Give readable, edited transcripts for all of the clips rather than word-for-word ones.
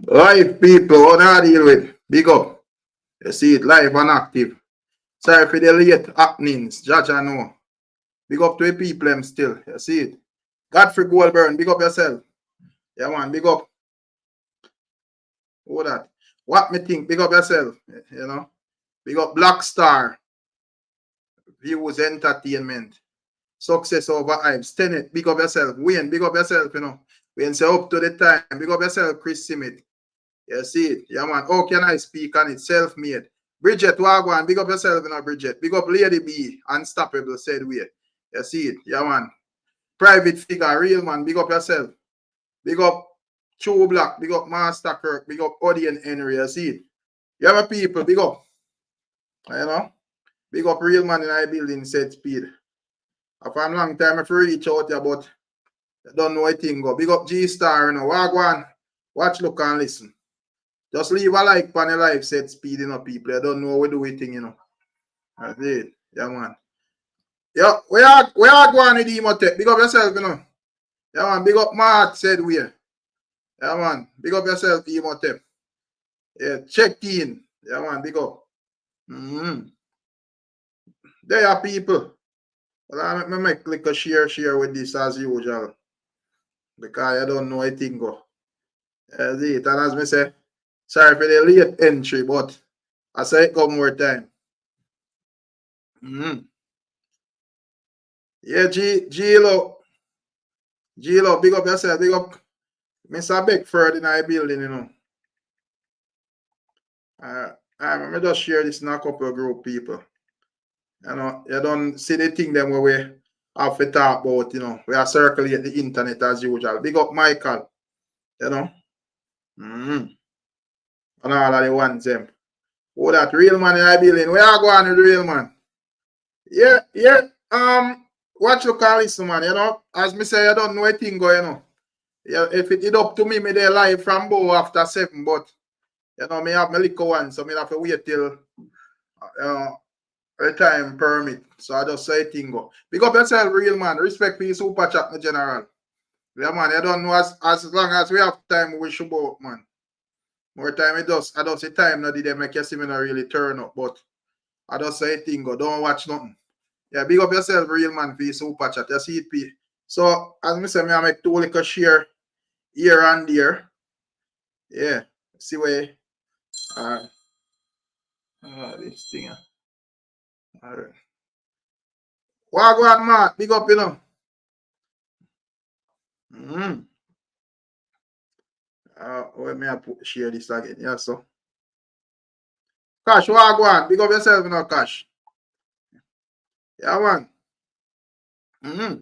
Live people, what I deal with? Big up. You see it live and active. Sorry for the late happenings. Judge, I know. Big up to the people them still. You see it. Godfrey Goldburn, big up yourself. Yeah, man, big up. Who that? What me think? Big up yourself. You know. Big up Black Star. Views Entertainment. Success over Ives. Tenet, big up yourself. Wayne, big up yourself, you know. Wayne say up to the time. Big up yourself, Chris Simit. You see it. Yeah, man. How can I speak on it? Self-made. Bridget Wagwan, big up yourself, you know, Bridget. Big up Lady B. Unstoppable, said we. You see it. Yeah, man. Private figure, real man. Big up yourself. Big up True Black. Big up Master Kirk. Big up Odie and Henry. You see it. You have a people. Big up. You know. Big up real man in our building, said speed. For a long time, if you reach out here, but I don't know a thing go. Big up G-Star, you know. Wagwan. Watch, look, and listen. Just leave a like on the live, said speed, you know, people. I don't know what do we think, you know. That's it. Yeah, man. Yeah, we are going to the Imotep. Big up yourself, you know. Yeah, man. Big up Mark, said we. Yeah, man. Big up yourself, Imotep. Yeah, check in. Yeah, man. Big up. There are people. Well, I might click a share with this as usual. Because I don't know a thing go. That's it. And as me say, sorry for the late entry, but I say it come more time. Yeah, G-Lo, big up yourself, big up Mr. Beckford in our building, you know. Let me just share this in a couple of group people. You know, you don't see the thing them where we have to talk about, you know. We are circulating the internet as usual. Big up Michael, you know. And all of the ones them. Oh, that real man in our building. Where are going with the real man? Yeah. Watch look and listen, man, you know. As me say, I don't know a thing go, you know. Yeah, if it is up to me, they live from Bo after 7, but you know, me have my little one, so me have to wait till a time permit. So I just say a thing go. Big up yourself, real man. Respect for your super chat, my general. Yeah, man, I don't know as long as we have time, we should go, man. More time it does. I don't say time, no, did they make you see me not really turn up, but I just say a thing go. Don't watch nothing. Yeah, big up yourself, real man, for your super chat. You see it, P. So, as me say, me I make 2 little share here and there. Yeah. See where this thing. All right. Wagwan, man. Big up, you know. Let me share this again. Yeah, so. Cash, Wagwan. Big up yourself, you know, Cash. Yeah, man. Yeah,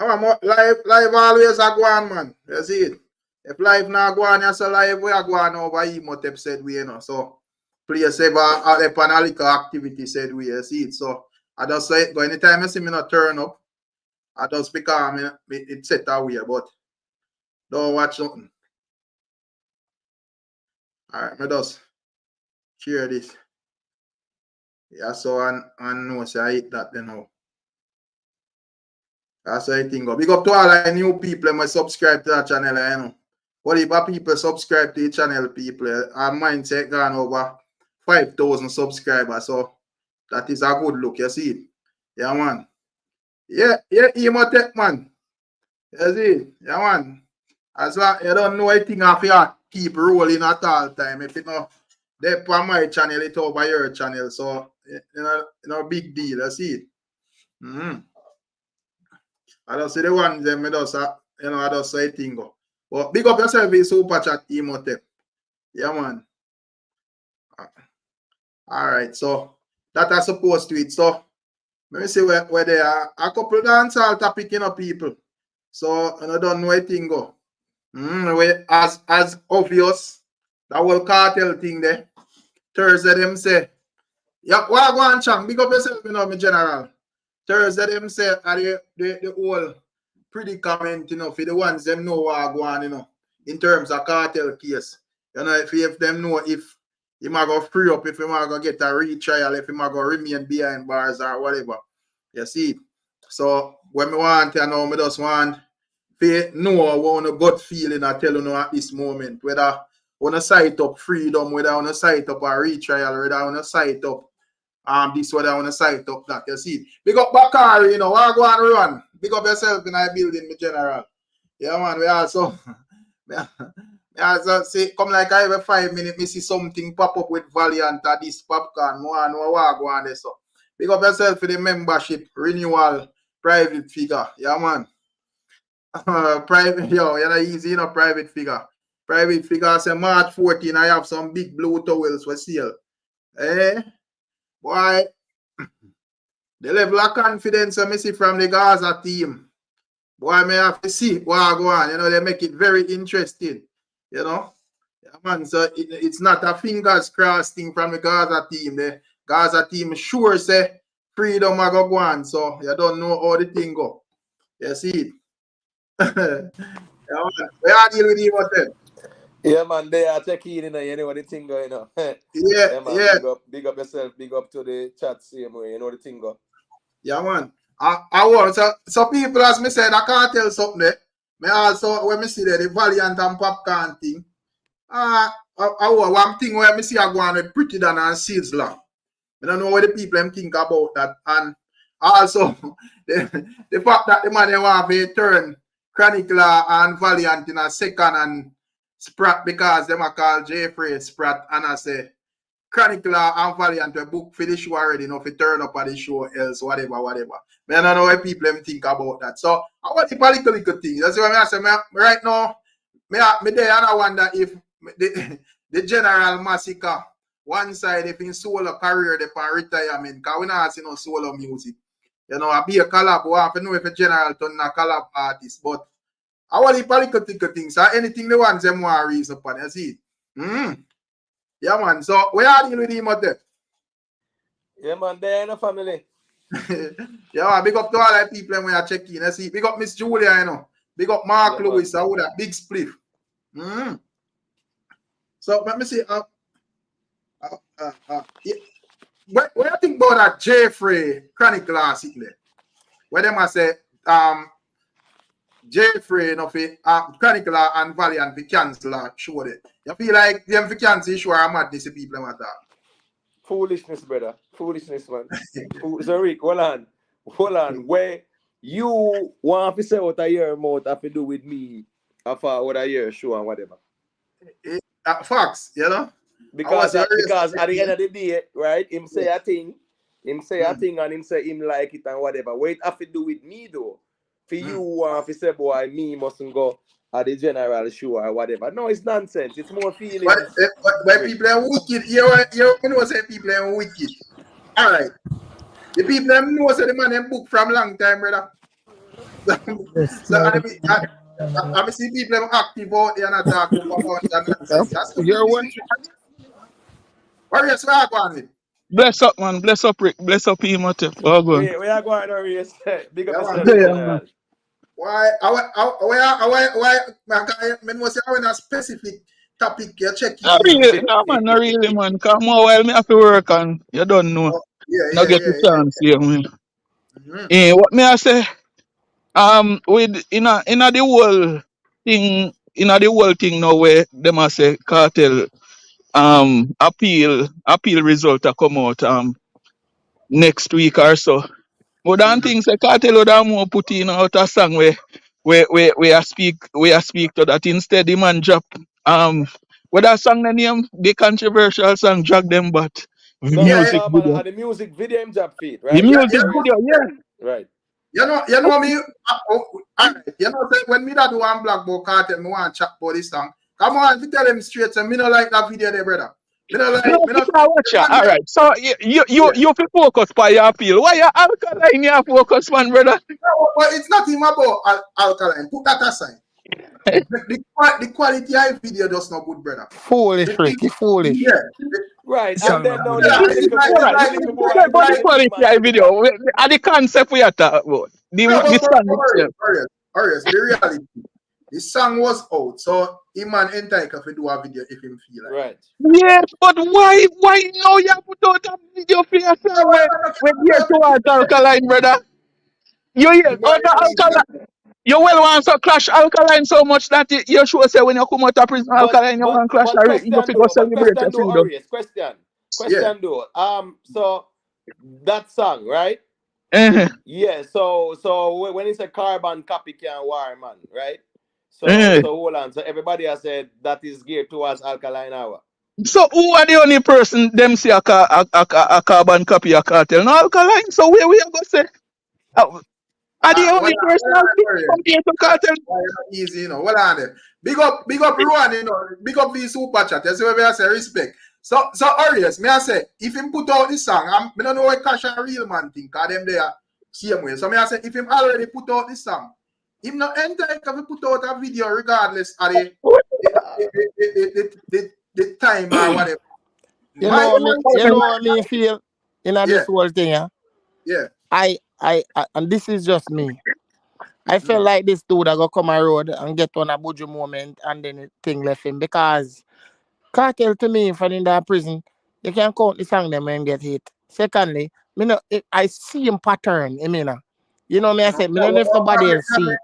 man. Live always a go on, man. You see it. If live now go on, you say live we are going over Imotep said we, you know. So, players ever upon a little activity said we, you see it. So, I just say it, go anytime you see me not turn up, I just because it's set away, but don't watch nothing. Alright, me just share this. Yeah, so and know say I hit that then now. That's how I think go. Big up to all the new people who subscribe to that channel, you know. What if people subscribe to the channel, people? Our mindset gone over 5,000 subscribers, so that is a good look, you see it. Yeah, man. Yeah, Imotep, man. You see it? Yeah, man. As long you don't know anything of you keep rolling at all time. If it no they on my channel, it's over your channel. So you know big deal, you see it. I don't see the ones them I just you know I just say thing go. But big up yourself in super chat Imotep. Yeah, man. Alright, so that I supposed to it. So let me see where they are. A couple of dancehall topic, you know, people. So I don't know anything go. As obvious, that whole cartel thing there. Thursday them say, yeah, what go on, Chang? Big up yourself, you know, my general. Thursday them say, the whole predicament, you know, for the ones them know what go on, you know, in terms of cartel case. You know, if them know if he might go free up, if he might go get a retrial, if he might go remain behind bars or whatever. You see? So when me want to know, me just want to know what a gut feeling I tell you know at this moment, whether wanna site up freedom, whether I wanna site up a retrial, whether I wanna site up this, whether I wanna site up that. You see, big up Bakari, you know, I go and run. Big up yourself in our building, me general. Yeah, man, we also say come like every 5 minutes, me see something pop up with Valiant or this Popcaan, more no go on there. So big up yourself for the membership renewal private figure. Yeah, man. Private, yo, you're not easy, you know, private figure. Private figure say March 14, I have some big blue towels for sale. Eh? Boy, the level of confidence I see from the Gaza team. Boy, may have to see what go on. You know, they make it very interesting. You know? Yeah, man, so it's not a fingers crossed thing from the Gaza team. The Gaza team sure say freedom I go on. So you don't know how the thing go. You see it. Yeah, man. We are dealing with him what then? Yeah, man, they are checking in, you know what the thing going on. Yeah, man, yeah. Big up yourself, big up to the chat same way, you know the thing go. Yeah, man. I want so people, as me said, I can't tell something there. Me also when me see the Valiant and Popcaan thing. I one thing where me see I go on with Pretty Dan and Sizzler. I don't know what the people them think about that. And also the fact that the man they want to turn Chronicler and Valiant in a second and Sprat because them are called Jeffrey Sprat and I say Chronicler and Valiant were booked for the show already, you know, if turn up at the show else, whatever. Man, I don't know what people them think about that. So I want the political thing. That's what I say. Right now, me there and I wonder if the General Masicka, one side if in solo career they for retirement, because we not see no solo music. You know, I be a collab, we have to know if a general turn a collab artist, but I want the political things. So anything they want them more reason upon, you see. Yeah, man. So where are you with him out there? Yeah, man, they're in a family. Yeah, man, big up to all the people when you check in. You see, big up Miss Julia, you know. Big up Mark Lewis, I would have big spliff. So let me see. What do you think about that Jeffrey Chronicler sitting there? Where them I say Jeffrey, you know, Chronicler and Valiant we cancel that show there. You feel like them we cancel show are mad these people matter. Foolishness, brother. Foolishness, man. So Rick, hold on. Where you want to say what I hear about have to do with me after what I hear show and whatever. Facts, you know. Because at the end of the day, right, him say a thing, and him say him like it and whatever. What it have to do with me though? For you want to say, boy, me mustn't go at the general show or whatever. No, it's nonsense. It's more feelings. But people are wicked. You know say people are wicked. All right. The people them know say the man them book from long time, brother. So I see people them active out there and talk about that. You're one. Where you swear on with? Bless up, man. Bless up, Rick. Bless up, him. Where are going to race? Big up yourself, general. Why? Man, was having a specific topic you're checking. Not really, man. Come on, while me have to work and you don't know. Not get the chance here, man. What me I say? With in a the whole thing, now where them I say Cartel appeal result to come out next week or so. But I think say Cartel would have more put in out a song where I speak to that instead the man drop what that song the name? The controversial song Drag Them But music video. The music video him drop feed, right? The music video, yeah. Right. You know me. You know when me that do one black boy Cartel, me want to chat about this song. Come on, if you tell him straight, say me not like that video there, brother. Watch it. All right. So you focus by your appeal. Why you alkaline you focus man, brother? No, but it's not even about alkaline. Put that aside. the quality of video does not good, brother. Foolish, Ricky. Foolish. Yeah. Right. And then now the quality of video. And the concept we are talking about. The the reality. The song was out, so he man entitled to do a video if him feel like. Right. Yes, but why now you put out a video for yourself when you're towards alkaline, brother? You hear out alkaline? You well want to clash Alkaline so much that you sure say when you come out of prison Alkaline you want to clash her, you question figure though, celebrate your freedom. Arias, question Yeah. though. So that song, right? Uh-huh. Yeah, so when it's a carbon copy can war, man, right? So Uh-huh. so hold on. So everybody has said that is geared towards Alkaline Hour. So who are the only person them see a carbon copy of Cartel? No Alkaline. So where we are going to say? Are the only person compared to Cartel? Easy, you know. Well on there. Big up Ruan, you know. Big up the super chat. That's where I say respect. So Arias, may I say, if him put out this song, I don't know what Cash and Real Man think, because them there same way. So may I say, if him already put out this song, him not enter if he put out a video regardless of the time or whatever. You know what me feel in this whole thing, yeah? Yeah. I and this is just me. I feel like this dude that go come a road and get on a buju moment and then the thing left him because Cartel to me from in that prison, you can count the song them when get hit. Secondly, I see him pattern, you know me I say, me don't know if nobody else see it.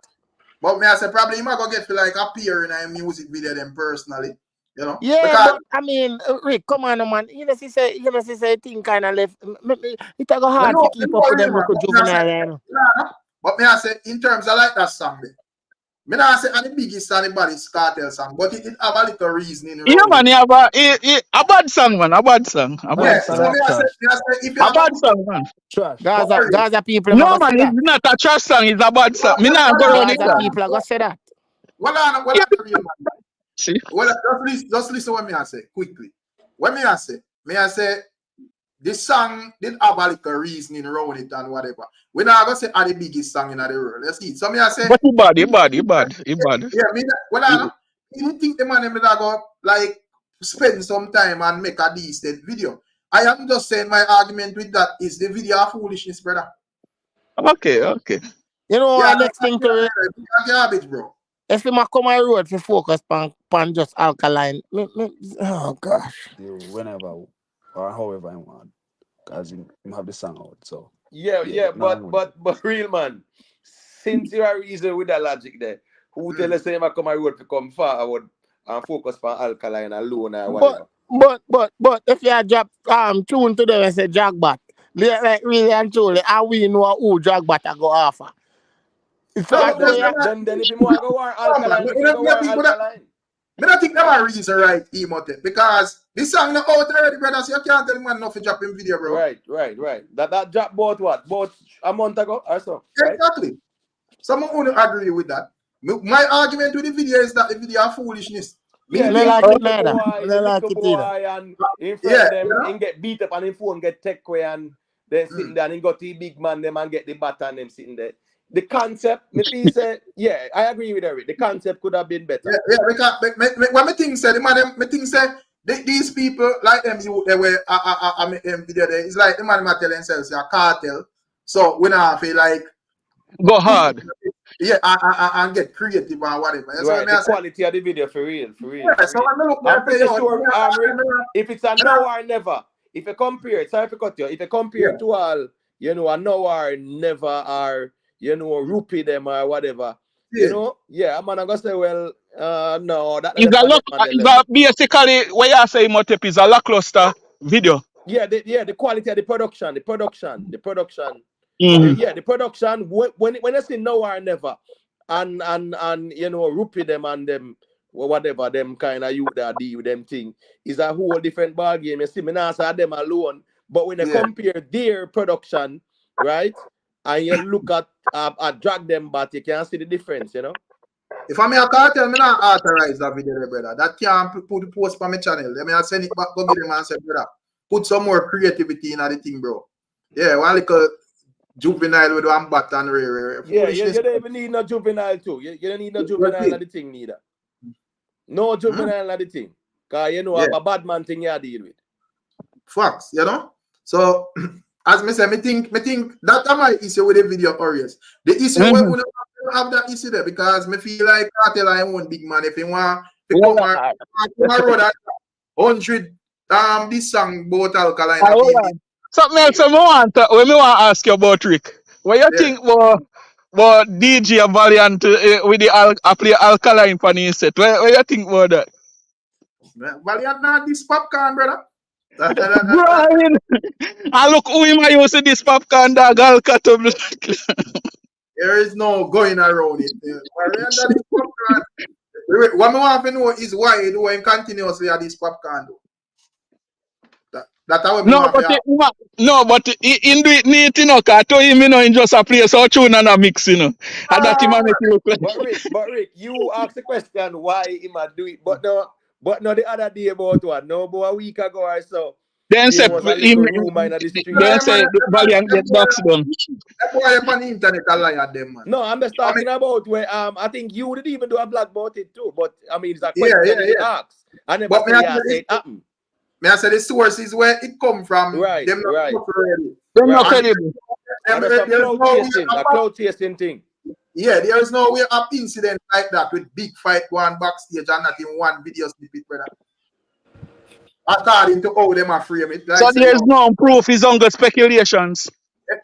But me I say probably he might go get like appear in a music video them personally. You know? Yeah, because, but I mean, Rick, come on, man. You know, she say thing kind of left. It go hard to keep up with them local juvenile. But me I say, in terms of like that song, me not say the biggest and the baddest Cartel song, but it have a little reasoning. Yeah, man, you have a bad song, man. A bad song. A bad song. So me I say, if you a bad song, man. Trash. Gaza people. No, man, it's not a trash song. It's a bad song. Me not go around it. Gaza people are gonna say that. Well, real man. See? Well, just listen what me I say quickly. What me I say, this song did have a little reasoning around it and whatever. We not gonna say the biggest song in the world. Let's see. So me I say, but he bad. Yeah, I didn't think the man that go like spend some time and make a decent video. I am just saying my argument with that is the video of foolishness, brother. Okay. You know what next thing to it? Garbage, bro. If you come on road to focus on just Alkaline, oh gosh. Whenever or however I want, because you have the song out. So but real man, since you are reason with that logic there, who tell us say I come on road to come forward and focus on Alkaline alone or whatever. But if you drop tune to them and say Jagbat, like really and truly, and we know who Jagbat I go offer. Then if you want to go war Alkaline, Alkaline. I don't think that are reason right, Emote, because this song not out already, brother, so you can't tell man nothing drop in video, bro. Right. That drop about a month ago or so. Right? Exactly. Someone won't agree with that. My argument with the video is that the video are foolishness. Yeah, they like it neither. They like it either. And in front of them, he get beat up and his phone get tech away and then sitting there and he got the big man them and get the bat and them sitting there. The concept, me say, yeah, I agree with Eric. The concept could have been better. Yeah, because what me think said, me think say these people like them they were video there. It's like the man tell themselves a cartel. So when I feel like go hard. Yeah, and get creative or whatever. That's right, the quality of the video for real. Yeah, so I'm pretty sure, if it's a now or never, if you compare, sorry to cut you, if you compare to all, you know, a now or never or, you know, rupee them or whatever, you know, I'm gonna say, well, no, that is basically what you say, Motep, is a lackluster video. Yeah, the quality of the production. Mm-hmm. Yeah, the production when I say now or never, and you know, rupee them and them whatever them kind of you that deal with them thing is a whole different ball game. You see, me not say them alone, but when you compare their production, right, and you look at drag them, but you can see the difference, you know. If I'm a cartel, me not authorize that video, brother. That can't put the post on my channel. Let me send it back, go get them and say, brother, put some more creativity in the thing, bro. Yeah, one little juvenile with one bat and rare. Yeah, you don't even need no juvenile too. You don't need no juvenile at the thing neither. No juvenile at the thing. Because you know a bad man thing you deal with. Facts, you know? So as me say, me think that my issue with the video Arias. The issue we will have that issue there because me feel like Cartel I want big man if he want to come and road at 100 this song about Alkaline. Something else when me want to ask you about Rick. What you think about but DJ Valiant with the play Alkaline for the set. What you think about that? Valiant not this Popcaan, brother. Brian, I look who am I using this Popcaan dog Alka to black. There is no going around it. Valiant not this Popcaan. What I want to know is why you doing continuously at this Popcaan though. That's how No, but in do it neat, you know, because to him, you know, in just a play so tune and a mix, you know. And that him make it look like. But Rick, you asked the question why him a do it, but no the other day about what? No, about a week ago or so. Then say was a little rumor in the street. Then say Valiant get box done. That's why I'm on the internet a lie at them, man. No, I'm just talking about where I think you didn't even do a blog about it too. But I mean it's a question you asked. I never say it happened. May I say the source is where it come from. Right, them right. They're not credible. A cloud chasing thing. Yeah, there is no way of incident like that with big fight going backstage and not in one video snippet, brother. According to how them are frame it. Like, so there's no proof, it's only speculations.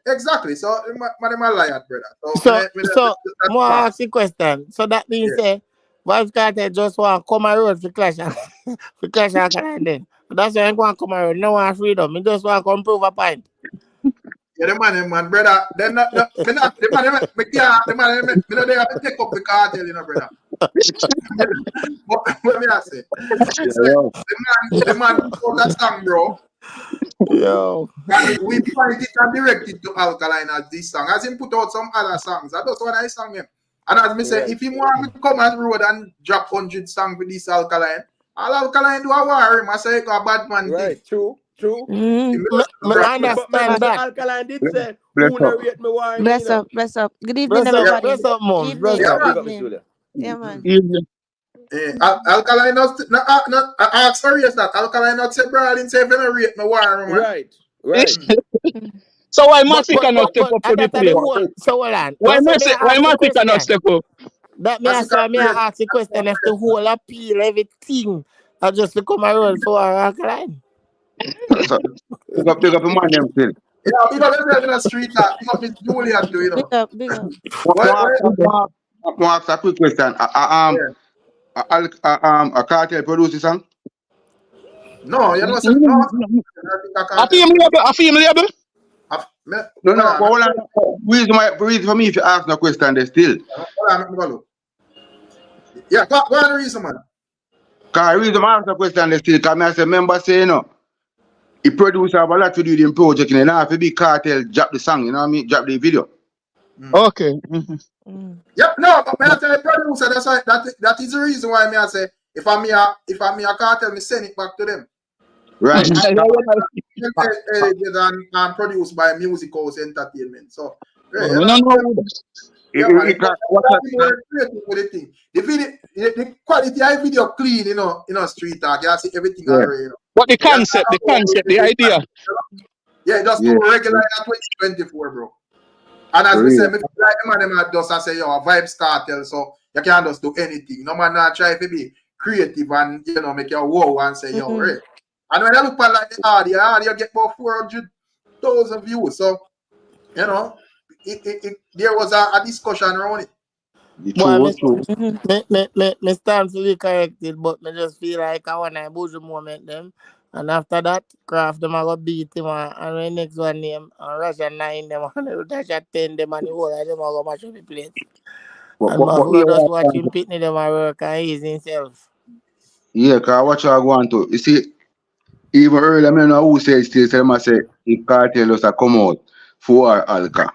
Exactly. So I'm a liar, brother. So more ask the question. So that means say Vybz Kartel just want to come around for clash Alkaline then. That's why I'm going to come around. No one freedom. I just want to come prove a point. Yeah, the man, brother. Then not the man, me know they have to take up the cartel, you know, brother. What me I say? The man wrote that song, bro. Yo. And we find it and directed to Alkaline as this song. As him put out some other songs. I just want I song him. And as me say, if he want me to come on the road and drop 100 songs with this Alkaline, all Alkaline do a war him. I say a bad man. Right, true. I understand that. Alkaline did say, who narrate me war. Bless up. Good evening, everybody. Bless up, mom. Evening. Up. Yeah, man. Alkaline not ask for yes that. Alkaline not say Brian say if you don't rate me war, man. Right. So why Masicka not step up to the plate? So hold on. Why Masicka not step up? That me ask the question if the whole appeal, everything, I just to come around for Alkaline. Pick up the man them still. Yeah, because they're in the street, because Miss Julia do, you know. Big up. I want to ask a quick question. A Cartel produce the song? No, you know, A female label? No. Hold on. Reason for me if you ask no question, they still. Yeah, what the reason, man? Because the reason I ask the question, they still, because I say, member say, you know, the producer have a lot to do with the project, and now if it be Cartel, drop the song, you know what I mean? Drop the video. Okay. Yep, no, but I tell the producer, that's why that is the reason why I say if I'm a Cartel, me send it back to them. Right. And produced by Music House Entertainment. So the quality of video clean, you know, street talk, you see everything already, you know. But the concept, the idea. Yeah, just do regular at 2024, bro. And as we say, if you like them just I say, yo, a Vybz Kartel, so you can't just do anything. No man not try to be creative and, you know, make your wow and say, yo, right. And when I look at like the audio get about 400,000 views. So, you know, there was a discussion around it. Me stand to be corrected, but me just feel like I want to bougie moment them. And after that, Craft them I go beat him and the next one name and Russia 9 them and Russia 10 them and the whole of them I go match up the place. And I just watch him pitney them at work and he's himself. Yeah, because what you want to, you see, even earlier, I don't know who said still, so I say, if Cartel us come out for Alka.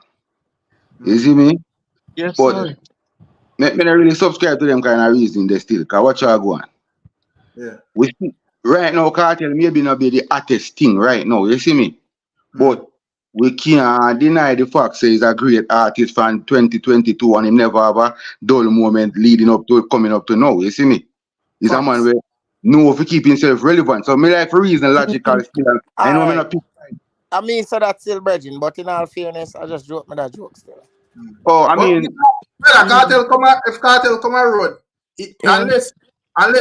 You see me? Yes, but sir. Me not really subscribe to them kind of reason they still, because what you want. Yeah. We see, right now, Cartel maybe not be the hottest thing right now, you see me? But we can't deny the fact that he's a great artist from 2022 and he never have a dull moment leading up to coming up to now, you see me? He's a man where know if he keep himself relevant. So me like for reason logical still. I know me not. I mean, so that's still bridging, but in all fairness, I just joke me that joke still. Oh, I mean, if Cartel come a road, unless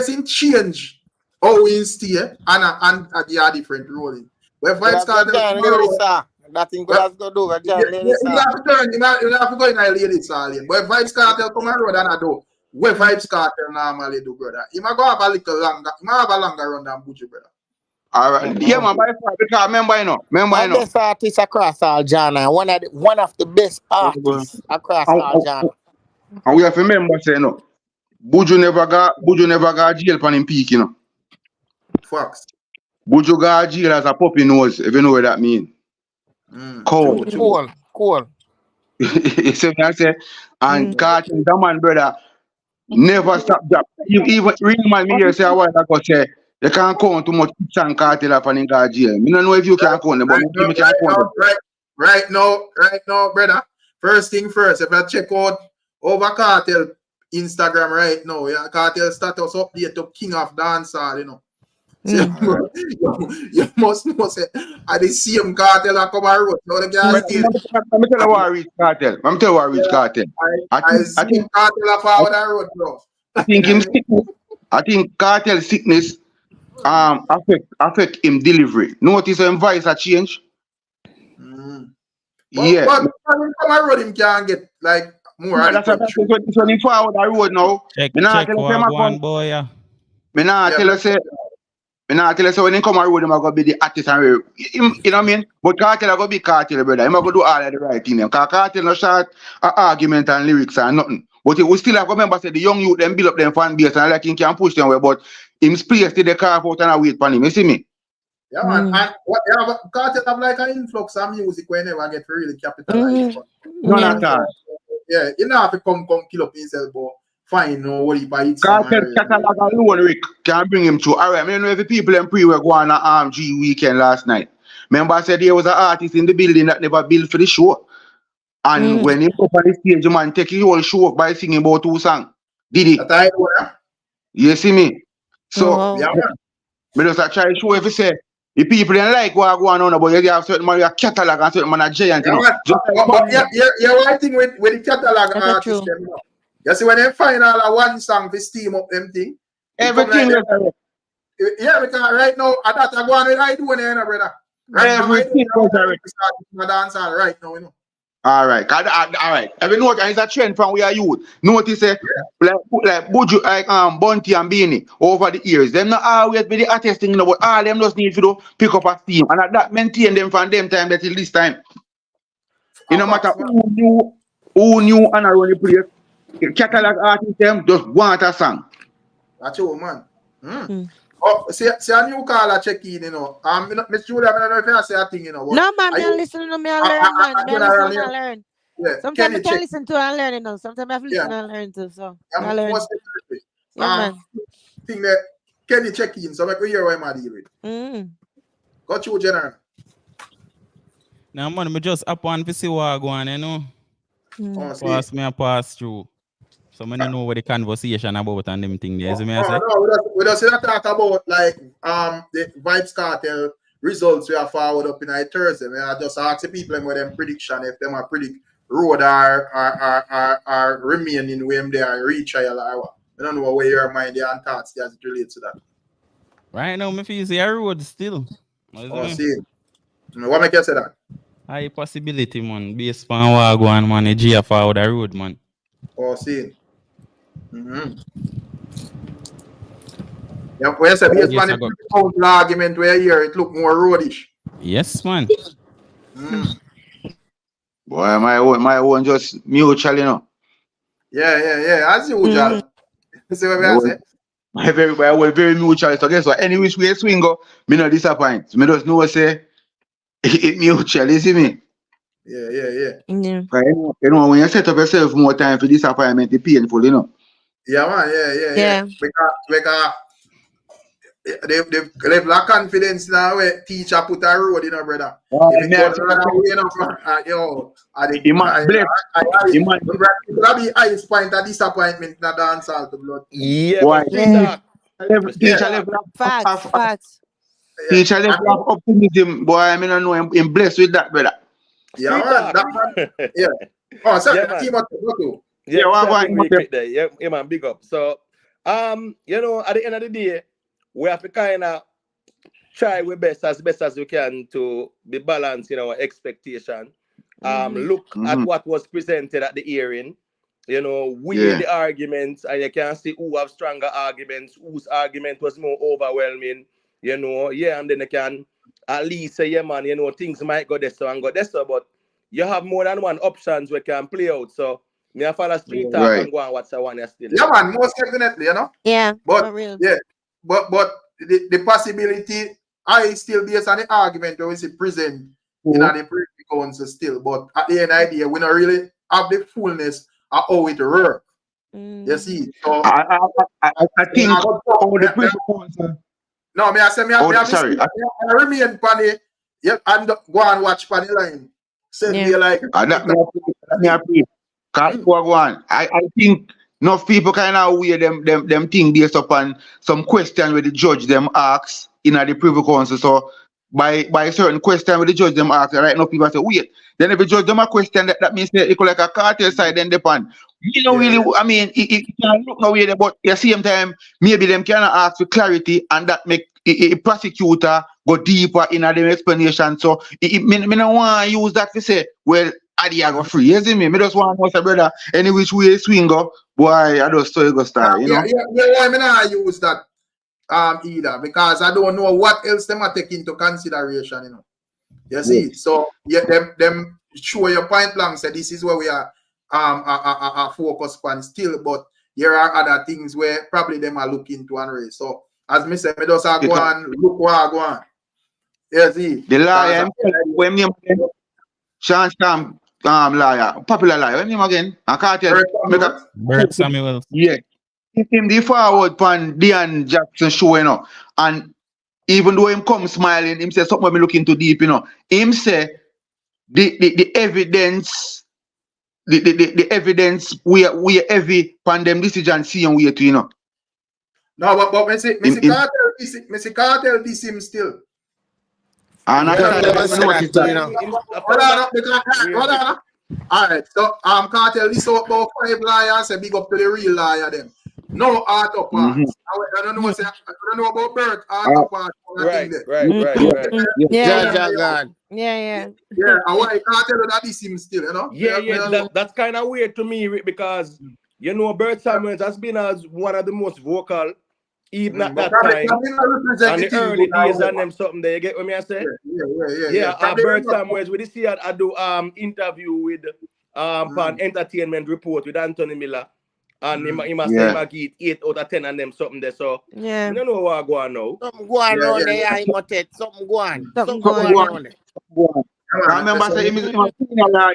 in change how we stay and they are different rolling. But if Vybz Kartel That thing could have to do with John Lennon. You have to turn, you have to go in a lady Stallion. But if Vybz Cartel come on road and I do, what Vybz Cartel normally do, brother? You might go have a little longer, you might have a longer run than Buju, brother. All right. Yeah, man, by far, because remember, you know. My best artist across all genre. One of the best artists across all genre. And we have to remember, say, you know, Buju never got jail for him peak, you know. Facts. Buju got jail as a puppy nose, if you know what that means. Cool. Cool. You see what I say? And Cartel, that man, brother, never stop that. Even real man, me here say a while ago say, you can't count too much and Cartel up and in got jail. Me don't know if you can count them, but me can count them. Right now, brother. First thing first, if I check out over Cartel Instagram right now, yeah, Cartel status update to King of Dancehall, you know. So, you must know say I the same Cartel I come and road. Now the guy still. I'm tell you what I reach Cartel. I see Cartel forward the road, bro. I think him sickness. I think Cartel sickness affect him delivery. Notice him voice a change. Yeah. But come and road him can get like more. No, that's when he forward the road now. Check one boy, yeah. Me nah tell you say when he come and road him I go be the artist and you know what I mean? But Cartel I go be Cartel, brother. Him I go do all of the right thing. Because Cartel no short argument and lyrics and nothing. But we still have to remember say the young youth them build up them fan base and like him can push them away. But him space till they carve out and wait for him. You see me? Yeah, man. And what Cartel have like an influx of music whenever get to really capitalize. Yeah, you know have to come kill up himself, but fine, no worry about it. Cartel catalog alone, Rick, can bring him through. Alright, I mean, if the people in pre were going on G weekend last night. Remember, I said there was an artist in the building that never built for the show. And when he up on the stage, man, take his whole show up by singing about 2 songs. Did he? You see me? So, yeah, me just try to show if you say, the people don't like what going on, but you have certain man, you have catalog and certain man are giant. Yeah, one thing with the catalog artists, you know. You see, when they find all one song to steam up them thing, everything. Yeah, because right now, I that I go on with I do, you know, brother. Right everything now, dance all right now, you know. All right. Every note is a trend from we are youth. Notice like Buju, like Bunty and Beanie over the years. Them not always be the artist thing, you know, but all them just need to pick up a steam. And that maintain them from them time till this time. It no matter who knew and around the place. Catalog artists them just want a song. That's all, man. Oh, see a new caller check in, you know. Miss Julia, I don't know if I say a thing, you know. No, man, I listen to me and learn, man. I listen and learn. Yeah. Sometimes I can listen to and learn, you know. Sometimes I have to listen and learn too, so I learn. Man. Thing that Kenny check in, so I can hear what I'm dealing with. Got you, General. Now, man, I just up on to see what go on, you know. Pass me a pass through. So I don't know what the conversation about and them thing there. We just talk about like the Vybz Cartel results we are forward up in Thursday. I just ask the people with them prediction if them are predict road are remaining where they are retrial or what. I don't know where your mind and thoughts as it relates to that. Right now, me feel a road still. See. What make you say that? High possibility, man. Based on what go on, man. A G forward the road, man. See. Yeah, when you say based on the argument where here it look more roadish. Yes, man. Boy, my own just mutual, you know. Yeah. As usual. See what I say? Everybody was very mutual. So guess what? Any which way swing go, me not disappoint. Me just know say it mutual, you see me? Yeah. Right, you know, when you set up yourself more time for disappointment, it's painful, you know. Yeah, man, yeah. Because they've lack confidence now where teacher put a road, you know, brother. If it goes another way, you know, it'll be highest point of disappointment in the dancehall to blood. Teacher left Facts. Teacher left optimism, boy. I mean, I know I'm blessed with that, brother. Yeah, man. That man. Yeah. Oh, so team up to go. Yeah, man, big up. So, you know, at the end of the day, we have to kind of try our best as we can to be balanced in our expectation. Look at what was presented at the hearing. Weigh the arguments, and you can see who have stronger arguments, whose argument was more overwhelming. And then you can at least say, yeah, man, things might go this way and go this way, but you have more than one options we can play out. So me I follow street talk and go and watch the one you still. Yeah, man, most definitely, Yeah, But for real. yeah, but the possibility I still based on the argument that we see present in the Privy Council still. But at the end of the day, we don't really have the fullness of how it works. You see, so I think the Privy Council. No, me I say me sorry. I remain funny. Yeah, and go and watch funny line. Send me like I think enough people kind of wear them thing based upon some question where the judge them asks in the Privy Council. So by certain question where the judge them ask, right now people say wait. Then if the judge them a question that means that it could like a cartel side then depend. You know really I mean it can look no way there, but at the same time maybe them can ask for clarity and that make a prosecutor go deeper in them explanation. So me don't want to use that to say, well, Adi I go free. You see me? Me just want to say, brother, any which way swing go, boy, I just saw you go start, you know? Yeah, I mean I use that either because I don't know what else them are take into consideration, You see, so yeah, them show your point blank say this is where we are focus on still, but there are other things where probably them are looking to and raise. So as me say, me just go and look where I go on. You see, the liar when me Sean Stamp liar, popular liar. When him again? I can't tell. Bert Samuel. Yeah. Him the forward pan Dean Jackson show, and even though him come smiling, him say something me looking too deep, Him say the evidence, the evidence we heavy pan them decision see and we to, No, but Mr. Cartel this him still. And all right, so Cartel this out about 5 liars and big up to the real liar them. No auto parts. I don't know about Bert auto parts. Right. Yeah. I want Cartel that this him still, Yeah. That's kind of weird to me because Bert Samuels has been as one of the most vocal. Even at that time, and the early days and them something there, you get what me I say? Yeah. Bert Samuels, we see I do interview with an entertainment report with Anthony Miller, and he must say he get 8 out of 10 and them something there. So I don't know what go on now. Something go on around there, I mutted. Something go on. Something go on. I remember saying him a senior lawyer,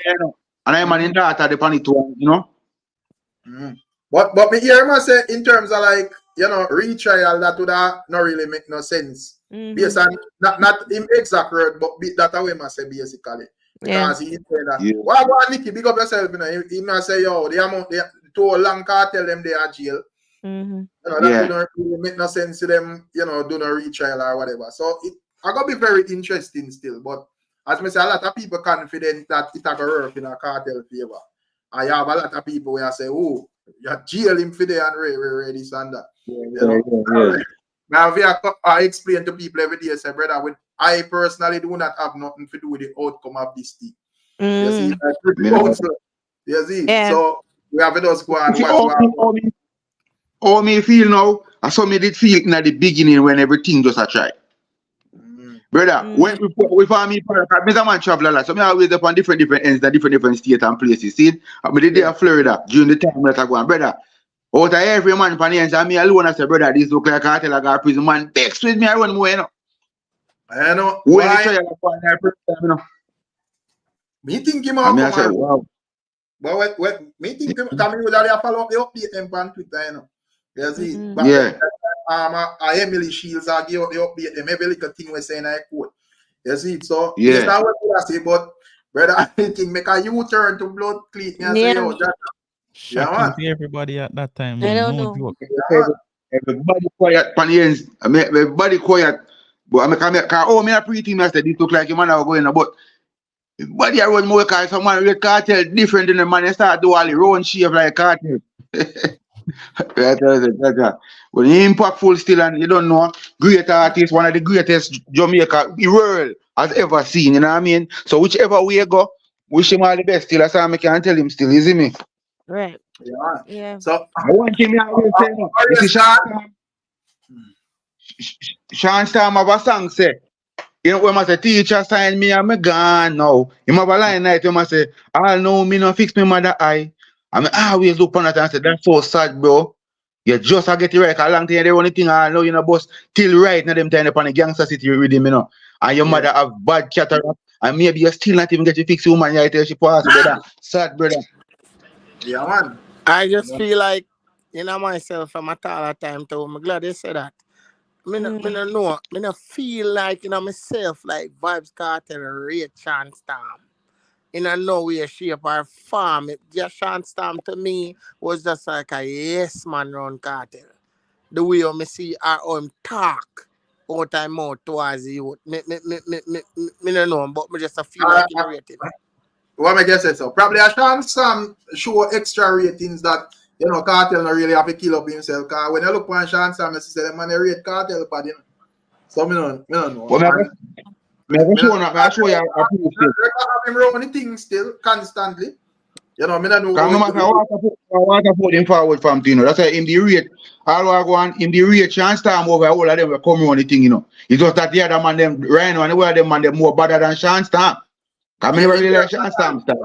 and I'm an daughter the panit one, But me hear him say in terms of like retrial that would not really make no sense. Based on not him exact word, but that way must say basically. Because he said that why go on Nicky, big up yourself, he must say the amount they too long cartel them they are jail. That don't really make no sense to them, do no retrial or whatever. So it gonna be very interesting still. But as me say, a lot of people confident that it gonna work in a cartel favor. I have a lot of people where I say, oh, you jail him for there and this and that. Now, I explain to people every day, say, brother, I personally do not have nothing to do with the outcome of this thing. You see, you see. So we have to just go and watch. How me feel now? I saw me did feel in the beginning when everything just a try. Brother, when we find me, Mr. Man travel a lot, so I always up on different ends, different states and places. See, I did there in Florida during the time that I go on, brother. Out of every man on the ends, and me alone, I say, brother, this look like a cartel, I got prison man. Text with me, I run more, I know. When the trial go on, me think him out. I say, wow. But me think him coming with all follow up the update them on Twitter, You see, but Emily Shields are give the update them every little thing we saying I quote. You see, so that's not what I say, but brother, I think make a U-turn to blood clean. Shocking to everybody at that time. Man. I don't know. Joke. Everybody quiet, panians. Everybody quiet. But I me pretty I said this look like a man are going, but everybody I run more because someone with cartel different than the man they start do all the round shave like cartel. Right. When you impactful still and you don't know, great artist, one of the greatest Jamaica the world has ever seen, you know what I mean? So whichever way you go, wish him all the best still. That's all I can tell him still, you see me? Right. Yeah. Yeah. So I want him I will say no. You see Sean Storm have a song say, you know, when I say teacher sign me, I'm gone now. You have a line night when I say, I know me no fix me mother eye. I mean, I always look on that and say, that's so sad, bro. You just a get it right. 'Cause a long time they only thing I know you know boss till right now them time upon the gangster city with him, you know. And your mother have bad cataract and maybe you still not even get to fix your woman right till she pass, brother. Sad brother. yeah, man. I just feel like, you know, myself from a taller time too. I'm glad you said that. Me no know. Me no feel like, you know, myself like Vybz Cartel rate Sean Storm. In a no way, shape, or form. Just Sean Storm to me was just like a yes man round Cartel. The way I see how him talk out time mouth towards the youth. Me no know, but me just feel like him rate him. What am I guess so? Probably a chance some show extra ratings that you know Cartel not really have to kill up himself. Cause when you look on Sean Sam, I say the man they rate Cartel, but you know. So me don't know. Well, me show you a proof. Have him running things still constantly. You know, me don't know. Because no matter what I put him forward from, you know, that's why in the rate, all I go on, in the rate, Sean Storm over all of them will come on the thing, you know. It's just that the other man, them, Rhino, and the other them man, them more better than Sean Storm. Because I never really like Sean Storm stuff.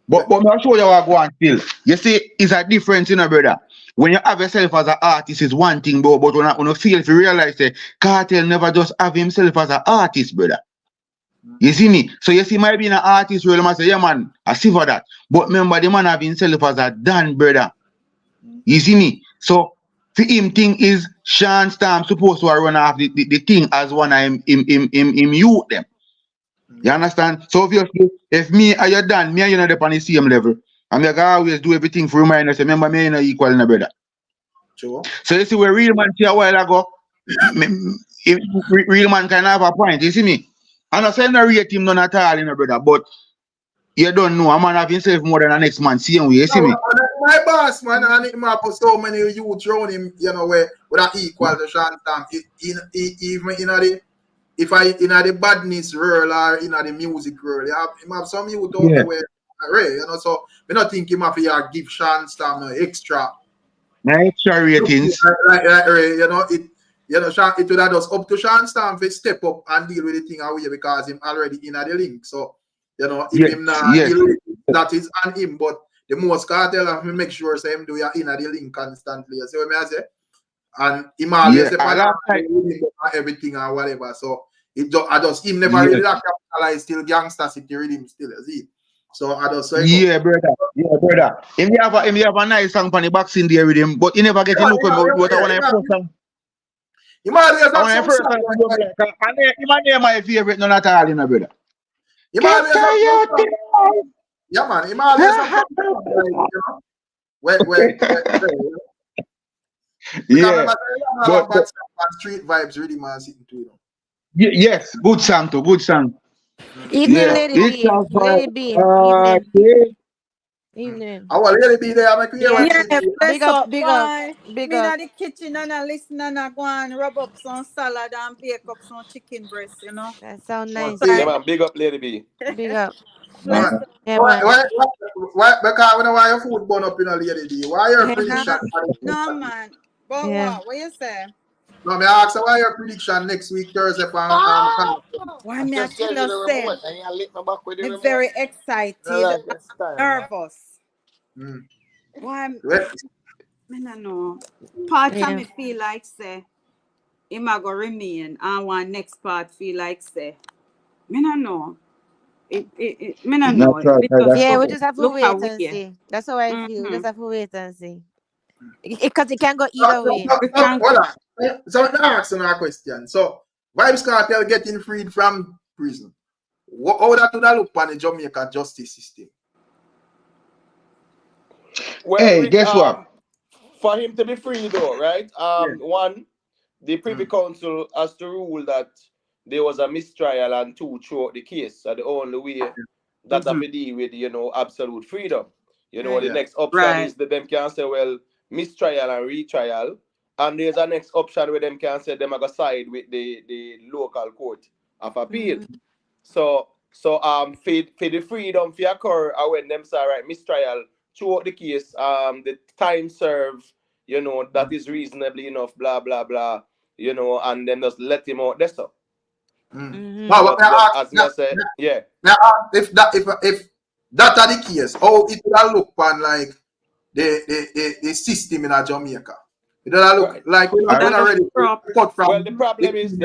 But I'll show you what I go on still. You see, it's a difference, you know, brother. When you have yourself as an artist is one thing, bro, but when you feel, if you realize that Cartel never just have himself as an artist, brother. You see me? So you see, might be an artist role, I say, yeah, man, I see for that. But remember, the man have himself as a Dan, brother. You see me? So for him, thing is Sean Storm supposed to run off the thing as one of him youth them. You understand? So obviously, if me and you Dan, me and you not on the same level, I'm like, I always do everything for remind us. Remember, me and you equal in a brother. Sure. So you see, where real man see a while ago, real man can have a point. You see me? I'm not saying I rate him none at all, you know, brother, but you don't know. A man have himself more than the next man. See him, you see me? My boss, man, and him have so many youths around him, you know, where that equal to Sean Storm. Even in the if I in the badness world or in the music world, him have some youth out there where you know, so I don't think him have to give Sean Storm no extra ratings. You know, it would have just up to Sean Storm to step up and deal with the thing away because him already in the link. So, you know, if him not deal with it, that is on him. But the most Cartel have to make sure say him do your in the link constantly. You see what I say? And him always everything or whatever. So I just him never really capitalize still gangster city rhythm still, you see. So I just say brother. Him have a nice song on the boxing there with him, but he never get to look at what I want to first song. He might have some song. He might my favorite none at all, you know, brother. He might have yeah, man. He might have some but street vibes really man sitting to you. Yes, good song too, good song. Evening, Lady B. Evening. I will really be there. I'm big up. Big Me up. in the kitchen and I listen and I go and rub up some salad and bake up some chicken breast, you know. That sound nice. Yeah, man. Big up, Lady B. Big up. Yeah, man. Why, because when why your food burn up in a Lady B? Why your prediction? No, man. But what you say? No, me ask why your prediction next week Thursday why me I tell you say I'm very excited, nervous. Why me no know. Part of me feel like say him a go remain and one next part feel like say me no know. Me no know. Yeah, we just have to wait and see. That's how I feel. We just have to wait and see. Because it can go either way. Hold on. So I'm asking a question. So Vybz Cartel getting freed from prison. How that would look on the Jamaica justice system? Well, hey, guess what? For him to be free though, right? One, the Privy Council has to rule that there was a mistrial, and two, throughout the case are the only way that have to deal with, you know, absolute freedom. You know, the next option is that them can say, well, mistrial and retrial. And there's a next option where them can say them are going to side with the local court of appeal. So for the freedom to occur when them say, right, mistrial, throughout the case, the time served, you know, that is reasonably enough, blah, blah, blah, you know, and then just let him out. That's all. But As I said, yeah. Now, if that are the case, how it will look on like the system in Jamaica? It will look like we're not already cut from. Well, the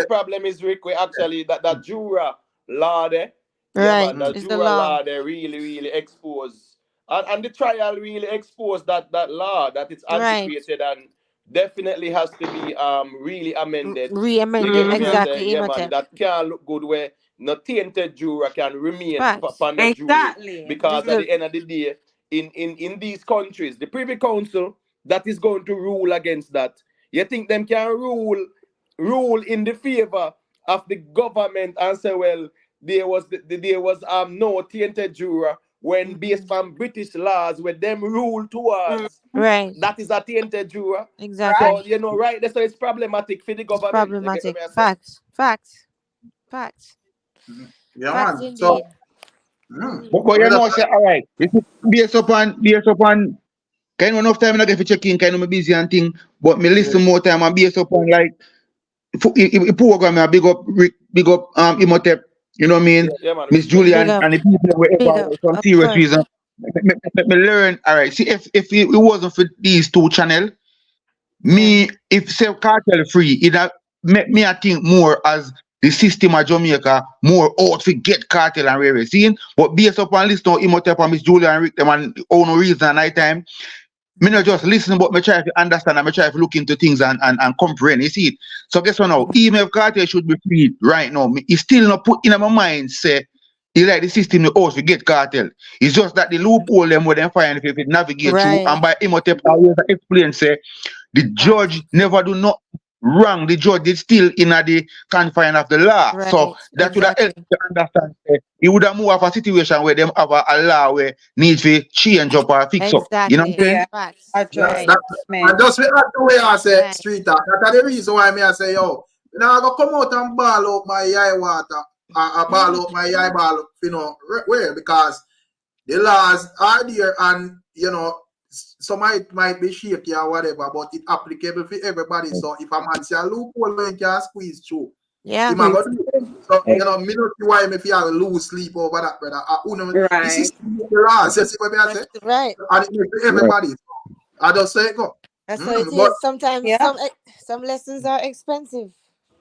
problem is Rick, we actually that juror law there. Yeah, man, that juror law they really expose. And the trial really exposed that law, that it's antiquated and definitely has to be really amended. Re-amended, exactly. Yeah, man, that can't look good where no tainted juror can remain upon the jury. Because at the end of the day, in these countries, the Privy Council that is going to rule against that. You think them can rule in the favor of the government and say, well, there was no tainted juror when based on British laws where them rule towards that is a tainted juror. Exactly. So you know, right? So it's problematic for the government. Problematic. Facts. Yeah, Facts man. indeed. So but you know, say all right. Based upon kind of enough time I get for checking, kind of busy and thing, but me listen more time and based upon like program I big up Imhotep, you know what I mean? Miss Julian and the people wherever some serious reason. Me learn, all right. See if it wasn't for these two channels, if say Cartel free, it make me I think more as the system of Jamaica more out to get Cartel and rare seeing, but based upon listen to Imhotep and Miss Julian and Rick them and own reason at night time. Me not just listen, but me try to understand and me try to look into things and comprehend. You see it? So guess what now? Even if Cartel should be free right now, it's still not put in my mind say he like the system the house to get Cartel. It's just that the loophole them where them find if it navigate through and by Imhotep always explain say the judge never do not wrong. The judge is still in the confine of the law. So that would have helped to understand. It would have moved off a situation where them have a law where needs to change up or fix up. You know what I'm saying? And just the way I say street talk. That's the reason why me I say, yo, now I go come out and ball out my eye water. I ball out my eyeball, you know, where? Because the laws are there and, you know, some might be shaky or whatever, but it's applicable for everybody. So if a man see a loophole when he can squeeze through, he might go do it. So, you know, me not see why me feel lose sleep over that, brother. The system of the laws, you see what I say? Right. And it makes everybody. I just say go. That's what it is. Sometimes some lessons are expensive,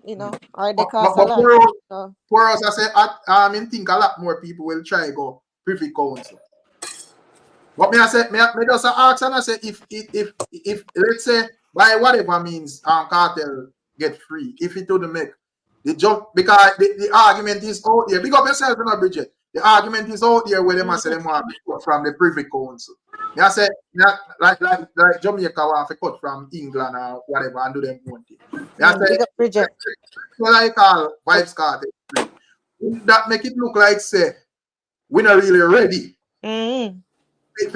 you know, or they cost a lot. For us, I say, I think a lot more people will try go Privy Council. What me I say, me just ask and I say, if let's say by whatever means Cartel get free, if it don't make the job, because the argument is out there. Big up yourself, you know, Bridget. The argument is out there where they must say them want to cut from the Privy Council. Me I say, like Jamaica want to cut from England or whatever and do them own thing. Me I say, Bridget. So like all Vybz Cartel, that make it look like say we're not really ready. We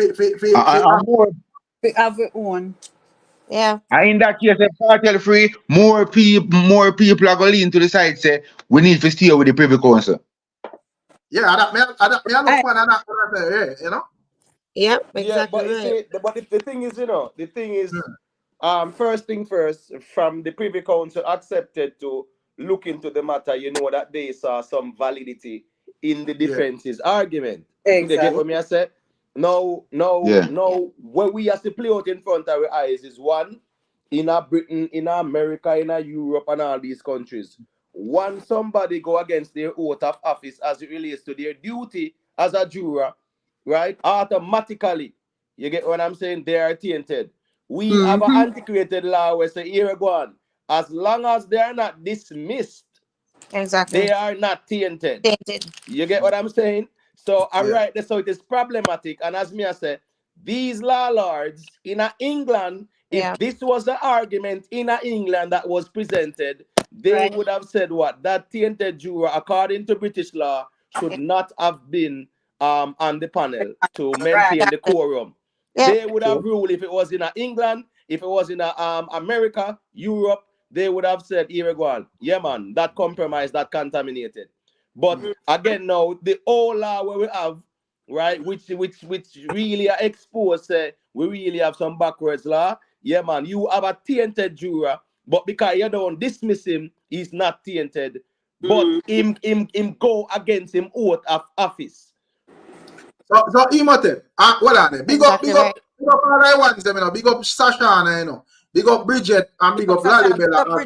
have our own. Yeah. And in that case, if Cartel free, more people are going to lean to the side say we need to stay with the Privy Council. Yeah, I look fun and that, you know. Yeah, exactly. Yeah, but the thing is, you know, first thing first, from the Privy Council accepted to look into the matter, you know that they saw some validity in the defense's argument. Exactly. You get what me I said? Now, what we have to play out in front of our eyes is one, in Britain, in America, in Europe, and all these countries. One, somebody go against their oath of office as it relates to their duty as a juror, right? Automatically, you get what I'm saying? They are tainted. We have an antiquated law where say, here go on. As long as they are not dismissed, they are not tainted. You get what I'm saying? So, right, so it is problematic. And as me I said, these law lords in England, if this was the argument in England that was presented, they would have said what? That tainted juror, according to British law, should not have been on the panel to maintain the quorum. They would have ruled if it was in England, if it was in America, Europe, they would have said, here we go on. Yeah, man, that compromised, that contaminated. But again, now, the old law where we have, right, which really are exposed, we really have some backwards law. Yeah, man, you have a tainted juror, but because you don't dismiss him, he's not tainted. But him go against him oath of office. So Emote, what are they? Big up all I want them, you know. Big up Sasha, you know. Big up Bridget and big up Lalibella.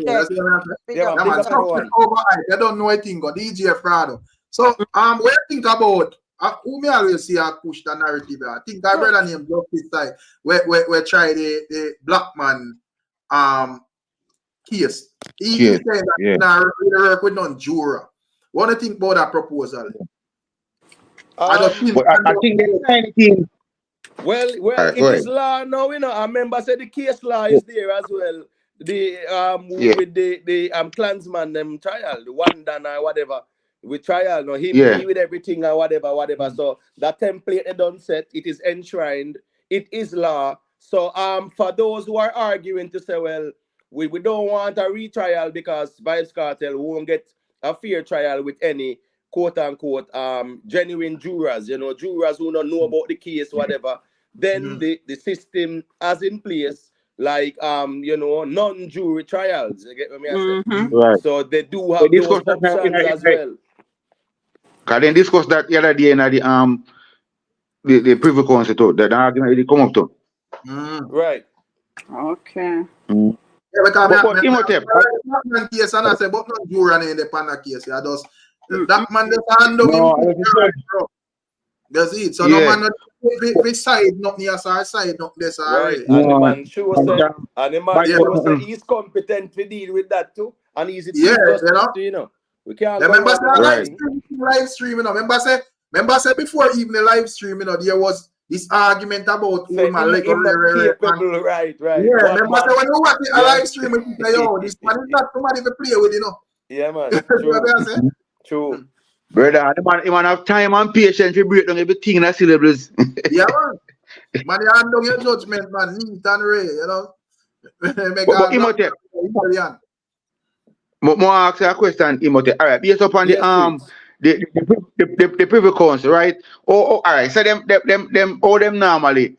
They don't know anything, got DJ Frado. So what you think about who me always see push the narrative? I think I brother named Justice side where try the black man case. He saying that he work with non-juror. What do you think about that proposal? I think the same thing. Well, it is law now, you know. I remember said the case law is there as well. The with the clansman them trial, the one done or whatever with trial, no him with everything or whatever. So that template they done set, it is enshrined, it is law. So for those who are arguing to say, well, we don't want a retrial because Vybz Cartel won't get a fair trial with any quote unquote genuine jurors, you know, jurors who don't know about the case, whatever. Then the system has in place like you know, non-jury trials. You get what I say? Right. So they do have those options as well. Can they discuss that the other day in the Privy Council that argument they come up to? Right. Okay. Yeah, because case and I say, but no juror in the panel case. Yeah, does that man just hand him? Does it? So no man not side not near side not this already. Right. And the man sure say he's competent to deal with that too. And he's you know. We can't remember live stream, you know. Remember say before even the live stream, you know, there was this argument about who my leg right. Yeah, remember say when you watch a live stream, you say, yo, this man is not somebody to play with, you know. Yeah, man. True. Brother, the man have time and patience to break down everything in the syllables. Yeah, man. Man, you hand down your judgment, man, neat and ray, you know. More ask a question, Imote. All right, based upon the Privy Council, right? All right. So them normally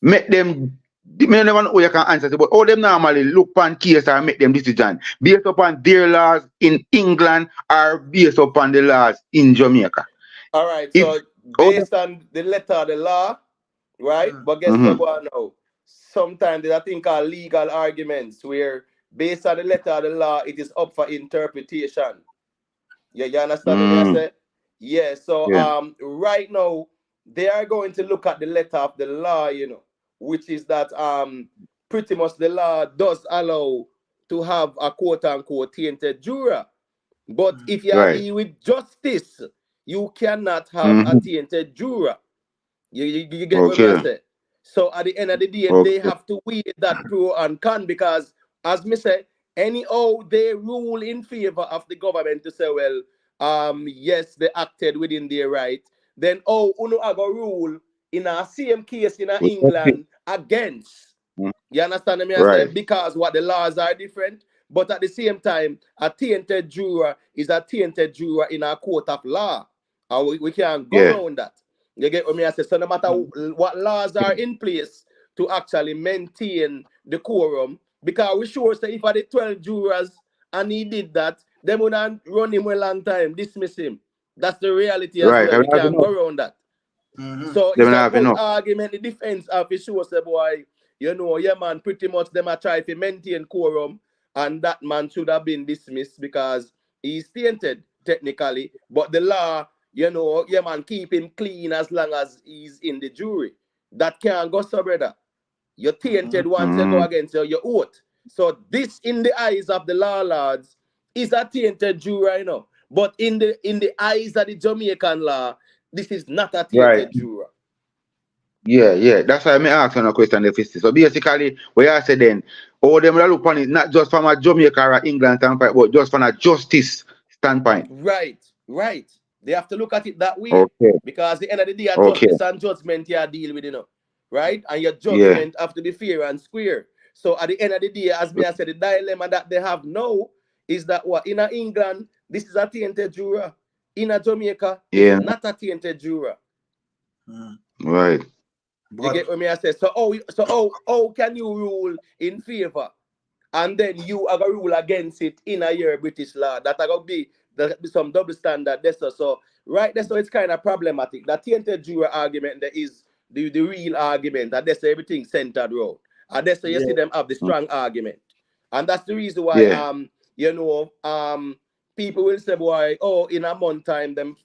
make them. Me never know who you can answer, but all them normally look upon case and make them decision based upon their laws in England or based upon the laws in Jamaica. All right. So based on the letter of the law, right? But guess what now? Sometimes I think are legal arguments where based on the letter of the law, it is up for interpretation. Yeah, you understand what I say? Yeah. So right now they are going to look at the letter of the law, you know, which is that pretty much the law does allow to have a quote unquote tainted juror. But if you deal with justice, you cannot have a tainted juror. You get what I say? So at the end of the day, they have to weigh that pro and con because, as me say, anyhow they rule in favor of the government to say, well, yes, they acted within their right. Then uno aga rule in a same case in England against. You understand me? I say because what the laws are different, but at the same time, a tainted juror is a tainted juror in a court of law. And we can't go around that. You get what I say? So no matter what laws are in place to actually maintain the quorum, because we sure say if I the 12 jurors and he did that, they would not run him a long time, dismiss him. That's the reality as well. We can't go around that. So it's a good argument. The defense officer sure say, boy, you know, yeah, man, pretty much them are trying to maintain quorum, and that man should have been dismissed because he's tainted technically. But the law, you know, yeah, man, keep him clean as long as he's in the jury. That can't go so, brother. You're tainted once you go against your oath. So this, in the eyes of the law lords, is a tainted juror, you know. But in the eyes of the Jamaican law, this is not a tainted juror. Yeah. That's why I'm asking a question. So basically, what I said then, all them look upon it not just from a Jamaica or England standpoint, but just from a justice standpoint. Right. They have to look at it that way. Because at the end of the day, justice and judgment you deal with, you know. right? And your judgment have to be fair and square. So at the end of the day, as me I said, the dilemma that they have now is that what in England, this is a tainted juror. In Jamaica, this is not a tainted juror. Right. You get what me I say? How can you rule in favor? And then you are going to rule against it in a year British law. That are going to be some double standard. So right there, so it's kind of problematic. The tainted juror argument there is the real argument. And that's everything centered around. And that's why you see them have the strong argument. And that's the reason why people will say, boy, in a month time them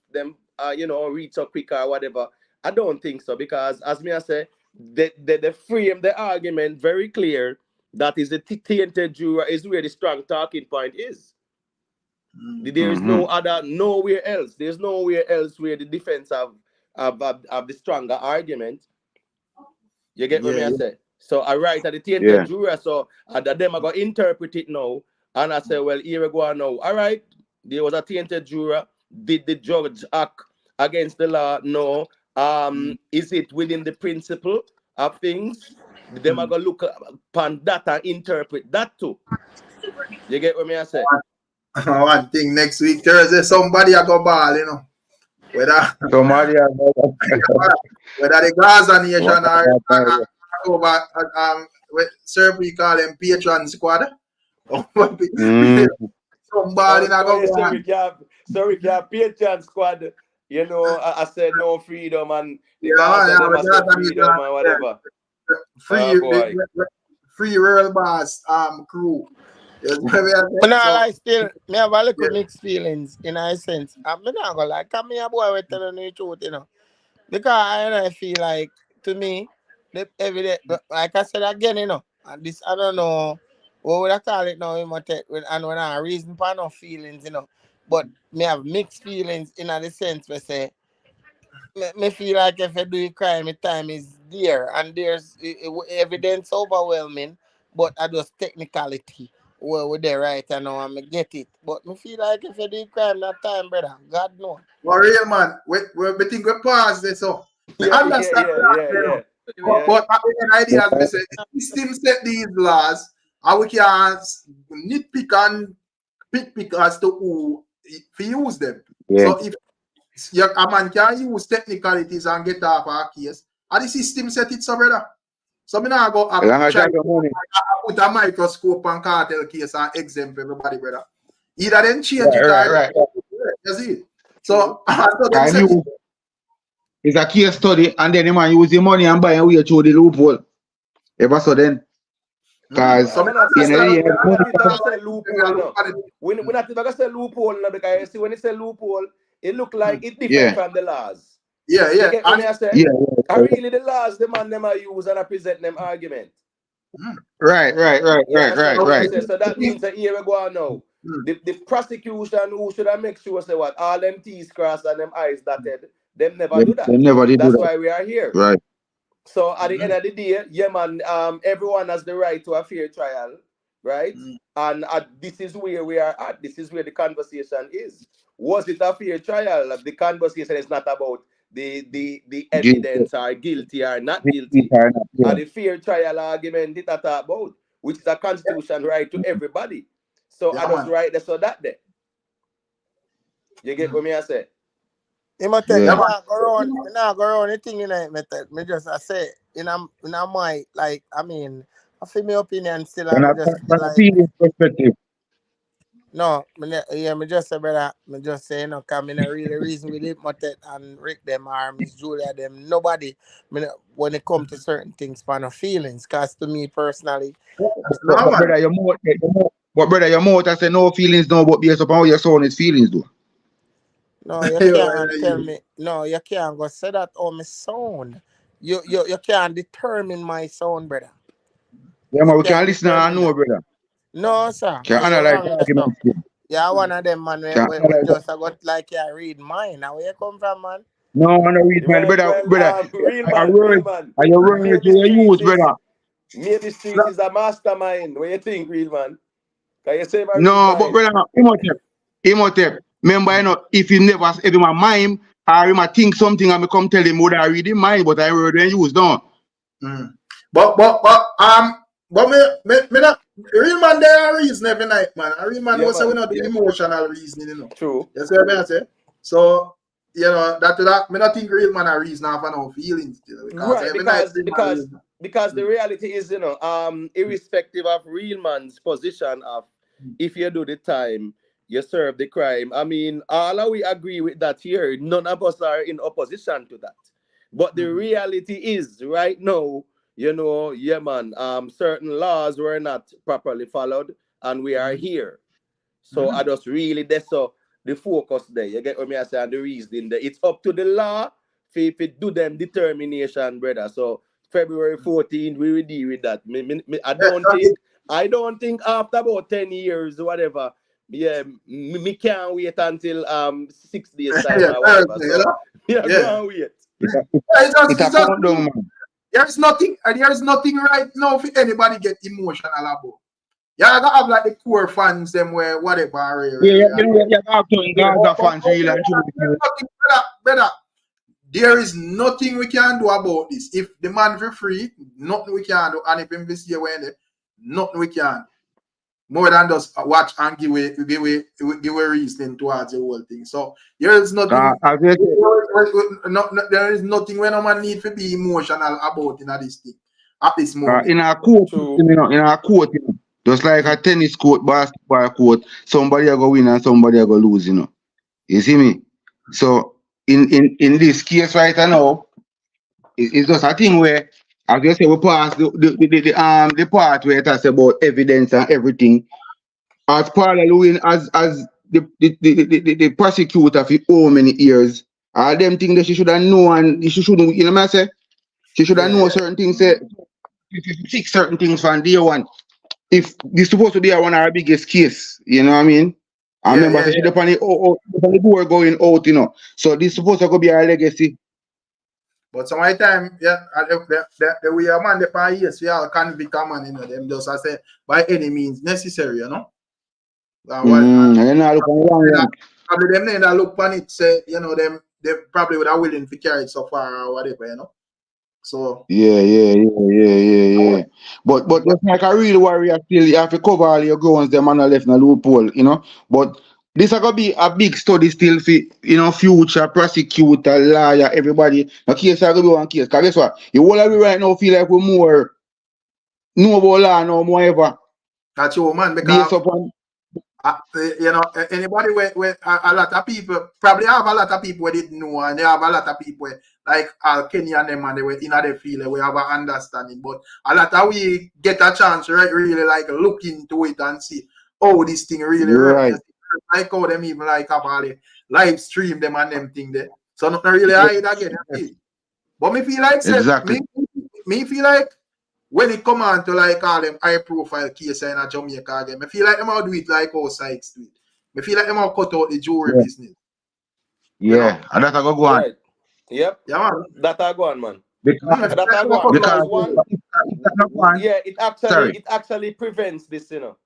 reach up quicker or whatever. I don't think so, because as me I say, they frame the argument very clear. That is the tainted juror is where the strong talking point is. There is nowhere else. There's nowhere else where the defense have the stronger argument. You get what me I say? So I write at the tainted juror, so them I go interpret it now, and I say, well, here we go now. All right, there was a tainted juror. Did the judge act against the law? No. Is it within the principle of things? Them are gonna look upon that and interpret that too. You get what me I say? One thing next week Thursday, somebody a go ball, you know. Whether Somebody whether the Gaza nation or over we call them Patreon squad. Somebody a go ball. So we can Patreon squad. You know, I said no freedom and the freedom and whatever. Free real boss crew. But now I still me have a little mixed feelings in a sense. I'm not gonna like come here boy with telling the truth, you know. Because I feel like to me, every day, like I said again, you know, and this I don't know what would I call it now in my and when I reason for no feelings, you know. But me have mixed feelings in the sense where say me feel like if I do a crime, my time is there and there's evidence overwhelming, but I just technicality. Well, with the right, I know I'm get it. But me feel like if I do a crime that time, brother, God no. For real man, we think we pause this so. Understand that. But the idea as we say, the system set these laws, and we can nitpick and pick as to who to use them. So if a man can use technicalities and get off a case, and the system set it so, brother. So me now go try put a microscope on cartel case and exempt everybody, brother. Either then change it or you see it. So it's a case study, and then the man use the money and buy and way through the loophole. Ever so then. Because we're not even gonna say loophole now, because you see when you say loophole, it look like it's different from the laws. Yeah. I really the laws the man them are use and I present them argument. Right. So that means that here we go on now. The prosecution who should have make sure say what all them T's crossed and them I's dotted, them never do that. They never did. That's why we are here. Right. So at the end of the day, yeah man, everyone has the right to a fair trial, right? And this is where we are at. This is where the conversation is. Was it a fair trial? The conversation is not about the evidence or guilty or not guilty. Or the fair trial argument it talk about, which is a constitution right to everybody. So I just write there so that there. You get what me I say? You must tell not go around the thing in it, me just I say in my like I mean I feel my opinion still I just like perspective. No, me just say brother, me just say no, cause me not really reason with it, Motet and Rick them or Miss Julia them, nobody when it comes to certain things for no feelings, cause to me personally. But brother, your mouth I say no feelings no, but based upon how your son is feelings though. No, you can't tell me. No, you can't go say that on my sound. You can't determine my sound, brother. Yeah, man, we can listen and know, brother. No, sir. Can analyze yeah, one of them, man. We just got like you read mine. Now where you come from, man? No, I don't read mine, brother. Real man. Are you running to your use, brother? Maybe street is a mastermind. What you think, real man? Can you say my no, but brother, Imhotep. Remember, you know, if you never if him a mime or him a think something and me come tell him would I read him mind, but I read and use down. But me not real man there are reason every night, man. A real man was we not do emotional reasoning, you know. True. You see what I say? So you know that me not think real man a reason have no feelings, you know, because the reality is, you know, irrespective of real man's position of if you do the time, you serve the crime. I mean, all of we agree with that here. None of us are in opposition to that. But the reality is, right now, you know, yeah, man, certain laws were not properly followed, and we are here. So I just really, that's so the focus there. You get what me I say, and the reason there. It's up to the law if it do them determination, brother. So February 14th, we will deal with that. I don't think after about 10 years or whatever, yeah, me can't wait until 6 days time or whatever. So go and wait. There's nothing right now for anybody get emotional about. Yeah, I gotta have like the core fans, them where whatever. Fans really better. There is nothing we can do about this. If the man for free, nothing we can do. And if him this year when nothing we can. More than just watch and give a reasoning towards the whole thing. So there is nothing. There is nothing when a man need to be emotional about in this thing at this moment. In our court, in our court, just like a tennis court, basketball court, somebody are going to win and somebody are going to lose, you know. You see me? So in this case right now, it's just a thing where, as you say, we pass the part where it has about evidence and everything. As parallel as the prosecutor for how many years, all them things that she should have known, and she shouldn't, you know what I say? She should have known certain things, fix certain things from day one. If this supposed to be one of our biggest case, you know what I mean? I remember she up on the door going out, you know. So this supposed to be our legacy. But some of the time, the way a man the par years, we all convict a man, you know, them just I say by any means necessary, you know. Probably them then look on it, say, you know, they probably would have willing to carry it so far or whatever, you know. So yeah. But just like a real warrior, still you have to cover all your grounds, them and left in a loophole, you know. But this is gonna be a big study still for, you know, future prosecutor, lawyer, everybody. Now case is gonna be one case. Cause guess what? You all of we right now feel like we're more know about law now more ever. That's your man, because you know, anybody where a lot of people probably have a lot of people who didn't know, and they have a lot of people like Kenny and them, and they were in their field, we have an understanding. But a lot of we get a chance, right, really like look into it and see how this thing really works. Like how them even like have all the live stream them and them thing there. So not really hide again. But me feel like me feel like when it come on to like all them high profile cases in a Jamaica again, I feel like them will do it like how Sykes do it. I feel like them will cut out the juror business. Yeah, you know? And that's go on. Right. Yep. Yeah, man. That go on, man. Because it actually prevents this, you know.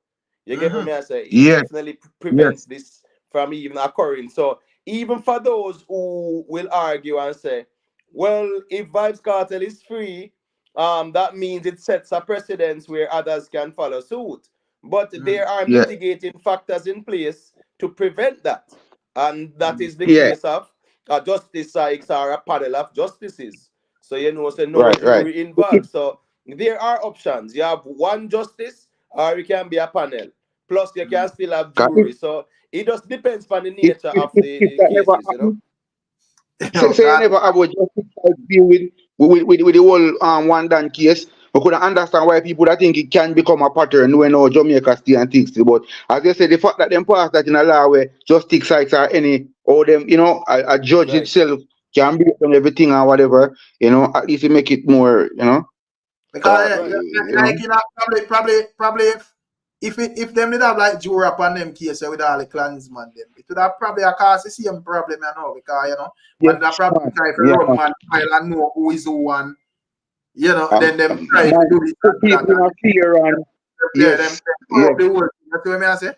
You get what me I say? It definitely prevents this from even occurring. So even for those who will argue and say, well, if Vybz Kartel is free, that means it sets a precedence where others can follow suit. But there are mitigating factors in place to prevent that. And that is the case of a Justice Sykes or a panel of justices. So, you know, so no jury involved. So there are options. You have one justice or it can be a panel. Plus, you can still have jury. So it just depends on the nature of the cases, you know. So you never have a justice deal with the whole one done case. We couldn't understand why people that think it can become a pattern when no Jamaica stay and things. But as you said, the fact that them pass that in a law where justice sites are any or them, you know, a judge itself can be on everything or whatever, you know, at least it make it more, you know. Because like you know, probably if them did have like juror upon them cases with all the clansmen, them it would have probably caused the same problem, you know, because you know, when that probably try to run man file and know who is who and you know, then them try to do this. People are fear and the whole thing. That's what I say.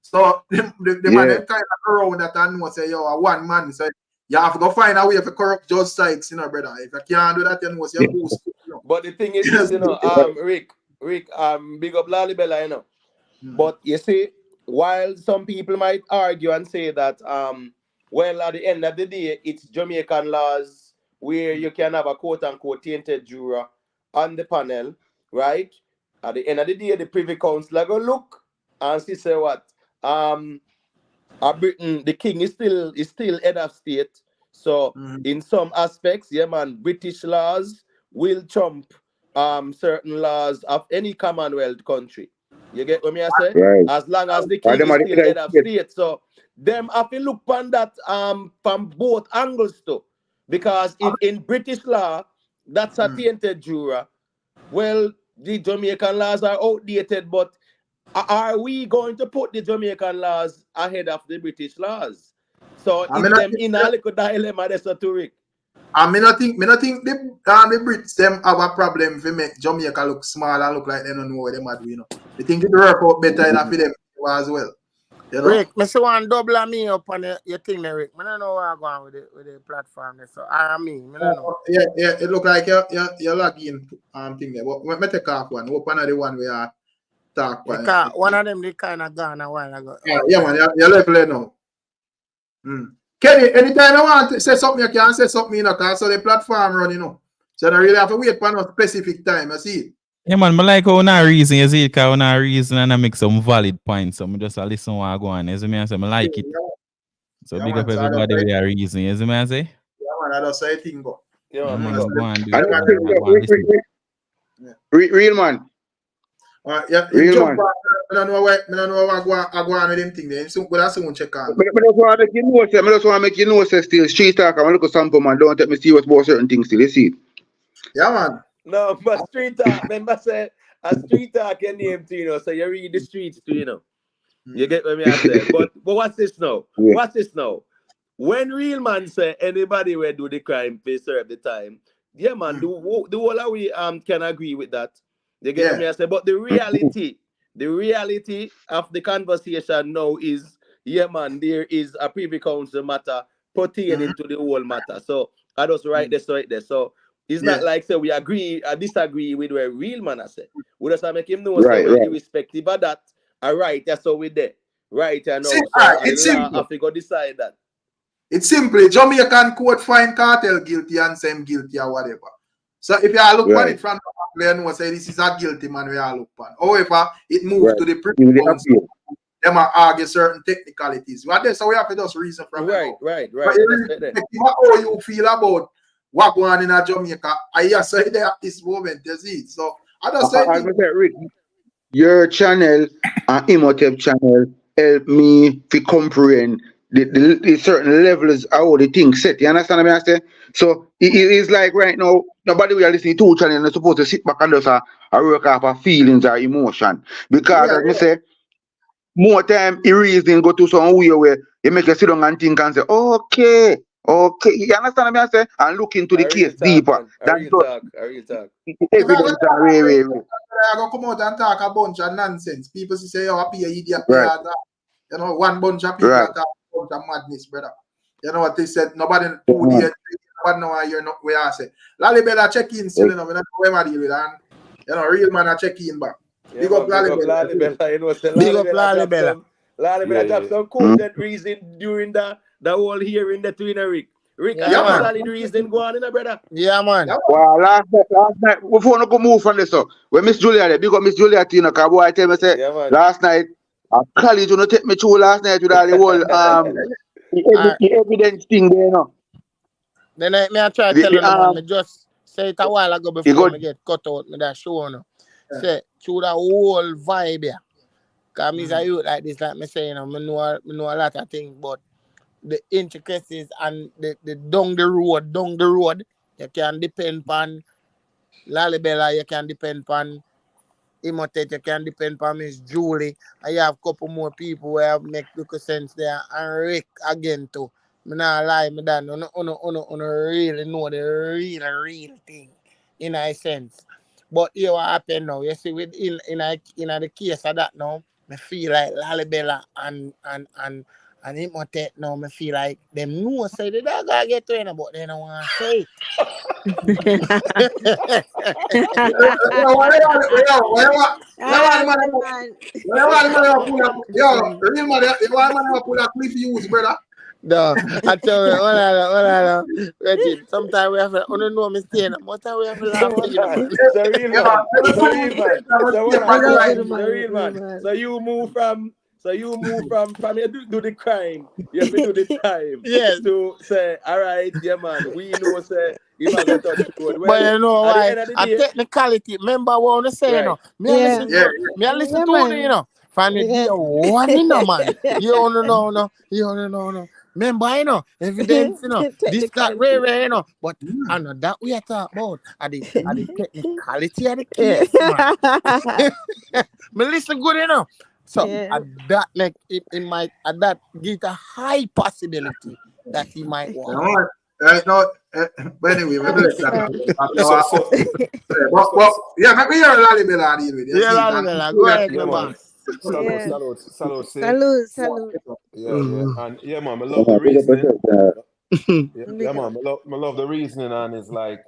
So the man them kind of around that and know say, yo, a one man. So you have to go find a way to corrupt Judge Sykes, you know, brother. If you can't do that, you know, you're boost. You know. But the thing is this, Rick, big up Lalibela, you know. But you see, while some people might argue and say that, well, at the end of the day, it's Jamaican laws where you can have a quote-unquote tainted juror on the panel, right? At the end of the day, the Privy Council go look and see say what? Britain, the king is still head of state. So in some aspects, yeah, man, British laws will trump certain laws of any Commonwealth country. You get what I say? Right. As long as the king is still head of state. So them have to look on that from both angles too. Because if in British law, that's a tainted juror. Well, the Jamaican laws are outdated, but are we going to put the Jamaican laws ahead of the British laws? So is them in a little dilemma that's a Rick. I mean, I think the Brits them have a problem if they make Jamaica look small and look like they don't know what they might do, you know. They think it work out better enough for them as well. You know? Rick, I see one double me up on your thing there, Rick. I don't know where I'm going with the platform there. So I don't know. Yeah, it look like you're logging thing there. But let me take off one. Open the one where I talk. One of them they kind of gone a while ago. Yeah, man, you're level now. Kenny, anytime I want to say something, you can say something, you know, because so the platform run, you know. So I don't really have to wait for no specific time, you see. Yeah, man, I like how I reason, you see it, because I reason and I make some valid points. So I just listen what I go on. You see me, I say, I like it. So big up everybody with their reason, you see me, I say? Yeah, man, I just say a thing, go. Yeah, man, go on, do Real man. Yeah, real man. I don't know what I go on with them thing there. But I soon check on. I just want to make you know, still street talk. I'm look at sample man. Don't take me serious about certain things still. You see? Yeah, man. No, but street talk. Remember, say a street talk your name too, you know. So you read the streets too, you know. You get what I say. But what's this now? Yeah. What's this now? When real man say anybody will do the crime, they serve the time. Yeah, man. The whole of we can agree with that. You get what I say. But the reality of the conversation now is, yeah, man, there is a Privy Council matter pertaining to the whole matter. So I just write this right there. So it's not like say we agree or disagree with what real man I say. We just make him know irrespective of that. All right, that's how we there. Right, I know. So it's simple. I figure decide that. It's simply Jamaican court find Cartel guilty and say him guilty or whatever. So if you look at it from the back, you know, say this is a guilty man we all look at. However, it moved to the Privy Council. Them are argue certain technicalities. So we have to just reason from right. But how you feel about what going on in Jamaica? I just say there at this moment, you see. So I just say Rick, your channel and Imhotep channel help me to comprehend the certain levels how the thing set. You understand what I say? So it is like right now, nobody we are listening to channel is supposed to sit back and just work off of feelings or emotion. Because as I say, more time reason go to some way where you make you sit down and think and say, okay. You understand what I say? And look into the case deeper. That's evidence are way. I go come out and talk a bunch of nonsense. People say, oh, I be an idiot. Right. You know, one bunch of people that talk a bunch of madness, brother. You know what they said? Nobody 2 days, nobody know you're not where I say. Lalibela check in still, you know, we don't know where I deal with, and you know, real man, I check in back. Big up Lalibela. You know, big up Lalibela. Lalibela dropped some cogent reason during the whole hearing that we Rick. Rick, solid reason go on in brother. Yeah, man. Well, last night, before we go move from this, so when Miss Julia there, big up Miss Julia, you know, because boy, I tell me, say, last night, college, you know, take me through last night with all the whole, the evidence thing there, you know. Then I try to tell you, man, I just say it a while ago before I get cut out, me that show, no. Say, through the whole vibe here, because I'm a youth like this, like me saying, you know, I know a lot of things, but the intricacies and the down the road, you can depend on Lalibela, you can depend on Imhotep, you can depend on Miss Julie. I have a couple more people where have make little sense there, and Rick again too. I not lie, me that no really know the real thing in a sense. But here what happened now, you see, with in the case of that now, I feel like Lalibela and Imhotep now, I feel like them know say the dog gotta get to him, but they don't want to say it. No, I tell you, Reggie, sometimes we have to, I don't know, I'm staying. What time we have to laugh at you, man? The real man. The real man. So what happened? The real man. So you move from you do the crime, you have to do the time. Yes. To say, all right, yeah, man, we know, say, you might go touch the road. Well, But you know at the why? end of the A day, technicality. Remember what I want to say, you know. Me I listen to it, you know. From the day one, you know, man. You don't know, no. You don't know, no. Remember, you know, evidence, you know, this, that, rare, you know. But I know that we are talking about are the technicality of the case, man. Me listen good, you know. So at that, like, it might, at that, give a high possibility that he might want. Right now, but anyway, maybe let's yeah, maybe you're a lolly bella deal with it. Yeah, Lalibela, go ahead, Yeah, man. Salute. Yeah. And yeah, man, I love the reasoning. Yeah, man, I love the reasoning, and it's like,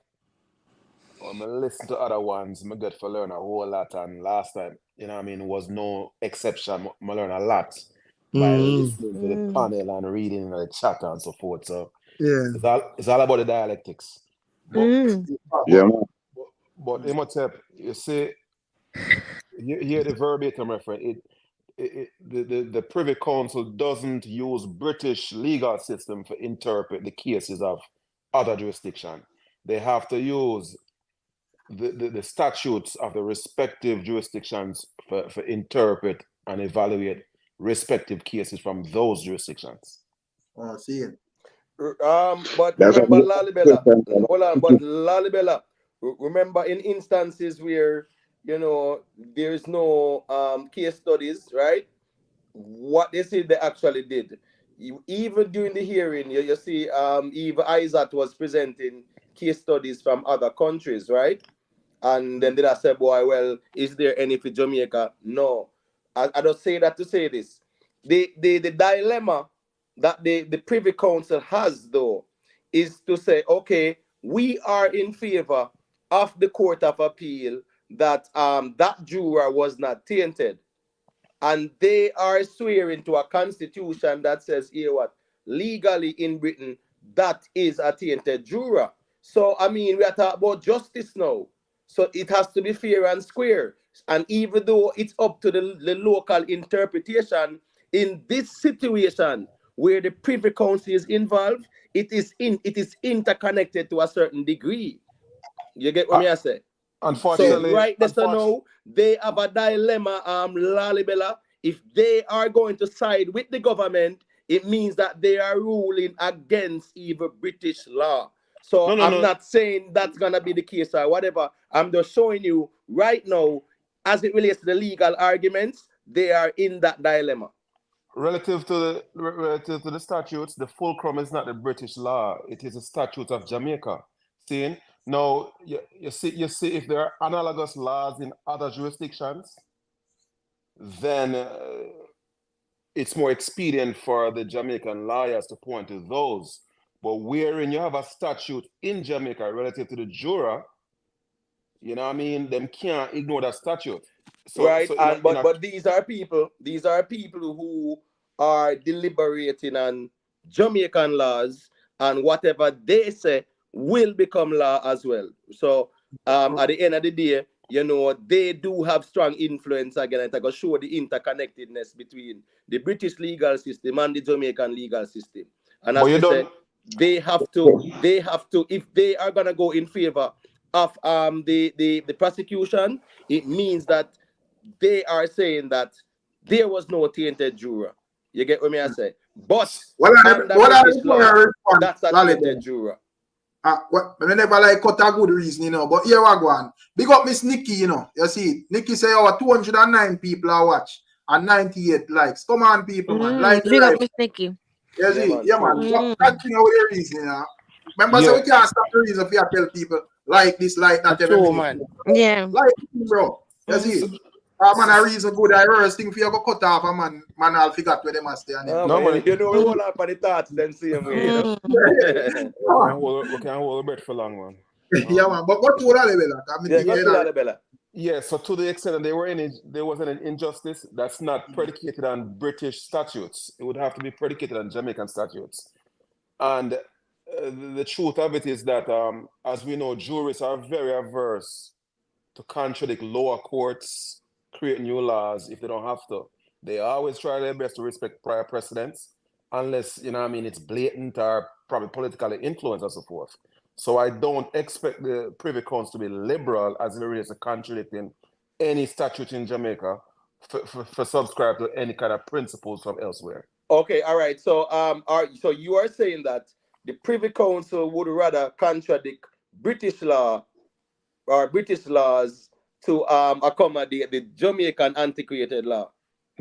when I listen to other ones, I get to learn a whole lot. And last time, you know what I mean, was no exception. I learned a lot by listening to the panel and reading the chat and so forth. So yeah, it's all about the dialectics. But, but Imhotep, you see, you hear the verbatim reference. The Privy Council doesn't use British legal system to interpret the cases of other jurisdiction. They have to use the statutes of the respective jurisdictions for interpret and evaluate respective cases from those jurisdictions. Oh, see it. But remember, Lalibela. Hold on, but Lalibela. Remember, in instances where there is no case studies, right? What they say they actually did. Even during the hearing, you see, Eva Isaac was presenting case studies from other countries, right? And then I said, boy, well, is there any for Jamaica? No. I don't say that to say this. The dilemma that the Privy Council has, though, is to say, okay, we are in favor of the Court of Appeal that that juror was not tainted. And they are swearing to a constitution that says, here what, legally in Britain, that is a tainted juror. So, I mean, we are talking about justice now. So it has to be fair and square. And even though it's up to the local interpretation, in this situation where the Privy Council is involved, it is interconnected to a certain degree. You get what I say? Unfortunately, so right there, so now they have a dilemma, Lalibela. If they are going to side with the government, it means that they are ruling against even British law. So I'm not saying that's gonna be the case or whatever. I'm just showing you right now, as it relates to the legal arguments, they are in that dilemma. Relative to the statutes, the fulcrum is not the British law; it is a statute of Jamaica. Seeing now, you see, if there are analogous laws in other jurisdictions, then it's more expedient for the Jamaican lawyers to point to those. But wherein you have a statute in Jamaica relative to the juror, you know what I mean, them can't ignore that statute. So, right, but these are people who are deliberating on Jamaican laws, and whatever they say will become law as well. So at the end of the day, they do have strong influence again. It's going to show the interconnectedness between the British legal system and the Jamaican legal system. And as I said, they have to, if they are gonna go in favor of the prosecution, it means that they are saying that there was no tainted juror. You get what I say? But that's a tainted juror. I never like cut a good reason, but here we go on. Big up Miss Nikki, you see, Nikki say over 209 people are watch and 98 likes. Come on, people, man. Like big up Miss Nikki. You see, man. Continue with your reason, Remember, so we can't stop the reason if you tell people like this, like that. Man. Yeah. Like, bro. You see, man, a reason good. I worst thing for you go cut off a man I'll figure out where they must stay. No, man, we hold up on the thoughts, then see him. We can't hold a bit for long, man. Yeah, man. But what to Lalibela? Yeah, go to Lalibela. Yeah, so to the extent that there was an injustice that's not predicated on British statutes, it would have to be predicated on Jamaican statutes. And the truth of it is that, as we know, jurists are very averse to contradict lower courts, create new laws if they don't have to. They always try their best to respect prior precedents, unless, you know what I mean, it's blatant or probably politically influenced and so forth. So I don't expect the Privy Council to be liberal as it relates to contradicting any statute in Jamaica for subscribe to any kind of principles from elsewhere. Okay, all right. So so you are saying that the Privy Council would rather contradict British law or British laws to accommodate the Jamaican antiquated law.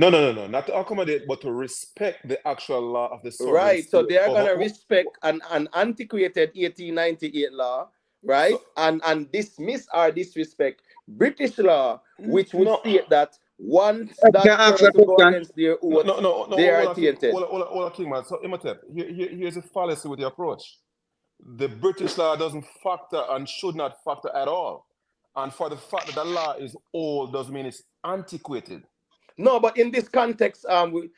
No, not to accommodate, but to respect the actual law of the sovereign right. state. So they are gonna respect an antiquated 1898 law, right? So, and dismiss or disrespect British law, which would state that once that person go against their oath, they are tainted. Hold on, King, man. So, Imhotep, here's a fallacy with the approach. The British law doesn't factor and should not factor at all. And for the fact that the law is old doesn't mean it's antiquated. No, but in this context, Lalibela,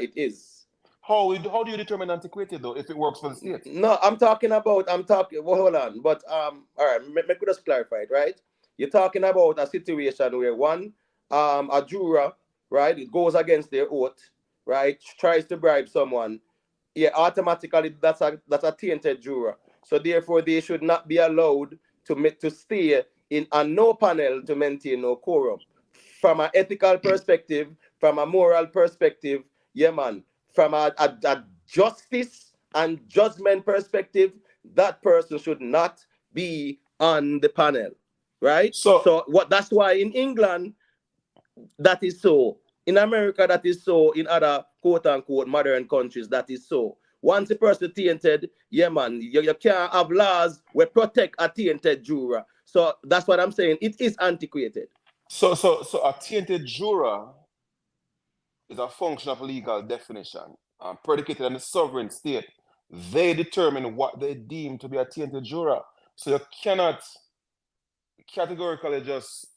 it is. How do you determine antiquated though if it works for the state? No, I'm talking. Well, hold on. But all right, me just clarify it, right? You're talking about a situation where one, a juror, right, it goes against their oath, right, tries to bribe someone. Yeah, automatically that's a tainted juror. So therefore, they should not be allowed to stay in no panel to maintain no quorum. From an ethical perspective, from a moral perspective, yeah, man. From a justice and judgment perspective, that person should not be on the panel, right? So that's why in England, that is so. In America, that is so. In other quote-unquote modern countries, that is so. Once a person tainted, yeah, man, you can't have laws that protect a tainted juror. So that's what I'm saying. It is antiquated. So a tainted juror is a function of legal definition predicated on the sovereign state. They determine what they deem to be a tainted juror. So you cannot categorically just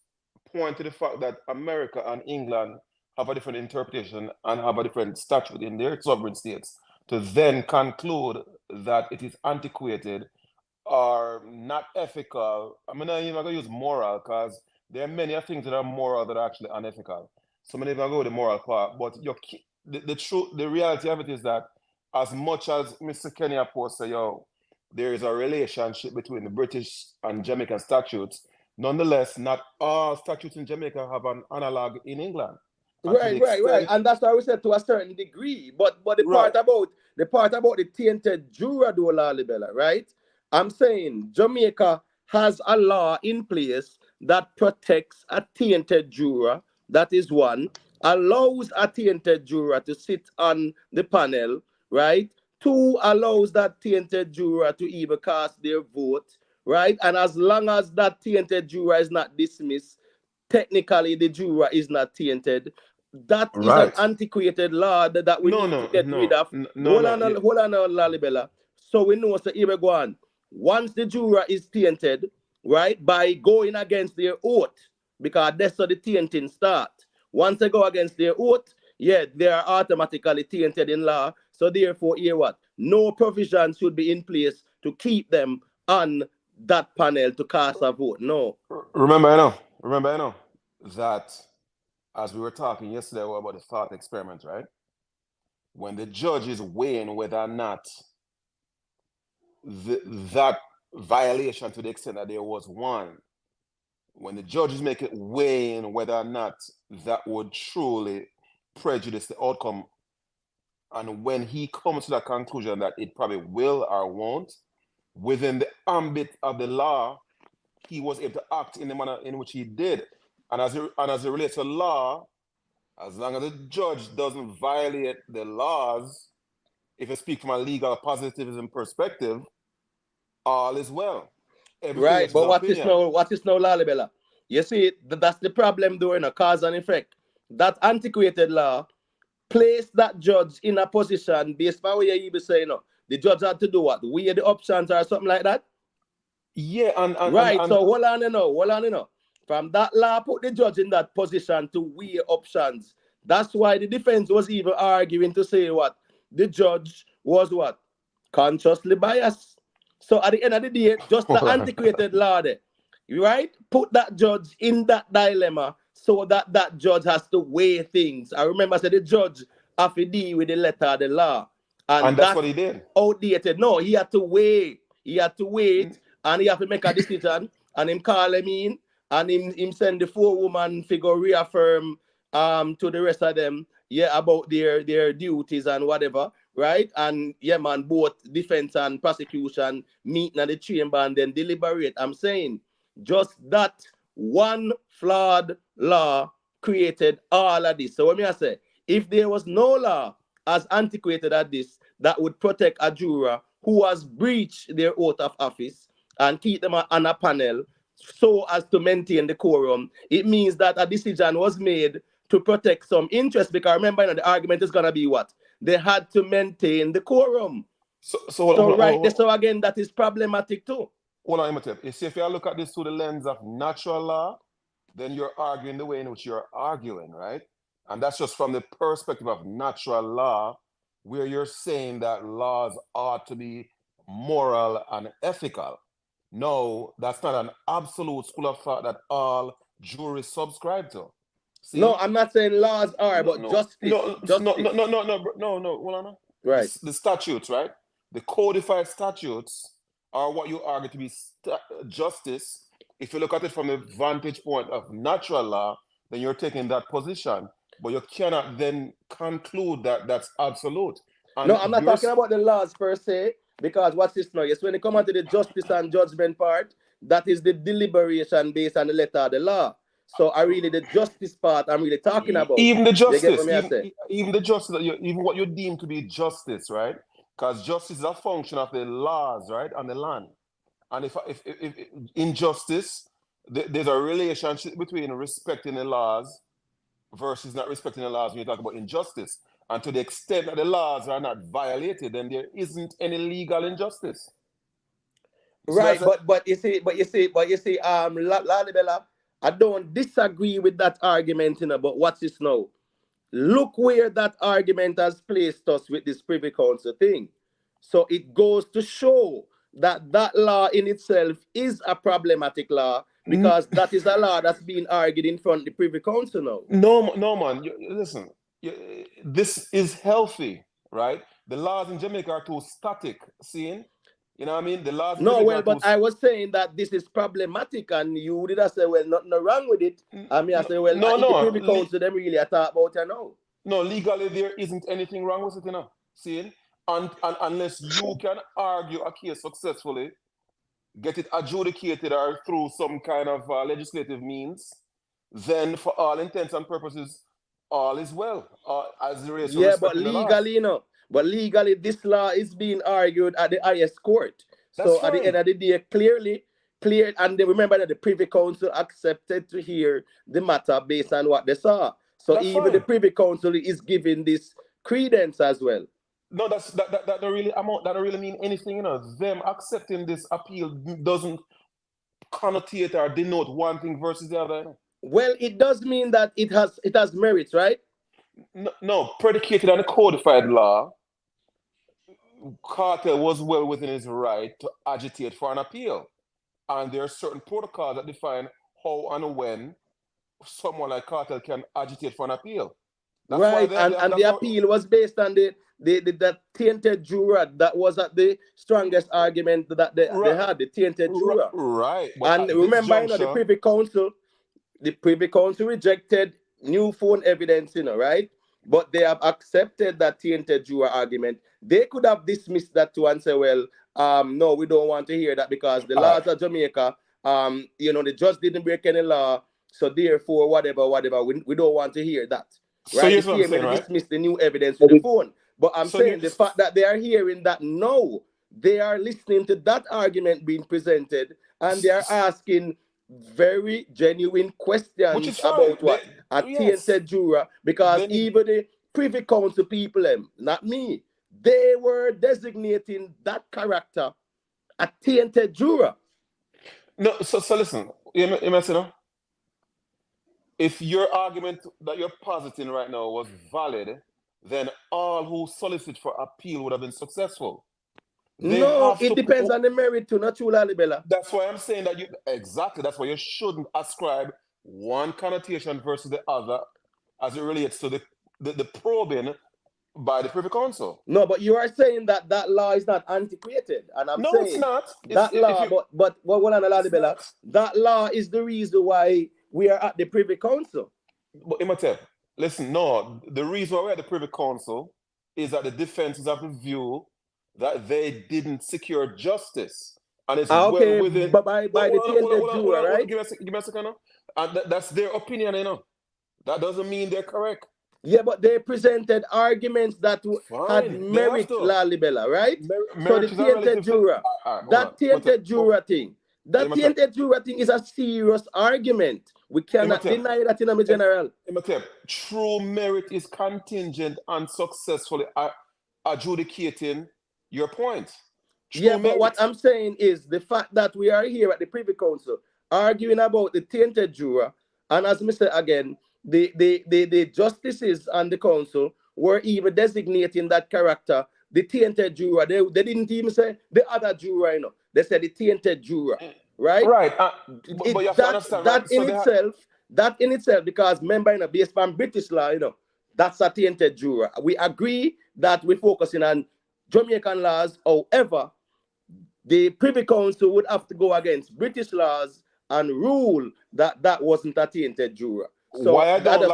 point to the fact that America and England have a different interpretation and have a different statute in their sovereign states to then conclude that it is antiquated or not ethical. I mean, I'm not going to use moral because there are many things that are moral that are actually unethical. So I'm not even going to go with the moral part. But the reality of it is that as much as Mr. Kenya Post say, there is a relationship between the British and Jamaican statutes, nonetheless, not all statutes in Jamaica have an analog in England. Right. And that's why we said to a certain degree. But the part about the tainted juror, though, Lalibela, right? I'm saying Jamaica has a law in place that protects a tainted juror. That is one. Allows a tainted juror to sit on the panel, right? Two, allows that tainted juror to even cast their vote, right? And as long as that tainted juror is not dismissed, technically the juror is not tainted. That is an antiquated law that we need to get rid of. Hold on, Lalibela. So we know, so here we go on. Once the juror is tainted, right, by going against their oath, because that's how the tainting start. Once they go against their oath, yeah, they are automatically tainted in law. So therefore, here what? No provision should be in place to keep them on that panel to cast a vote. No. Remember, I know that as we were talking yesterday about the thought experiment, right? When the judge is weighing whether or not that violation, to the extent that there was one, when the judge is weighing whether or not that would truly prejudice the outcome, and when he comes to that conclusion that it probably will or won't, within the ambit of the law, he was able to act in the manner in which he did. And as it relates to law, as long as the judge doesn't violate the laws, if you speak from a legal positivism perspective, all is well. Right, but what is now, Lalibela? You see, that's the problem during a cause and effect. That antiquated law placed that judge in a position based on what you even say, The judge had to do what? Weigh the options or something like that? Yeah, and so hold on, you know. From that law, put the judge in that position to weigh options. That's why the defense was even arguing to say what? The judge was what? Consciously biased. So at the end of the day, just the antiquated law there, right? Put that judge in that dilemma so that that judge has to weigh things. I remember I said the judge have to deal with the letter of the law. And that's what he did. Outdated. No, he had to weigh. He had to wait and he have to make a decision and him call him in and him send the 4-woman figure reaffirm to the rest of them, about their duties and whatever, right? And man, both defense and prosecution meeting at the chamber and then deliberate. I'm saying just that one flawed law created all of this. So what I say, if there was no law as antiquated as this that would protect a juror who has breached their oath of office and keep them on a panel so as to maintain the quorum, it means that a decision was made to protect some interest, because remember, the argument is going to be what? They had to maintain the quorum. So again, that is problematic too. Hold on, you see, if you look at this through the lens of natural law, then you're arguing the way in which you're arguing, right? And that's just from the perspective of natural law, where you're saying that laws ought to be moral and ethical. No, that's not an absolute school of thought that all juries subscribe to. See? No, I'm not saying laws are, but justice. No, hold on. Right. The statutes, right? The codified statutes are what you argue to be justice. If you look at it from the vantage point of natural law, then you're taking that position. But you cannot then conclude that that's absolute. And no, I'm not talking about the laws per se, because what's this now? Yes, when it comes to the justice and judgment part, that is the deliberation based on the letter of the law. So I really, the justice part I'm really talking about. Even the justice, even the justice, even what you deem to be justice, right? Because justice is a function of the laws, right, on the land. And if in justice, there's a relationship between respecting the laws versus not respecting the laws when you talk about injustice. And to the extent that the laws are not violated, then there isn't any legal injustice. Right, so but you see, Lalibela, I don't disagree with that argument, but what's this now? Look where that argument has placed us with this Privy Council thing. So it goes to show that that law in itself is a problematic law, because that is a law that's being argued in front of the Privy Council now. No, man. Listen, this is healthy, right? The laws in Jamaica are too static, seeing? You know what I mean? The laws. No, well, but I was saying that this is problematic, and you did say, well, nothing wrong with it. I mean, I say, well, the Privy Council, them really I talk about it now. No, legally there isn't anything wrong with it, seeing? And unless you can argue a case successfully, get it adjudicated or through some kind of legislative means, then for all intents and purposes, all is well. As the race. Yeah, but legally, But legally, this law is being argued at the highest court. So at the end of the day, clear, and they remember that the Privy Council accepted to hear the matter based on what they saw. So even the Privy Council is giving this credence as well. No, that don't really mean anything, Them accepting this appeal doesn't connotate or denote one thing versus the other. Well, it does mean that it has merits, right? No, predicated on the codified law, Cartel was well within his right to agitate for an appeal. And there are certain protocols that define how and when someone like Cartel can agitate for an appeal. That's right, and the appeal was based on the tainted juror. That was at the strongest argument that they had, the tainted juror. Right. And remember, the Privy Council rejected new phone evidence, right? But they have accepted that tainted juror argument. They could have dismissed that too and say, well, no, we don't want to hear that because the laws of Jamaica, the judge didn't break any law, so therefore, whatever, we don't want to hear that. Right? So they dismiss the new evidence with the phone. But I'm saying the fact that they are hearing that now, they are listening to that argument being presented, and they are asking very genuine questions about what a tainted juror, because even the Privy Council people, not me, they were designating that character a tainted juror. No, so listen, you know, if your argument that you're positing right now was valid, then all who solicit for appeal would have been successful. No, it depends on the merit too, not true, Lalibela. That's why I'm saying that that's why you shouldn't ascribe one connotation versus the other as it relates to the probing by the Privy Council. No, but you are saying that that law is not antiquated, and I'm saying it's not. That law, but what on Lalibela, that law is the reason why we are at the Privy Council. But Imhotep, listen, no, the reason why we're at the Privy Council is that the defense is of the view that they didn't secure justice. And it's well within... But by the tainted juror, right? Give me a second now. And that's their opinion, you know. That doesn't mean they're correct. Yeah, but they presented arguments that had merit, Lalibela, right? So the tainted juror, that tainted juror thing, that tainted juror thing is a serious argument. We cannot deny that in a general. True merit is contingent on successfully adjudicating your point. Yeah, but what I'm saying is the fact that we are here at the Privy Council arguing about the tainted juror, and as I said again, the justices and the council were even designating that character, the tainted juror. They didn't even say the other juror, you know. They said the tainted juror, right? Right. But you have to understand, that in itself, because remember, you know, based on British law, you know, that's a tainted juror. We agree that we're focusing on Jamaican laws. However, the Privy Council would have to go against British laws and rule that that wasn't a tainted juror. So why I don't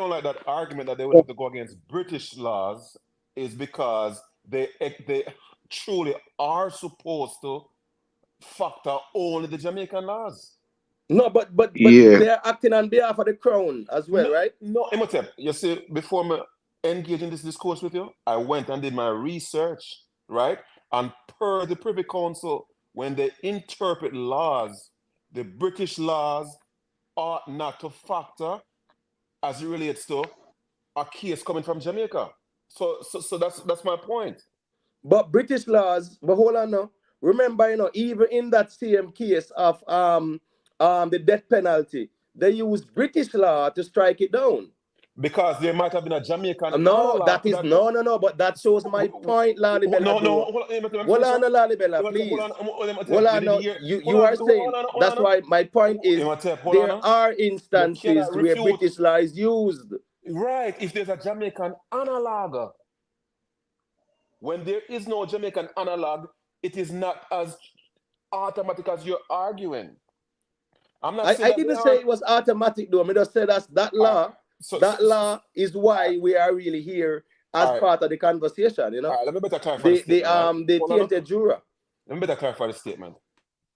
like that argument that they would have to go against British laws is because they truly are supposed to factor only the Jamaican laws. No, but they're acting on behalf of the crown as well, right? No, Imhotep, you see, before me engage in this discourse with you, I went and did my research, right? And per the Privy Council, when they interpret laws, the British laws ought not to factor as it relates to a case coming from Jamaica. So that's my point. But British laws, but hold on now. Remember, you know, even in that same case of the death penalty, they used British law to strike it down. Because there might have been a Jamaican. No, but that shows my point, Lalibela. Hold on, Lalibela, please. Hold on, no. You are saying that's why my point is there are instances where British law is used. Right, if there's a Jamaican analog. When there is no Jamaican analog, it is not as automatic as you're arguing. I'm not saying I didn't say it was automatic though. I just said that law. That law is why we are really here as part of the conversation, you know. Let me better clarify the tainted juror. Let me better clarify the statement.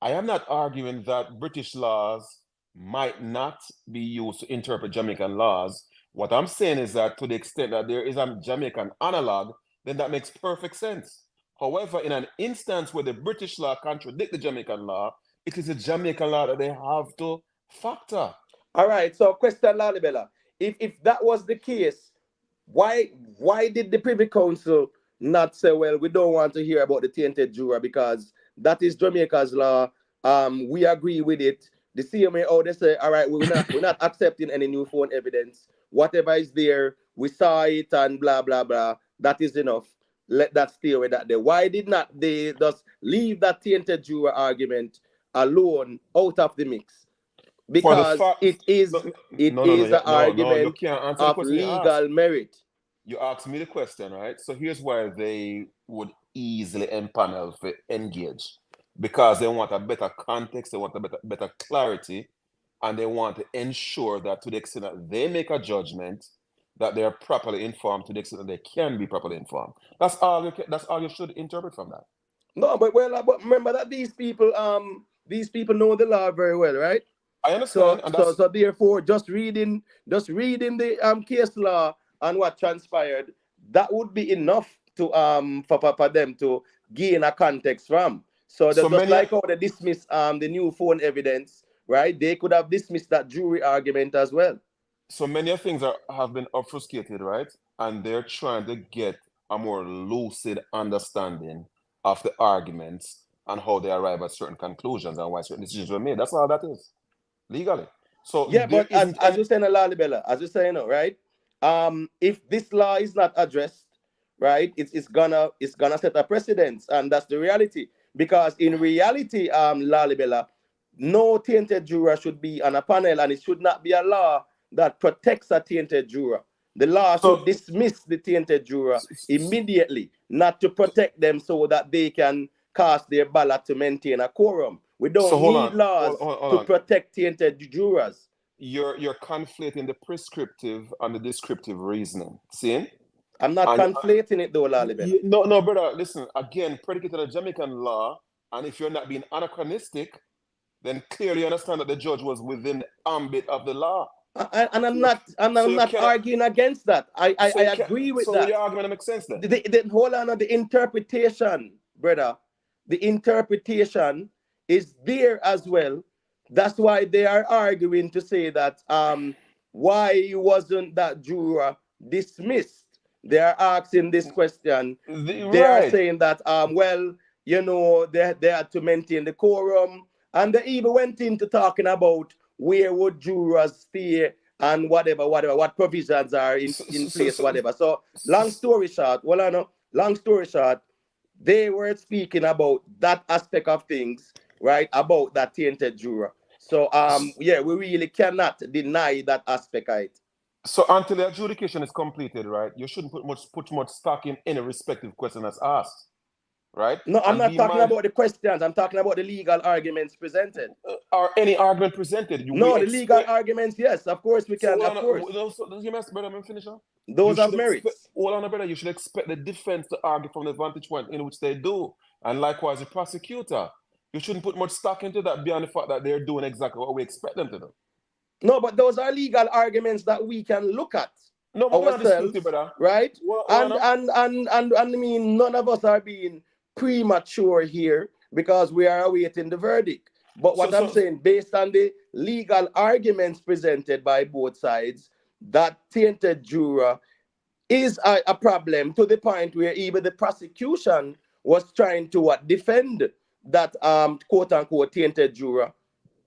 I am not arguing that British laws might not be used to interpret Jamaican laws. What I'm saying is that to the extent that there is a Jamaican analog, then that makes perfect sense. However, in an instance where the British law contradicts the Jamaican law, it is a Jamaican law that they have to factor. All right, so question, Lalibela. If that was the case, why did the Privy Council not say, well, we don't want to hear about the tainted juror because that is Jamaica's law. We agree with it. The CMA, they say, all right, we're not accepting any new phone evidence. Whatever is there, we saw it and blah blah blah. That is enough. Let that stay with that there. Why did not they just leave that tainted juror argument alone out of the mix? Because it is the argument of legal merit. You asked me the question, right? So here's why they would easily empanel for engage. Because they want a better context, they want a better clarity, and they want to ensure that to the extent that they make a judgment, that they are properly informed to the extent that they can be properly informed. That's all you should interpret from that. No, but remember that these people know the law very well, right? I understand. So therefore, just reading the case law and what transpired, that would be enough to for them to gain a context from. So just like how they dismiss the new phone evidence, right? They could have dismissed that jury argument as well. So many things have been obfuscated, right? And they're trying to get a more lucid understanding of the arguments and how they arrive at certain conclusions and why certain decisions were made. That's all that is, legally. So yeah, but as you're saying, Lalibela, as you're saying, right? If this law is not addressed, right, it's gonna set a precedence, and that's the reality. Because in reality, Lalibela, no tainted juror should be on a panel, and it should not be a law that protects a tainted juror. The law should dismiss the tainted juror immediately, not to protect them so that they can cast their ballot to maintain a quorum. We don't need laws to protect tainted jurors. You're conflating the prescriptive and the descriptive reasoning. See? I'm not conflating it though, Lalibela. No, brother. Listen, again, predicated on Jamaican law, and if you're not being anachronistic, then clearly understand that the judge was within the ambit of the law. And I'm not arguing against that. I agree with that. So your argument makes sense then. Hold on, the interpretation, brother. The interpretation is there as well. That's why they are arguing to say that why wasn't that juror dismissed? They are asking this question. They are saying that well, you know, they had to maintain the quorum, and they even went into talking about where would jurors stay and whatever, what provisions are in place, whatever. So long story short, they were speaking about that aspect of things, right? About that tainted juror. So yeah, we really cannot deny that aspect of it. So until the adjudication is completed, right, you shouldn't put much stock in any respective question that's asked, right? No, I'm not talking about the questions. I'm talking about the legal arguments presented. Or any argument presented. No, the legal arguments, yes, of course we can, of course. Those have merits. Hold on, brother. You should expect the defense to argue from the vantage point in which they do, and likewise the prosecutor. You shouldn't put much stock into that beyond the fact that they're doing exactly what we expect them to do. No, but those are legal arguments that we can look at. No, ourselves, right? And I mean, none of us are being premature here because we are awaiting the verdict. But what I'm saying, based on the legal arguments presented by both sides, that tainted juror is a problem to the point where even the prosecution was trying to defend that quote unquote tainted juror.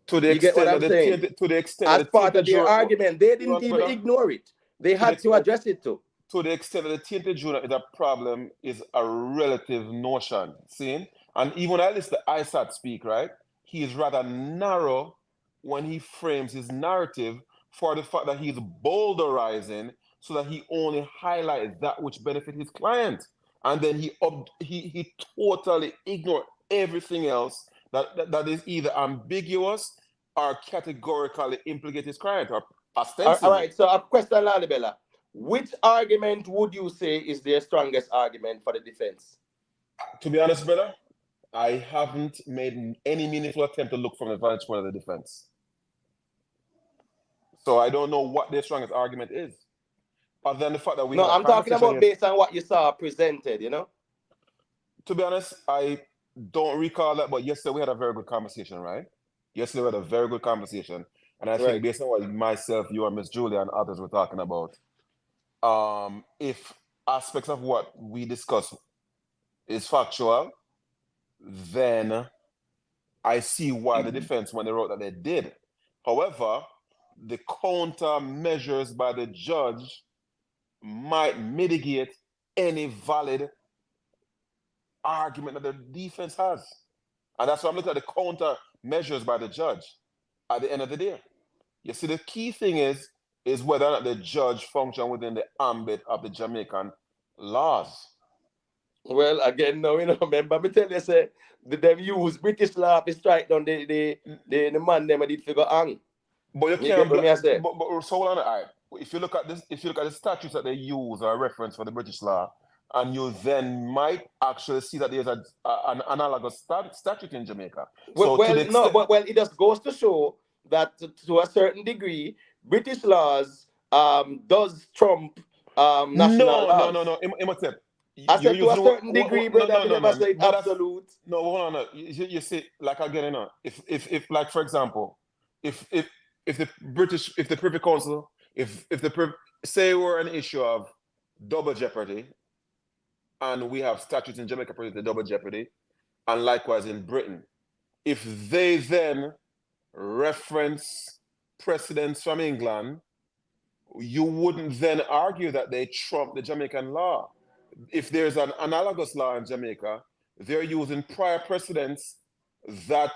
To the extent as part of their argument, they didn't even ignore it. They had to address it too. To the extent that the tainted juror is a problem is a relative notion. See? And even when I listen to ISAT speak, right, he is rather narrow when he frames his narrative for the fact that he's bowdlerizing so that he only highlights that which benefits his client. And then he totally ignores everything else that is either ambiguous or categorically implicate his client or ostensibly. All right, so a question, Lalibela. Which argument would you say is their strongest argument for the defense? To be honest, brother, I haven't made any meaningful attempt to look from the vantage point of the defense. So I don't know what their strongest argument is. Other than the fact that we I'm talking about based on what you saw presented, you know? To be honest, I don't recall that, but yesterday we had a very good conversation, right? Yesterday we had a very good conversation. And I think based on what myself, you and Miss Julia and others were talking about, if aspects of what we discussed is factual, then I see why the defense, when they wrote that, they did. However, the counter measures by the judge might mitigate any valid argument that the defense has. And that's why I'm looking at the counter measures by the judge at the end of the day. You see, the key thing is whether or not the judge function within the ambit of the Jamaican laws. Well, again, no, remember me tell you, say, them use British law to strike down the man them did figure hang. But you can't. But so hold on, all right. If you look at this, if you look at the statutes that they use or reference for the British law, and you then might actually see that there's an analogous statute in Jamaica. Well, it just goes to show that to a certain degree, British laws does trump national laws. No. I said to a certain degree, brother, I never say absolute. No, hold on. You see, like again, if like for example, if the Privy Council, say we're an issue of double jeopardy, and we have statutes in Jamaica for the double jeopardy, and likewise in Britain. If they then reference precedents from England, you wouldn't then argue that they trump the Jamaican law. If there's an analogous law in Jamaica, they're using prior precedents that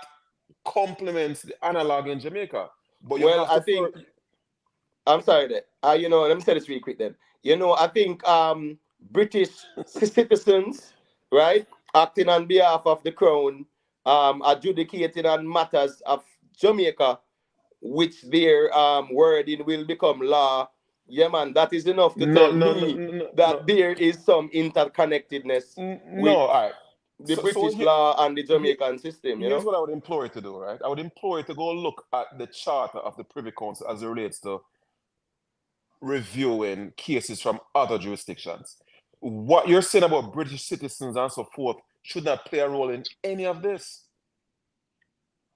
complements the analog in Jamaica. But you well, have to I think I'm sorry there. You know, let me say this real quick then. You know, I think British citizens, right, acting on behalf of the crown, adjudicating on matters of Jamaica, which their wording will become law. Yeah, man, that is enough to tell me that there is some interconnectedness with all right. the British law and the Jamaican system. You Here's know what I would implore you to do, right? I would implore you to go look at the charter of the Privy Council as it relates to reviewing cases from other jurisdictions. What you're saying about British citizens and so forth should not play a role in any of this.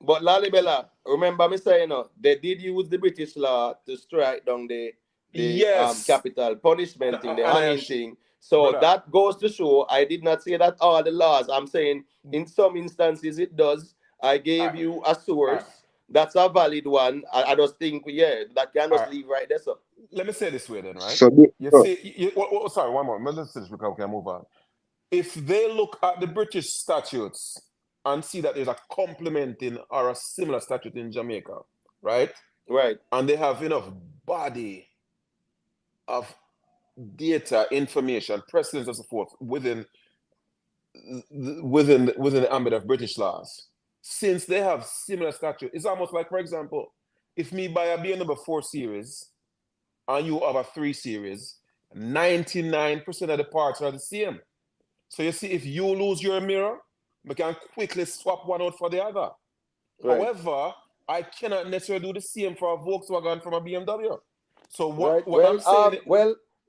But Lalibela, remember me saying, they did use the British law to strike down the yes. capital punishment thing, the hanging thing. So brother, that goes to show I did not say that all the laws. I'm saying in some instances it does. I gave you a source. That's a valid one. I just think, that can just leave right there. So let me say it this way then, right? So sorry, one more. Let's finish because we can move on. If they look at the British statutes and see that there's a complementing or a similar statute in Jamaica, right? Right. And they have enough body of data, information, precedents and so forth within the ambit of British laws. Since they have similar statute, it's almost like, for example, if me buy a BMW 4 Series and you have a 3 Series, 99% of the parts are the same. So you see, if you lose your mirror, we can quickly swap one out for the other. Right. However, I cannot necessarily do the same for a Volkswagen from a BMW. So what I'm saying...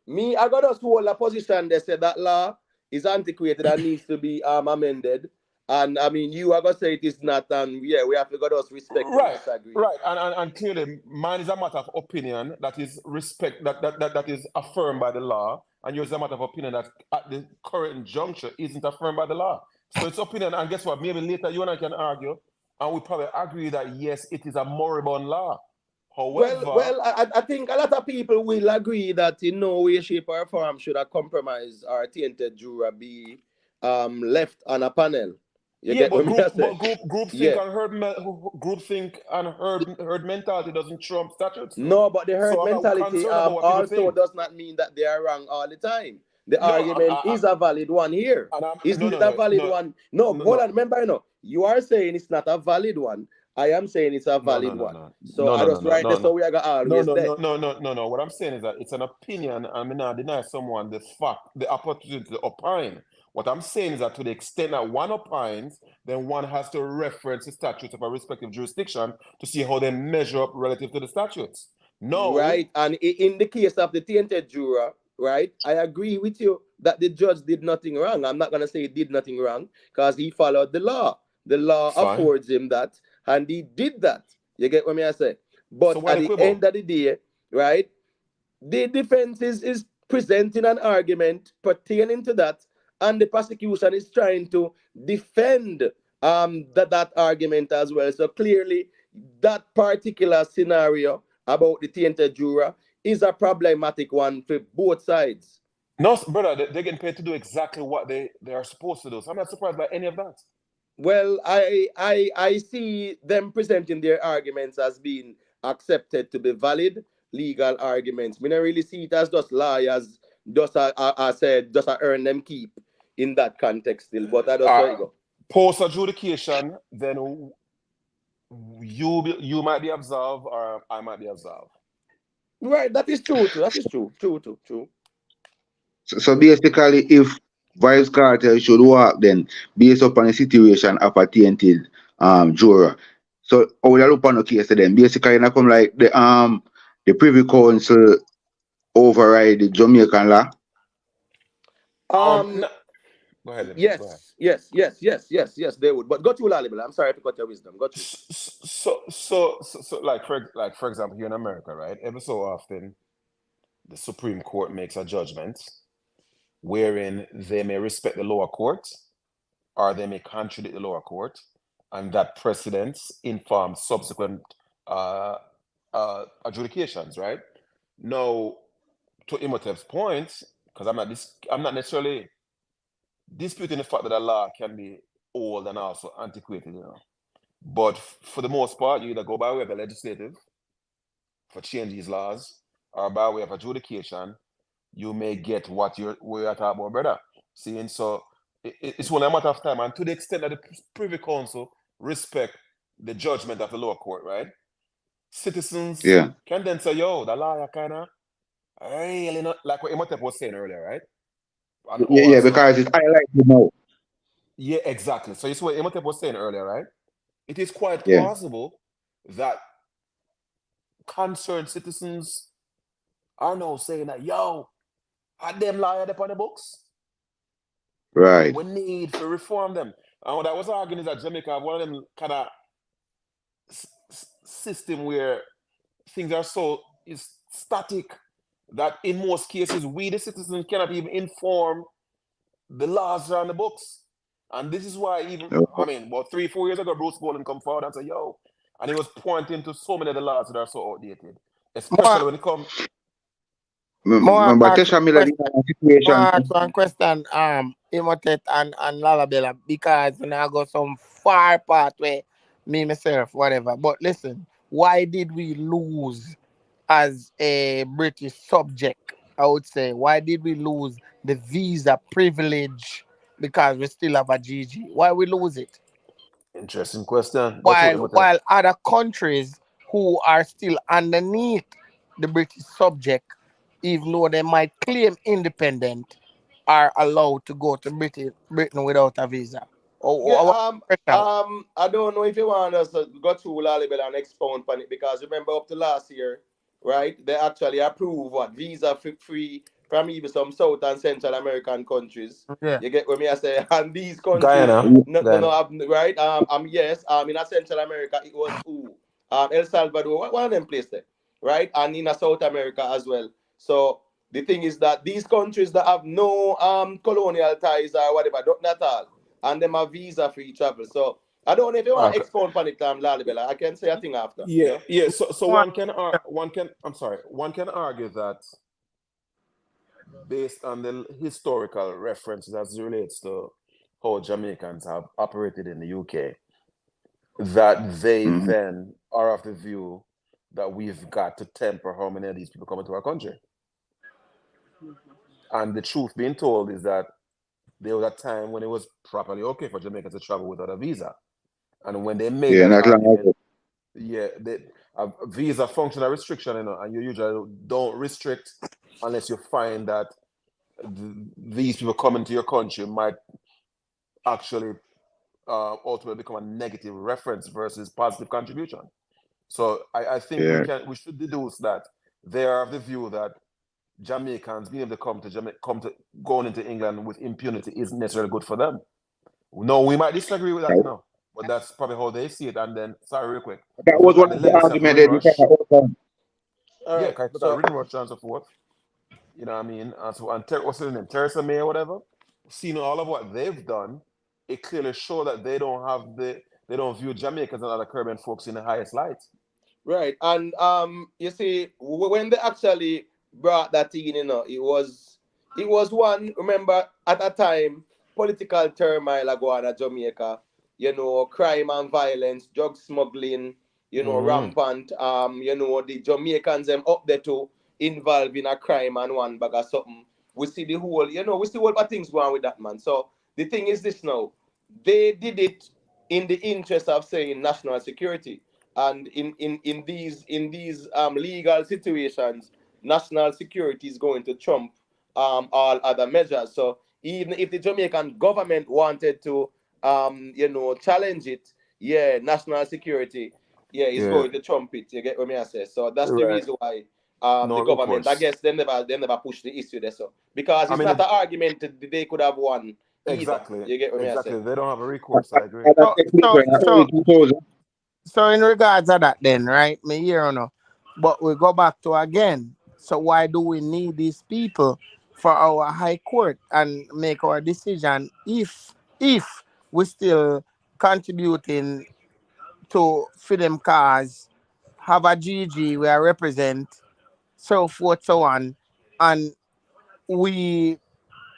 me, I got us hold a position. They said that law is antiquated and needs to be amended. And I mean, you are going to say it is not, and we have to got us respect and disagree. Right, and clearly, mine is a matter of opinion that is that is affirmed by the law, and yours is a matter of opinion that at the current juncture isn't affirmed by the law. So it's opinion, and guess what? Maybe later you and I can argue, and we probably agree that yes, it is a moribund law. However, I think a lot of people will agree that in no way, shape, or form should a compromise or a tainted juror be left on a panel. Groupthink and herd mentality doesn't trump statutes. No, but the herd mentality also does not mean that they are wrong all the time. The argument is a valid one here. Isn't it a valid one? No, hold on. Remember, you are saying it's not a valid one. I am saying it's a valid one. So I just write this so we are going to always No. What I'm saying is that it's an opinion and I'm not deny someone the opportunity to opine. What I'm saying is that to the extent that one opines, then one has to reference the statutes of a respective jurisdiction to see how they measure up relative to the statutes. No. Right. And in the case of the tainted juror, right, I agree with you that the judge did nothing wrong. I'm not going to say he did nothing wrong because he followed the law. The law affords him that, and he did that. You get what I say? But so at the end of the day, right, the defense is presenting an argument pertaining to that, and the prosecution is trying to defend that argument as well. So clearly, that particular scenario about the tainted juror is a problematic one for both sides. No, brother, they're getting paid to do exactly what they are supposed to do. So I'm not surprised by any of that. Well, I see them presenting their arguments as being accepted to be valid legal arguments. We don't really see it as just lawyers, just earn them keep in that context still. But I don't go. Post adjudication, then you might be absolved or I might be absolved. Right, that is true too. That is true. True. So basically, if Vybz Cartel should work then based upon the situation of a tainted juror. So I would look on the case then basically not come like the Privy Council override the Jamaican law. No. Go ahead. Yes, they would. But go to Lalibel. I'm sorry to cut your wisdom. Go to. So like for example here in America, right? Every so often the Supreme Court makes a judgment wherein they may respect the lower court or they may contradict the lower court, and that precedents inform subsequent adjudications, right? Now, to Imhotep's point, because I'm not necessarily disputing the fact that the law can be old and also antiquated, you know. But for the most part, you either go by way of the legislative for change these laws, or by way of adjudication, you may get what we're talking about, brother. See, and so it's only a matter of time. And to the extent that the Privy Council respect the judgment of the lower court, right? Citizens can then say, yo, the lawyer kind of really not, like what Imhotep was saying earlier, right? And yeah, because it's highlighted now. Yeah, exactly. So you see what Imhotep was saying earlier, right? It is quite plausible that concerned citizens are now saying that, yo, are them lawyer up on the books? Right. We need to reform them. And what I was arguing is that Jamaica have one of them kind of system where things are so static that in most cases we the citizens cannot even inform the laws that are on the books. And this is why even, I mean, about 3-4 years ago, Bruce Golden come forward and say, yo, and he was pointing to so many of the laws that are so outdated, especially when it comes. More ask one question, Imhotep and Lalabella, because when I go some far part where me, myself, whatever. But listen, why did we lose as a British subject? I would say, why did we lose the visa privilege? Because we still have a GG. Why we lose it? Interesting question. While other countries who are still underneath the British subject, even though they might claim independent, are allowed to go to Britain without a visa. I don't know if you want us to go through Lalibel and expound on it, because remember up to last year, right? They actually approved what visa free from even some South and Central American countries. Yeah. You get what me I say? And these countries, Guyana. right? Yes. In a Central America, it was El Salvador, one of them places there, right? And in a South America as well. So the thing is that these countries that have no colonial ties or whatever, not at all, and them have visa free travel. So I don't know if you want to expound on it, Lalibela. I can say a thing after. Yeah, yeah. So one can argue that based on the historical references as it relates to how Jamaicans have operated in the UK, that they then are of the view that we've got to temper how many of these people come into our country. And the truth being told is that there was a time when it was properly okay for Jamaicans to travel without a visa. And when they made that argument, a visa functional restriction, you know, and you usually don't restrict unless you find that these people coming to your country might actually ultimately become a negative reference versus positive contribution. So I think we should deduce that they are of the view that Jamaicans being able to going into England with impunity isn't necessarily good for them. No, we might disagree with that, you know, but that's probably how they see it. And then, sorry, real quick, that was one of the arguments they open. Yeah, because so, Ring Rush and so forth. You know what I mean? What's his name? Theresa May or whatever. Seeing all of what they've done, it clearly shows that they don't view Jamaicans and other Caribbean folks in the highest light. Right, and you see, when they actually brought that in, you know, it was one. Remember, at a time, political turmoil going on Jamaica. You know, crime and violence, drug smuggling. You know, rampant. You know, the Jamaicans them up there too, involved in a crime and one bag of something. We see the whole, you know, we see what things going on with that, man. So the thing is this now, they did it in the interest of saying national security. And in these legal situations, national security is going to trump all other measures. So even if the Jamaican government wanted to you know, challenge it, national security, is going to trump it. You get what I say? So that's the reason why the government, I guess, they never push the issue there. So because it's not an argument that they could have won. Exactly. Either. You get what I say? They don't have a recourse. I agree. So in regards to that then, right, me here or no, but we go back to again, so why do we need these people for our high court and make our decision if we still contributing to freedom cause, have a GG we are represent, so forth, so on, and we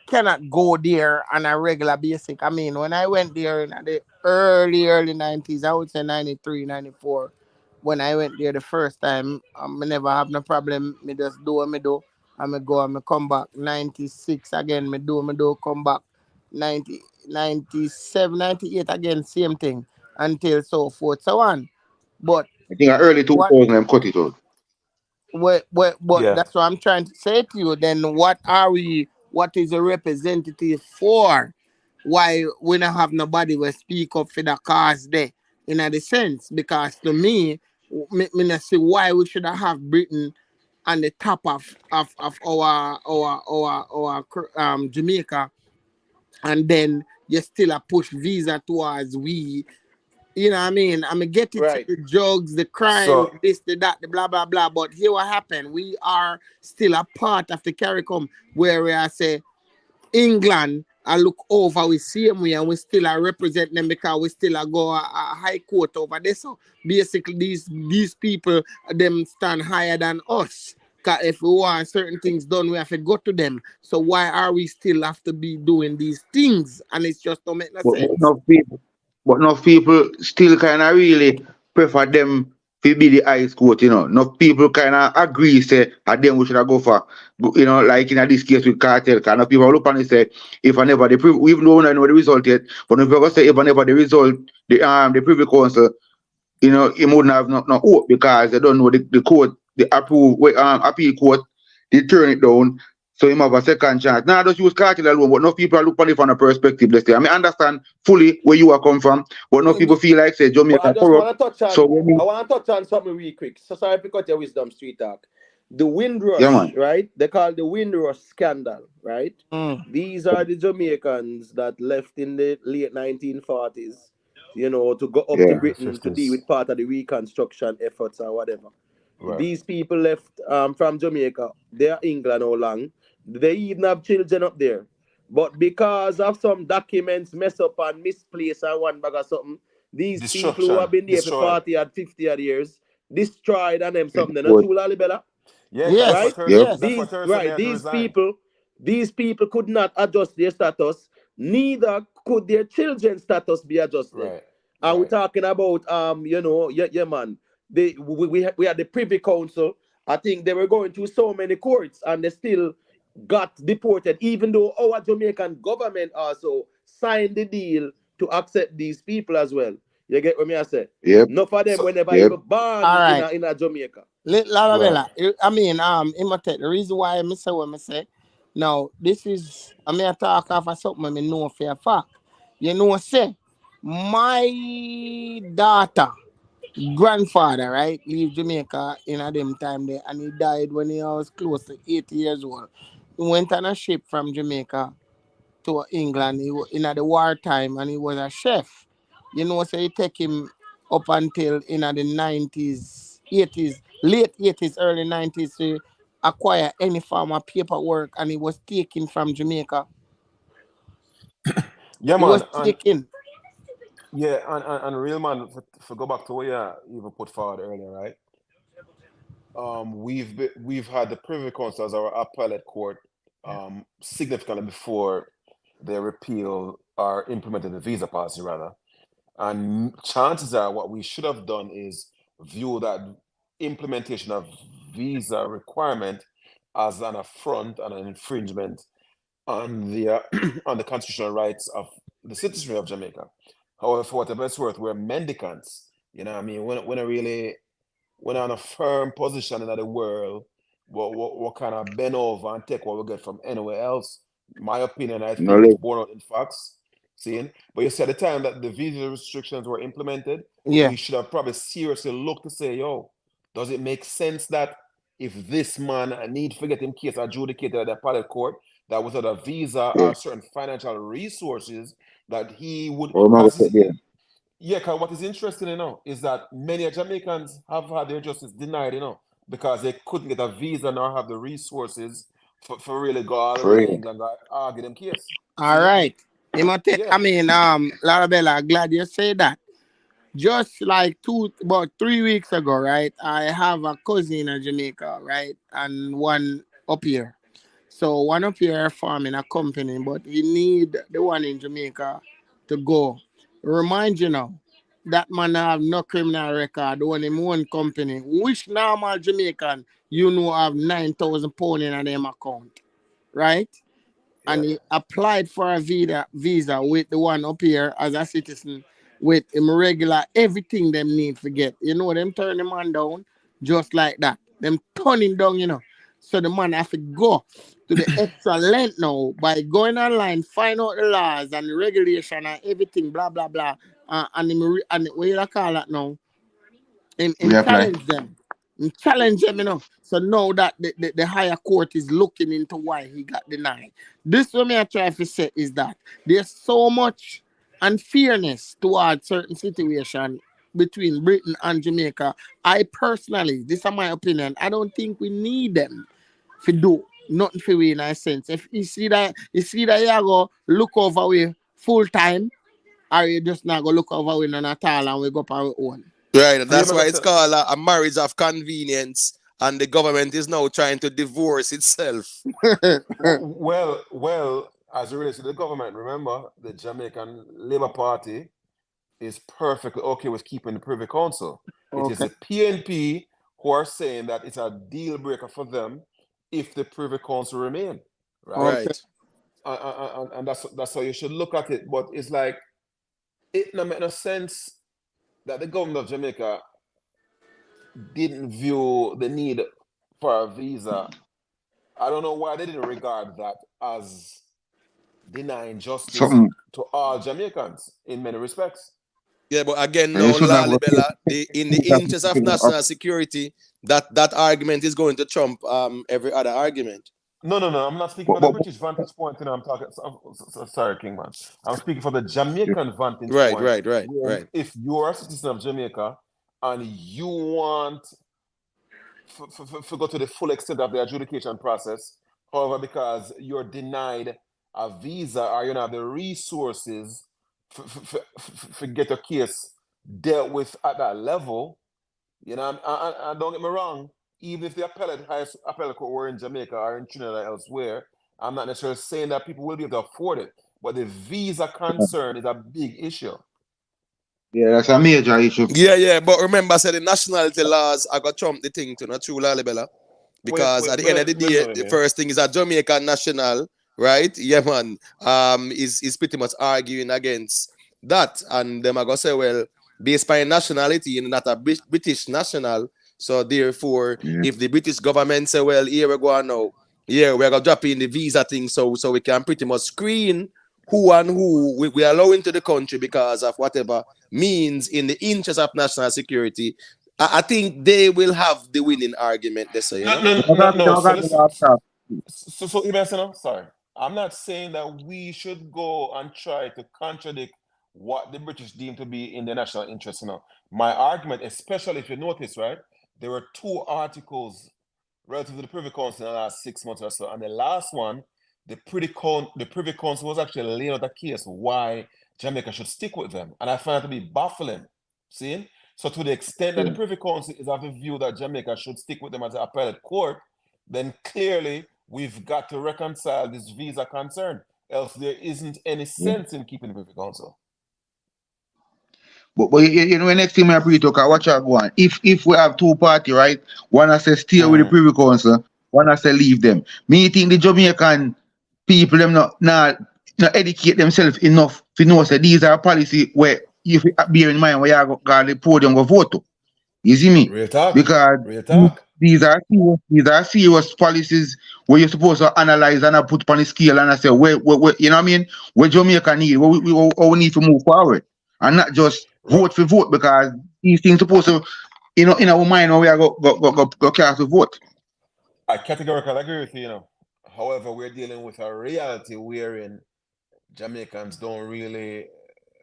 cannot go there on a regular basis. I mean, when I went there in the early 90s, I would say 93, 94, when I went there the first time, I never have no problem. Me just do what me do. I me go and me come back. 96 again, me do, come back. 90, 97, 98 again, same thing. Until so forth, so on. But I think early what 2000 them cut it out. but Yeah. that's what I'm trying to say to you. Then what is a representative for? Why we don't have nobody will speak up for the cause there in a sense? Because to me not see why we should have Britain on the top of our Jamaica, and then you still a push visa towards we. You know what I mean? I mean, get it Right. to the drugs, the crime, So this, the that, the blah, blah, blah. But here what happened? We are still a part of the CARICOM where we are say England and look over we see them and we still are represent them because we still are go a high court over there. So basically these people them stand higher than us. Cause if we want certain things done, we have to go to them. So why are we still have to be doing these things? And it's just don't make no But sense. enough people still kind of really prefer them to be the ice court, you know. Enough people kind of agree, say, them we should have go for, you know, like in this case with Cartel. Kind of people look and say, if I never, we even though we don't know the result yet, but if I say, if I never the result, the Privy Council, you know, he wouldn't have no hope because they don't know the court, the appeal court, they turn it down. So he have a second chance. Now, just use Cartel alone, but no people are looking at it from a perspective. Let's say, I mean, I understand fully where you are come from, but no people feel like say But Jamaica I just corrupt. want to touch on. So when we, I want to touch on something really quick. So sorry to cut your wisdom street talk. The Windrush, yeah, man. right? They call it the Windrush scandal, right? Mm. These are the Jamaicans that left in the late 1940s, you know, to go up to Yeah. Britain to deal 50s. with part of the reconstruction efforts or whatever. Right. These people left from Jamaica. They're England how long. They even have children up there. But because of some documents mess up and misplaced and one bag or something, these people who have been there for Destroyed. 40 or 50 odd years destroyed and them something. They're not Good. true, Lalibela. Yeah, Yes, Right? Yep. that's what yes. Thursday had to resign. These people could not adjust their status, neither could their children's status be adjusted. Right. And we're Right. talking about you know, yeah man. We had the Privy Council. I think they were going through so many courts and they still got deported, even though our Jamaican government also signed the deal to accept these people as well. You get what me I say? Yep. None of them So were never Yep. even born All right. in a Jamaica. right. Lalabella, I mean, imitate the reason why I say what I say. Now, this is, I mean, I talk of something I know for a fact. You know, say, my daughter, grandfather, right, leave Jamaica in a them time there, and he died when he was close to 80 years old. He went on a ship from Jamaica to England in the wartime, and he was a chef. You know, so it take him up until in the 90s, 80s, late 80s, early 90s to acquire any form of paperwork, and he was taken from Jamaica. Yeah, He was man. taken. Yeah, and real man, for go back to what you even put forward earlier, right? We've had the Privy Council as our appellate court significantly before they repeal or implemented the visa policy, rather. And chances are what we should have done is view that implementation of visa requirement as an affront and an infringement on the on the constitutional rights of the citizenry of Jamaica. However, for whatever it's worth, we're mendicants. You know what I mean? When on a firm position in the world, what kind of bend over and take what we get from anywhere else. My opinion, I No feel it's less. borne out in facts. Seeing, but you see, at the time that the visa restrictions were implemented, Yeah. we should have probably seriously looked to say, yo, does it make sense that if this man need to get him case adjudicated at the appellate court, that without a visa Yeah. or certain financial resources, that he would, Or am I because there? yeah, because what is interesting, is that many Jamaicans have had their justice denied, because they couldn't get a visa nor have the resources for really go all the way to England and argue them case. All right. I mean, Larabella, glad you say that. Just like about 3 weeks ago, right? I have a cousin in Jamaica, right? And one up here. So one up here farming a company, but he need the one in Jamaica to go. Remind you now, that man have no criminal record, own him own company. Which normal Jamaican you know have £9,000 in them account, right? And he applied for a visa with the one up here as a citizen with him regular everything them need to get. You know, them turn the man down just like that. Them turn him down, you know. So the man have to go to the extra length now by going online, find out the laws and the regulation and everything, blah, blah, blah. And what you call that now? And challenge them. And challenge them, you know. So now that the higher court is looking into why he got denied. This what I try to say is that there's so much unfairness towards certain situation between Britain and Jamaica. I personally, this is my opinion, I don't think we need them to do nothing for we in a sense. If you see that you go look over we full time, or you just not go look over we none at all and we go up our own. Right, that's why it's called a marriage of convenience, and the government is now trying to divorce itself. well, as it relates to the government, remember the Jamaican Labour Party is perfectly okay with keeping the Privy Council. It is the PNP who are saying that it's a deal breaker for them if the Privy Council remain. Right. And that's how you should look at it. But it's like it doesn't make no sense that the government of Jamaica didn't view the need for a visa. I don't know why they didn't regard that as denying justice to all Jamaicans in many respects. Yeah, but again, no, Lalibela, in the interest of national security, that argument is going to trump every other argument. No. I'm not speaking from the British vantage point. You know, I'm talking. Sorry, Kingman. I'm speaking from the Jamaican vantage point. Right. If you're a citizen of Jamaica and you want to go to the full extent of the adjudication process, however, because you're denied a visa or you don't have the resources to get your case dealt with at that level, you know, and don't get me wrong. Even if the highest appellate court were in Jamaica or in Trinidad or elsewhere, I'm not necessarily saying that people will be able to afford it. But the visa concern is a big issue. Yeah, that's a major issue. Yeah. But remember, I said the nationality laws are going to trump the thing to not true, Lalibela. Because at the end of the day, the first thing is a Jamaican national, right? Yeah, man. Is pretty much arguing against that. And them are going to say, well, based by nationality, you're not a British national. So therefore, if the British government say, well, here we go now, we're going to drop in the visa thing so we can pretty much screen who and who we allow into the country because of whatever means in the interest of national security, I think they will have the winning argument. They say, So even sorry, I'm not saying that we should go and try to contradict what the British deem to be in their national interest. You know, my argument, especially if you notice, right, there were 2 articles relative to the Privy Council in the last 6 months or so, and the last one, the Privy Council was actually laying out a case why Jamaica should stick with them, and I find it to be baffling. See, so to the extent that the Privy Council is of the view that Jamaica should stick with them as an appellate court, then clearly we've got to reconcile this visa concern, else there isn't any sense in keeping the Privy Council. But you know, next thing I pre-talk, watch out go on. If we have 2 parties, right? One has to stay with the Privy Council, one has to leave them. Me think the Jamaican people them not educate themselves enough to know that these are policy where if you bear in mind where you got the podium go vote to. You see me? Real talk. Because these are serious policies where you're supposed to analyze and put on the scale and say where you know what I mean? Where Jamaica need, what we need to move forward. And not just vote for vote, because these things supposed to, you know, in our mind when we are go cast a vote. I categorically agree with you, you know. However, we're dealing with a reality wherein Jamaicans don't really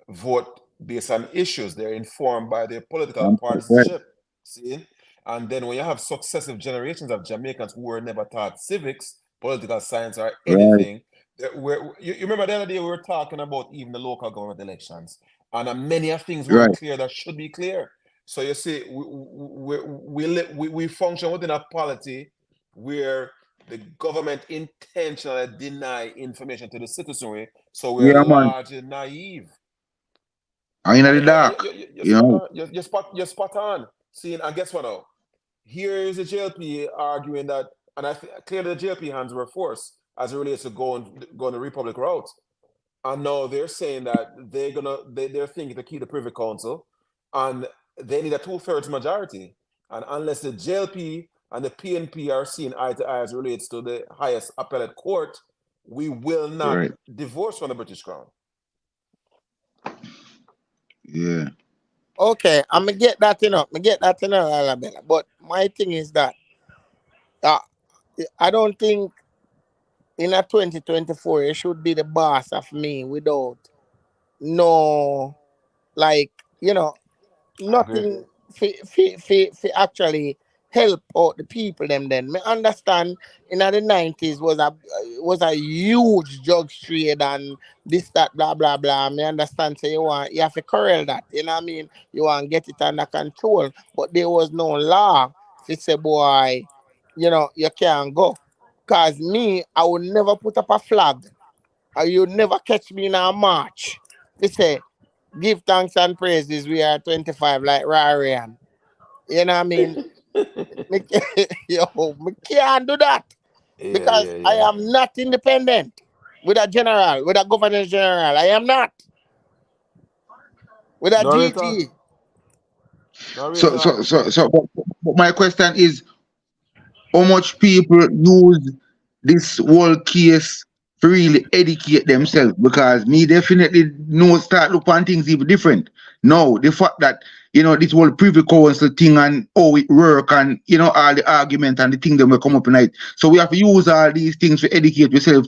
vote based on issues. They're informed by their political partisanship. See? And then when you have successive generations of Jamaicans who were never taught civics, political science or anything. You remember the other day we were talking about even the local government elections, and many of things weren't clear that should be clear. So you see, we function within a polity where the government intentionally deny information to the citizenry, so we're largely naive. In the dark. You're spot on. See, and guess what now? Here is the JLP arguing that, and clearly the JLP hands were forced as it relates to going the Republic route. And now they're saying that they're thinking to keep the Privy Council, and they need a 2/3 majority. And unless the JLP and the PNP are seen eye to eye as it relates to the highest appellate court, we will not divorce from the British Crown. Yeah. Okay, I'm gonna get that, Alabella. But my thing is that I don't think in a 2024 you should be the boss of me without nothing for actually help out the people them then. Me understand in the 90s was a huge drug trade and this, that, blah, blah, blah. Me understand, so you have to corral that. You know what I mean? You want to get it under control. But there was no law to say, boy, you can't go. Because me, I would never put up a flag. Or you would catch me in a march. They say, give thanks and praises, we are 25 like Rarian. You know what I mean? Me can't do that. Because I am not independent with a governor general. I am not. With a GT. But my question is, how much people use this whole case to really educate themselves? Because me definitely start look on things even different. No, the fact that this whole Privy Council thing and how it work and all the argument and the thing that will come up tonight. So we have to use all these things to educate yourself,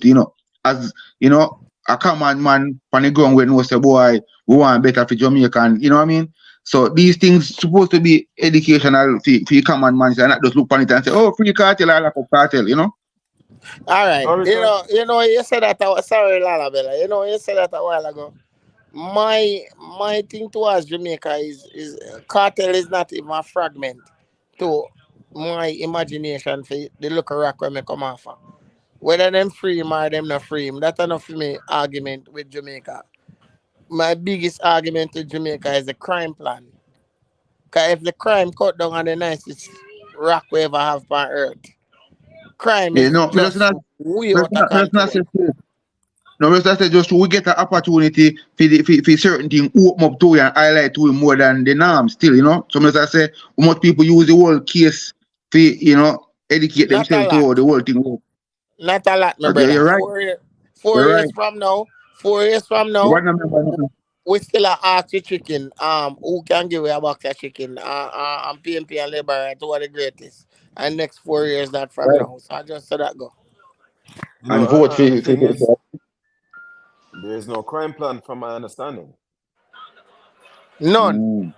as a common man on the ground when we say, boy, we want better for Jamaica, and you know what I mean? So these things supposed to be educational for common man, and not just look on it and say, oh, free cartel, I like a cartel, All right. You said that sorry, Lala Bella. You said that a while ago. My thing towards Jamaica is cartel is not even a fragment to my imagination for the look of rock when me come off. Whether them free him or them not free him, that's enough for me argument with Jamaica. My biggest argument with Jamaica is the crime plan. Because if the crime cut down on the nicest rock we ever have on earth, crime is just way out of control. No, just say just we get an opportunity for certain things open up to you and highlight to you more than the norm still, So as I say, how much people use the whole case for, educate themselves to the whole thing. Not a lot, my brother. You're right. 4 years from now, we still ask the chicken, who can give away a box of chicken? And PNP and Labour Right, who are the greatest? And next 4 years that from now. So I just said that go. And vote for there is no crime plan from my understanding. None.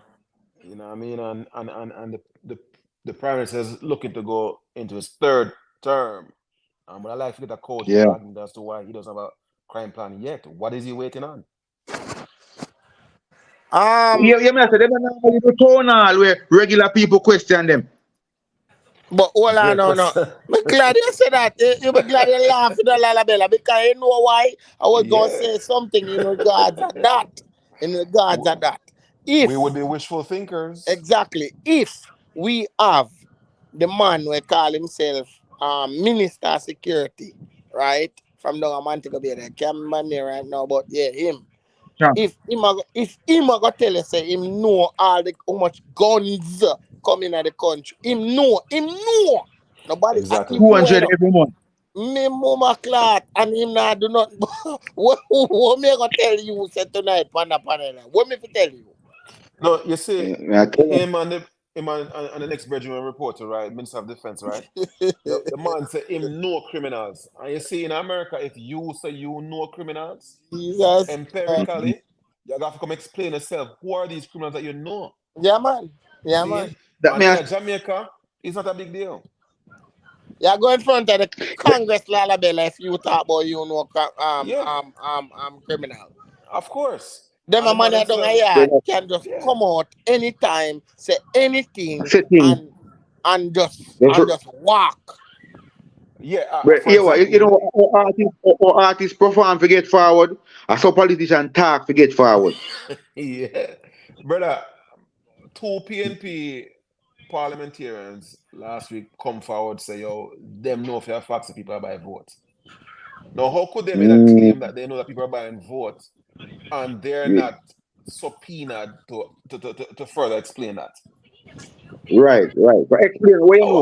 You know what I mean? And the Prime Minister is looking to go into his 3rd term. But I like to get a coach as to why he doesn't have a crime plan yet. What is he waiting on? They don't the tonal where regular people question them. But hold on, no. I'm glad you said that. You'll be glad you laughed at Lalabella because you know why I was going to say something in regards to that. If we would be wishful thinkers. Exactly. If we have the man who call himself Minister of Security, right? From down Montego Bay, I can't remember me right now, but yeah, him. Yeah. If him go tell us say him know how much guns coming out the country, him know. Nobody exactly 200 every month. Me mama clot and him not do not. What me gonna tell you say tonight, panel? What me tell you? No, you see, him and the next Benjamin reporter, right? Minister of Defense, right? the man say him know criminals. And you see in America, if you say you know criminals, Jesus, empirically, you have to come explain yourself. Who are these criminals that you know? Yeah, man. Yeah, see? Man. And in Jamaica, it's not a big deal. You go in front of the Congress, Lalabella, if you talk about criminal. Of course. Them a man that don't yard can just come out anytime, say anything, and just walk. Yeah, But you know, artists perform to get forward, and so politicians talk to get forward. Yeah. Brother, 2 PNP parliamentarians last week come forward say, yo, them know if you have facts that people are buying votes. Now, how could they make a claim that they know that people are buying votes and they're not subpoenaed to further explain that? Right. But explain what you know.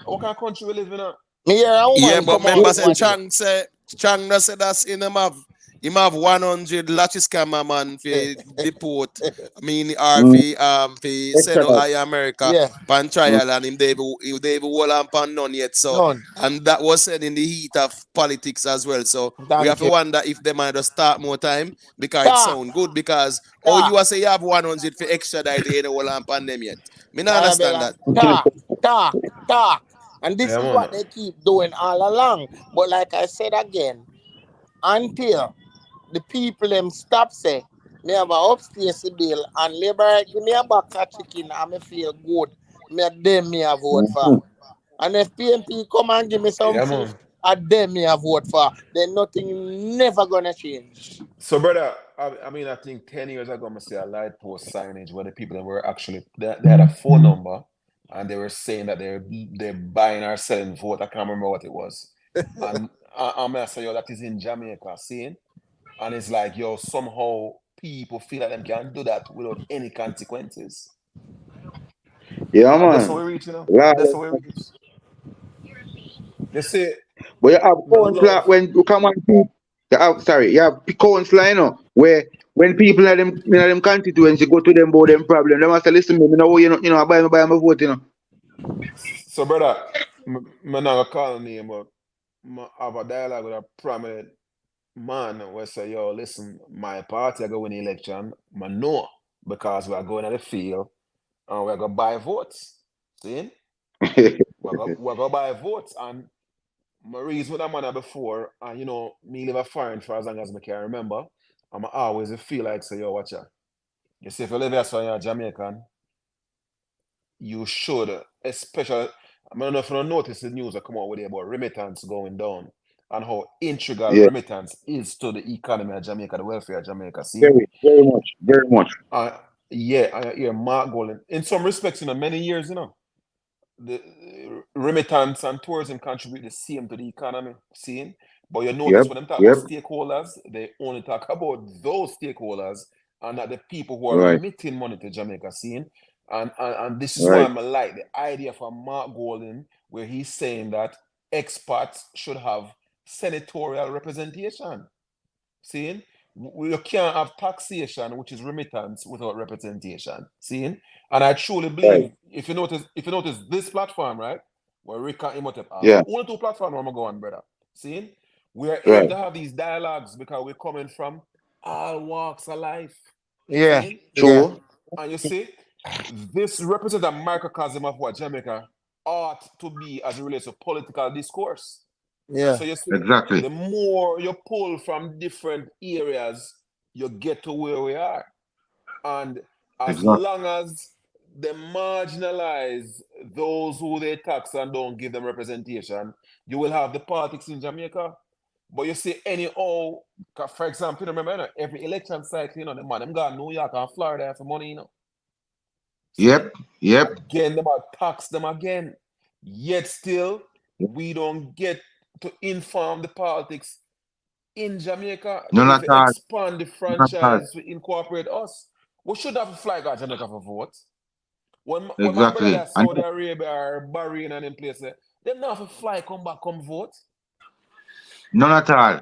What kind of country we live in? Yeah, but remember say Chang said that's in him have 100 latches camera man for deport. I mean for send out America pan trial and him they hold on pan none yet. So and that was said in the heat of politics as well. So we have to wonder if they might just start more time because it sound good because you say you have 100 for extradite they ain't hold on pan them yet. Me not understand that. Talk. And this is what they keep doing all along. But like I said again, until the people them stop say, me have a upstairs bill and labor give me a back of chicken and me feel good. Me a vote for. And if PNP come and give me some fish, me a vote for. Then nothing never gonna change. So brother, I think 10 years ago I see a light post signage where the people that were actually they had a phone number and they were saying that they're buying or selling vote. I can't remember what it was. And I'm gonna say, yo, that is in Jamaica, seeing? And it's like, yo, somehow people feel like them can do that without any consequences. Yeah, man. That's how we reach, you know? That's how we reach. You see, but you have council when you come on people. You have council, you know, where when people in them constituency go to them about them problem, they must say, listen, me know you know, I buy my vote, you know. So brother, I'm not gonna call a name, but I have a dialogue with a prominent man where say, yo, listen, my party are going to win the election, I know, because we are going to the field and we're going to buy votes. See? we're going to buy votes. And my reason with that man before, and you know, me live a foreign for as long as I can remember, I'm always feel like, say, yo, watch out. You see, if you live here, so you're Jamaican, you should, especially, I don't know if you don't notice the news that come out with it about remittance going down and how integral remittance is to the economy of Jamaica, the welfare of Jamaica. See? Very much. I hear Mark Golden. In some respects, you know, many years, you know, the remittance and tourism contribute the same to the economy, seeing? But you notice when them talk about stakeholders, they only talk about those stakeholders and not the people who are remitting money to Jamaica, seeing? And this is why I like the idea from Mark Golden, where he's saying that expats should have senatorial representation. Seeing? You can't have taxation, which is remittance, without representation. Seeing? And I truly believe, if you notice this platform, right, where Rick and Imhotep are, only 2 platforms I'm going on, brother. Seeing? We are able to have these dialogues because we're coming from all walks of life. Yeah. Seeing? True. And you see, this represents a microcosm of what Jamaica ought to be as it relates to political discourse. Yeah. So you see, exactly. The more you pull from different areas, you get to where we are. And as long as they marginalize those who they tax and don't give them representation, you will have the politics in Jamaica. But you see, anyhow, for example, you remember, every election cycle, you know, the man, them got New York and Florida for money, you know. Yep. Again, them are tax them again. Yet still, we don't get to inform the politics in Jamaica. Then if you expand the franchise to incorporate us, we should have a flag at Jamaica for vote. When my brother at Saudi Arabia or Bahrain and in place, they don't have a fly come back, come vote. None at all.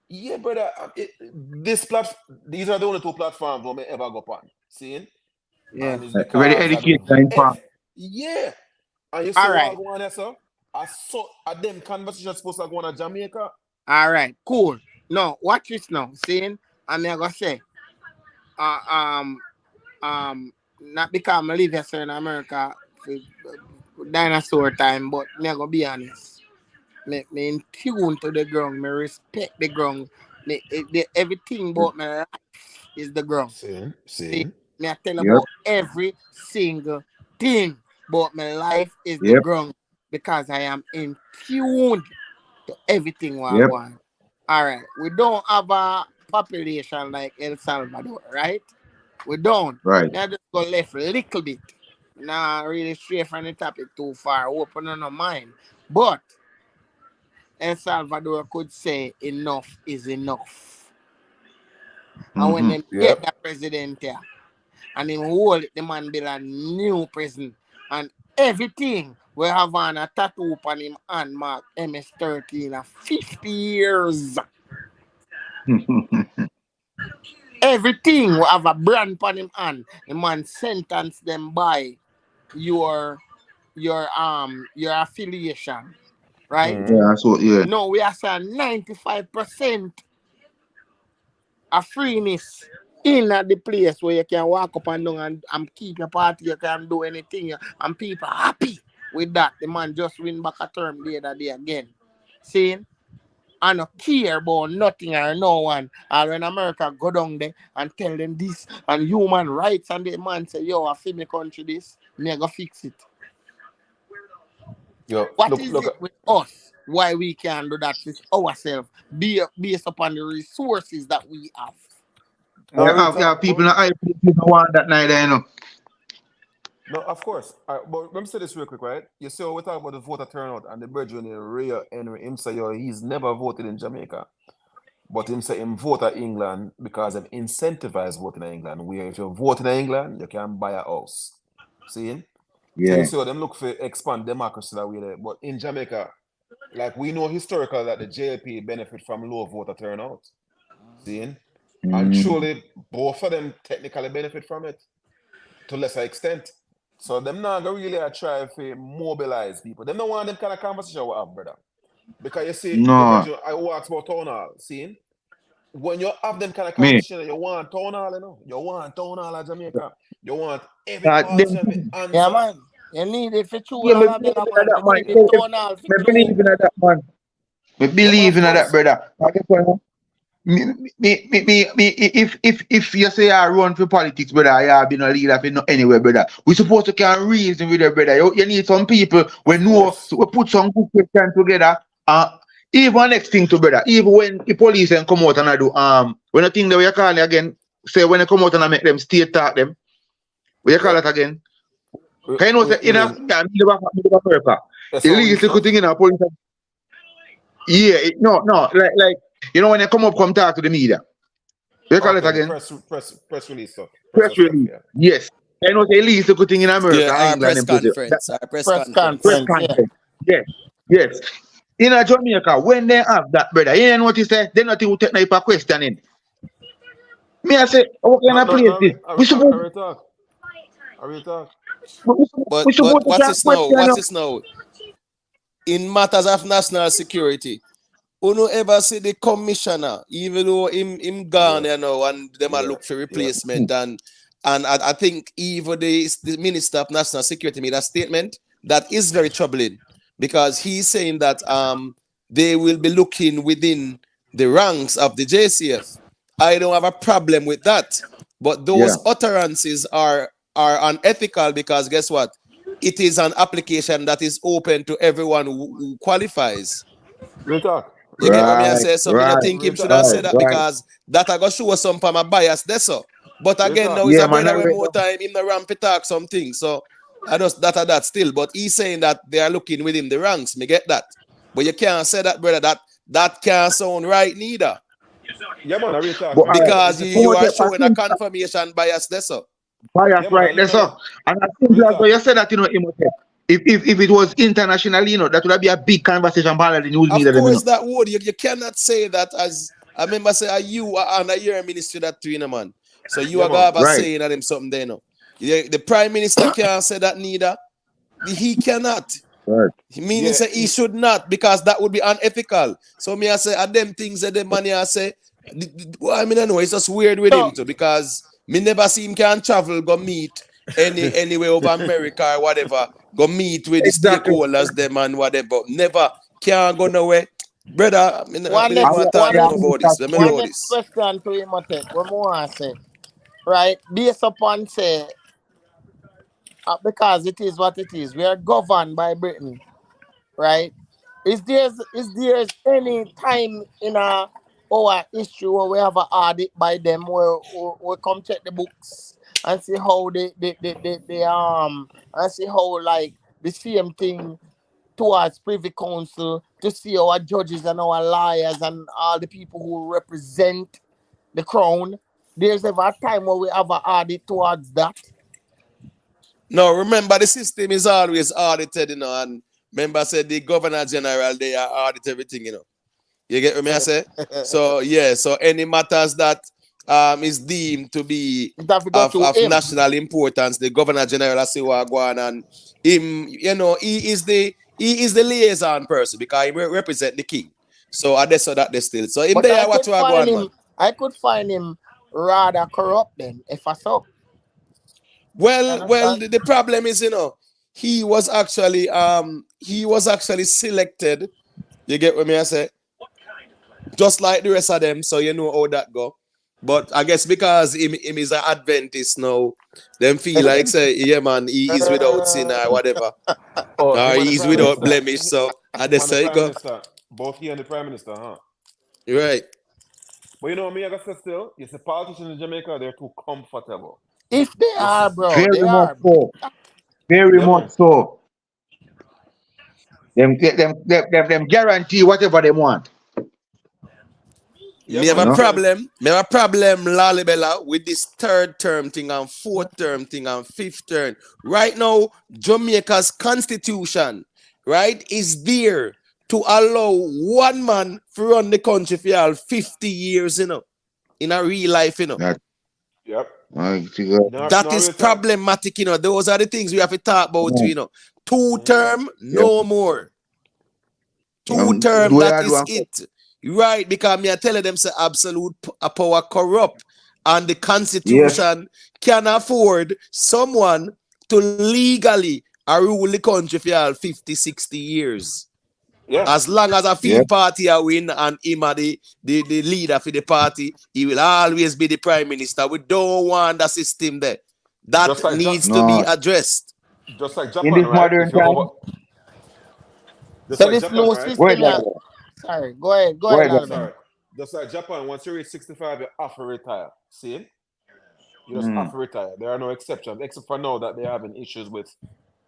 Yeah, brother. These are the only 2 platforms we may ever go on. Seeing? Yeah. And it's because yeah. And you see what go on there, sir? I them conversations supposed to go on in Jamaica. All right, cool. No, watch this now. Seeing? I'm gonna say, not because I live here in America, dinosaur time, but me gonna be honest. Me in tune to the ground. Me respect the ground. Everything about my life is the ground. See, me I tell about every single thing about my life is the ground because I am in tune to everything what I want. All right, we don't have a population like El Salvador, right? We don't. Right. Me I just go left a little bit. Nah, really stray from the topic too far. Open on our mind, but El Salvador could say enough is enough. And when they get the president here, and him hold it, the man build a new prison. And everything we have on a tattoo on him and mark MS-13 of 50 years. Everything we have a brand on him and the man sentence them by your affiliation. Right? Yeah, so No, we are saying 95% of freeness in the place where you can walk up and down and keep your party, you can do anything, and people happy with that. The man just win back a term the other day again. Saying, I don't care about nothing or no one. Or when America go down there and tell them this and human rights, and the man say, yo, I feel me country this, me go fix it. What is it with us? Why we can do that with ourselves, based upon the resources that we have. People don't want that neither, you know. No, of course. But let me say this real quick, right? You see, we talk about the voter turnout and the brethren in Rio Henry, him say, yo, he's never voted in Jamaica. But him say him vote in England because of incentivized voting in England, where if you vote in England, you can buy a house. See? Yeah. So you see them look for expand democracy that way there. But in Jamaica, like we know historical that the JLP benefit from low voter turnout. See? And truly both of them technically benefit from it to lesser extent. So them not gonna really try to mobilize people. Them don't want them kind of conversation we have, brother. Because you see, I watch about town hall, see? When you have them kind of conversation, you want town hall, you know? You want town hall of Jamaica. You want every answer. Yeah, man. You need it for true. Yeah, me believe in that, man. Me believe in that, brother. If you say I run for politics, brother, I have been a leader for anywhere, brother. We supposed to can reason with it, brother. You need some people we know, we put some good questions together. Even next thing to brother, even when the police and come out and I do when I think that we call it again, say when they come out and I make them state talk them, we call it again. Can you know say in a America, the legal thing in a police. Yeah, no, like you know when they come up, come talk to the media. We call it again. Press release stuff. Press release. Yeah. Yes. I know the least good thing in America. Yeah, press conference. Press conference. Yes. In a Jamaica, when they have that, brother, you know what you say? They not even take no questioning. Me I say, how can I place this? We supposed talk. But what's this now? In matters of national security, who no ever see the commissioner, even though him gone, you know, and them a look for replacement, and I think even the Minister of National Security made a statement that is very troubling because he's saying that they will be looking within the ranks of the JCF. I don't have a problem with that, but those utterances are unethical because guess what? It is an application that is open to everyone who qualifies. Real talk. You get what I say? So I think him should have said that because that I got show some from a bias there. So, but again, now he's a brother with more time in the ramp to talk something. So I just that still. But he's saying that they are looking within the ranks. Me get that. But you can't say that, brother. That can't sound right neither. Yeah, man, I real talk. Because you are showing a confirmation bias there. So. Bias right there, so. And I think like you said that, you know, if it was internationally, you know, that would be a big conversation about the news media. Of course, that would. You cannot say that as I remember say you are on a year ministry that too, you know, man. So you are gonna have a saying at him something there, no. The prime minister can't say that neither. He cannot. Right. Meaning say he should not because that would be unethical. So me I say at them things that the money I say. Well, I mean I know it's just weird with him too because me never see him can travel go meet anywhere over America or whatever, go meet with the stakeholders, them and whatever. Never can't go nowhere. Brother, One I want to talk to you about this. Let me know next this. question to him, what more I say, right? Based upon say, because it is what it is. We are governed by Britain, right? Is there any time in our history where we have an audit by them where we come check the books and see how they and see how like the same thing towards Privy Council to see our judges and our lawyers and all the people who represent the crown? There's ever a time where we have an audit towards that? No, remember the system is always audited, and remember I said the Governor General, they are audit everything, You get what I say? So yeah, so any matters that is deemed to be of national importance, the Governor General say what go on, and him, he is the liaison person because he represent the king. So I so that they still. So him there what you are going, man. I could find him rather corrupt then, if I saw. Well, the problem is, he was actually selected. You get what I say? Just like the rest of them, so you know how that go. But I guess because him is an Adventist now, them feel like say, yeah man, he is without sin or whatever. Or he's without blemish. So I just say go. Both he and the Prime Minister, huh? Right. But you know me, I gotta say still, it's the politicians in Jamaica, they're too comfortable. If they are, bro, very much so. Very much so. Them guarantee whatever they want. Me have a problem, Lalibela, with this third term thing and fourth term thing and fifth term. Right now, Jamaica's constitution, right, is there to allow one man to run the country for all 50 years, in a real life, Yep. That is problematic, Those are the things we have to talk about, Two term, no more. Two term, that is it. Right, because me I tell them say absolute power corrupt, and the constitution can afford someone to legally rule the country for all 50, 60 years. Yeah. As long as a field party a win and him are the leader for the party, he will always be the prime minister. We don't want the system there. That like needs to be addressed. Just like Japan, in this modern time. So this new system. Sorry, go ahead. Sorry. Just like Japan, once you reach 65, you have to retire. See? You just have to retire. There are no exceptions, except for now that they're having issues with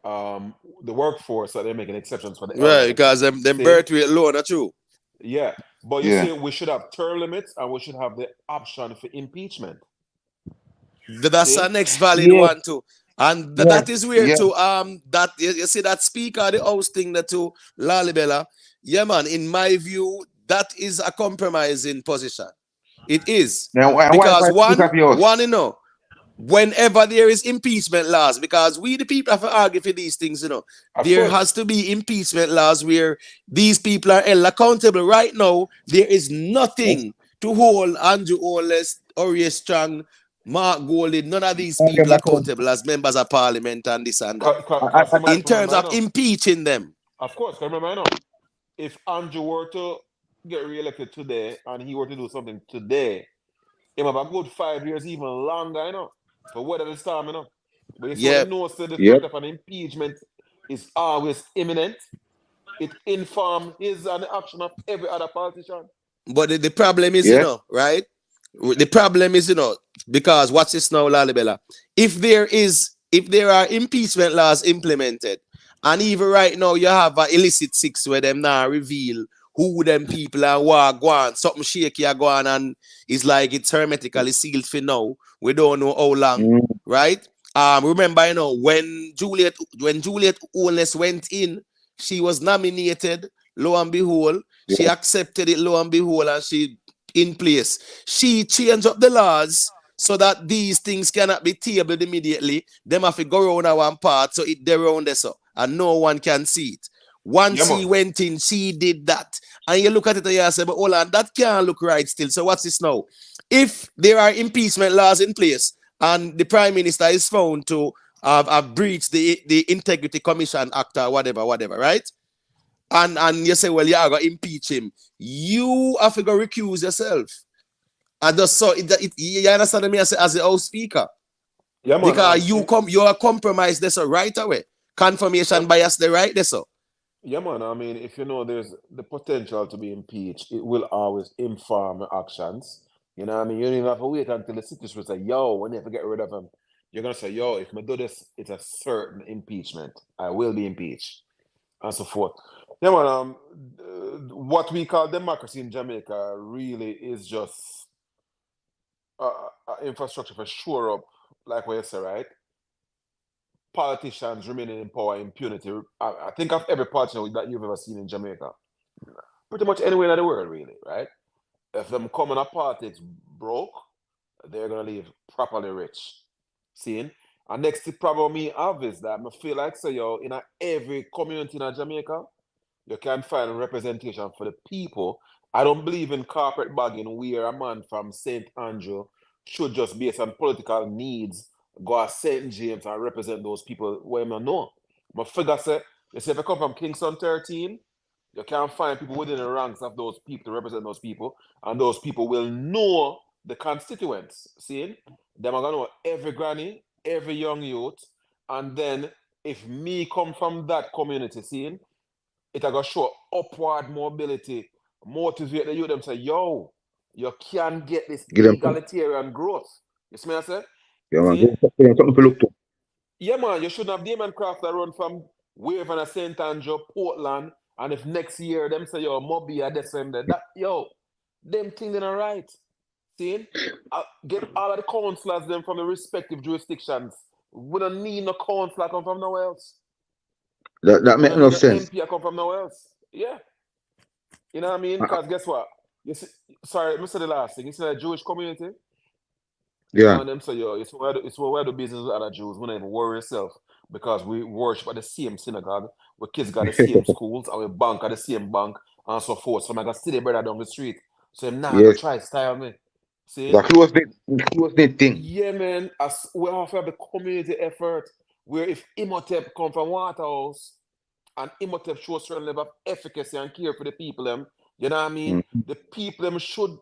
the workforce, so they're making exceptions for the right, because them birth rate low, not true. Yeah, but you see, we should have term limits and we should have the option for impeachment. That's our next valid one too. And that is weird too. That you see that speaker, the house thing that too, Lalibela. Yeah, man, in my view, that is a compromising position. It is. Now, because one, whenever there is impeachment laws, because we the people have to argue for these things, there has to be impeachment laws where these people are held accountable. Right now, there is nothing to hold Andrew Oles, Oriel Strong, Mark Golding, none of these people accountable as members of parliament and this and that. In terms of impeaching them. Of course, remember, I know. If Andrew were to get re-elected today and he were to do something today, he might have a good 5 years, even longer, for whether this time, But you know, so the threat of an impeachment is always imminent. It informs his and the action of every other politician. But the problem is, right? The problem is, because watch this now, Lalibela. If there are impeachment laws implemented, and even right now, you have an illicit six where them now reveal who them people are, what go on. Something shaky are going and it's like it's hermetically sealed for now. We don't know how long, right? Remember, when Juliet Holness went in, she was nominated, lo and behold, she accepted it, lo and behold, and she in place. She changed up the laws so that these things cannot be tabled immediately. Them have to go around at one part, so it they're around there, so and no one can see it. Once she went in, she did that. And you look at it and you say, but hold on, that can't look right still. So what's this now? If there are impeachment laws in place and the Prime Minister is found to have breached the Integrity Commission Act or whatever, right? And you say, well, you're going to impeach him. You have to go recuse yourself. And just so you understand me as the House Speaker. Yeah, man, because you are compromised this right away. Confirmation bias the right this. Yeah, man. I mean, if you know there's the potential to be impeached, it will always inform actions. You know what I mean? You don't even have to wait until the citizens say, yo, when you have to get rid of him, you're going to say, yo, if I do this, it's a certain impeachment. I will be impeached. And so forth. Yeah, man. What we call democracy in Jamaica really is just infrastructure for shore up, like what you say, right? Politicians remaining in power, impunity. I think of every politician that you've ever seen in Jamaica. Pretty much anywhere in the world, really, right? If them coming up politics broke, they're going to leave properly rich. Seeing? And next problem me have is that I feel like, so yo, in every community in Jamaica, you can find representation for the people. I don't believe in corporate bagging where a man from St. Andrew should just based on political needs go to St. James and represent those people where I know. My figure say, you see, if I come from Kingston 13, you can find people within the ranks of those people to represent those people, and those people will know the constituents. See? Them are going to know every granny, every young youth, and then if me come from that community, seeing, it going to show upward mobility, motivate the youth, them say, yo, you can get this egalitarian growth. You see what I say? Yeah, man. Something to look to. Yeah, man, you shouldn't have Damon Craft that run from Waven and St. Andrew, Portland, and if next year them say, yo, Moby are descended, that, yo, them things are right. See? Get all of the councillors them from the respective jurisdictions. We don't need no councillor come from nowhere else. That makes no sense. MP come from nowhere else. Yeah. You know what I mean? Because guess what? You see, sorry, let me say the last thing. You see that Jewish community? Yeah. And them say, yo, it's where we do business with other Jews. We don't even worry yourself because we worship at the same synagogue. We kids got the same schools, and we bank at the same bank, and so forth. So I'm going to see the brother down the street. So I'm not going to try to style me. See? The close-knit thing. Yeah, man. As we have to have the community effort where if Imhotep come from Waterhouse and Imhotep shows certain level of efficacy and care for the people, them, you know what I mean? The people them should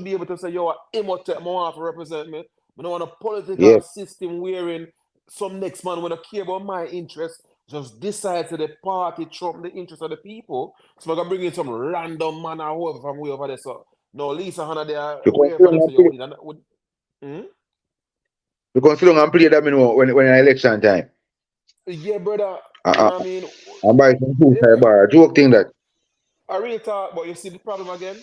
be able to say, yo, Imhotep more to represent me. I don't want a political system wherein some next man when I care about my interest just decide to the party trump the interest of the people. So I'm gonna bring in some random man or whoever from way over there. So no, Lisa Hannah there wherever them say you Because you don't play that when election time. Yeah, brother. You know what I mean? I'm buying some food bar. Joke thing that. I really thought, but you see the problem again?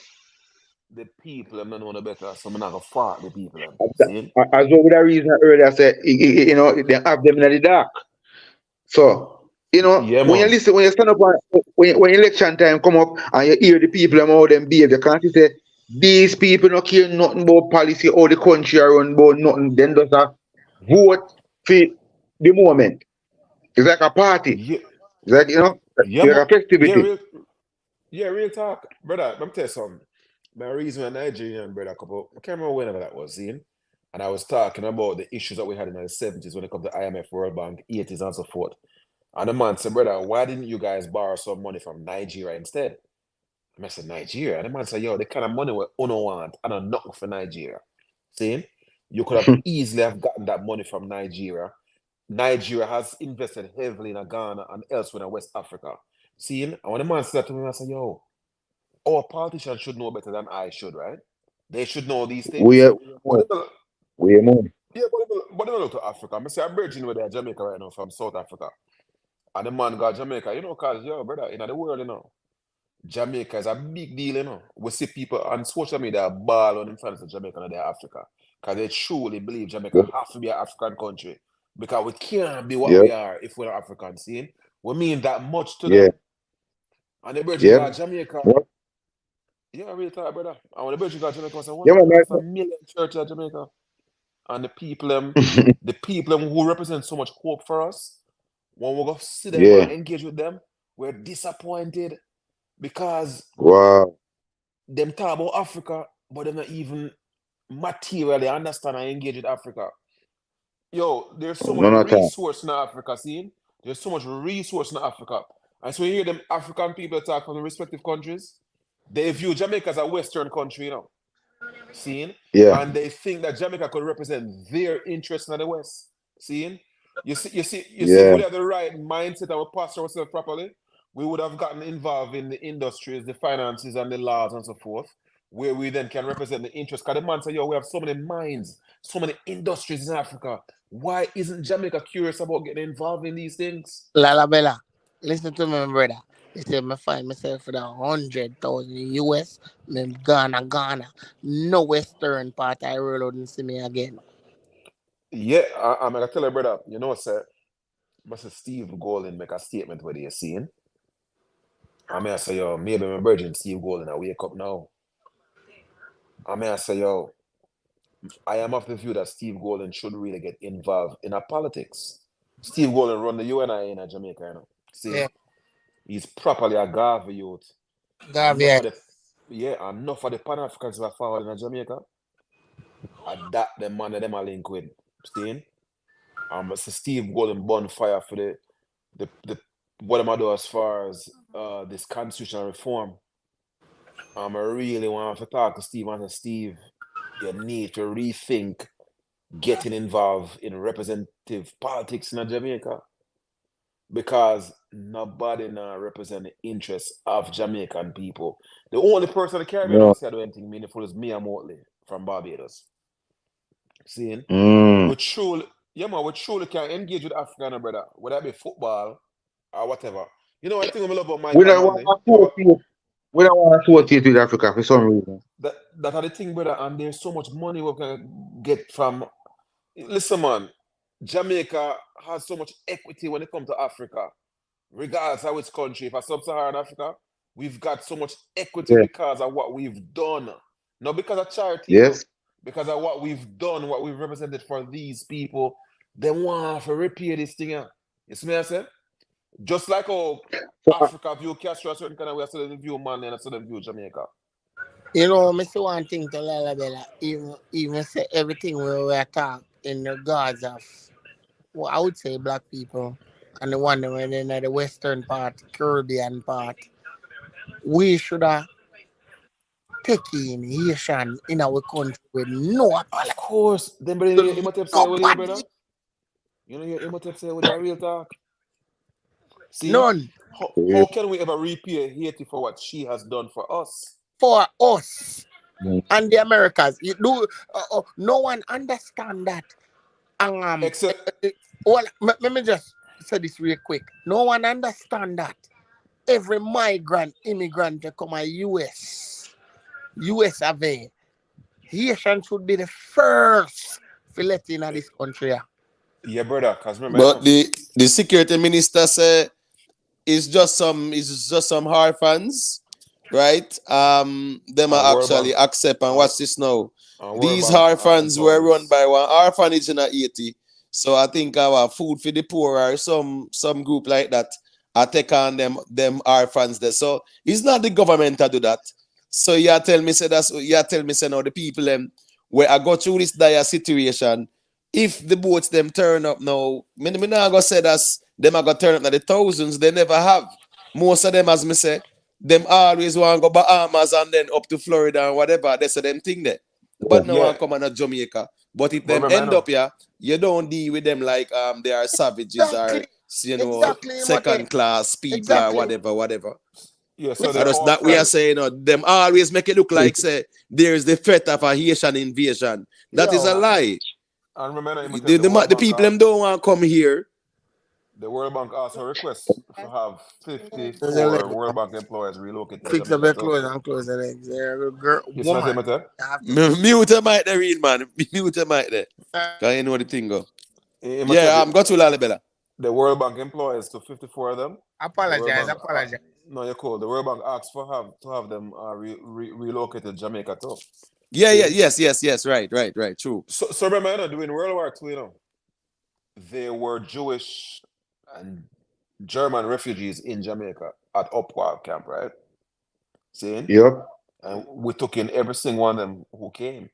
The people them don't know no better, so I'm not gonna fight the people. As well with the reason earlier I said, you know, they have them in the dark. So, you know, when you stand up when election time come up and you hear the people them how them behave, you can't say these people don't care nothing about policy or the country around about nothing. Then just vote for the moment. It's like a party. Yeah. It's like, you know, like a festivity. Real talk. Brother, let me tell you something. My reason a Nigerian brother I can't remember whenever that was, seeing. And I was talking about the issues that we had in the 70s when it comes to IMF, World Bank, 80s, and so forth. And the man said, brother, why didn't you guys borrow some money from Nigeria instead? And I said, Nigeria? And the man said, yo, the kind of money we don't want, I don't know for Nigeria. See? You could have easily have gotten that money from Nigeria. Nigeria has invested heavily in Ghana and elsewhere in West Africa. See? And when the man said to me, I said, yo, our politicians should know better than I should, right? They should know these things. We are more. Yeah, but they don't look to Africa. I say I'm bridging with Jamaica right now from South Africa. And the man got Jamaica, you know, because, yo, brother, in the world, you know, Jamaica is a big deal, you know. We see people on social media ball on in front of Jamaica and they're Africa. Because they truly believe Jamaica has to be an African country. Because we can't be what we are if we're not African, see? We mean that much to them. And the bridging got Jamaica. Yeah, real talk, brother. And when the Belgian got Jamaica, I said, that's a million church at Jamaica. And the people who represent so much hope for us, when we go see them and engage with them, we're disappointed because them talk about Africa, but they're not even materially understand and engage with Africa. Yo, there's so much None at all. resource in Africa, see? There's so much resource in Africa. And so you hear them African people talk from the respective countries, they view Jamaica as a Western country, you know. Seeing? Yeah. And they think that Jamaica could represent their interests in the West. Seeing? You see, if we had the right mindset and we posture ourselves properly, we would have gotten involved in the industries, the finances, and the laws and so forth, where we then can represent the interests. Because the man said, yo, we have so many mines, so many industries in Africa. Why isn't Jamaica curious about getting involved in these things? Lala Bella, listen to me, brother. They say I find myself for the 100,000 US, me Ghana. No Western part I roll out and see me again. Yeah, I'm gonna tell you, brother, you know what, sir? Mr. Steve Golden make a statement where you're seeing. I may say, yo, maybe my virgin Steve Golden, I wake up now. I may say, yo, I am of the view that Steve Golden should really get involved in our politics. Steve Golden run the UNI in Jamaica, you know. See, he's properly a Garvey youth. Enough of the Pan-Africans who are forward in Jamaica. That the man that them are linked with. See? So Steve Golden bonfire for the what am I do as far as this constitutional reform. I really want to talk to Steve and say, Steve, you need to rethink getting involved in representative politics in Jamaica, because nobody now represent the interests of Jamaican people. The only person in the Caribbean who said anything meaningful is Mia Motley from Barbados. Seeing? We truly can engage with Africa, brother, whether it be football or whatever. You know, one thing I love about We don't want to associate with Africa for some reason. That are the thing, brother, and there's so much money we can get from. Listen, man, Jamaica has so much equity when it comes to Africa, regardless of which country. For sub-Saharan Africa, we've got so much equity because of what we've done. Not because of charity, because of what we've done, what we've represented for these people. They want to repair this thing. You see me, I said? Just like how Africa view Castro a certain kind of way, so they view man and so they view Jamaica. You know, I say one thing to Lala Bella, even say everything we talk in regards of, well, I would say black people and the one that went in the western part, Caribbean part, we should have taken Haitian in our country with no apology. Of course. Then, brother, you must have said with you, brother. You know, you must have said with your real talk. See, none. How can we ever repay Haiti for what she has done for us? For us and the Americas, you do. No one understand that. Well, let me just say this real quick. No one understand that. Every immigrant to come to US of A, Haitian should be the first to let in this country. Yeah, brother. Cause remember, but the security minister said it's just some hard fans, right? Them are actually accept and watch this now. These hard fans were run by one orphanage in Haiti. So I think our food for the poor or some group like that are take on them orphans there. So it's not the government to do that. So you tell me say now the people where I go through this dire situation. If the boats them turn up now, me not gonna say that them are gonna turn up now the thousands. They never have. Most of them, as me say, them always want to go Bahamas and then up to Florida and whatever. That's them thing there. But now want come on to Jamaica. But if them end up here, you don't deal with them like they are savages or second class people or whatever. Yeah, so that's that we are saying them always make it look like say there is the threat of a Haitian invasion. That is a lie. And remember, the people them don't want to come here. The World Bank also requests to have 54 World Bank employees relocated to Fix up Jamaica. your clothes and close the legs. They're a girl, woman. Mute a mic there, real man. Mute a mic there. Can you know the thing go? Yeah, I'm got to Lalibella. The World Bank employees, to 54 of them. Apologize. No, you're cool. The World Bank asked to have them relocated to Jamaica too. Yes. Right. True. So remember, during World War II, there were Jewish and German refugees in Jamaica at Upward camp, right? See? Yep. And we took in every single one of them who came.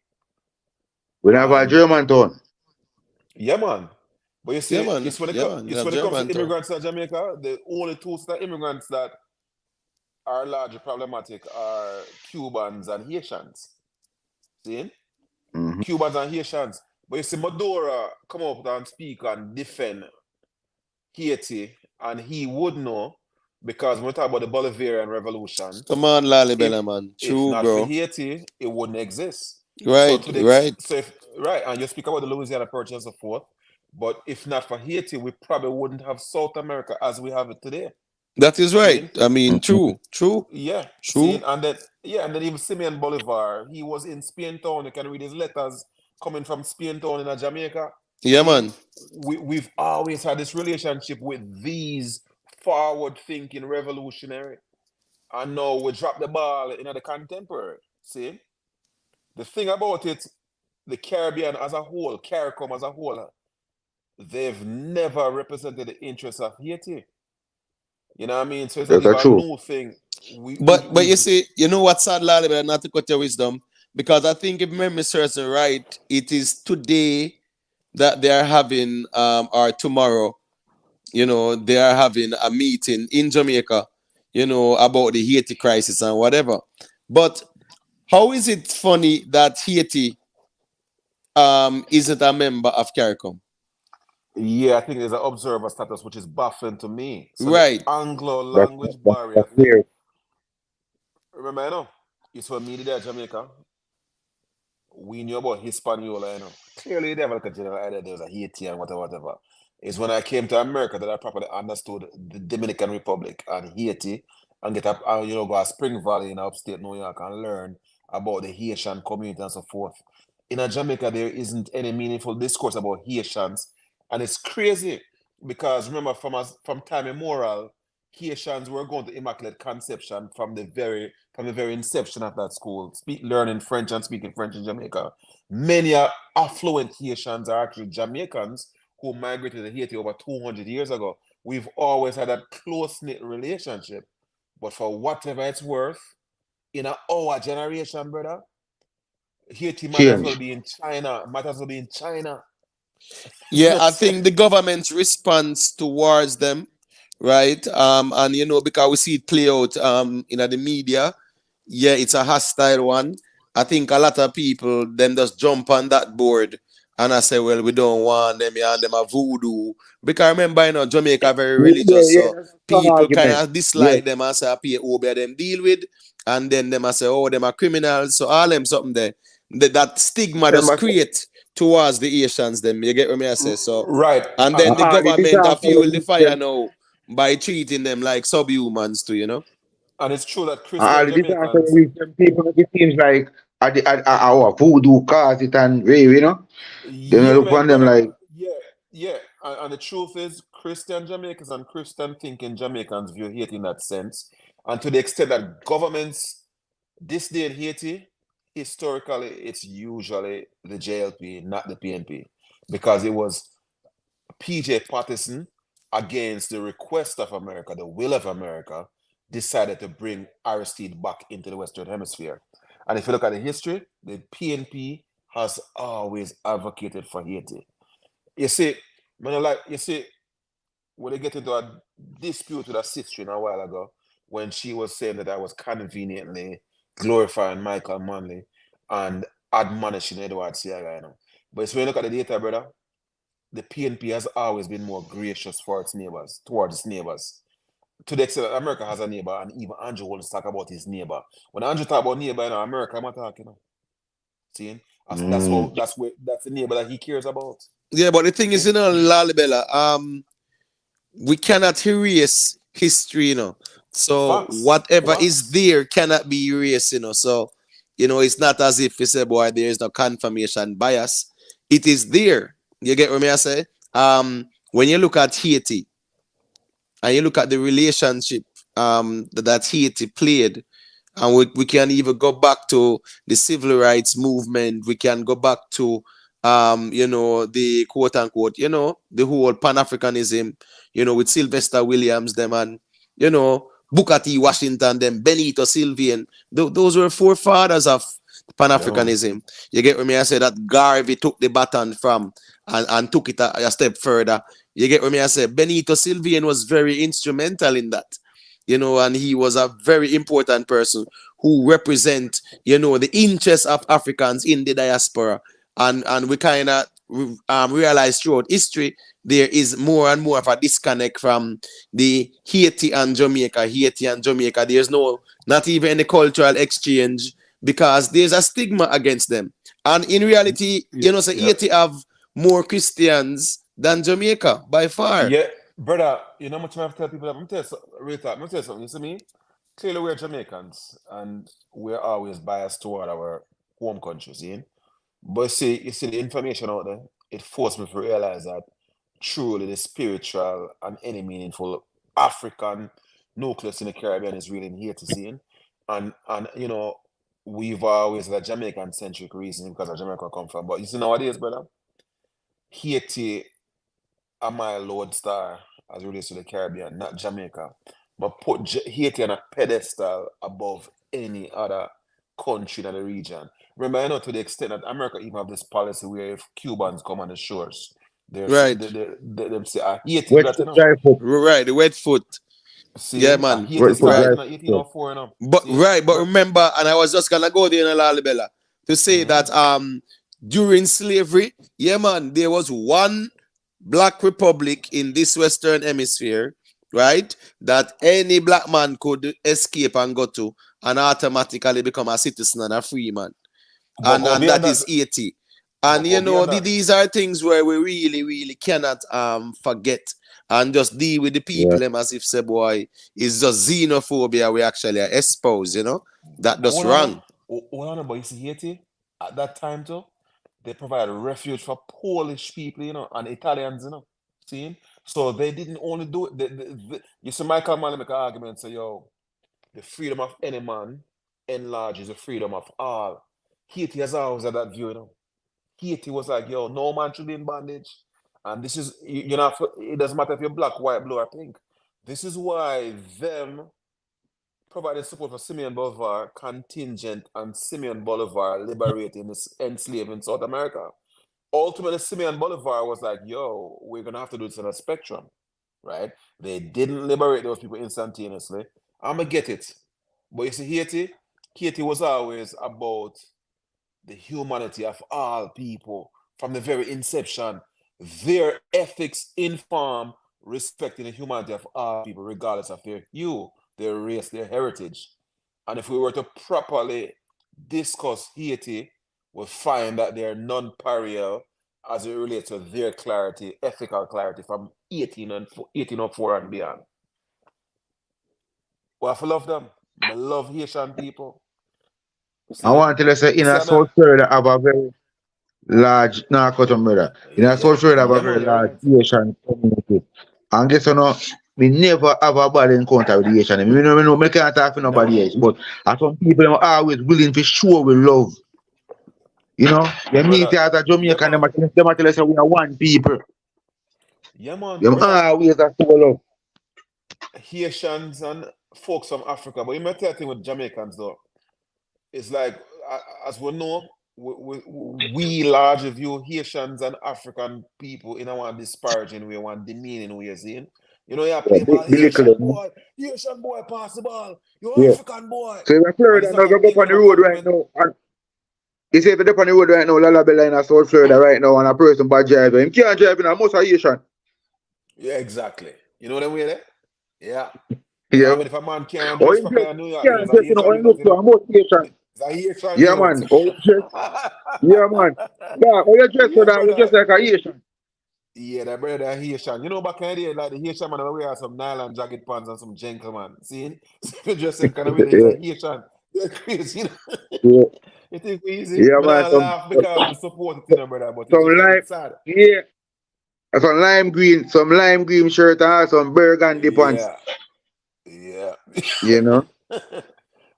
We have a German town. Yeah, man. But you see, it's when it comes to immigrants in Jamaica, the only two set of immigrants that are largely problematic are Cubans and Haitians. See? Cubans and Haitians. But you see, Maduro come up and speak and defend Haiti, and he would know because when we talk about the Bolivarian Revolution, come on, Lally Bella, man. True, if not bro. for Haiti, it wouldn't exist. Right, And you speak about the Louisiana Purchase and so forth, but if not for Haiti, we probably wouldn't have South America as we have it today. That is right. I mean, true. Yeah. True. And then even Simeon Bolivar, he was in Spain Town. You can read his letters coming from Spain Town in Jamaica. Yeah, man. We've always had this relationship with these forward-thinking revolutionary. And now we drop the ball in the contemporary. See? The thing about it, the Caribbean as a whole, CARICOM as a whole, they've never represented the interests of Haiti. You know what I mean? So it's not even a new thing. But you see, you know what's sad, Lally, but not to cut your wisdom, because I think if memory serves me right, it is today that they are having, or tomorrow, you know, they are having a meeting in Jamaica, you know, about the Haiti crisis and whatever. But how is it funny that Haiti isn't a member of CARICOM? Yeah, I think there's an observer status, which is baffling to me. So right. The Anglo language barrier. Remember, you know, it's for me there, Jamaica. We knew about Hispaniola, you know. Clearly, they have like a general idea there was a Haiti and whatever. It's when I came to America that I properly understood the Dominican Republic and Haiti and get up, you know, go to Spring Valley in upstate New York and learn about the Haitian community and so forth. In Jamaica, there isn't any meaningful discourse about Haitians. And it's crazy because remember, from time immemorial, Haitians were going to Immaculate Conception from the very inception of that school, learning French and speaking French in Jamaica. Many affluent Haitians are actually Jamaicans who migrated to Haiti over 200 years ago. We've always had a close-knit relationship. But for whatever it's worth, in our generation, brother, Haiti might as well be in China. Yeah, I think the government's response towards them, right? And you know, because we see it play out in the media, yeah, it's a hostile one. I think a lot of people then just jump on that board and I say, well, we don't want them, and them a voodoo. Because remember, you know, Jamaica very religious, so people kind of dislike them and say, obey them deal with, and then them I say, oh, them are criminals, so all them something there. That stigma just create towards the Asians, them. You get what I say? So right. And then the government have fueled the fire now by treating them like subhumans too, you know. And it's true that Christian Jamaicans, people, it seems like our voodoo cause it and you know. They look on them like yeah. And the truth is, Christian Jamaicans and Christian thinking Jamaicans view Haiti in that sense. And to the extent that governments this day in Haiti, historically, it's usually the JLP, not the PNP, because it was PJ Patterson against the request of America, the will of America, decided to bring Aristide back into the Western Hemisphere. And if you look at the history, the PNP has always advocated for Haiti. You see, when they get into a dispute with a sister a while ago, when she was saying that I was conveniently glorifying Michael Manley and admonishing Edward Siaga, you know. But it's when you look at the data, brother, the PNP has always been more gracious for its neighbors, towards its neighbors. To the extent that America has a neighbor, and even Andrew wants to talk about his neighbor. When Andrew talk about neighbor in America, I'm not talking. See? That's the neighbor that he cares about. Yeah, but the thing is, you know, Lalibela, we cannot erase history, you know. So whatever is there cannot be erased, you know. So, you know, it's not as if we say, boy, there is no confirmation bias. It is there. You get what I say? When you look at Haiti and you look at the relationship that Haiti played, and we can even go back to the civil rights movement, we can go back to you know, the quote unquote, you know, the whole Pan-Africanism, you know, with Sylvester Williams, them, and, you know, Booker T. Washington, them, Benito Sylvian, those were forefathers of Pan-Africanism. You get what me I say? That Garvey took the baton from and took it a step further. You get what me I say? Benito Sylvian was very instrumental in that. You know, and he was a very important person who represent, you know, the interests of Africans in the diaspora. And we kind of realize throughout history there is more and more of a disconnect from the Haiti and Jamaica. There's not even any cultural exchange because there's a stigma against them. And in reality, Haiti have more Christians than Jamaica by far. Yeah, brother, you know much I have to tell people that I'm tell you something. You see me? Clearly we're Jamaicans and we're always biased toward our home countries, you know? But you see the information out there, it forced me to realize that truly the spiritual and any meaningful African nucleus in the Caribbean is really in Haiti, seeing. And you know, we've always had a Jamaican centric reason because of Jamaica come from. But you see nowadays, brother, Haiti are my lodestar as it relates to the Caribbean, not Jamaica. But put Haiti on a pedestal above any other country in the region. Remember, I know to the extent that America even have this policy where if Cubans come on the shores, they say, Haiti, Wet foot, dry foot. Right, the wet foot. See, yeah, man. Haiti started in 1804, you know. But remember, and I was just gonna go there in a Lalibella to say that during slavery, yeah, man, there was one black republic in this Western Hemisphere, right? That any black man could escape and go to and automatically become a citizen and a free man. And that is Haiti. And you know, these are things where we really, really cannot forget and just deal with the people as if say, boy, it's just xenophobia we actually espouse, you know? That does wrong. But you see Haiti, at that time too, they provide refuge for Polish people, you know, and Italians, you know. See? So they didn't only do it. You see Michael Mann make an argument, say, yo, the freedom of any man enlarges the freedom of all. Haiti has always had that view, you know. Haiti was like, yo, no man should be in bondage. And this is, you know, it doesn't matter if you're black, white, blue, or pink. This is why them provided support for Simeon Bolivar contingent and Simeon Bolivar liberating enslaved in South America. Ultimately, Simeon Bolivar was like, yo, we're going to have to do this on a spectrum, right? They didn't liberate those people instantaneously. I'm going to get it. But you see, Haiti was always about the humanity of all people from the very inception. Their ethics inform respecting the humanity of all people, regardless of their hue, their race, their heritage. And if we were to properly discuss Haiti, we'll find that they are non-parial as it relates to their clarity, ethical clarity from 1804 and beyond. We have to love them. I love Haitian people. I want to tell you, say, in a South Florida, have a very large, brother. In South Florida, have a very large Haitian community. And guess what? We never have a bad encounter with the Haitian. We can't talk to nobody else. But some people are always willing to show with love. You know, they meet as a Jamaican, they tell us we are one people. Yeah, man. They always are so love. Haitians and folks from Africa, but you might tell thing with Jamaicans though. It's like, as we know, we largely view Haitians and African people in a one disparaging way, one demeaning way, seeing. You know, you play ball, Haitian boy, pass the ball, you African boy. So if Florida now go up on the road right now, and you say if you're up on the road right now, Lalabella in South Florida right now, and a person bad driver, him can't drive in a most Haitian. Yeah, exactly. You know what I mean? Yeah. Yeah. I mean, if a man can't dress properly in New York, he's a Haitian. Yeah, man. Yeah, man. Yeah, you dress for that, you just like a Haitian. Yeah, that brother Haitian. You know, back in the day, like the Haitian man, we wear some nylon jacket pants and some gentleman. See? You just say kind of way, he's a Haitian. You're crazy, you know? You think we easy? Yeah, man. I laugh because we support it, you know, brother, but it's sad. Yeah. Some lime green shirt and some burgundy pants. Yeah. You know?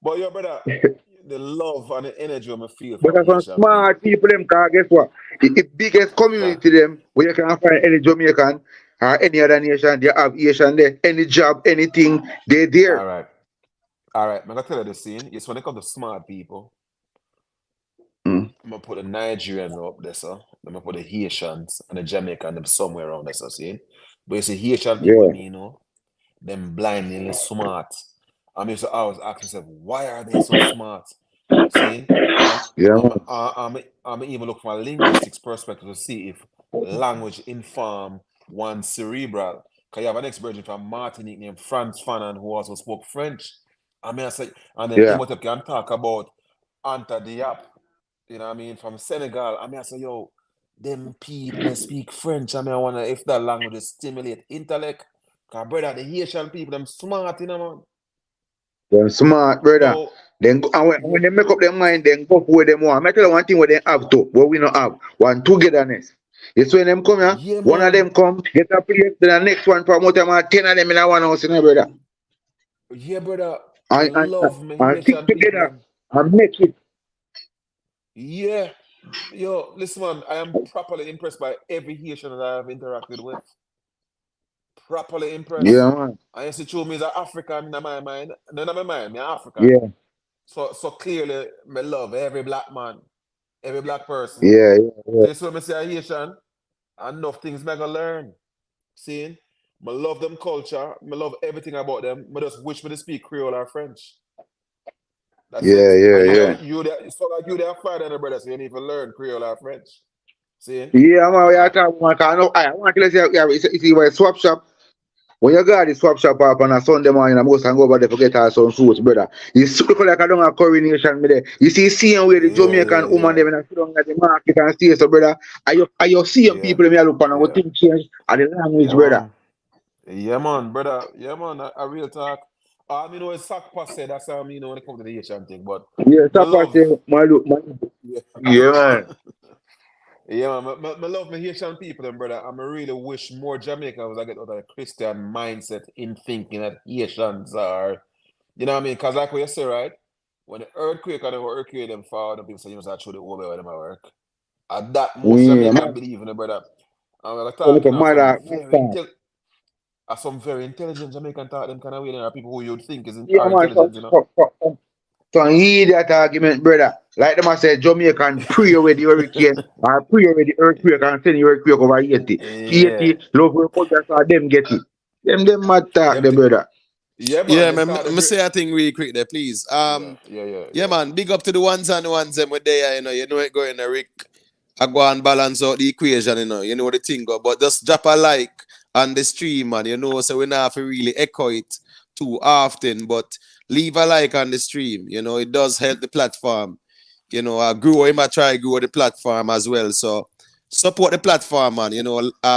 But your brother, the love and the energy of my feel. But some smart people, them can guess what? The biggest community them where you can find any Jamaican or any other nation, they have Asian there. Any job, anything, they're there. All right. I'm gonna tell you the scene. It's when it comes to smart people. I'm gonna put the Nigerians up there, sir. I'm gonna put the Haitians and the Jamaican them somewhere around there, sir. See? But you see, Haitian people, me, you know, them blindingly smart. I mean, so I was asking myself, why are they so smart? See? I'm even look from a linguistics perspective to see if language inform one cerebral. Because you have an ex-virgin from Martinique named Franz Fanon who also spoke French. I mean, I say, and then Imhotep can talk about Anta Diop, you know what I mean, from Senegal. I mean, I say, yo, them people they speak French. I mean, I wonder if that language will stimulate intellect. Because, brother, the Haitian people, them smart, you know, man. Them smart, brother. No, Then when they make up their mind, then go for where them want. I tell you one thing where they have to, what we not have. One togetherness. It's when them come here, yeah, one of them come, get a place, then the next one promote them, and 10 of them in a one house, you know, brother. Yeah, brother. I And love my stick Haitian people. together and make it. Yeah. Yo, listen, man, I am properly impressed by every Haitian that I have interacted with. Properly impressed. Yeah, man. I used to show me as an African in my mind. No, in my mind, I'm African. Yeah. So clearly, I love every black man, every black person. Yeah. So this is when I say Haitian, enough things I gonna learn. See? I love them culture. I love everything about them. I just wish me to speak Creole or French. That's it. Yeah. It's so like you there Friday and the brother, so you need to learn Creole or French. See? Yeah, man, we are talking about, I want to say, you see, where swap shop, when you got the swap shop up on a Sunday morning, I'm going to go over there to get her some fruits, brother. It's look like I don't have coronation me there. You see, seeing where the Jamaican woman them and sit down at the market and see so, brother. Are you seeing people me look on and go think change at the language, brother? Yeah, man, brother. Yeah, man, a real talk. You know, it's sack passe, that's how you know when it comes to the Haitian thing, but yeah, sack passe, my look, man. Yeah, man. Yeah, man, I love my Haitian people, then, brother. I really wish more Jamaicans I get out of the Christian mindset in thinking that Haitians are, you know what I mean? Because like what you say, right? When the earthquake and the earthquake them fall, the people say, you must actually over where them work. And that most Jamaicans believe in it, brother. And we're talking some very intelligent Jamaican talk them kind of way. There are people who you'd think are intelligent, you know? So hear that argument, brother. Like them I said, Jamaican pray with the hurricane or pray with the earthquake and send the earthquake over Haiti. Haiti, love where culture so them get it. Them mad talk, the brother. Yeah, man. Me say a thing really quick there, please. Yeah, man. Big up to the ones and the ones them with there, you know it going to Rick. I go and balance out the equation, you know the thing go. But just drop a like on the stream, man, so we not have to really echo it too often. But leave a like on the stream, it does help the platform. I might try grow the platform as well. So support the platform, man.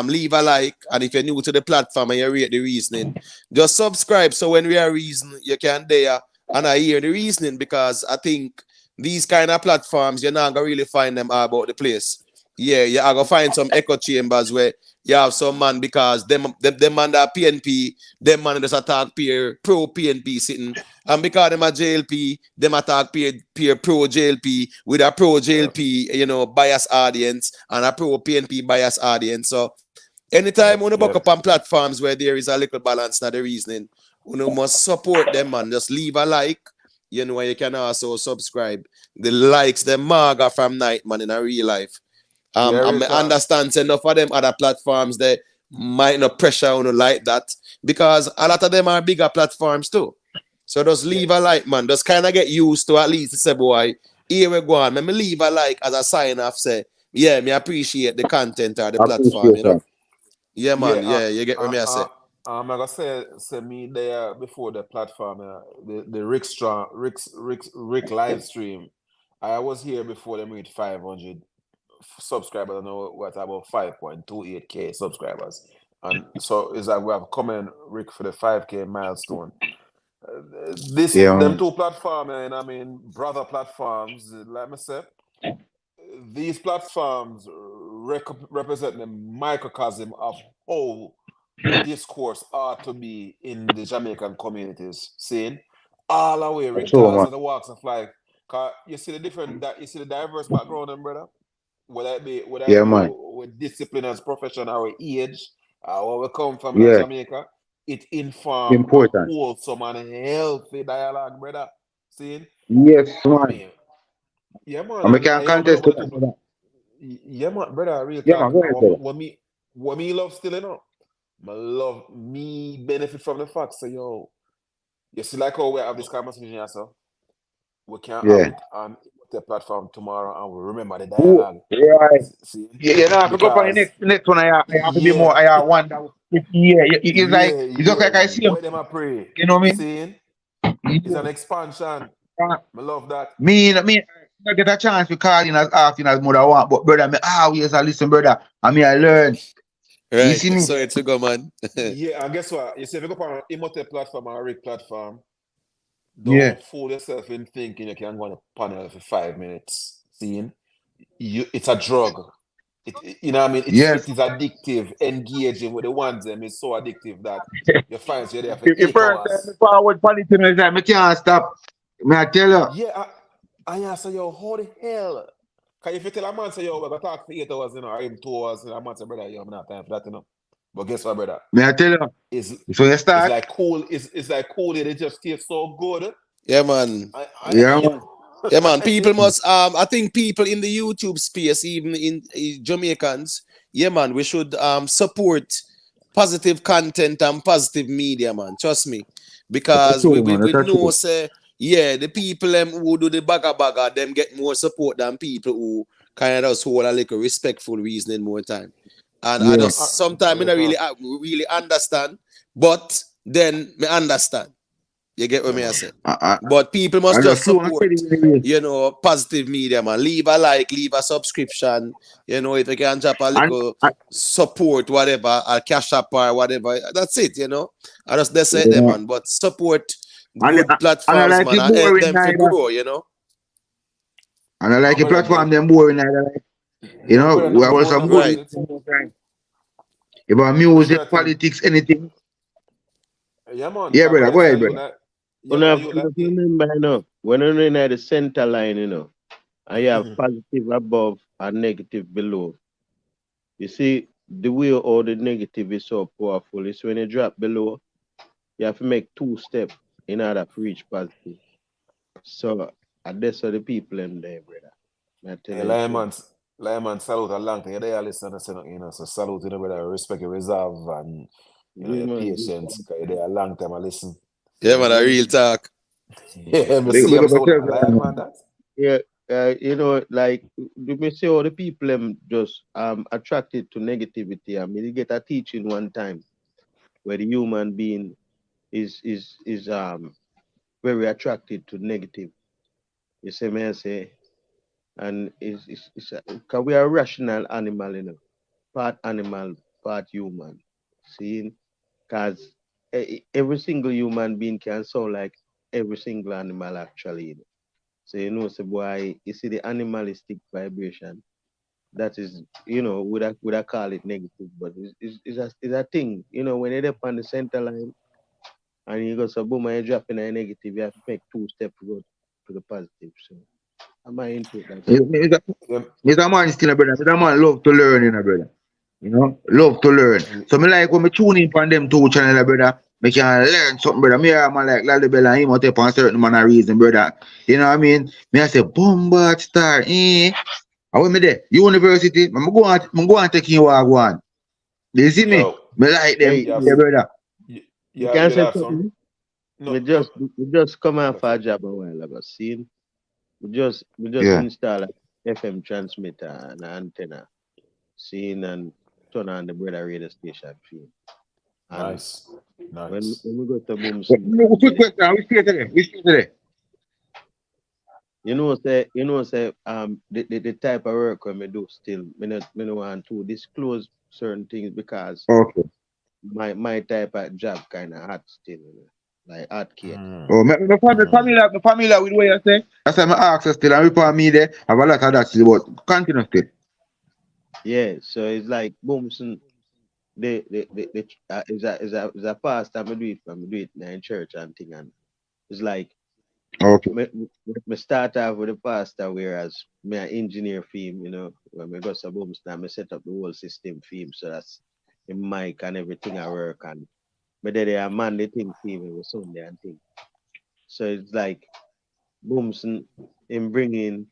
Leave a like, and if you're new to the platform and you rate the reasoning, just subscribe. So when we are reasoning, you can there and I hear the reasoning, because I think these kind of platforms, you're not gonna really find them all about the place. Yeah, you're gonna find some echo chambers where you have some man, because them man that PNP, them man just attack peer pro PNP sitting, and because them a JLP, them attack peer pro JLP with a pro JLP, bias audience and a pro PNP bias audience. So anytime when you buck up on platforms where there is a little balance in the reasoning, you must support them, man. Just leave a like. And you can also subscribe. The likes, the maga from night, man, in a real life. I understand enough of them other platforms that might not pressure on like that, because a lot of them are bigger platforms too. So just leave a like, man. Just kind of get used to at least say, boy, here we go on. Let me leave a like as a sign off, say, yeah, me appreciate the content or the platform, Yeah, man. Yeah, you get what me I say. I'm gonna say me there before the platform, the Rick live stream. I was here before them reached 500 subscribers. I know what about 5.28k subscribers, and so it's like we have coming Rick for the 5k milestone. Them two platforms, and I mean brother platforms, like I said, these platforms represent the microcosm of how discourse ought to be in the Jamaican communities, seeing all the way, regardless of the walks of life. Cause you see the diverse background, brother. Whether it be with discipline as profession or age, where we come from in Jamaica, it informs a wholesome and healthy dialogue, brother. See? Yes, man. Yeah, man. And we And can you contest to know, that. yeah, man, brother, real Yeah, talk. man, go ahead, brother. What me love still, you know? My love, me benefit from the fact, so yo, you see, like how we have this conversation here, so we can have Yeah. it on the platform tomorrow and we remember the Ooh, dialogue. right. See? You know, if you go for the Because, next one, I have to be yeah, more, I have one that was 50 years. It's like, it's just like I see him. boy, them I pray. You know what I Seeing? mean? It's an expansion. Yeah. I love that. I get a chance to call in as often as mother want, but brother, me always I listen, brother. I mean, I learn. You Right. see me? So it's a go, man. Yeah, and guess what? You see, if you go on an Emote platform or a Rick platform, Yeah. don't fool yourself in thinking you can go on a panel for 5 minutes. Seeing? It's a drug. You know what I mean? Yes. It is addictive. Engaging with the ones them is so addictive that you find you're there for If 8 first time hours. forward politics, I can't stop. May I tell you? Yeah, I say, yo, how the hell? Because if you tell a man, say, yo, we're going to talk for 8 hours, you know, or even 2 hours, and a man say, brother, yo, I'm not time for that, you know. But guess what, brother? May I tell you? It's So you start? like cool. It's like cool. It just tastes so good. Yeah, man. Yeah, man. Yeah, man. People must. I think people in the YouTube space, even in Jamaicans, yeah, man. We should support positive content and positive media, man. Trust me, That's because true, man. we That's know, true. say, yeah, the people who do the bagger, them get more support than people who kind of just hold a little respectful reasoning more time. And I Yeah. just sometimes I don't really understand, but then me understand. You get what Yeah, me I man. say? I But people must just just slow and steady support, with it. you know, positive media, man. Leave a like, leave a subscription. You know, if you can drop a And, little support, whatever, a cash app or whatever. That's it, you know. I just that's it, there, yeah. man. But support And, good and I platforms, like man, it and help boring them to neither. grow, you know. And I like No, the brother, platform them boring neither. Like, you no, know, brother, we not have boring some about good Right. it. about Me music, brother tell you, politics, anything. yeah, man. Yeah, Because brother. brother Go tell ahead, you brother. that, yeah, Una man, have you to like, remember, you know, when you're in the center line, you know, and you have Mhm. positive above and negative below. You see, the way all the negative is so powerful is when you drop below, you have to make 2 steps in order to reach positive. So, that's how the people in there, brother. I tell Hey, you the truth. Lion man, salute a long time. You're there, listen, you know, so salute, you know, brother, respect your reserve and, you know, Yeah, your man. patience, because you're there a long time, I listen. Yeah, See? man, a real talk. Yeah, me see, Big I'm up so yourself, Lion brother. man, that. Yeah, you know, like you may say all the people just attracted to negativity. I mean, you get a teaching one time where the human being is very attracted to negative. You see me I say, and cause we are a rational animal, you know, part animal, part human. See, cause every single human being can sound like every single animal actually. You know. So you know, so boy, you see the animalistic vibration. That is, you know, would I call it negative, but it's a thing. You know, when you're up on the center line and you go so boom and you drop in a negative, you have to make 2 steps to go to the positive. So am I into it like that? Yeah, Mr. Man still a brother. Mr. Man love to learn, you know, brother. You know, love to learn. So me like when me tune in on them 2 channel, brother, me can learn something, brother. Me man like Lalibel and him out on certain man a reason, brother. You know what I mean? Me I say bombard star, eh? And when me there, university, me go and take you what I go on. You see me? yo, Me like them, Hey, you have, yeah, brother. you you can you'll say have some, something. no, no, We just come I out got for you. a job a while ago. See, we just Yeah. install a FM transmitter and an antenna. Seeing and turn on the brother radio station feed. And Nice, when nice. we go to boom But sleep no, and quick then question, we stay today. We stay today. say the type of work when we do still me no want to disclose certain things because Okay. my type of job kind of hot still, you know, like hot cake. Mm, Oh, mm. me familiar with what you say. That's why I ask you still, and report me there. Have a lot of that still, but continue still. Yeah, so it's like boom soon. The is a pastor. I do it from do it in church and thing, and it's like Okay. me start off with the pastor, whereas me an engineer theme, you know, when me go to boom now, me set up the whole system theme, so that's the mic and everything I work and me there I man the thing theme every Sunday and thing. So it's like Boomson in bringing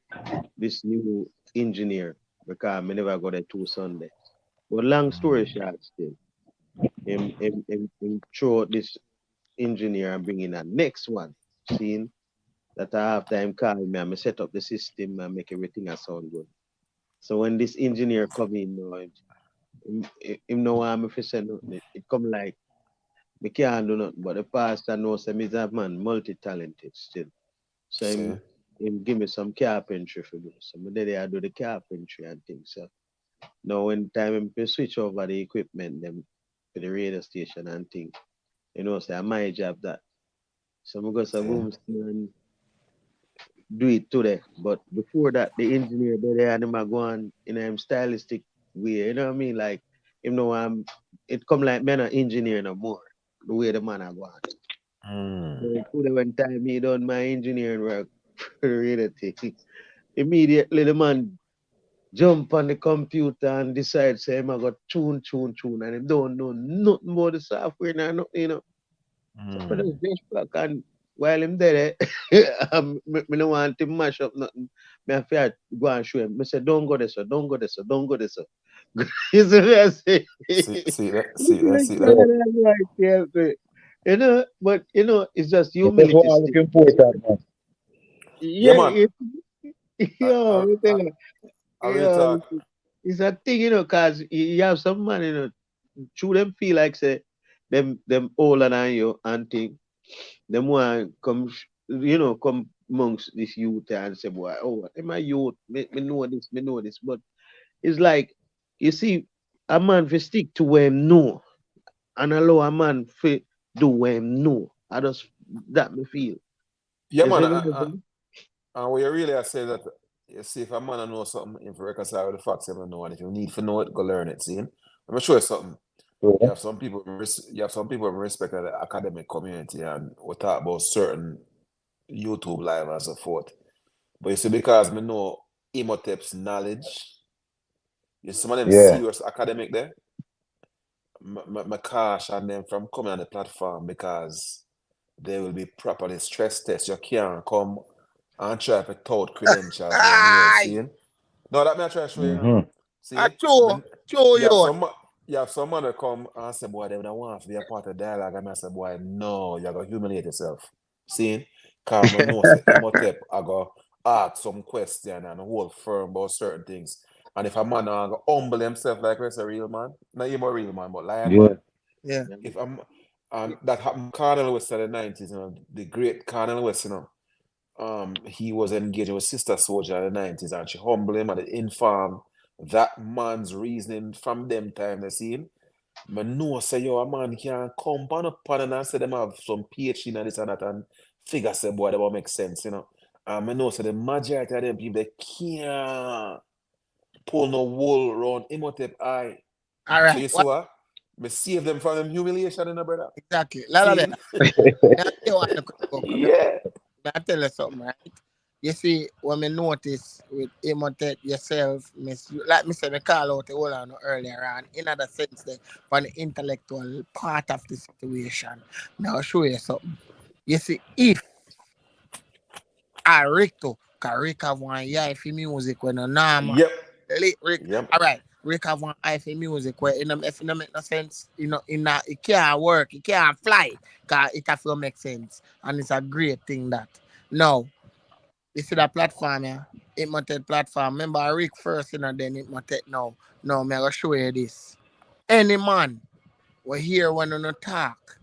this new engineer because I never got a 2 Sunday. But long story short, still, him throw out this engineer and bring in a next one. Seeing that I have time call me and I set up the system and make everything sound good. So when this engineer come in, him know what I'm say nothing. It come like me can't do nothing, but the pastor knows that me's a man multi-talented still. So him give me some carpentry for me. So I do the carpentry and things. So now when time him switch over the equipment them to the radio station and things, say my job that. So I go some rooms and do it today. But before that, the engineer there and him go on in a stylistic way. You know what I mean? Like it come like me not engineer no more. The way the man I go on. So today when time he done my engineering work for the radio thing, immediately the man jump on the computer and decide say him I got tune and he don't know nothing about the software and nothing, So for the best back and while him there, me no want to mash up nothing. Me have to go and show him. Me say don't go there, sir. Don't go there, sir. Don't go there, sir. You see what I say? See that. But it's just humility. That's what I'm looking for, man. Yeah, man. It's a thing, because you have some man, true them feel like say them older than you and think them want come come amongst this youth and say, boy, oh, am I youth? Me know this. But it's like, you see, a man fi stick to where him know and allow a man fi do where him know. That me feel. Yeah, man. And what you really are saying that, you see, if a man know something, if you reconcile with the facts, you know, and if you need to know it, go learn it. See, I'm gonna show you something. You have some people who respect the academic community and we talk about certain YouTube live and so forth. But you see, because me know Imhotep's knowledge, you see some of them serious academic there, my caution them from coming on the platform because they will be properly stress test. You can't come and try to tout credentials when you're seeing. No, that may I try to show you. See, you have someone that come and say, boy, they don't want to be a part of dialogue. And I say, boy, no, you're going to humiliate yourself. See? Because I know say Imhotep, I go ask some question and hold firm about certain things. And if a man go humble himself like he's a real man, not even a real man, but lion man. Yeah. If I'm that happened Cartel West in the 90s, the great Cartel West, he was engaged with Sister Soldier in the 90s and she humbled him and informed that man's reasoning from them time they see him. I know say yo a man can come on up and say them have some PhD and this and that and figure say boy that will make sense, And I know say the majority of them people they can't pull no wool around Imhotep eye. All right. So you see what? Me save them from them humiliation, brother. Exactly. Yeah. I tell you something, right? You see, when I notice with Imhotep yourself, like me said, I call out the whole on earlier on, in other sense, from the intellectual part of the situation. Now, I'll show you something. You see, if I Rick have one eye for music when a normal. Yep. Rick. Yep. All right. Rick have one eye for music where if it don't make no sense, it can't work, it can't fly, because it have to make sense. And it's a great thing that. Now, you see that platform, Imhotep platform. Remember Rick first, and then Imhotep now. Now, I'm going to show you this. Any man will hear when you talk.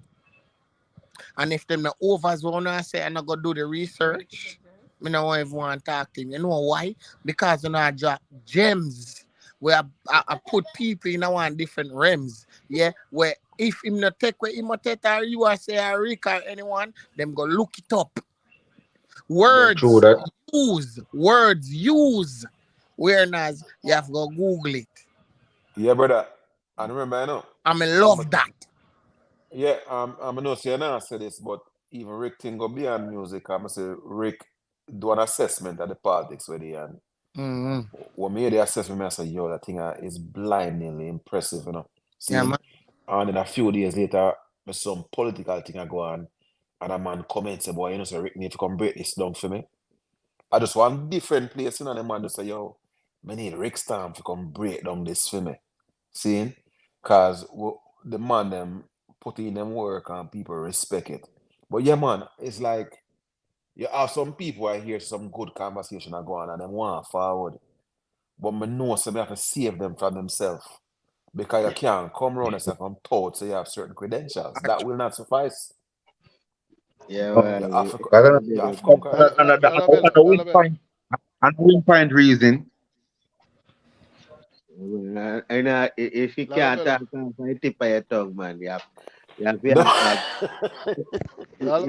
And if them the overs want to say, I'm not going to do the research, I don't want to talk to him. You know why? Because I drop gems where I put people in one different realms. Yeah, where if him not take where Imhotep or you or say or Rick or anyone, them go look it up. Words use. Whereas you have to go Google it. Yeah, brother. I remember, I know. I love that. Yeah, I'm not saying I say this, but even Rick thing go beyond music. I'm say Rick do an assessment of the politics with it, and when me the assessment, I say, yo, that thing is blindingly impressive, See, and then a few days later, some political thing I go on, and a man comments, boy, so Rick need to come break this down for me. I just want different place, you know, the man just say, yo, I need Ricstorm to come break down this for me. See? Because the man them put in them work and people respect it. But yeah, man, it's like you have some people I hear some good conversation are going on and them want forward. But I know some have to save them from themselves. Because you can't come around and say from thought so you have certain credentials. That will not suffice. Yeah, No, You have to, you have to come. and win point reason. and if you can't talk for a tip of your tongue, man, you have to No.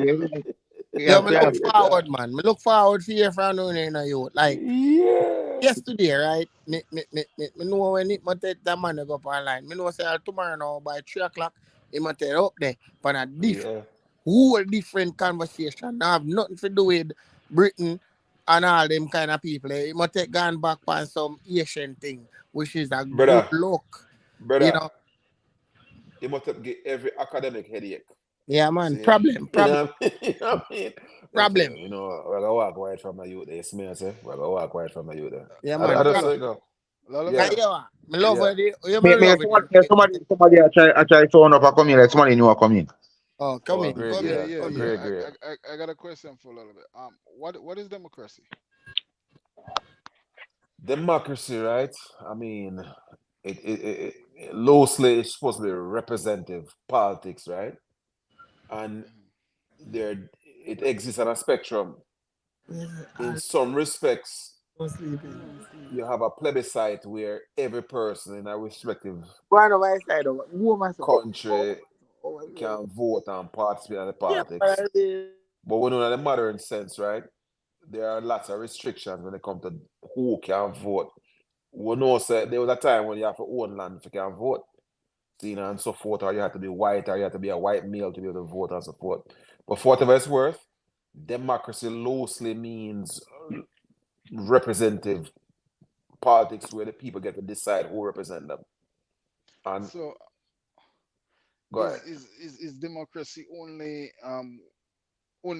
Yeah, me look forward, man. Me look forward to hear from you. Like yesterday, right? Me know when it might take that man to go up online. Me know say tomorrow now by 3:00, he might take up there for a whole different conversation. Now have nothing to do with Britain and all them kind of people. It might take gone back on some Asian thing, which is a good look. Brother, you know. You must have get every academic headache. Yeah, man. See? Problem. You know what I mean? Problem. You know, we're gonna walk away from the youth there. See me, I say, we're gonna walk away from the youth there. Yeah, man. I just say go. Yeah. Me love it. Somebody I try phone up and come in, like somebody new come in. Oh, come in. Great. I got a question for a little bit. What is democracy? Democracy, right? I mean, it loosely it's supposed to be representative politics, right? And it exists on a spectrum. In some respects, you have a plebiscite where every person in a respective country can vote and participate in the politics. But when in the modern sense, right, there are lots of restrictions when it comes to who can vote. We know there was a time when you have to own land if you can vote, and so forth, or you have to be white, or you have to be a white male to be able to vote and so forth. But for whatever it's worth, democracy loosely means representative politics where the people get to decide who represent them. And so go ahead. Is democracy only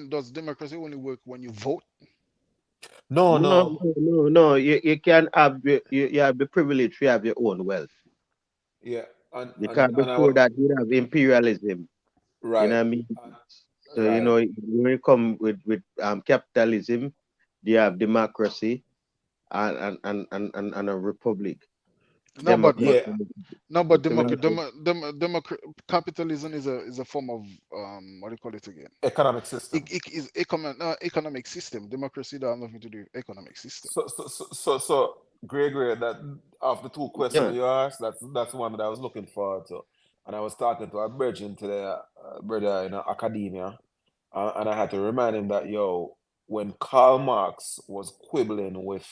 does democracy only work when you vote? No. You can have you have the privilege to have your own wealth. Yeah. Because before that you have imperialism. Right. You know what I mean? So you know when you come with capitalism, you have democracy and a republic. Capitalism is a form of what do you call it again? Economic system. It is economic system. Democracy does nothing to do with economic system. So Gregory, that of the two questions you asked, that's one that I was looking forward to. And I was talking to a brethren today, brother in academia, and I had to remind him that when Karl Marx was quibbling with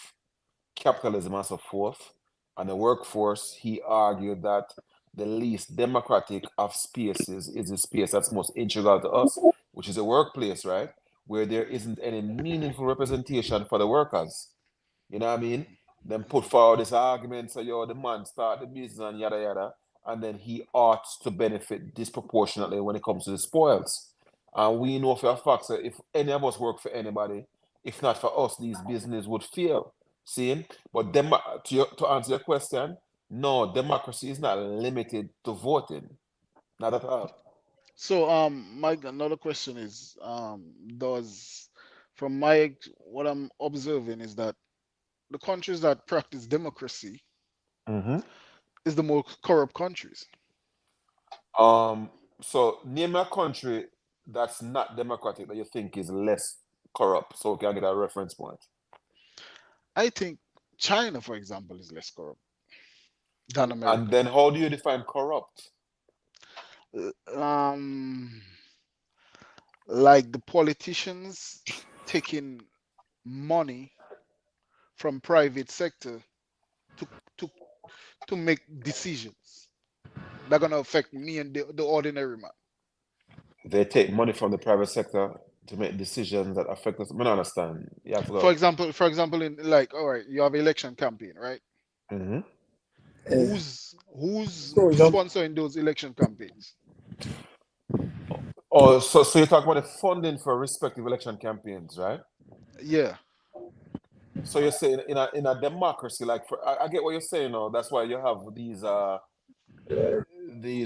capitalism and so forth, and the workforce, he argued that the least democratic of spaces is the space that's most integral to us, which is a workplace, right? Where there isn't any meaningful representation for the workers. You know what I mean? Then put forward this argument, so the man start the business and yada yada, and then he ought to benefit disproportionately when it comes to the spoils. And we know for a fact that if any of us work for anybody, if not for us, these businesses would fail. See? But to answer your question, no, democracy is not limited to voting. Not at all. So Mike, another question is what I'm observing is that the countries that practice democracy is the most corrupt countries. So name a country that's not democratic that you think is less corrupt, so we can get a reference point. I think China, for example, is less corrupt than America. And then how do you define corrupt? Like the politicians taking money from private sector to make decisions that are gonna affect me and the ordinary man. They take money from the private sector to make decisions that affect us. I don't understand. You have to go. For example, in all right, you have election campaign, right? Who's sponsoring those election campaigns? Oh, so you talk about the funding for respective election campaigns, right? Yeah. So you're saying in a democracy, like I get what you're saying now. That's why you have these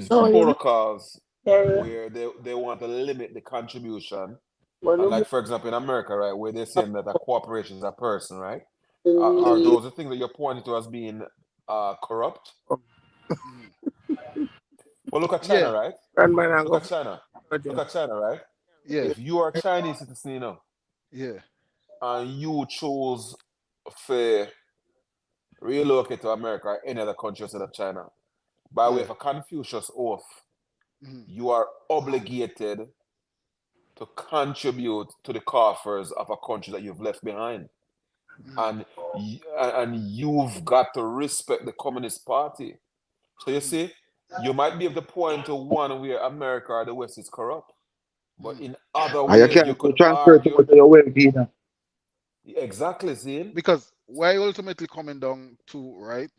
protocols where they want to limit the contribution. And like for example in America, right, where they're saying that a corporation is a person, right? Are those the things that you're pointing to as being corrupt? Well, look at China, right? Look at China. Look at China, right? Yeah. If you are a Chinese citizen, you know, Yeah. and you choose to relocate to America or any other country outside of China, by way of a Confucius oath, you are obligated to contribute to the coffers of a country that you've left behind. And you've got to respect the Communist Party. So you see, you might be able to point to one where America or the West is corrupt, but in other ways you could argue. Exactly, Zane. Because we're ultimately coming down to, right,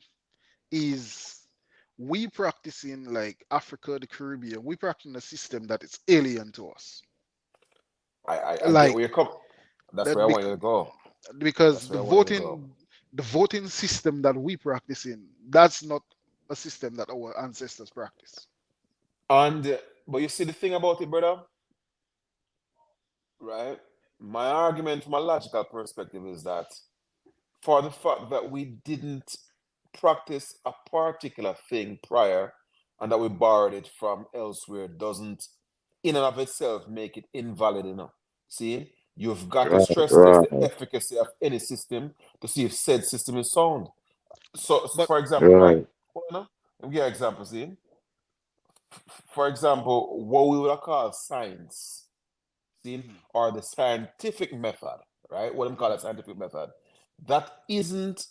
is we practicing like Africa, the Caribbean, we practicing a system that is alien to us. I Like, get where you're coming. That's where I want you to go. Because the voting system that we practice in, that's not a system that our ancestors practice. And but you see the thing about it, brother, right? My argument from a logical perspective is that for the fact that we didn't practice a particular thing prior and that we borrowed it from elsewhere doesn't in and of itself make it invalid enough. See, you've got to stress test the efficacy of any system to see if said system is sound. So for example, right? Let me give you an example, see? For example, what we would call science, see, or the scientific method, right? What I'm calling a scientific method, that isn't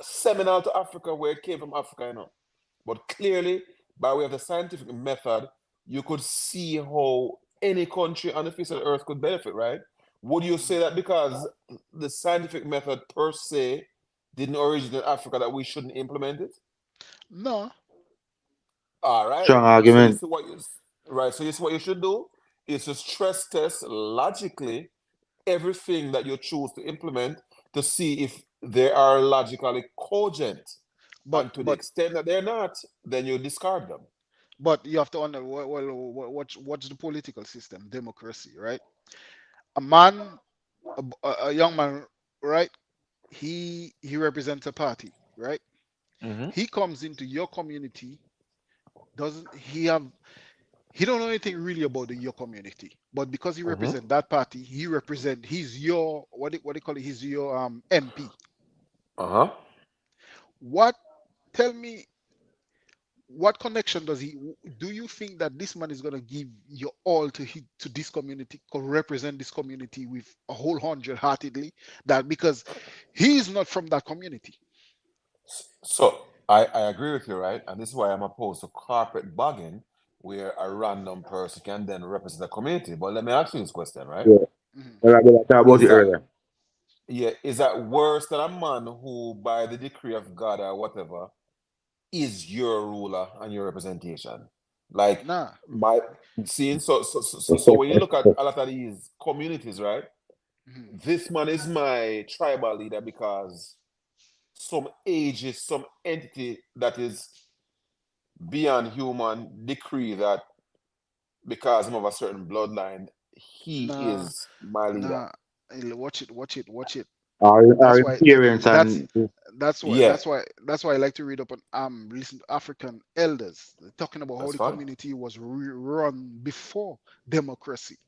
seminal to Africa where it came from Africa, you know. But clearly, by way of the scientific method, you could see how any country on the face of the earth could benefit, right? Would you say that because the scientific method per se didn't originate in Africa that we shouldn't implement it? No. All right. Strong argument. So you see what you should do is to stress test logically everything that you choose to implement to see if they are logically cogent. But to the extent that they're not, then you discard them. But you have to wonder, what's the political system? Democracy, right? A man, a young man, right? He represents a party, right? He comes into your community. He don't know anything really about your community, but because he represents that party, he's your what they call it, he's your MP. Tell me, what connection do you think that this man is going to give you all to this community, could represent this community with a whole 100-heartedly, that because he is not from that community? So I agree with you, right? And this is why I'm opposed to carpet bagging, where a random person can then represent the community. But let me ask you this question, right? Well, I talk about it earlier. Yeah, is that worse than a man who, by the decree of God or whatever, is your ruler and your representation? Like, nah. So when you look at a lot of these communities, right? This man is my tribal leader because some ages, some entity that is beyond human decree that because I'm of a certain bloodline, he is my leader. Watch it. That's why I like to read up on listen to African elders talking about how the community was run before democracy.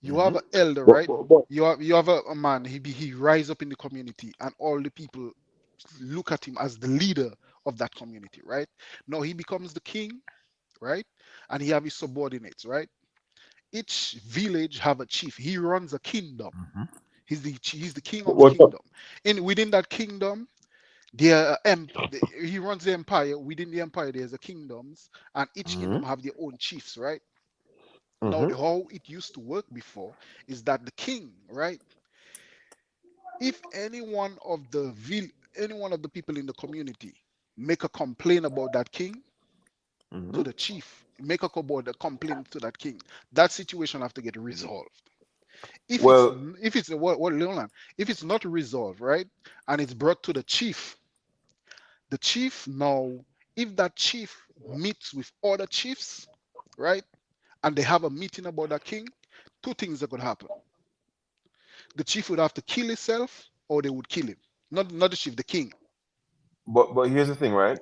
You have an elder, right? You have a man. He rise up in the community, and all the people look at him as the leader of that community, right? Now he becomes the king, right? And he have his subordinates, right? Each village have a chief. He runs a kingdom. He's the king of the kingdom. Within that kingdom, he runs the empire. Within the empire, there's the kingdoms, and each kingdom have their own chiefs, right? Now, how it used to work before is that the king, right? If any one of the people in the community make a complaint about that king to the chief, make a complaint to that king, that situation have to get resolved. If it's Leland, if it's not resolved, right, and it's brought to the chief now, if that chief meets with other chiefs, right, and they have a meeting about the king, two things that could happen. The chief would have to kill himself, or they would kill him. Not the chief, the king. But here's the thing, right?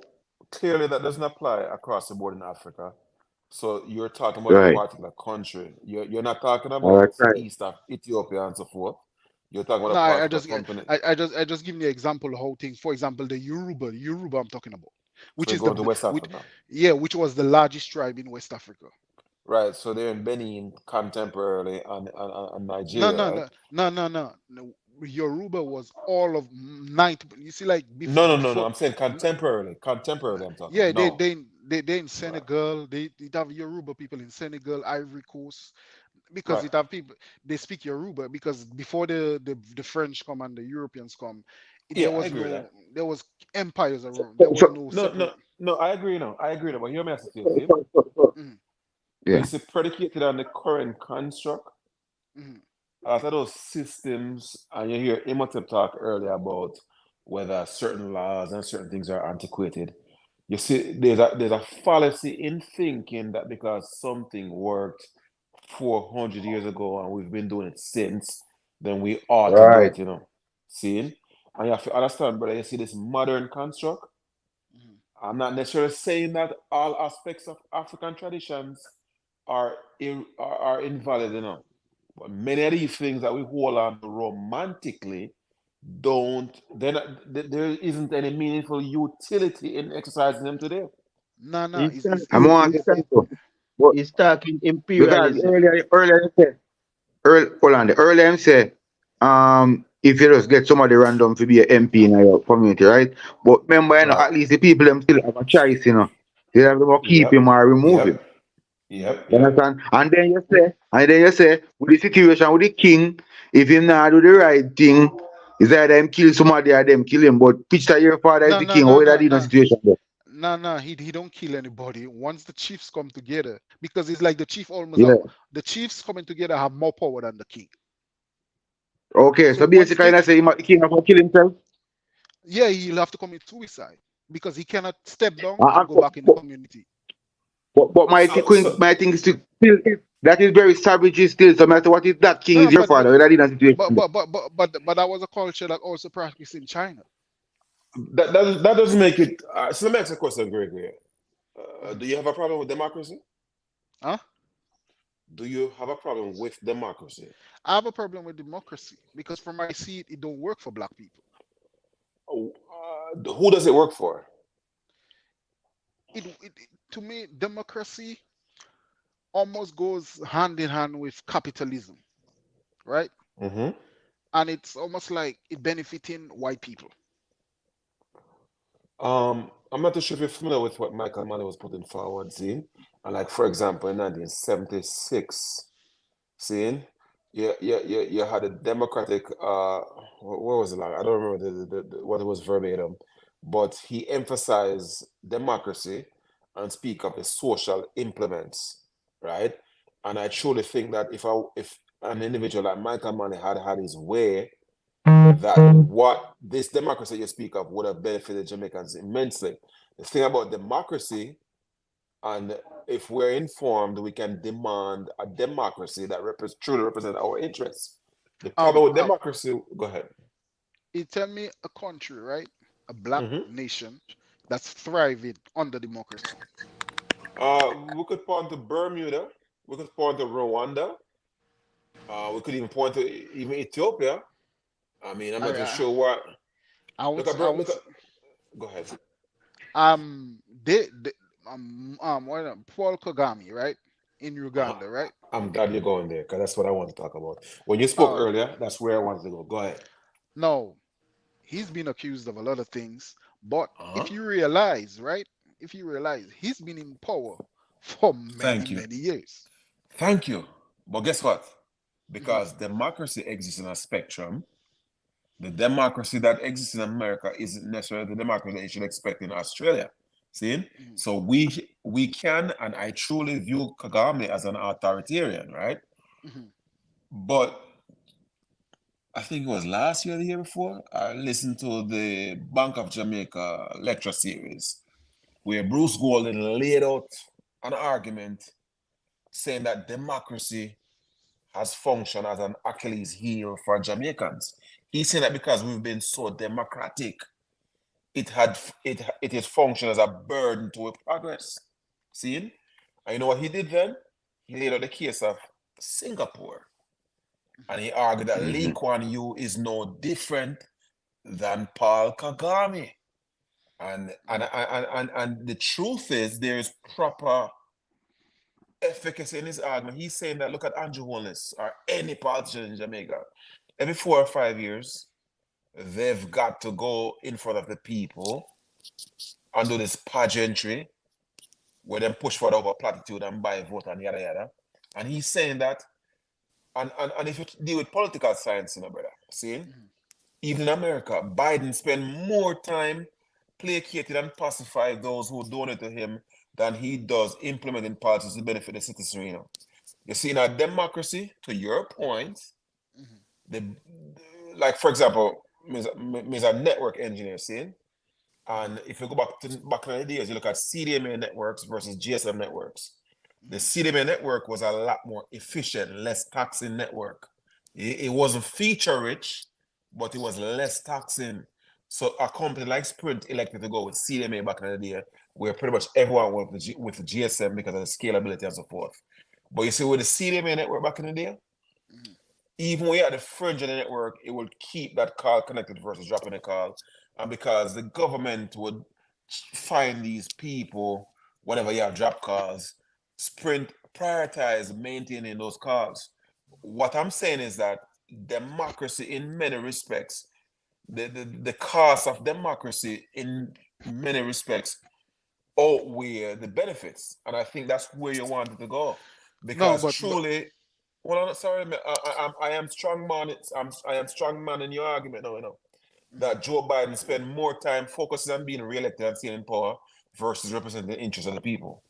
Clearly, that doesn't apply across the board in Africa. So you're talking about a particular country. You're not talking about east of Ethiopia and so forth. You're talking about No, a particular company. I just give you an example of how things. For example, the Yoruba I'm talking about, which So is going to West Africa. which was the largest tribe in West Africa. Right. So they're in Benin contemporarily and Nigeria. No. Yoruba was all of 90. You see, like before. No. I'm saying contemporarily. Contemporarily, I'm talking. Yeah, they in Senegal. They have Yoruba people in Senegal, Ivory Coast, because it have people they speak Yoruba. Because before the French come and the Europeans come, there was empires around. There was no separate. No. I agree. No, I agree. But hear me as a it's predicated on the current construct. After those systems, and you hear Imhotep talk earlier about whether certain laws and certain things are antiquated. You see, there's a fallacy in thinking that because something worked 400 years ago and we've been doing it since, then we ought to do it, you know. See? And you have to understand, brother, you see this modern construct. I'm not necessarily saying that all aspects of African traditions are invalid, you know. But many of these things that we hold on to romantically there isn't any meaningful utility in exercising them today. No. He's talking imperialism. Because earlier say, if you just get somebody random to be an MP in your community, right? But remember, you know, at least the people them still have a choice, you know. They have to keep him or remove him. Yep. You understand? And then you say, with the situation with the king, if he not do the right thing, is either him kill somebody or them kill him. But picture your father is the king, how that in a situation there? No, he don't kill anybody. Once the chiefs come together, because it's like the chief the chiefs coming together have more power than the king. Okay, so basically I say the king have to kill himself? Yeah, he'll have to commit suicide because he cannot step down and go back in the community. But my thing is still that is very savage still. So no matter what is that king is your father, that in a situation. But that was a culture that also practiced in China. That doesn't make it. So let me ask a question, Greg. Do you have a problem with democracy? Huh? Do you have a problem with democracy? I have a problem with democracy because from I see it don't work for black people. Who does it work for? To me, democracy almost goes hand in hand with capitalism, right? Mm-hmm. And it's almost like it benefiting white people. I'm not too sure if you're familiar with what Michael Manley was putting forward, seeing, and like for example in 1976, seeing, you had a democratic what was it like? I don't remember what it was verbatim, but he emphasized democracy and speak of the social implements, right? And I truly think that if an individual like Michael Manley had his way, that what this democracy you speak of would have benefited Jamaicans immensely. The thing about democracy, and if we're informed, we can demand a democracy that truly represents our interests. The problem with democracy, go ahead. You tell me a country, right? A black nation that's thriving under democracy. We could point to Bermuda. We could point to Rwanda. We could even point to even Ethiopia. I mean, I'm not too sure what. Go ahead. Paul Kagame, right? In Uganda, right? I'm glad you're going there because that's what I want to talk about. When you spoke earlier, that's where I wanted to go. Go ahead. No, he's been accused of a lot of things, but if you realize, right? If you realize he's been in power for many years. Thank you. But guess what? Because democracy exists in a spectrum, the democracy that exists in America isn't necessarily the democracy that you should expect in Australia. See? So we can, and I truly view Kagame as an authoritarian, right? But I think it was last year or the year before, I listened to the Bank of Jamaica lecture series where Bruce Golden laid out an argument saying that democracy has functioned as an Achilles heel for Jamaicans. He's saying that because we've been so democratic, it is functioned as a burden to progress. See? And you know what he did then? He laid out the case of Singapore. And he argued that Lee Kuan Yew is no different than Paul Kagame. And the truth is there is proper efficacy in his argument. He's saying that look at Andrew Holness or any politician in Jamaica. Every 4 or 5 years, they've got to go in front of the people and do this pageantry where they push for over platitude and buy vote and yada yada. And he's saying that, and if you deal with political science, you know, brother, see, even in America, Biden spend more time placating and pacify those who donate to him than he does implementing policies to benefit the citizenry. You know, you see, in a democracy, to your point, like for example, me's a network engineer, see, and if you go back in the days, you look at CDMA networks versus GSM networks. The CDMA network was a lot more efficient, less taxing network. It wasn't feature rich, but it was less taxing. So a company like Sprint elected to go with CDMA back in the day, where pretty much everyone went with the GSM because of the scalability and so forth. But you see, with the CDMA network back in the day, even when you had the fringe of the network, it would keep that call connected versus dropping a call. And because the government would find these people, whenever you have drop calls, Sprint prioritize maintaining those calls. What I'm saying is that democracy, in many respects, the cost of democracy, in many respects, outweigh the benefits, and I think that's where you wanted to go, because truly, well, I'm sorry, I am strong man. I am strong man in your argument now, you know, that Joe Biden spend more time focusing on being re-elected and staying in power versus representing the interests of the people.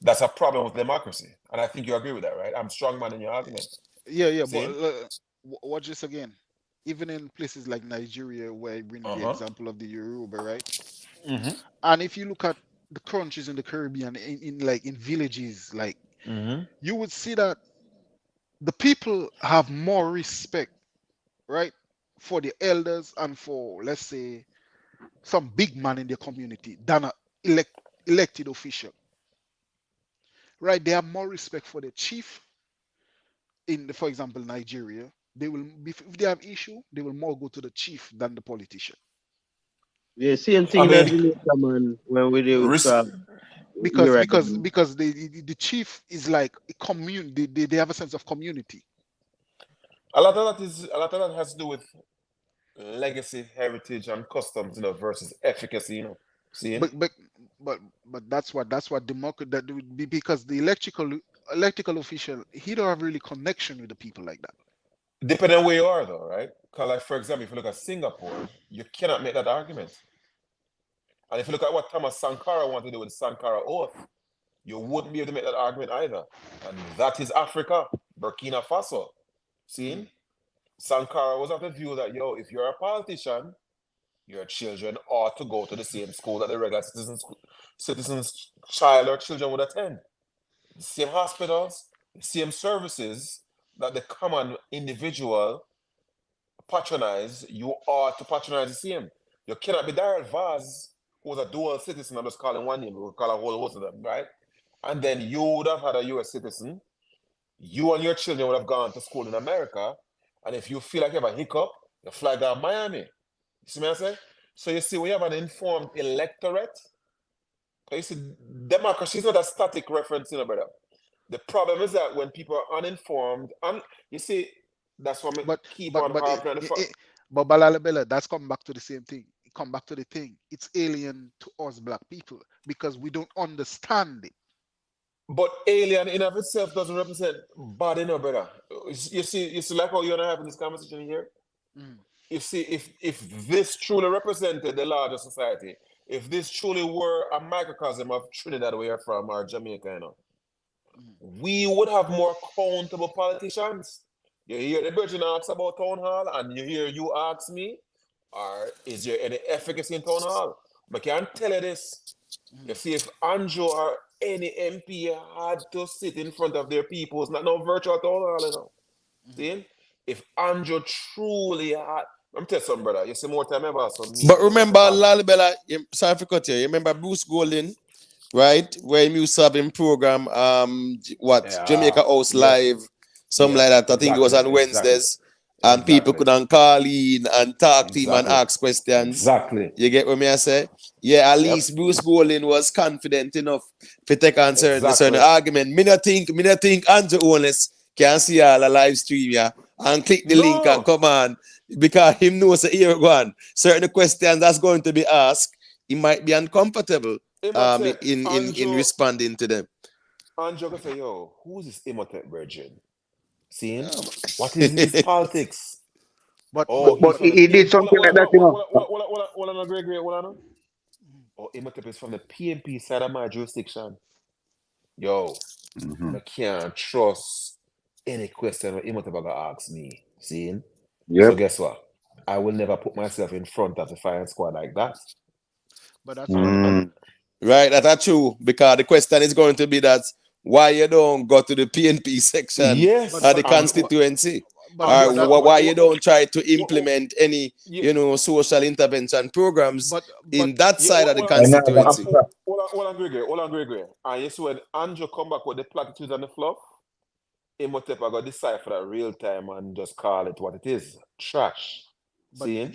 That's a problem with democracy, and I think you agree with that, right? I'm strong man in your argument. Yeah, but watch this again. Even in places like Nigeria, where I bring the example of the Yoruba, right? And if you look at the countries in the Caribbean, in villages, like you would see that the people have more respect, right, for the elders and for, let's say, some big man in their community than an elected official, right? They have more respect for the chief. For example, Nigeria, they will, if they have issue, they will more go to the chief than the politician. Yeah, same thing in Jamaica, man. When we do because the chief is like a community. They have a sense of community. A lot of that has to do with legacy, heritage, and customs, you know, versus efficacy, you know. See? But that's what democracy that would be, because the electrical official, he don't have really connection with the people like that. Depending on where you are, though, right? Because, like, for example, if you look at Singapore, you cannot make that argument. And if you look at what Thomas Sankara wanted to do with the Sankara Oath, you wouldn't be able to make that argument either. And that is Africa, Burkina Faso. See? Sankara was of the view that, yo, if you're a politician, your children ought to go to the same school that the regular citizens' child or children would attend. The same hospitals, the same services that the common individual patronize, you ought to patronize the same. You cannot be Daryl Vaz, who was a dual citizen, I'm just calling one name, we'll call a whole host of them, right? And then you would have had a US citizen, you and your children would have gone to school in America, and if you feel like you have a hiccup, you fly down Miami. You see what I'm saying? So you see, we have an informed electorate. You see, democracy is not a static reference, you know, brother. The problem is that when people are uninformed, and you see, that's what I keep on harping on the fact. But Balalabella, that's come back to the same thing. It come back to the thing. It's alien to us black people because we don't understand it. But alien in of itself doesn't represent bad, you know, brother. You see, like how you and I having this conversation here. You see, if this truly represented the larger society, if this truly were a microcosm of Trinidad where you're from, or Jamaica, you know, we would have more accountable politicians. You hear the Virgin ask about town hall, and you hear you ask me, or is there any efficacy in town hall? But I can tell you this. You see, if Andrew or any MP had to sit in front of their people, it's not no virtual town hall, you know. See? If Andrew truly had, I'm telling you something, brother. You see more time ever. But remember, Lalibela, sorry for cut you. You remember Bruce Golding, right? Where he used to have in program, Jamaica House Live, something like that. I think it was on Wednesdays. And people couldn't call in and talk to him and ask questions. Exactly. You get what me I say? Yeah, at least Bruce Golding was confident enough to take on certain argument. Me not think Andrew Owens can see all the live stream, yeah, and click the link and come on. Because him knows here one certain questions that's going to be asked, he might be uncomfortable in responding to them. Andrew can say, yo, who's this Imhotep virgin? Seeing? What is his politics? But he did something like that, you know. Oh, Imhotep is from the PNP side of my jurisdiction. Yo, I can't trust any question that Imhotep gonna ask me. Seeing? So guess what? I will never put myself in front of the firing squad like that. But that's right, that's true. Because the question is going to be that why you don't go to the PNP section of the constituency. Or why you don't try to implement any, social intervention programs in that side of the constituency. Hold on, Gregory. And you see when Andrew come back with the platitudes and the fluff, Imhotep I got decipher that real time and just call it what it is. Trash. See?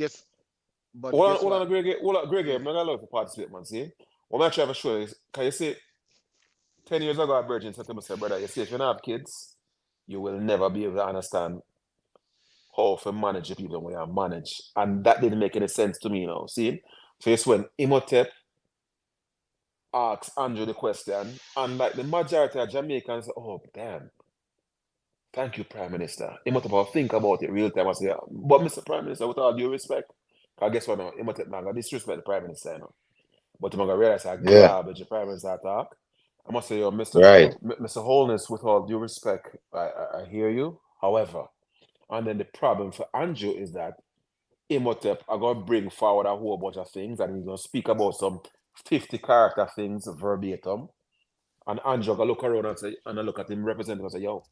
Hold on, Gregory. I'm not allowed to participate, man. See? What I'm trying to show is, can you see 10 years ago, a virgin said to me, brother, you see, if you don't have kids, you will never be able to understand how to manage the people when you manage. And that didn't make any sense to me, you know. See? So it's when Imhotep asks Andrew the question, and like the majority of Jamaicans say, oh, damn. Thank you, Prime Minister. Imhotep will think about it real time and say, but Mr. Prime Minister, with all due respect, because guess what now? Imhotep not going to disrespect the Prime Minister, you know. But I'm going to realize how garbage the Prime Minister talk. I must say, yo, Mr. Holness, with all due respect, I hear you. However, and then the problem for Andrew is that Imhotep are going to bring forward a whole bunch of things and he's going to speak about some 50 character things verbatim. And Andrew going to look around and say, and I look at him representative and say, yo,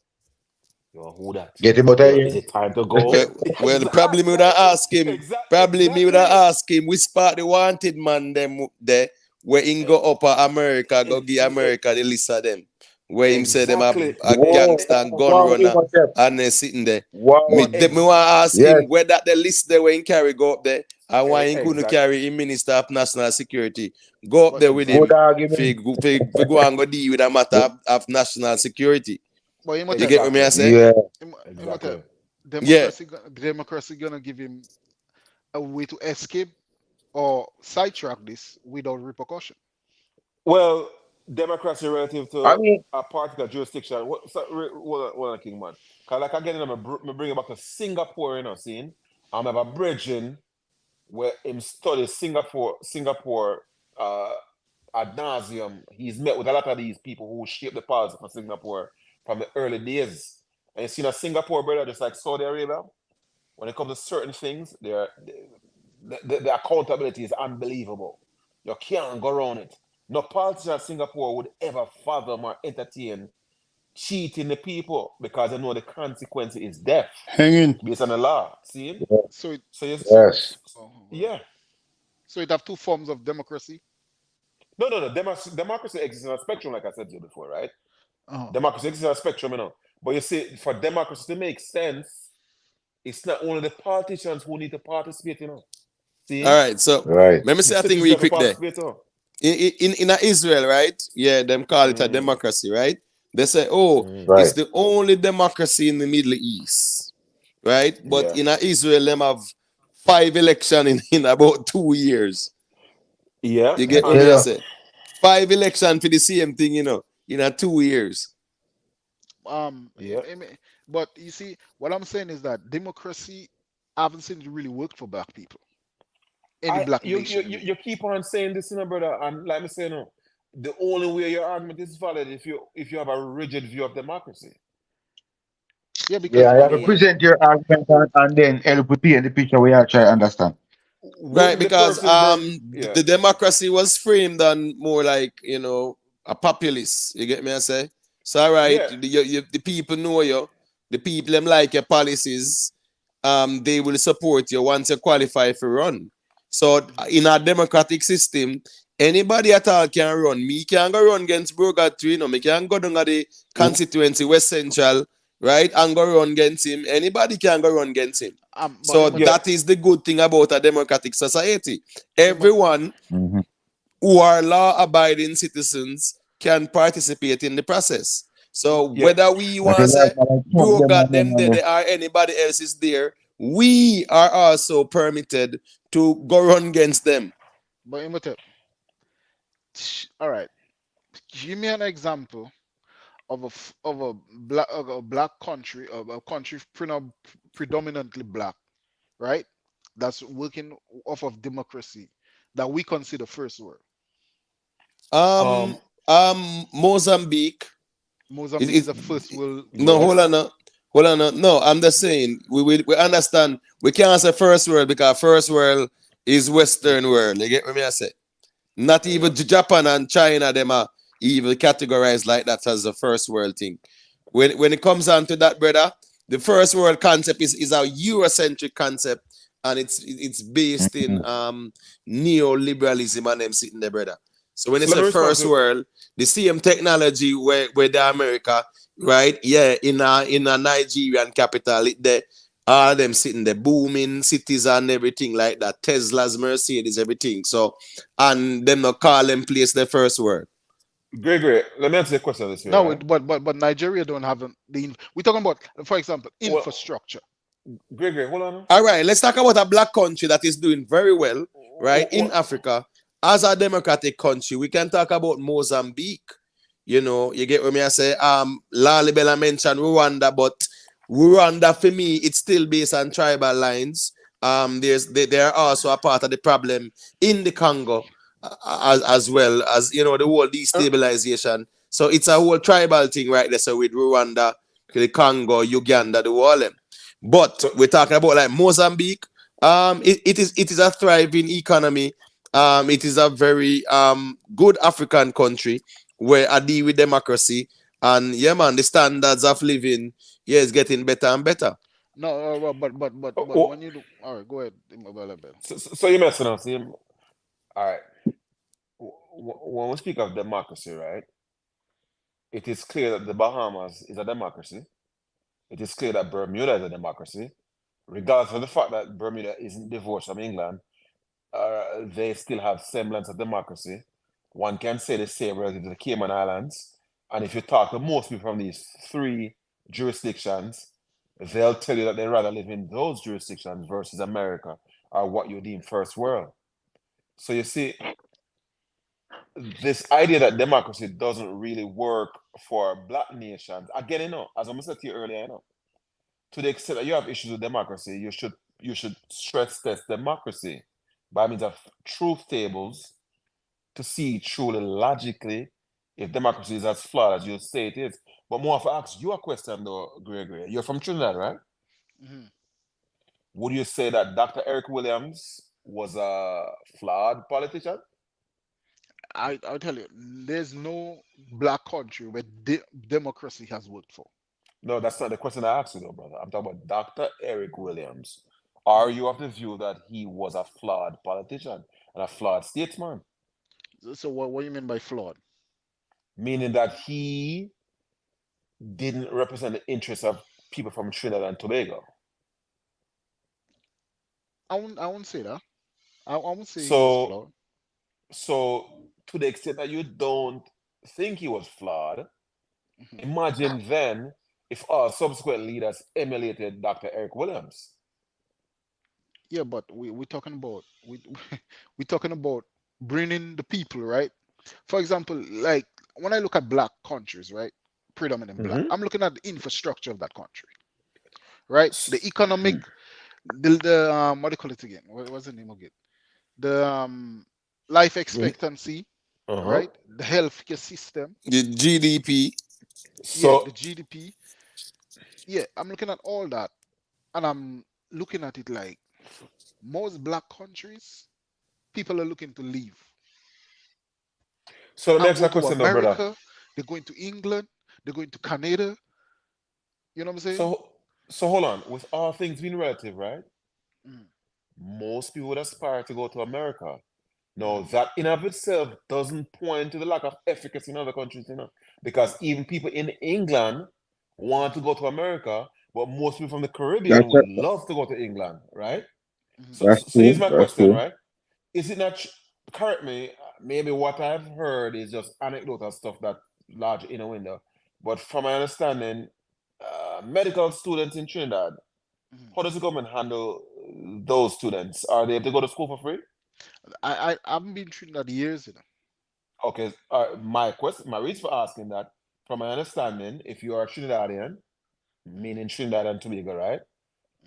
who that? Get him out of here. Is it time to go? Well, probably me would have asked him. Probably me would have asked him. We spot the wanted man them there where he go up to America, go give America the list of them. Where him say them a gangster and gun runner and they sitting there. Me want to ask him where that the list there where he carry go up there and why he couldn't carry him Minister of National Security. Go up there with him. For go and go deal with a matter of national security. But you get what me I say? Democracy gonna give him a way to escape or sidetrack this without repercussion. Well, democracy relative to a particular jurisdiction. What a king man? Cause like again, I'm bring it back to Singapore, you know, seeing. I'm have a bridging where him study Singapore ad nauseum. He's met with a lot of these people who shaped the policy for Singapore from the early days. And you see, Singapore, brother, just like Saudi Arabia, when it comes to certain things, the accountability is unbelievable. You can't go around it. No politician in Singapore would ever fathom or entertain cheating the people because they know the consequence is death. Hanging. Based on the law. See? So yeah. So it have two forms of democracy? No. Democracy exists on a spectrum, like I said to you before, right? Democracy exists on a spectrum, you know. But you see, for democracy to make sense, it's not only the politicians who need to participate, you know. See? All right, so let me say a thing real quick there. In Israel, right? Yeah, them call it a democracy, right? They say, it's the only democracy in the Middle East, right? But in Israel, them have 5 elections in about 2 years. Yeah. You get what I say? 5 elections for the same thing, you know, in 2 years. But you see, what I'm saying is that democracy haven't seen it really work for black people. You keep on saying this, you know, brother, and like me say, no, the only way your argument is valid if you have a rigid view of democracy. Yeah, because Yeah, you have to present your argument and then help with paint the picture we are trying to understand. Right, Wouldn't the because person yeah. the democracy was framed on more like, you know, a populace. You get me? I say. So all right, Yeah. the people know you, the people them like your policies. They will support you once you qualify for run. So in a democratic system, anybody at all can run. Me can go run against Burger 3, you know, me can go down at the constituency West Central, right? And go run against him. Anybody can go run against him. So that is the good thing about a democratic society. Everyone who are law-abiding citizens can participate in the process. So whether we want to say Broga them there or anybody else is there, we are also permitted to go run against them. But Imhotep, all right, give me an example of a black country, of a country predominantly black, right? That's working off of democracy that we consider first world. Mozambique. Mozambique is a first world. No, hold on. No, I'm just saying we understand. We can't say first world because first world is Western world. You get what I say? Not even Japan and China, them are even categorized like that as the first world thing. When it comes down to that, brother, the first world concept is a Eurocentric concept, and it's based in neoliberalism and them sitting there, brother. So when it's a first world, the same technology where the America, right? Yeah, in a Nigerian capital, all them sitting there, booming cities and everything like that. Teslas, Mercedes, everything. So, and them not call them place the first world. Gregory, let me answer the question this way. No, right? but Nigeria don't have we're talking about, for example, infrastructure. Gregory, hold on. All right, let's talk about a black country that is doing very well, right, in Africa. As a democratic country, we can talk about Mozambique. You know, you get what I say? Lalibela mentioned Rwanda, but Rwanda, for me, it's still based on tribal lines. They are also a part of the problem in the Congo, as well as, you know, the whole destabilization. So it's a whole tribal thing right there. So with Rwanda, the Congo, Uganda, the whole. But we're talking about like Mozambique. It is a thriving economy. It is a very good African country where I deal with democracy, and yeah, man, the standards of living is getting better and better. No, but when you do, all right, go ahead. So you're messing up. All right. When we speak of democracy, right, it is clear that the Bahamas is a democracy. It is clear that Bermuda is a democracy. Regardless of the fact that Bermuda isn't divorced from England, they still have semblance of democracy. One can say the same relative to the Cayman Islands. And if you talk to most people from these three jurisdictions, they'll tell you that they'd rather live in those jurisdictions versus America, or what you deem first world. So you see, this idea that democracy doesn't really work for black nations, again, you know, as I said to you earlier, you know, to the extent that you have issues with democracy, you should stress test democracy by means of truth tables to see truly logically if democracy is as flawed as you say it is. But more to ask you a question though, Gregory. You're from Trinidad, right? Mm-hmm. Would you say that Dr. Eric Williams was a flawed politician? I'll tell you, there's no black country where democracy has worked for. No, that's not the question I asked you, though, brother. I'm talking about Dr. Eric Williams. Are you of the view that he was a flawed politician and a flawed statesman? So what do you mean by flawed? Meaning that he didn't represent the interests of people from Trinidad and Tobago. I won't say that. I won't say he was flawed. So to the extent that you don't think he was flawed, imagine then if our subsequent leaders emulated Dr. Eric Williams. Yeah, but we're talking about we're talking about bringing the people, right? For example, like when I look at black countries, right, predominant black, I'm looking at the infrastructure of that country, right? The economic, the what do you call it again? What's the name of it? The life expectancy, right? The healthcare system, the GDP. Yeah, the GDP. Yeah, I'm looking at all that, and I'm looking at it like most black countries, people are looking to leave So let me and ask go you a to question now, brother. America. They're going to England. They're going to Canada. You know what I'm saying? So hold on. With all things being relative, right? Mm, Most people would aspire to go to America. No, mm, that in of itself doesn't point to the lack of efficacy in other countries, because even people in England want to go to America, but most people from the Caribbean would love to go to England, right? mm, So here's my question, right? Is it not, correct me, maybe what I've heard is just anecdotal stuff that large in a window, but from my understanding, medical students in Trinidad, mm. how does the government handle those students? Are they able to go to school for free? I haven't been treating that years, you know. Okay, my reason for asking that, from my understanding, if you are a Trinidadian, meaning Trinidad and Tobago, right?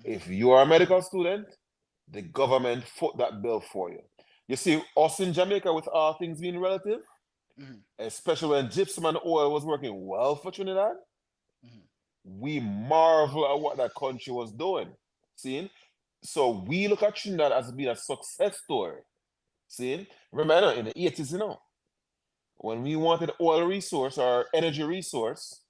If you are a medical student, the government foot that bill for you. You see, us in Jamaica, with all things being relative, Mhm, especially when gypsum and oil was working well for Trinidad, mhm. we marvel at what that country was doing. See? So we look at Trinidad as being a success story. See? Remember, in the 80s, when we wanted oil resource or energy resource,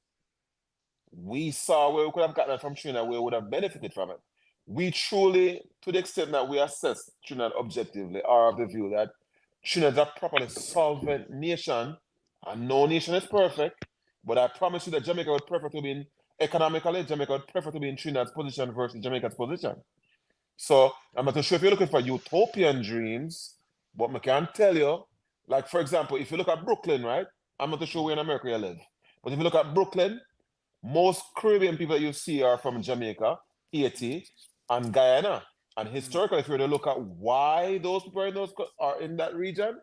we saw where we could have gotten it from Trinidad, where we would have benefited from it. We truly, to the extent that we assess Trinidad objectively, are of the view that Trinidad is a properly solvent nation, and no nation is perfect, but I promise you that Jamaica would prefer to be in, economically, Jamaica would prefer to be in Trinidad's position versus Jamaica's position. So I'm not sure if you're looking for utopian dreams, but I can tell you, like for example, if you look at Brooklyn, right? I'm not sure where in America you live, but if you look at Brooklyn, most Caribbean people that you see are from Jamaica, Haiti, and Guyana. And historically, if you were to look at why those people are in that region,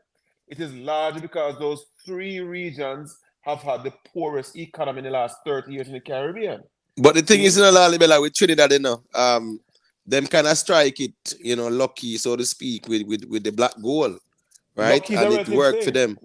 it is largely because those three regions have had the poorest economy in the last 30 years in the Caribbean. But the thing is, like with Trinidad, them kind of strike it, lucky, so to speak, with the black gold, right? Lucky is and a it relative worked thing. for them.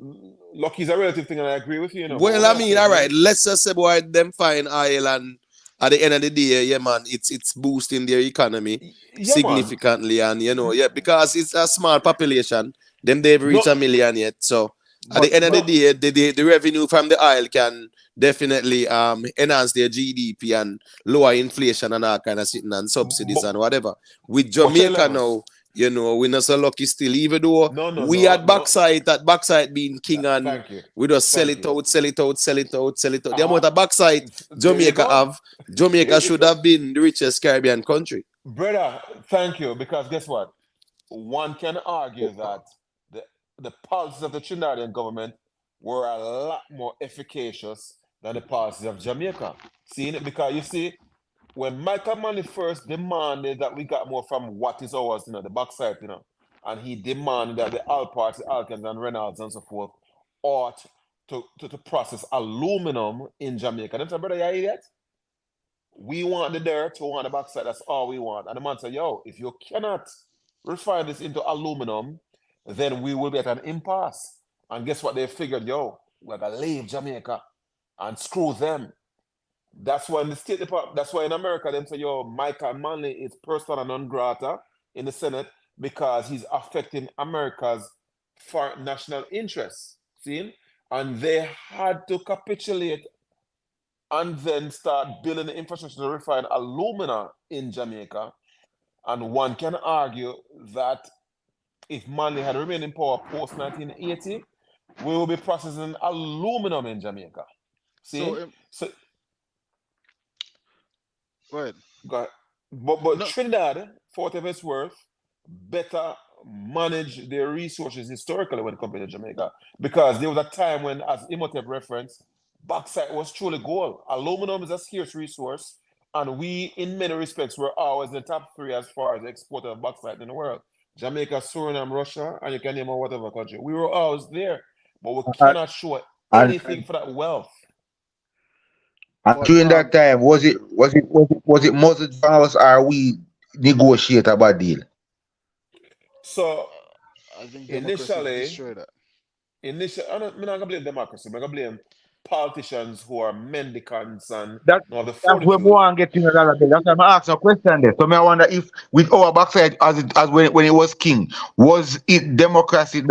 Lucky is a relative thing, and I agree with you. Well, I mean, all right, let's just say, boy, them find oil, and at the end of the day, yeah, man, it's boosting their economy significantly, man. And because it's a small population, they've reached 1 million yet. So at the end of the day, the revenue from the oil can definitely enhance their GDP and lower inflation and all kind of sitting and subsidies and whatever. With Jamaica now, we're not so lucky still, even though we had backside being king, and we just sell it out. The amount of backside Jamaica should have been the richest Caribbean country. Brother, thank you, because guess what? One can argue that the policies of the Trinidadian government were a lot more efficacious than the policies of Jamaica. Because you see, when Michael Manley first demanded that we got more from what is ours, the backside, and he demanded that the Alparts, the Alkans, and Reynolds and so forth ought to process aluminum in Jamaica. Them say, brother, you idiot? We want the dirt, we want the backside, that's all we want. And the man said, yo, if you cannot refine this into aluminum, then we will be at an impasse. And guess what they figured? Yo, we're gonna leave Jamaica and screw them. That's why in the State Department, that's why in America, them say, yo, Michael Manley is persona non grata in the Senate because he's affecting America's foreign national interests. See? And they had to capitulate and then start building the infrastructure to refine alumina in Jamaica. And one can argue that if Manley had remained in power post 1980, we will be processing aluminum in Jamaica. See? So go ahead. But Trinidad, for whatever it's worth, better manage their resources historically when compared to Jamaica. Because there was a time when, as Imhotep referenced, bauxite was truly gold. Aluminum is a scarce resource, and we, in many respects, were always in the top 3 as far as exporter of bauxite in the world. Jamaica, Suriname, Russia, and you can name whatever country. We were always there, but we cannot show anything for that wealth. And during that time, was it Moses House or we negotiate a bad deal? So I think democracy destroyed that. I'm not gonna blame democracy, I'm gonna blame politicians who are mendicants and That's the where we fortitude. want to get in another day. That's why I'm asking a question there. So I wonder if with our backside as when he was king, was it democracy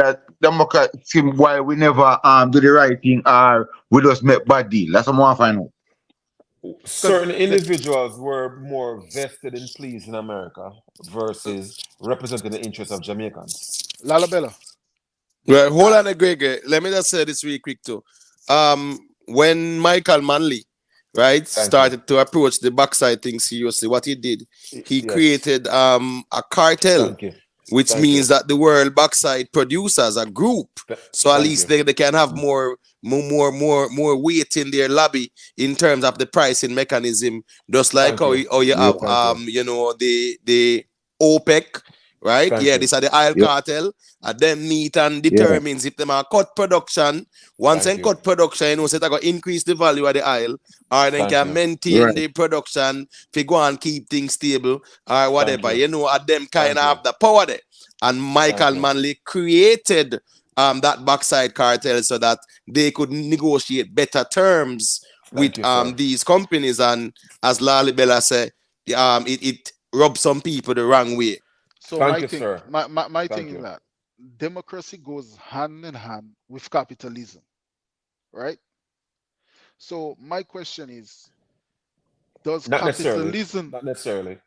while we never do the right thing or we just make bad deal? That's what I want to find out. Certain individuals were more vested in pleasing America versus representing the interests of Jamaicans. Lalabella. Right, hold on, Greg. Let me just say this really quick too. When Michael Manley, right, started to approach the backside thing seriously, what he did, he created a cartel, which means that the world backside producers a group, so at least they can have more weight in their lobby in terms of the pricing mechanism, just like how you have the OPEC. Right? These are the oil cartel. And them meet and determines if them are cut production. Once they cut production, you know, so they got increase the value of the oil, or they can maintain the production if you go and keep things stable or whatever. You know, them kind of have the power there. And Michael Manley created that backside cartel so that they could negotiate better terms with these companies. And as Lali Bella said, it rubs some people the wrong way. So my thing is that democracy goes hand in hand with capitalism, right? So my question is, does capitalism not necessarily,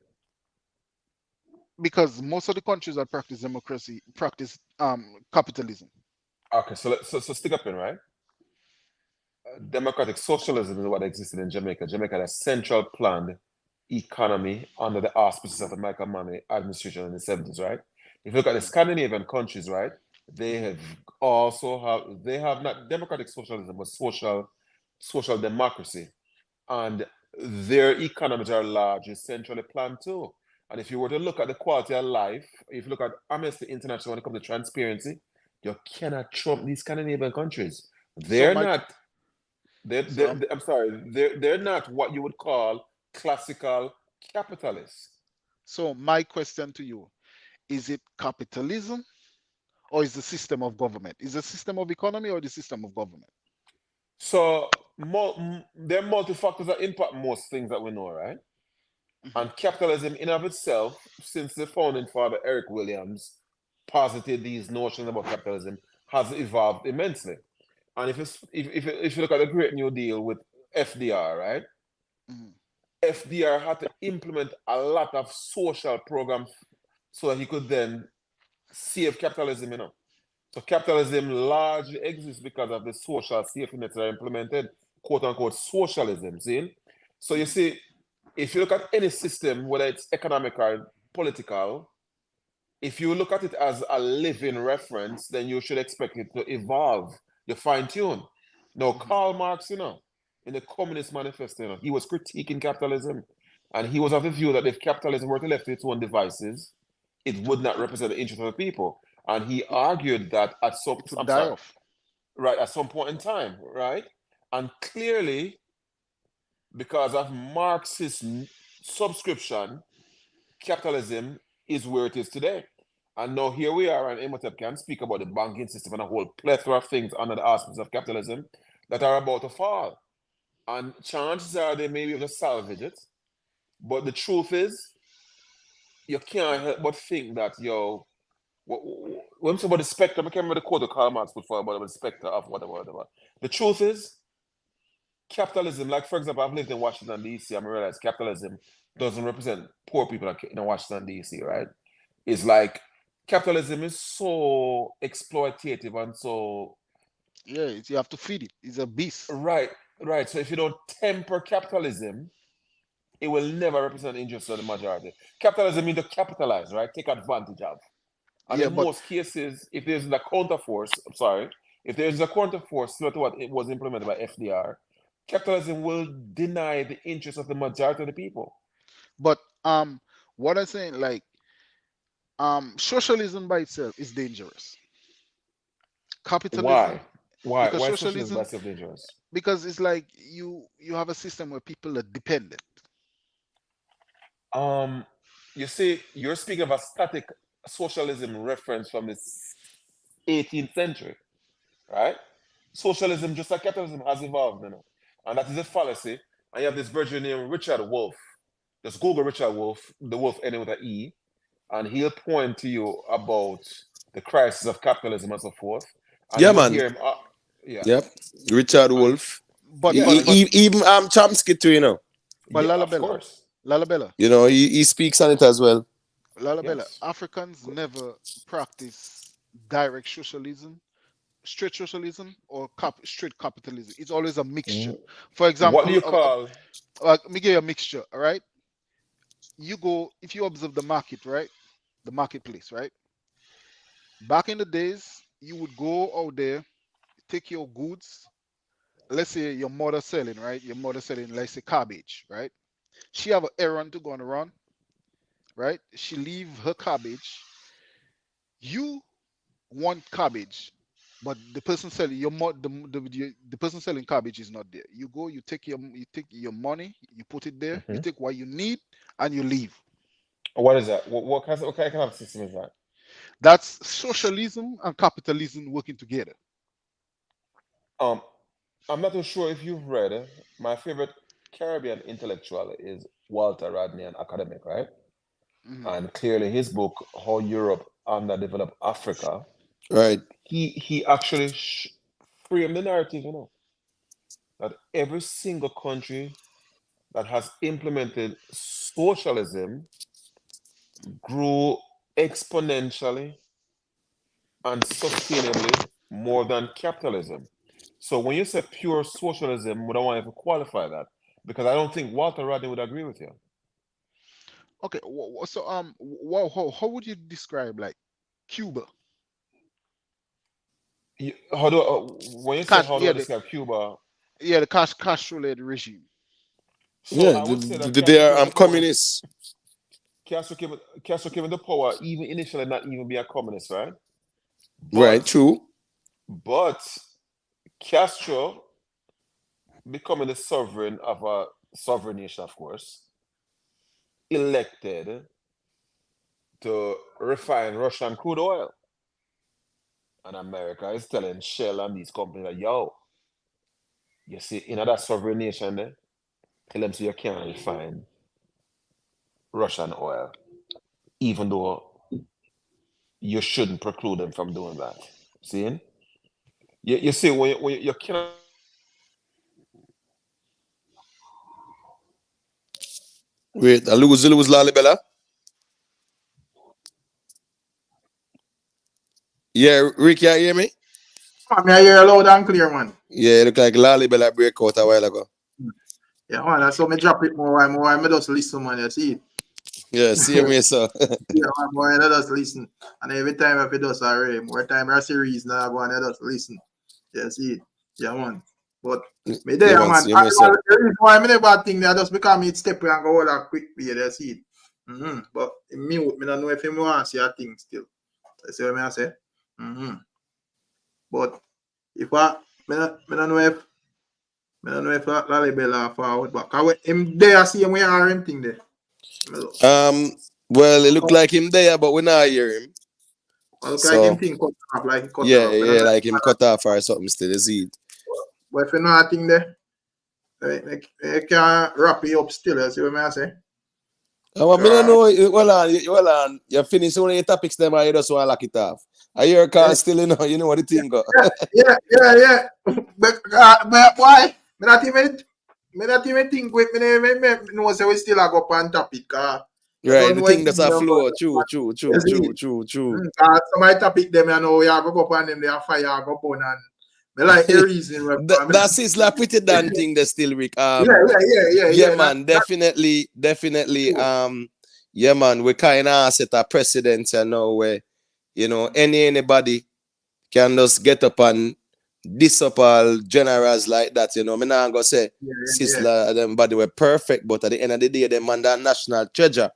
because most of the countries that practice democracy practice capitalism. Okay, so stick up in, right? Democratic socialism is what existed in Jamaica. Jamaica had a central planned economy under the auspices of the Michael Manley administration in the 70s, right? If you look at the Scandinavian countries, right, they have not democratic socialism, but social democracy. And their economies are largely centrally planned too. And if you were to look at the quality of life, if you look at Amnesty International when it comes to transparency, you cannot trump these Scandinavian countries. They're not what you would call classical capitalists. So my question to you, is it capitalism or is the system of government? Is the system of economy or the system of government? So there are multi-factors that impact most things that we know, right? And capitalism in of itself, since the founding father Eric Williams posited these notions about capitalism, has evolved immensely. And if you look at the Great New Deal with FDR, right? FDR had to implement a lot of social programs so that he could then save capitalism, you know. So capitalism largely exists because of the social safety nets that are implemented, quote unquote, socialism, see? So you see, if you look at any system, whether it's economic or political, if you look at it as a living reference, then you should expect it to evolve, you fine-tune. Now, Karl Marx, you know, in the Communist Manifesto, you know, he was critiquing capitalism. And he was of the view that if capitalism were to left to its own devices, it would not represent the interest of the people. And he argued that at some point in time, right? And clearly, because of Marxist subscription, capitalism is where it is today. And now here we are, and Imhotep can speak about the banking system and a whole plethora of things under the auspices of capitalism that are about to fall. And chances are they may be able to salvage it. But the truth is, you can't help but think that, when somebody spectrum, I can't remember the quote of Karl Marx before about the spectre of whatever. The truth is, capitalism, like for example, I've lived in Washington, D.C., I realize capitalism doesn't represent poor people in Washington, D.C., right? It's like capitalism is so exploitative and so... Yeah, you have to feed it. It's a beast. Right. So if you don't temper capitalism, it will never represent the interests of the majority. Capitalism means to capitalize, right? Take advantage of. And in most cases, if there's a counterforce, similar to what it was implemented by FDR, capitalism will deny the interests of the majority of the people. But what I'm saying, like, socialism by itself is dangerous. Capitalism. Why? Because Why socialism by itself dangerous? Because it's like you have a system where people are dependent. You see, you're speaking of a static socialism reference from the 18th century, right? socialism, just like capitalism, has evolved, you know. And that is a fallacy. And you have this virgin named Richard Wolff. Just Google Richard Wolff, the Wolff ending with an E, and he'll point to you about the crisis of capitalism and so forth. And Yeah, you'll man. hear him. Yeah. Yep. Richard Wolff. But Even Chomsky too, you know. But yeah, Lalabella, of course. Lalabella. You know, he speaks on it as well. Lalabella, Yes. Africans never practice direct socialism, straight socialism, or straight capitalism. It's always a mixture. For example, What do you call? Let me give you a mixture, all right? You go, if you observe the market, right? The marketplace, right? Back in the days, you would go out there, take your goods. Let's say your mother selling, right? Your mother selling, let's say cabbage, right? She have an errand to go on around, right? She leave her cabbage. You want cabbage, but the person selling the person selling cabbage is not there. You go, you take your money, you put it there, you take what you need, and you leave. What is that? What kind of system is that? That's socialism and capitalism working together. I'm not too sure if you've read my favorite Caribbean intellectual is Walter Rodney, an academic, right? And clearly his book, How Europe Underdeveloped Africa, right? He actually framed the narrative, you know, that every single country that has implemented socialism grew exponentially and sustainably more than capitalism. So when you say pure socialism, we don't want to qualify that, because I don't think Walter Rodney would agree with you. Okay, so how would you describe like Cuba? When you say how do I describe Cuba? Yeah, the Castro-led regime. So yeah, I would say that they are communists. Castro came into power even initially not even be a communist, right? Right, true. But Castro becoming the sovereign of a sovereign nation, of course, elected to refine Russian crude oil. And America is telling Shell and these companies that, yo, you see, in that sovereign nation there, tell them so you can't refine Russian oil, even though you shouldn't preclude them from doing that. See? You see, when you cannot. Wait, I lose Lalibela. Yeah, Rick, you hear me? I hear you loud and clear, man. Yeah, it look like Lalibela break out a while ago. Yeah, man, that's so me drop it more and more. I just listen, man, you see. Yeah, see me, so. Yeah, man, boy, I just listen. And every time I do a rain, more time I series now, boy, I just listen. Yeah, see it. Yeah, man. But me there, yeah, man. The reason why I never think that just because me step and go all that quick period, you see it. But me don't know if you want to see a thing still. You see what I say? But if I don't know if Lalibela forward back. Him there see him where him thing there. Well, it look like him there, but we not hear him. Look like him thing cut off, like he cut off. Yeah, like him cut off or something still, you see it. But if you know a thing there, you can wrap it up still, you see what I say? I don't know, well on, you finish one of your topics them and you just want to lock it off. I hear Carl still, you know what the thing go. Yeah. But why? Me not even think with me know say we still go up on topic. Right, the thing that's a flow. True. Somebody topic them, you know, we are go up on them, they are fire, go up on and me like the reason. That's his like pretty damn thing that's still Rick. Yeah, man, definitely. Yeah, man, we kind of set a precedent, you know, where, you know, anybody can just get up and diss up all generals like that, you know. Me not gonna say Sisla them body were perfect, but at the end of the day, them man that national treasure.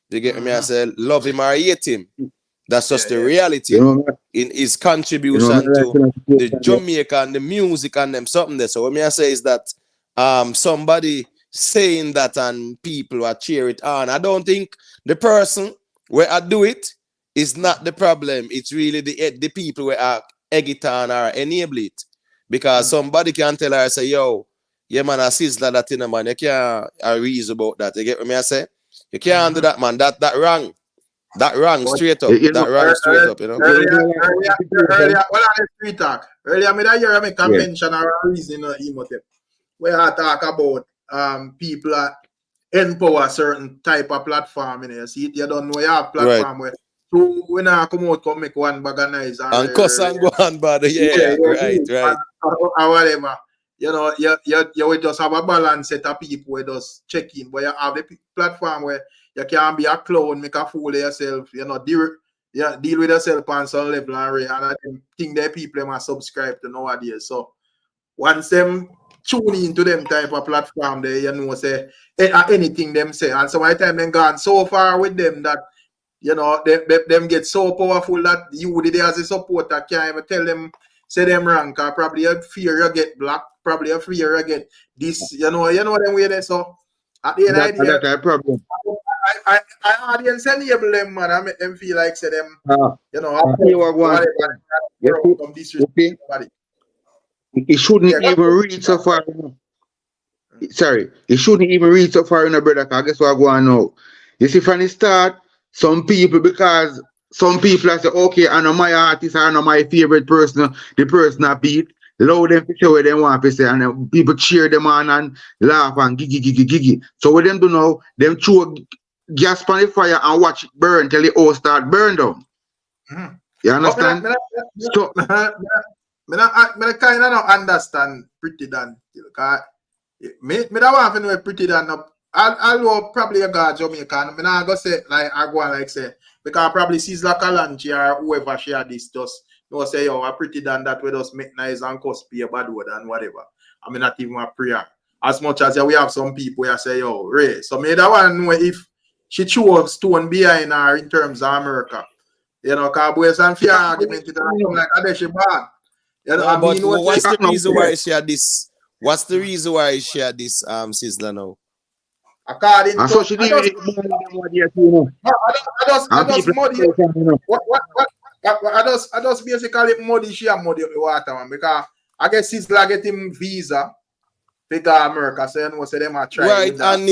You get me? I say love him or hate him. That's just the reality in his contribution to the Jamaica and the music and them something there. So what me I say is that somebody saying that and people will cheer it on. I don't think the person where I do it is not the problem. It's really the people where I egg it on or enable it. Because somebody can tell her, say, yo, yeah, man, I sizzler that in a man. You can't reason about that. You get what I say? You can't do that, man. That wrong. That wrong, straight up. That wrong, straight up, you know. Earlier, well, on the street talk. Earlier, I hear I make a mention or a reason where I talk about people that empower certain type of platform. You see it, you don't know you have platform where two when I come out come make one bag of nice and cuss and go on, brother. Yeah, right. Or whatever. You know, you will just have a balance set of people where just check in, but you have the platform where you can be a clown, make a fool of yourself, you know, deal with yourself on some level, and I think that people must subscribe to nowadays. So once them tune into them type of platform, they you know say anything them say, and so my time them gone so far with them that you know them get so powerful that you there as a supporter can't even tell them say them wrong, cause probably a fear you get blocked, probably a fear you get this, you know them way there. So at the end of the day, that's a problem. I audience enable them, man. I make them feel like say them, you know, it shouldn't even reach so far. Sorry, it shouldn't even reach so far, brother. Cause guess what I go on now? You see, from the start, some people because some people say, okay, I know my artist, I know my favorite person, the person I beat. Allow them to show what they want to say, and then people cheer them on and laugh and giggy. So what them do now, them throw gas on the fire and watch it burn till the all start burn down. You understand? I kind of don't understand Pretty Dan. Me don't want to know Pretty Dan. I'll probably a guy Jamaican. Me not go say like I go and like say because probably Sizzla Kalanchi or whoever share this just no say yo a Pretty Dan that we just make nice and cosplay a bad word and whatever. I mean not even a prayer. As much as we have some people who say yo Ray. So me don't want to know if she threw a stone behind her in terms of America. You know, cause boys and fear argument it like a she bad. You know, no, but what's the reason why she had this? What's the reason why she had this Sizzla now? According to so she didn't I just basically muddy she and muddy water man because I guess Sizzla get him visa to go America, so you know say them are trying. Right, and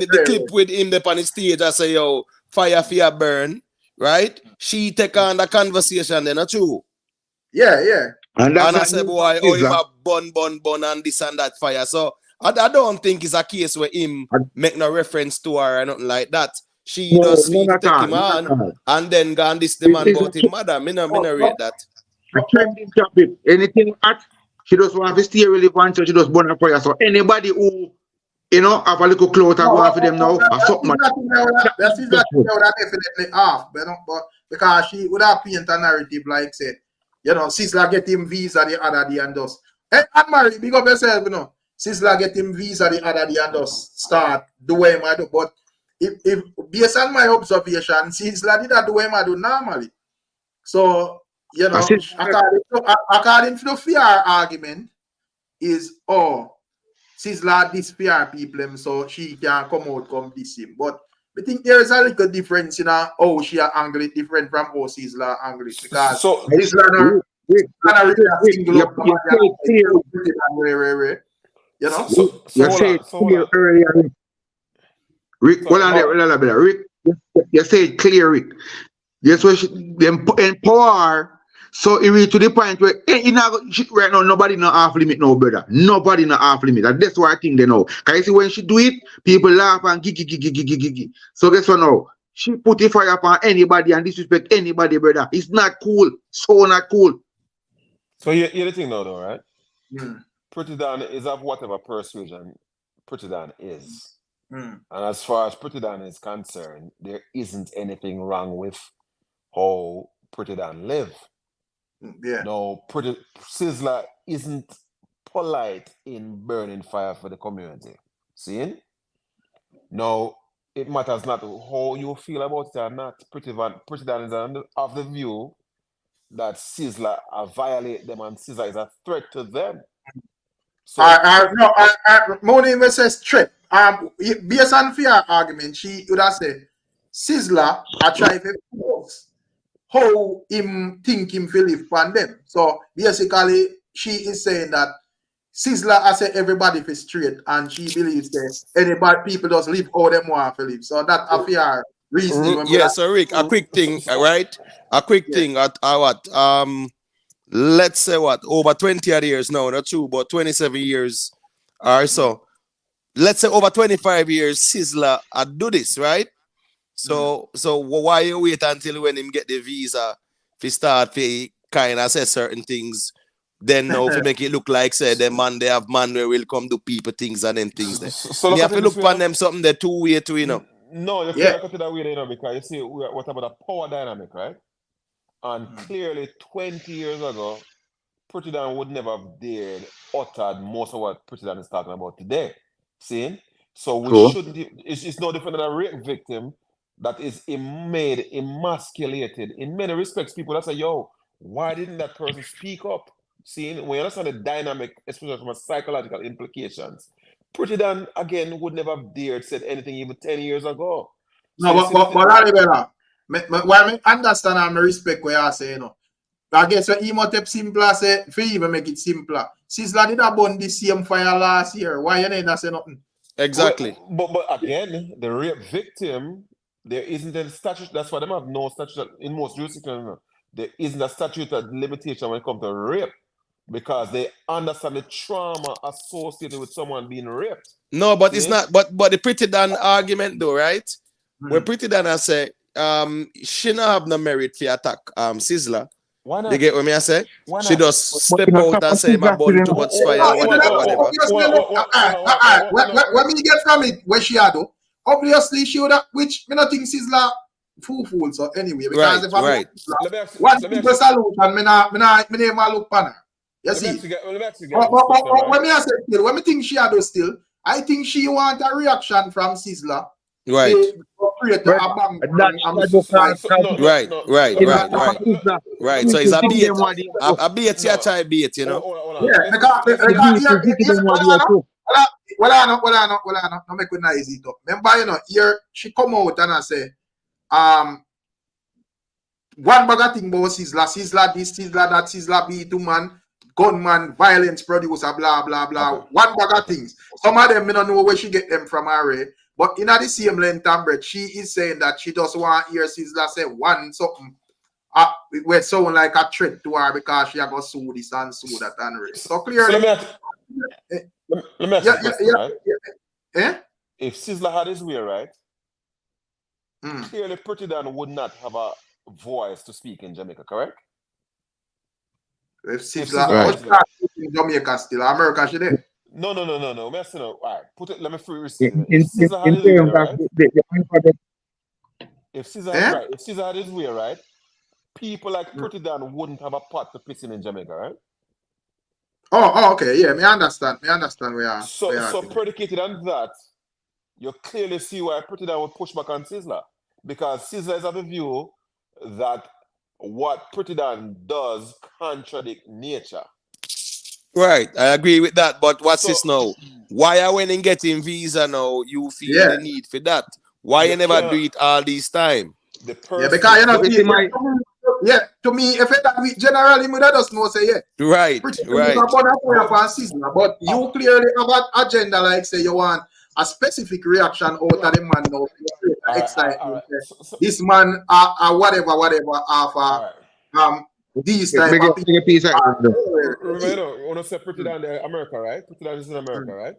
the clip with him up on the stage, I say yo, fire for your burn, right? She take on the conversation then, not true? Yeah. And I say, boy, oh, him a bun and this and that fire. So I don't think it's a case where him make no reference to her or nothing like that. She does take him on and then go and this the man about him mother. Me no rate that. I can't stop it. Anything that she does want to stay relevant, so she does burn a fire. So anybody who you know have a little clout I go for them now, that's definitely off, but because she would have paint a narrative like said. You know, Sizzla get him visa the other day and just and Mary, big up yourself, you know. Sizzla get him visa the other day and just start the way I do. But if based on my observation, Sizzla did that the way I do normally. So, you know, according to the fear argument, is Sizzla this fear people, so she can come this him. But I think there is a little difference in how she angle it different from how Sizzla angle it because so Sizzla you know. You say it clear earlier. Rick, hold on there, Rick. You say it clear, Rick. Yes, what them empower. So it reach to the point where right now nobody no off limit no brother. Nobody no off limit. And that's why I think they know. Cause you see when she do it, people laugh and gigi. So guess what now? She put the fire upon anybody and disrespect anybody, brother. It's not cool. So not cool. So here's the thing now, though, right? Pretty Dan is of whatever persuasion Pretty Dan is. And as far as Pretty Dan is concerned, there isn't anything wrong with how Pretty Dan live. Yeah. No, Sizzla isn't polite in burning fire for the community. See? No, it matters not how you feel about it or not. Pretty Dan is of the view that Sizzla violate them and Sizzla is a threat to them. So Moni even says threat. Based on fear argument, she would have said Sizzla are trying to force how him think him feel live on them. So basically, she is saying that Sizzla has said everybody is straight, and she believes that anybody people just live how them want to live. So that a fair reasoning. Yeah, so Rick, a quick thing, right? A quick thing at what? Let's say what, over 20 odd years now, not true, but 27 years or so. Let's say over 25 years, Sizzla do this, right? So why you wait until when him get the visa to start to kind of say certain things? Then now to make it look like say the man they have man where will come do people things and then things there. So you have to look upon them something the two way to, you know. No, you can't cut it that way, you know, because you see what about the power dynamic, right? And clearly 20 years ago, Pretty Dan would never have dared uttered most of what Pretty Dan is talking about today. See? So we shouldn't, it's no different than a rape victim that is made emasculated. In many respects, people that say, yo, why didn't that person speak up? See, when you understand the dynamic, especially from a psychological implications, Pretty Dan, again, would never have dared said anything even 10 years ago. No, but Larry, I understand and I respect what you say, you know. I guess what he might have simpler say, for even make it simpler. Sizzla did have burn the same fire last year. Why you ain't say nothing? Exactly. But again, the rape victim, there isn't a statute. That's why they have no statute in most jurisdictions. There isn't a statute of limitation when it comes to rape because they understand the trauma associated with someone being raped. No, but it's not. But the Pretty Dan argument though, right? Where Pretty Dan has say, she not have no merit for attack Sizzla. Why not? You get what me I say? She just step out and say my burn too much fire, whatever. What me get from it, where she had though? Obviously, she would have, which me not think Sizzla fool. So anyway, because if I what people salute and me name a look panel. You see? But when me I say still, when me think she had still, I think she want a reaction from Sizzla. Right. Right. So it's a bait. A bait, you try bait, you know. Well, I know. No make it easy up. Remember, you know, here she come out and I say, one bag of thing about Sizzla this, Sizzla that, Sizzla B2 man, gunman, violence producer, blah blah blah. One bag of things. Some of them, I don't know where she get them from already. But in the same length and breadth, she is saying that she just want to hear Sizzla say one something where sound like a threat to her because she have got sue this and sue that and rest. So clearly, let me ask you a question, right? If Sizzla had his way, right? Clearly, Pretty Dan would not have a voice to speak in Jamaica, correct? If Sizzla in Jamaica still, America she there. No. All right, put it. Let me free receive it. If Sizzla had his way, right? If Sizzla had his way, right? People like Pretty Dan wouldn't have a pot to piss in Jamaica, right? Oh, okay, yeah, me understand where you are. So predicated on that, you clearly see why Pretty Dan would push back on Sizzla, because Sizzla is of the view that what Pretty Dan does contradict nature. Right, I agree with that. But what's this now? Why are when in getting visa now? You feel the need for that? Why you never do it all this time? Because you know, to me, if it generally, we just know say Right. But you clearly have an agenda, like say you want a specific reaction out of the man now. Excitement. This man, whatever, these type of people. Remember, when I say Pretty Dan in America, right? Pretty Dan is in America, right?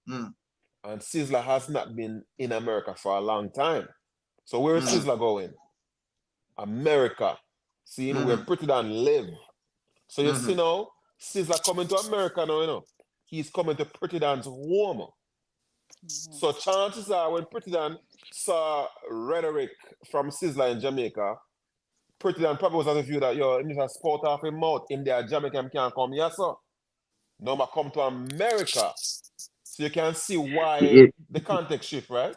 And Sizzla has not been in America for a long time. So where is Sizzla going? America. Seeing where Pretty Dan live. So you see now, Sizzla coming to America now, you know. He's coming to Pretty Dan's home. So chances are when Pretty Dan saw rhetoric from Sizzla in Jamaica, Pretty Dan probably was of the view that, yo, he just spout off his mouth in there, Jamaican can't come here, so. Now I come to America. So you can see why the context shift, right?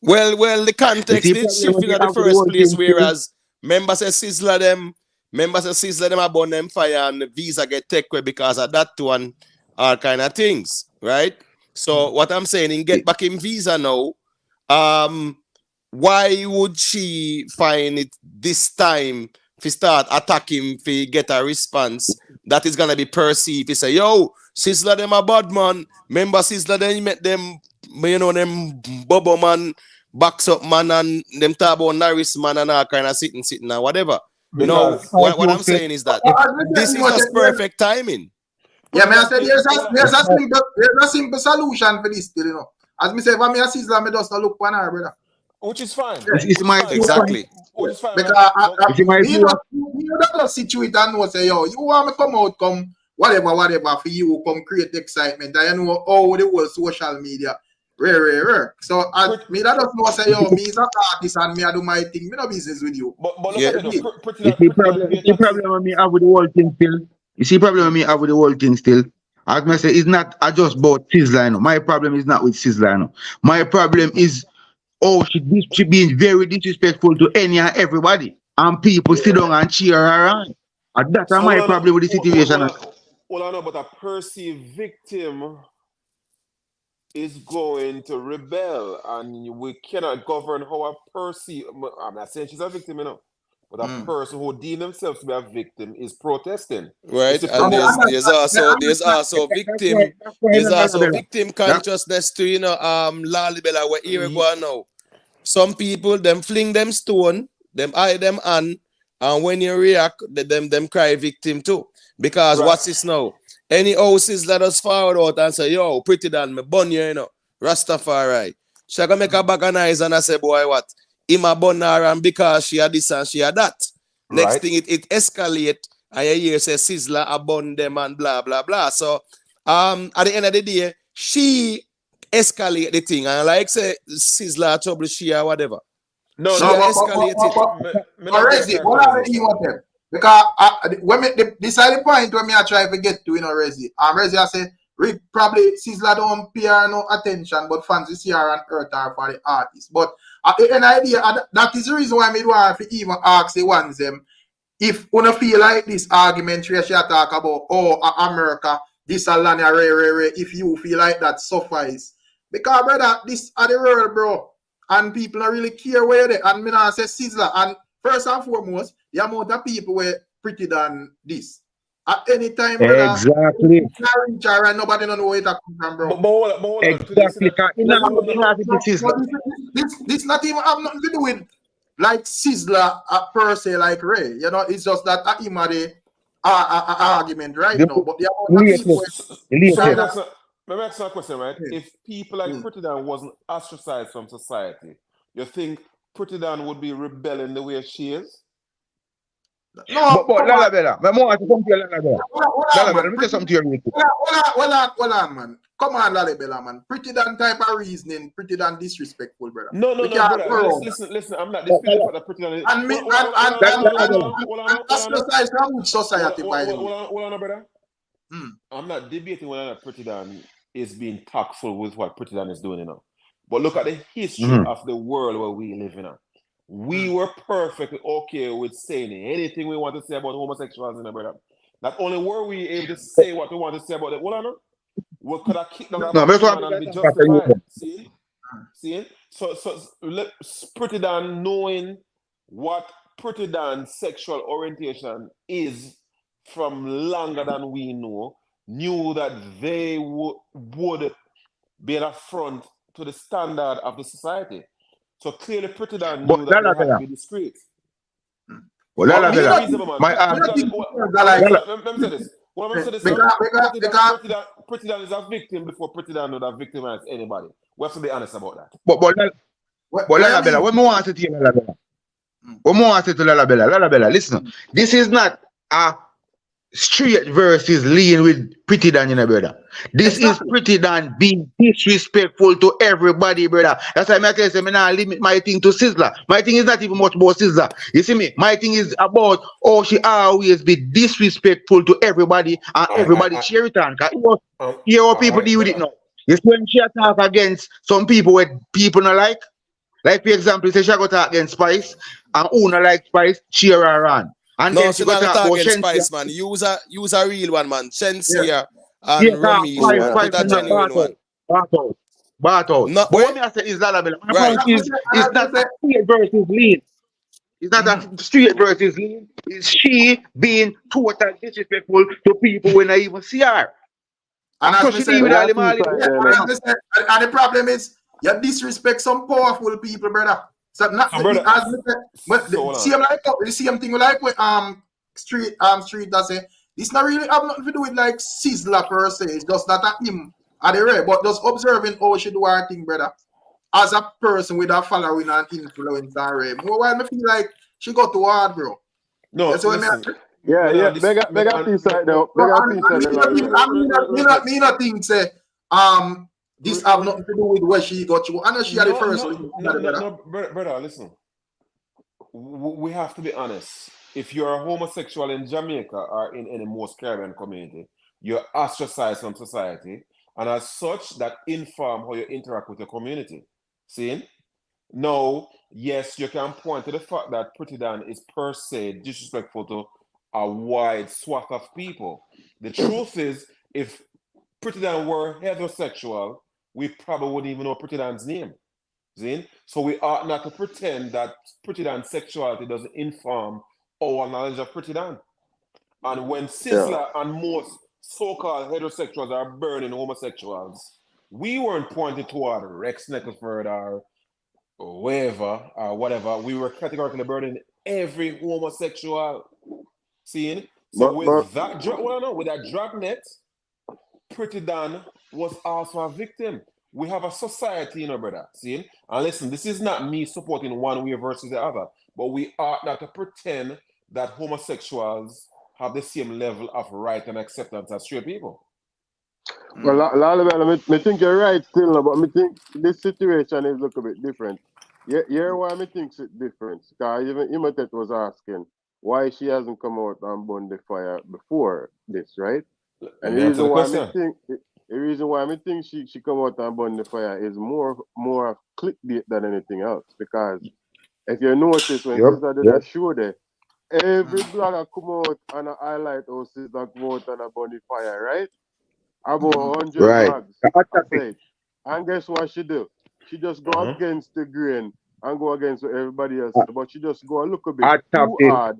Well, the context did shift in the first place, whereas members say Sizzla them about them fire and the visa get taken away because of that too and all kind of things, right? So what I'm saying, in get back in visa now, why would she find it this time if start attack him, if he get a response, that is gonna be perceived. He say, yo, Sizzla them a bad man. Remember Sizzla then met them, you know, them Bobo man, backs up man, and them talk about Norris man and all kind of sitting and whatever. No, what I'm saying is that this is just perfect timing. Yeah, man, I said there's a simple solution for this still, you know. As me say, if I'm a Sizzla, me just not look on her, brother. Which is fine. It's my exactly. Which is fine. Because you don't situate and know say, yo, you want me come out, come whatever for you, come create excitement. And you know how the whole social media rare. So me that doesn't know say, yo, me is an artist and me I do my thing. Me no business with you. But look Yeah. at it. You see problem me have with the whole thing still. You see problem me have with the whole thing still. As I say, it's not just about Sizzla, you know. My problem is not with Sizzla, you know. My problem is she being very disrespectful to any and everybody. And people sit down and cheer her on. And that's my problem with the situation. Well, I know, but a perceived victim is going to rebel, and we cannot govern how a perceived. I'm not saying she's a victim, you know, but a person who deem themselves to be a victim is protesting. Right, and there's also victim. There's also victim consciousness to, you know, Lalibela where here we go now. Some people them fling them stone, them eye them on, and when you react, them cry victim too. Because what's this now? Any houses let us forward out and say, yo, pretty than me bun you know, Rastafari. She gonna make a bag of eyes and I say, boy, what? Him a bun her and because she had this and she had that. Next thing it escalate and you hear say Sizzla a bun them and blah blah blah. So at the end of the day, she escalate the thing and like say Sizzla trouble she or whatever. No, she escalate it. Because when this is the point when me I try to get to, you know, Rezi. Rezi I say probably Sizzla don't pay her no attention, but fans see her and hurt her for the artist. But at the end of the day, that is the reason why me want to even ask the ones them if you don't feel like this argument where she talk about America, this a land rare, if you feel like that suffice. Because brother, this are the world, bro. And people don't really care where they and me not say Sizzla. And first and foremost, the amount of people were pretty than this. At any time, brother, exactly. And nobody don't know where it comes from, bro. But exactly. This not even have nothing to do with like Sizzla per se, like Ray. You know, it's just that him had the argument right now. But the amount of people. Let me ask you a question, right? If people like Pretty Dan wasn't ostracized from society, you think Pretty Dan would be rebelling the way she is? No, but Lalabella, my mom has to come to Lalabella. Lalabella, let me tell something to you. Hold on, man. Come on, Lalabella, man. Pretty Dan type of reasoning, pretty Dan disrespectful, brother. No, brother. Listen, I'm not disputing for the Pretty Dan. And ostracized from which society, by the way? Hold on, brother. I'm not debating whether Pretty Dan is being tactful with what Pretty Dan is doing, you know. But look at the history of the world where we live in. We were perfectly okay with saying anything we want to say about homosexuals, you know, brother. Not only were we able to say what we want to say about it, we could have kicked down that and be justified. See? So Pretty Dan, knowing what Pretty Dan's sexual orientation is from longer than we know, knew that they would be an affront to the standard of the society. So clearly Pretty Dan knew that they had to be discreet. Well, let me say this. Pretty Dan is a victim before Pretty Dan would have victimized anybody. We have to be honest about that. But Lalabella, what more want to tell Lalabella? What more want to tell Lalabella? Lalabella, listen. This is not a straight versus lean with Pretty Dan, you know, brother. This is Pretty Dan being disrespectful to everybody, brother. That's why I tell you, I not limit my thing to Sizzla. My thing is not even much about Sizzla. You see me? My thing is about how she always be disrespectful to everybody and everybody cheer it on. Hear how people deal with it now. You see when she attack against some people where people not like for example, say she go talk against Spice and who not like Spice, cheer her on. And no, she not talk against Spice, man. Use a real one, man. Shensia and Remy. Put a genuine one. Bartout. No, but what I say is Lalabella. My point is not a clear versus lean. It's not a straight versus lean. It's she being totally disrespectful to people when I even see her. And So as me she say, with all and the the problem is, you disrespect some powerful people, brother. So not brother, as me say, but the same thing like with street that say it's not really have nothing to do with like Sizzler per se. It's just that at him at the rare, but just observing how she do her thing, brother. As a person with a following and influence and rare. More while me feel like she got too hard, bro. no, That's what listen. Yeah, beg a piece right now. Beg a piece right now. Me not think say this have nothing to do with where she got you. I know she had the first one. No, brother, listen. We have to be honest. If you're a homosexual in Jamaica or in any most Caribbean community, you're ostracized from society, and as such, that inform how you interact with your community. See? Now, yes, you can point to the fact that Pretty Dan is per se disrespectful to a wide swath of people. The truth is, if Pretty Dan were heterosexual, we probably wouldn't even know Pretty Dan's name. See? So we ought not to pretend that Pretty Dan's sexuality doesn't inform our knowledge of Pretty Dan. And when Sizzler and most so-called heterosexuals are burning homosexuals, we weren't pointing toward Rex Neckleford or whatever. We were categorically burning every homosexual. Seeing? So with that dragnet, Pretty Dan was also a victim. We have a society, you know, brother. See? And listen, this is not me supporting one way versus the other, but we ought not to pretend that homosexuals have the same level of right and acceptance as straight people. Well, I think you're right still, but I think this situation is look a bit different. Here why I think it's different. Because even Imitate was asking why she hasn't come out and burned the fire before this, right? And the reason why I think she come out and burn the fire is more clickbait than anything else. Because if you notice when Sizzler did a show there, every blogger come out and highlight how Sizzler come out and burn the fire, right? About 100 blogs. And guess what she do? She just go against the grain and go against what everybody else. But she just go a little bit too hard.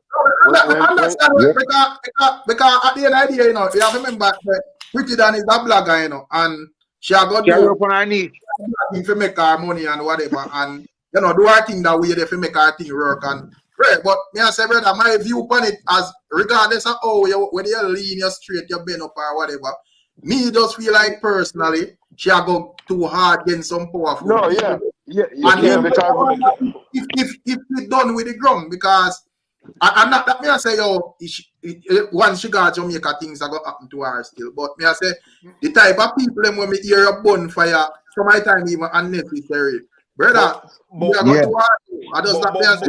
Because at the end of the day, you know, you have to remember that Pretty Dan is a blogger, you know, and she have got to on her knee to make her money and whatever, and you know, do her thing that way they make her thing work. And right, but me I say, brother, my view upon it as regardless of how you whether you're lean, you're straight, you're bent up or whatever, me just feel like personally she have go too hard against some powerful people. If it's done with the ground, because I'm not that me I say once she got Jamaica things are gonna happen to her still. But me I say the type of people them when me hear a bonfire, some of the time even unnecessary. Brother, I just not me I say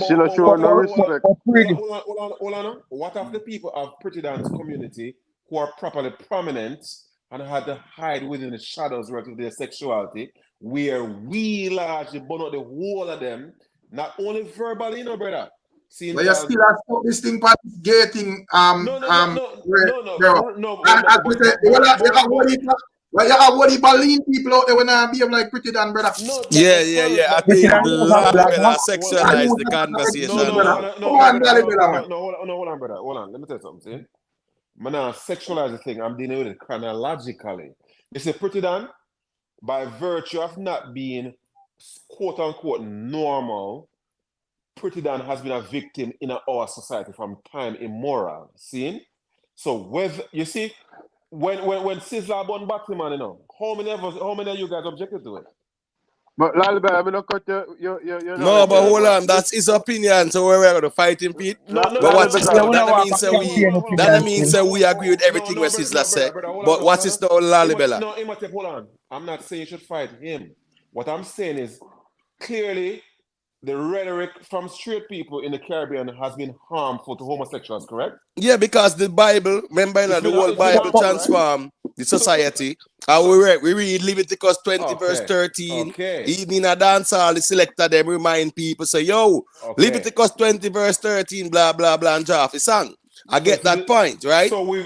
she not show no respect. Hold on. What of the people of Pretty Dan's community who are properly prominent and had to hide within the shadows relative to their sexuality, where we largely burn out the whole of them, not only verbally, you know, brother. But you still have to this thing part getting well, you have what lean people out there when I behave like Pretty Dan, brother. Yeah. I think Lalibela sexualize the conversation. Hold on, brother. Hold on. Let me tell you something. See? Man, I sexualize the thing. I'm dealing with it chronologically. You see, Pretty Dan, by virtue of not being quote unquote normal, Pretty Dan has been a victim in our society from time immemorial. See? So whether you see when Sizzler born back to man, you know, how many of you guys objected to it? But Lalibela, I'm not cut you no, but hold on, that's his opinion. So we're gonna fight him, Pete. But watch this now. That means we agree with everything what Sizzler said. But watch this now, Lalibela. No, Imhotep, hold on. I'm not saying you should fight him. What I'm saying is clearly the rhetoric from straight people in the Caribbean has been harmful to homosexuals, correct? Yeah, because the Bible, remember, the whole Bible transformed the society. And we read Leviticus 20, verse 13. Even in a dance hall, the selector them remind people, say, Leviticus 20, verse 13, blah, blah, blah, and draft a song. I get that point, right? So we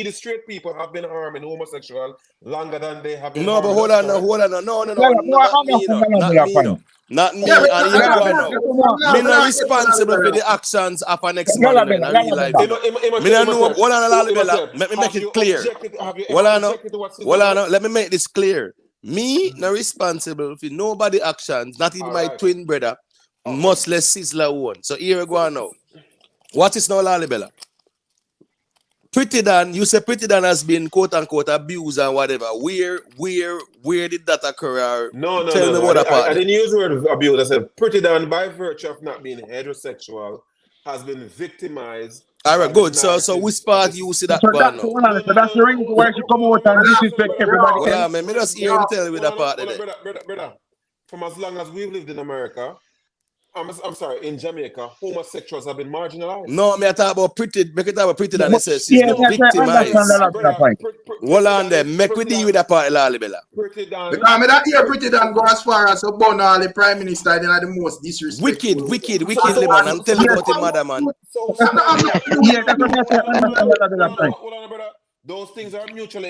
the straight people have been harming homosexual longer than they have been. No, but hold on, no, not me, not me, Yeah, and here go now. Me not responsible for the actions of an next man in real life. Me no know. Hold on, Lalibela. Let me make it clear. Hold on, let me make this clear. Me not responsible for nobody actions, not even my twin brother, much less Sizzler one. So here we go now. What is now Lalibela? Pretty Dan, you say Pretty Dan has been quote unquote abused and whatever. Where did that occur? No. Tell me what about I didn't use the word abuse. I said Pretty Dan, by virtue of not being heterosexual, has been victimized. All right, good. So which part you see that So going that's now? so that's the reason why she come out and disrespect everybody. Well, man, me just hear him tell me that part there. Brother, from as long as we've lived in America, I'm sorry, in Jamaica, homosexuals have been marginalized. No, me I talk about Pretty. Make it talk about Pretty Dan. It says she's been victimized. Hold on there. Make we deal with that part, Lalibela. Pretty Dan. Because I that hear Pretty Dan go as far as to burn all the prime minister, they are the most disrespectful. Wicked, man. I'm telling you about him, mother man. Yeah, that's what I say. Those things are mutually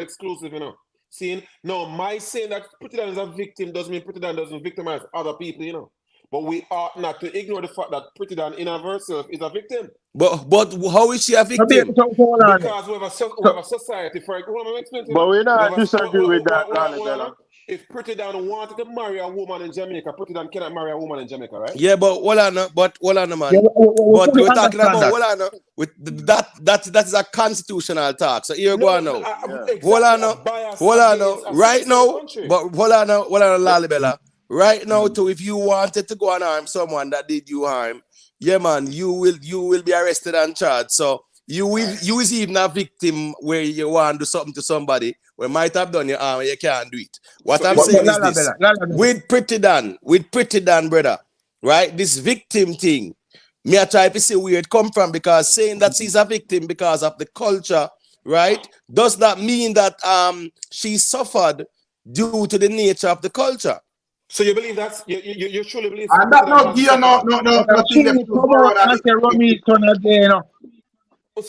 exclusive, you know. Seeing no, my saying that Pretty Dan is a victim doesn't mean Pretty Dan doesn't victimize other people, you know. But we ought not to ignore the fact that Pretty Dan in of herself is a victim. But how is she a victim? Because we have a society for but we not disagree with that, Lalibela. If Pretty Dan wanted to marry a woman in Jamaica, Pretty Dan cannot marry a woman in Jamaica, right? Yeah, but hold on, man. But we're talking about with that is a constitutional talk. So here we go now. Hold on now. Right now, but hold on, Lalibela. Right now, too, if you wanted to go and harm someone that did you harm, yeah, man, you will be arrested and charged. So you is even a victim where you want to do something to somebody where might have done your harm and you can't do it. What I'm saying is this: with Pretty Dan, brother, right? This victim thing, me I try to see where it come from, because saying that she's a victim because of the culture, right, does not mean that she suffered due to the nature of the culture. So you believe that? You truly believe? And that no. She come out and say Romy turn again.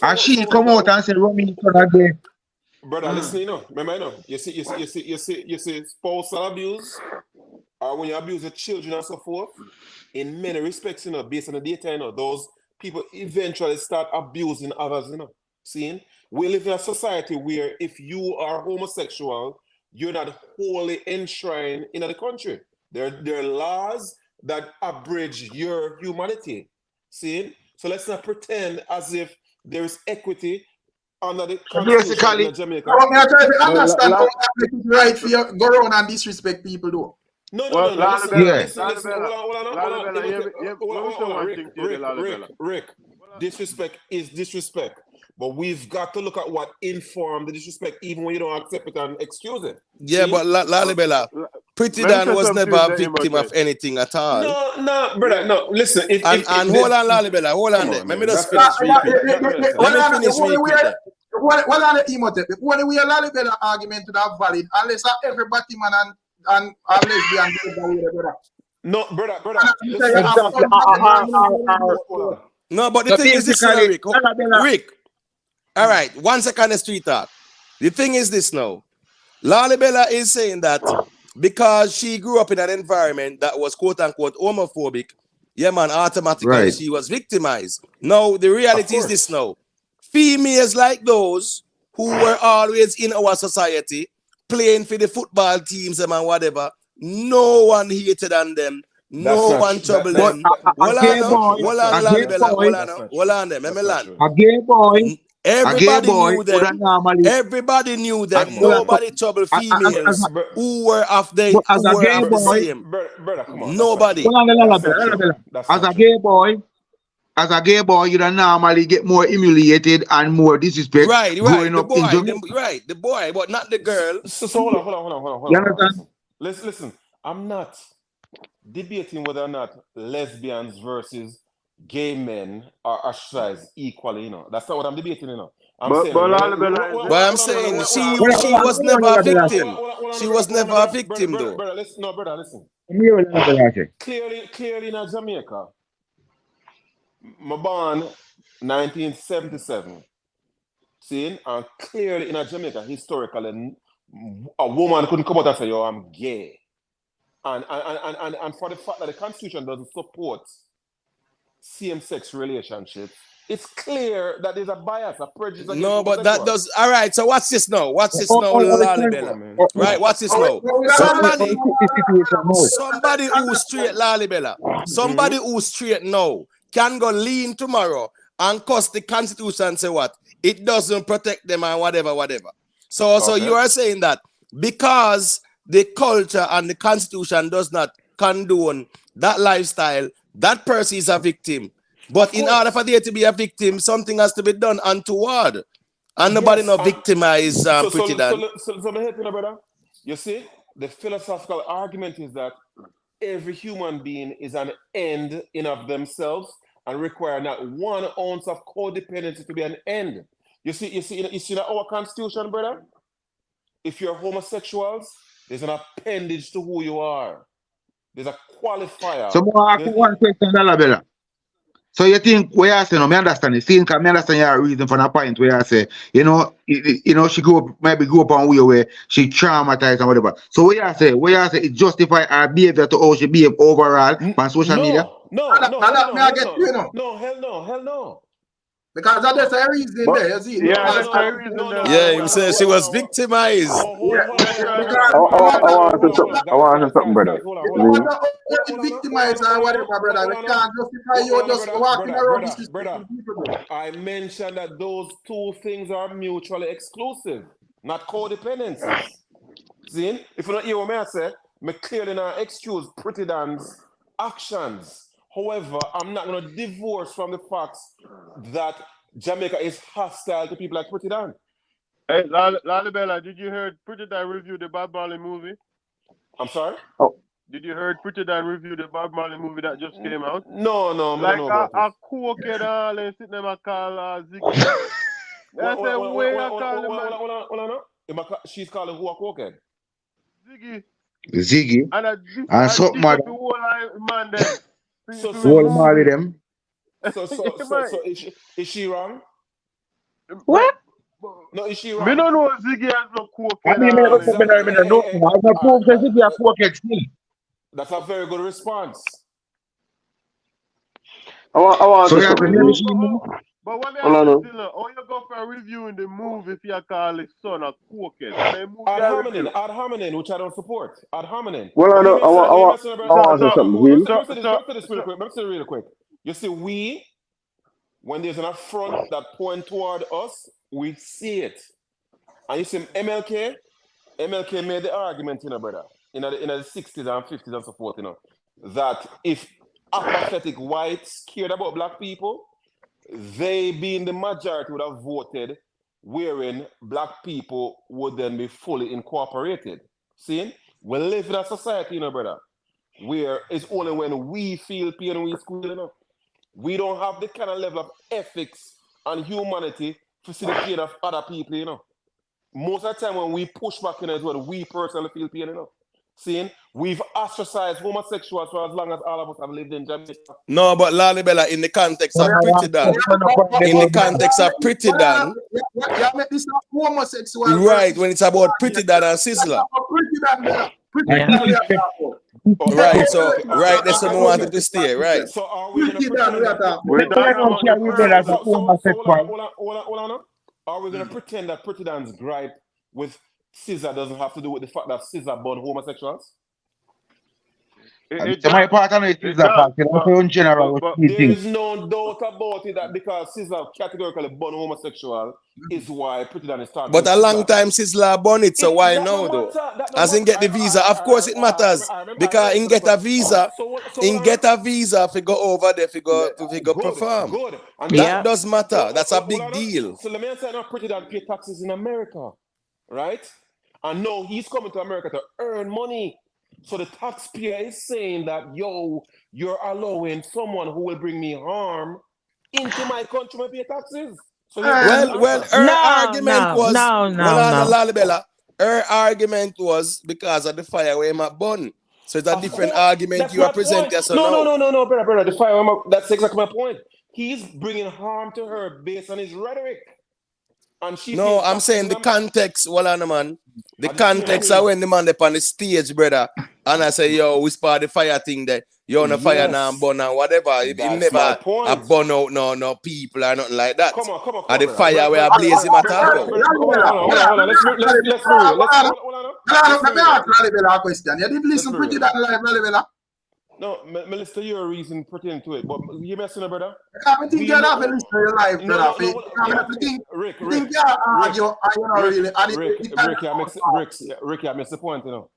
And she come out and say Romy turn again. Brother, listen, you know, remember, you know, you see spousal abuse, or when you abuse the children and so forth. In many respects, you know, based on the data, you know, those people eventually start abusing others, you know. Seeing, we live in a society where if you are homosexual, you're not wholly enshrined in the country. There are laws that abridge your humanity. See? So let's not pretend as if there is equity under the Constitution in Jamaica. I try to understand how that make it right for you go around and disrespect people, though. No. Rick, disrespect is disrespect. But we've got to look at what informed the disrespect, even when you don't accept it and excuse it. Yeah, but Lalibela, Pretty Dan was never a victim of anything at all. No, brother, no. Listen, and hold on, Lalibela, hold on there. Let me just finish real quick. Let me finish real quick. What are the emotive? When we are Lalibela argument to that valid, unless everybody man and lesbian. No, brother. No, but the thing is this, Rick. All right, 1 second, the street talk. The thing is this now. Lalibela is saying that because she grew up in an environment that was quote unquote homophobic, yeah, man, automatically she was victimized. Now, the reality is this now. Females like those who were always in our society, playing for the football teams and whatever, no one hated on them. No one troubled them. Hold on, let me land. A gay boy. Everybody knew them. Everybody knew them. Nobody troubled females who were of the same. Brother, come on. Nobody. As a gay boy, you don't normally get more humiliated and more disrespect. Right. The boy, but not the girl. So hold on. You understand? Listen. I'm not debating whether or not lesbians versus gay men are ostracized equally, you know. That's not what I'm debating, you know. I'm saying she was never a victim. She was never a victim, though. Brother, listen. Clearly in Jamaica, My born 1977. See, and clearly in Jamaica, historically, a woman couldn't come out and say, yo, I'm gay. And for the fact that the Constitution doesn't support same-sex relationships, it's clear that there's a bias, a prejudice against No, but that homosexuals. does. All right, so what's this now? What's this now, Lalibela? Right, what's this now? Somebody who's straight, Lalibela. Somebody who's straight now can go lean tomorrow and cuss the Constitution and say what? It doesn't protect them and whatever. So you are saying that because the culture and the Constitution does not condone that lifestyle, that person is a victim. But in order for there to be a victim, something has to be done untoward. And nobody no victimize Pretty Dan. So me help you, brother. You see, the philosophical argument is that every human being is an end in of themselves and require not 1 ounce of codependency to be an end. You see that our Constitution, brother? If you're homosexuals, there's an appendage to who you are. There's a qualifier. So I ask one question, Bella. So you think where I say no, me understand it. See, me understand your reason for the point where I say, she maybe grew up on where she traumatized and whatever. So where I say it justify her behavior to how she behave overall on social media? No, hell no. Because that's a reason there, you see. Yeah, he said she was victimized. I want to say something, brother. Victimized or whatever, brother. We can't justify you just walking around. Brother, I mentioned that those two things are mutually exclusive, not codependencies. See, if you don't hear what I say, me clearly not excuse Pretty Dan's actions. However, I'm not going to divorce from the facts that Jamaica is hostile to people like Pretty Dan. Hey, Lalibela, did you hear Pretty Dan review the Bob Marley movie? I'm sorry? Oh. Did you hear Pretty Dan review the Bob Marley movie that just came out? No, like I don't know about a cokehead all and sitting there and call Ziggy. I said, where I call him? She's calling who a cokehead? Ziggy. And something man then. So is she wrong? What? No, is she wrong? Me don't know Ziggy has no cokehead. I mean, Ziggy has cokehead still. That's a very good response. I want so to but what me ask you how you go for reviewing the movie if you call his son a cokehead? Ad hominem, which I don't support. Ad hominem. Well, I want to say something. Let me say real quick. You see, when there's an affront that point toward us, we see it. And you see MLK made the argument, brother, in the 60s and 50s and so forth, that if apathetic whites cared about black people, they being the majority would have voted wherein black people would then be fully incorporated. See? We live in a society, brother, where it's only when we feel pain and we squeal, We don't have the kind of level of ethics and humanity to see the pain of other people, Most of the time when we push back is when we personally feel pain, Seeing we've ostracized homosexuals for as long as all of us have lived in Jamaica. No, but Lalibela, in the context of Pretty Dan, right, when it's about Pretty Dan and Sizzler. Right, so that's what I wanted to stay, right? So are we going to pretend that Pretty Dan's gripe with Scissor doesn't have to do with the fact that Scissor born homosexuals? My part of it is that in general. There is no doubt about it that because Scissor categorically born homosexual is why Pretty Dan is talking. But a long time Sizzler born it, so why now though? As in get the visa, of course it matters because in get a visa, if you go over there, if you go perform. Good. That does matter. That's a big deal. So the man said now Pretty Dan pay taxes in America, right? And now he's coming to America to earn money. So the taxpayer is saying that, you're allowing someone who will bring me harm into my country to pay taxes. So her argument was her argument was because of the fire where my bun. So it's a different argument you are presenting. No, brother. The fire, that's exactly my point. he's bringing harm to her based on his rhetoric. And she no, I'm saying the context, well, man. The context of when the man up on the stage, brother, and I say, yo, we spot the fire thing there. You're on the fire now and burn and whatever. He never burn out no people or nothing like that. Come on. And the fire where I blaze him at all. Hold on. Let's be real. Let me ask Lalibela a question. You did listen pretty that live, Lalibela? No, me listen to your reason pertaining to it, but you messing up, brother. I think you're not listening to your live, brother. Rick, I miss the point, you know.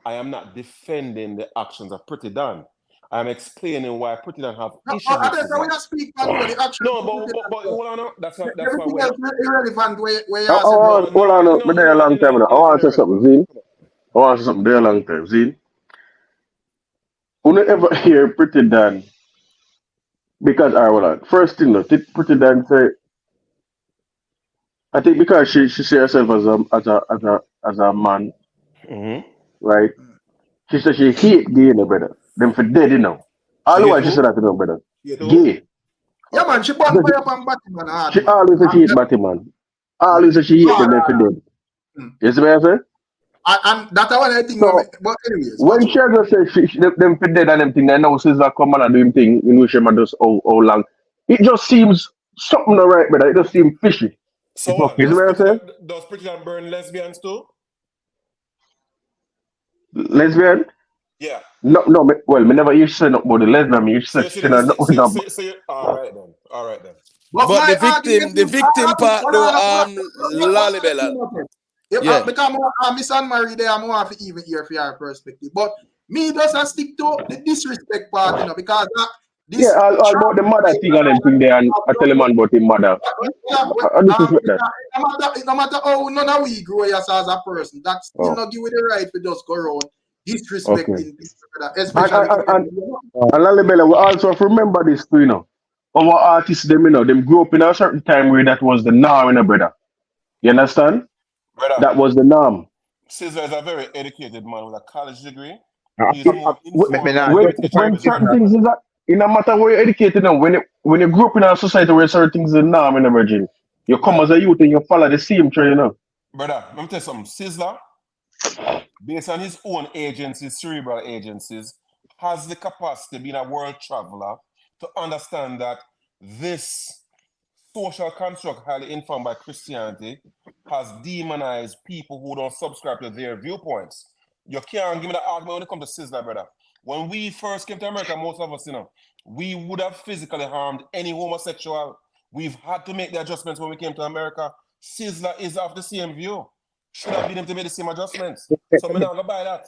I am not defending the actions of Pretty Dan. I am explaining why Pretty Dan have issues with this. No, but hold on, that's why irrelevant where you hold on, but there a long time now. I want to say something, Zine. I want to say something there a long time, Zine. Who ever hear Pretty Dan? Because first thing that Pretty Dan say, I think because she see herself as a man, right? She said she hate gay, no brother. Them for dead, you know. All the while she said that, you know, brother. Gay. Yeah, man. She born fire from Batman. She always say she hate Batman. Always say she hate them for dead. You see what I say? And that's what I think. So, but anyways, when she just say them for dead and them thing, I know Caesar come and do him thing in which him does how long. It just seems something not right, brother. It just seems fishy. So what? Does Pretty Dan burn lesbians too? Lesbian? Yeah. No. Well, me never used to say nothing about the lesbian. Me used to say nothing. All right then. But the victim part though, Lalibela. Yeah. Because I'm Miss Anne Marie there, I'm more to even hear for your perspective. But me doesn't stick to the disrespect part, you know, because all about the mother thing and everything there, and I tell him about his mother. No matter how none of we grow as a person, that's still not give you the right to just go around disrespecting people, especially. And Lalibela, we also have to remember this too, you know. Our artists, them, you know, them grew up in a certain time where that was the norm, you know, brother. You understand? Brother, that was the norm. Caesar is a very educated man with a college degree. When certain things is that, it no matter where you're educated now, when you grow up in a society where certain things are the norm in the virgin, you come as a youth and you follow the same trend, you know. Brother, let me tell you something. Caesar, based on his own agencies, cerebral agencies, has the capacity, being a world traveler, to understand that this social construct, highly informed by Christianity, has demonized people who don't subscribe to their viewpoints. You can't give me that argument when it comes to Sizzla, brother. When we first came to America, most of us, you know, we would have physically harmed any homosexual. We've had to make the adjustments when we came to America. Sizzla is of the same view. Should have been able to make the same adjustments. So I'm not going to buy that.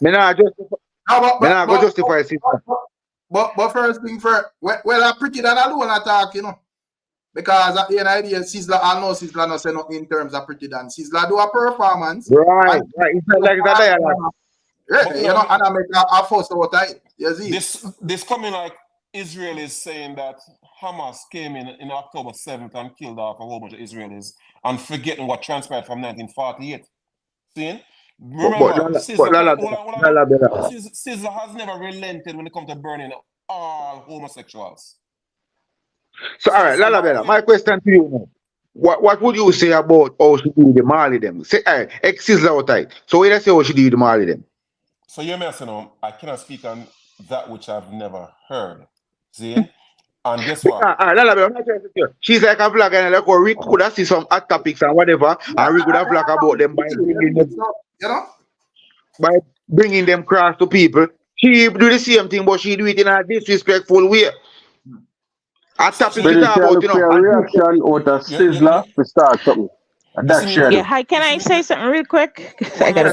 I'm not going to justify Sizzla. But first thing first, well, I'm pretty than alone attack, you know. Because at the end of the day, Sizzla, I know Sizzla not say nothing in terms of Pretty Dan. Sizzla do a performance. Right. It's like that. Yeah, you know, and I make a fuss out of it. You see? This coming like Israel is saying that Hamas came in October 7th and killed off a whole bunch of Israelis and forgetting what transpired from 1948. See? Remember, Sizzla has never relented when it comes to burning all homosexuals. So, all right, Lalabella, my question to you now. What would you say about how she do the Mali them? Say, Sizzla out tight. So, when I say how she do the Mali them? So, you're messing I cannot speak on that which I've never heard. See? And guess what? Lalabella, she's like a vlogger, and like, we could have see some hot topics and whatever, and we could have vlog about them by bringing them, you know? By bringing them cross to people. She do the same thing, but she do it in a disrespectful way. A topic to talk about, you know. A reaction out of Sizzla to start something. And that's shared. Yeah, hi, can I say something real quick? I gotta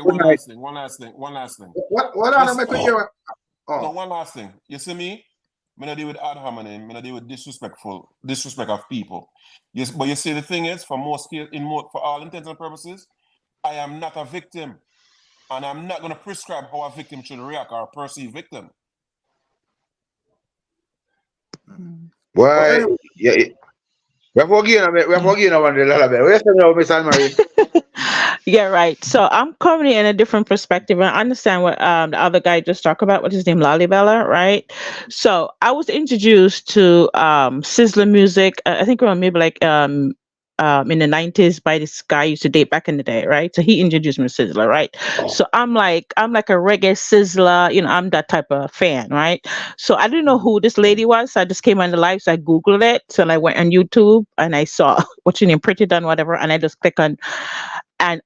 One last thing. What am I going to hear? No, one last thing. You see me? I'm not deal with ad hominem. I'm not deal with disrespect of people. Yes, but you see, the thing is, for all intents and purposes, I am not a victim, and I'm not going to prescribe how a victim should react or a perceived victim. Why? Yeah. We're forgetting about the Lalabella. Where's the Miss Anne Marie? Yeah, right. So I'm coming in a different perspective. I understand what the other guy just talked about. What's his name? Lalibela, right? So I was introduced to Sizzler music. I think around maybe like in the 90s by this guy I used to date back in the day, right? So he introduced me to Sizzler, right? So I'm like a reggae Sizzler, I'm that type of fan, right? So I didn't know who this lady was. So I just came on the live, so I Googled it. So I went on YouTube and I saw what's your name, Pretty Done, whatever, and I just click on and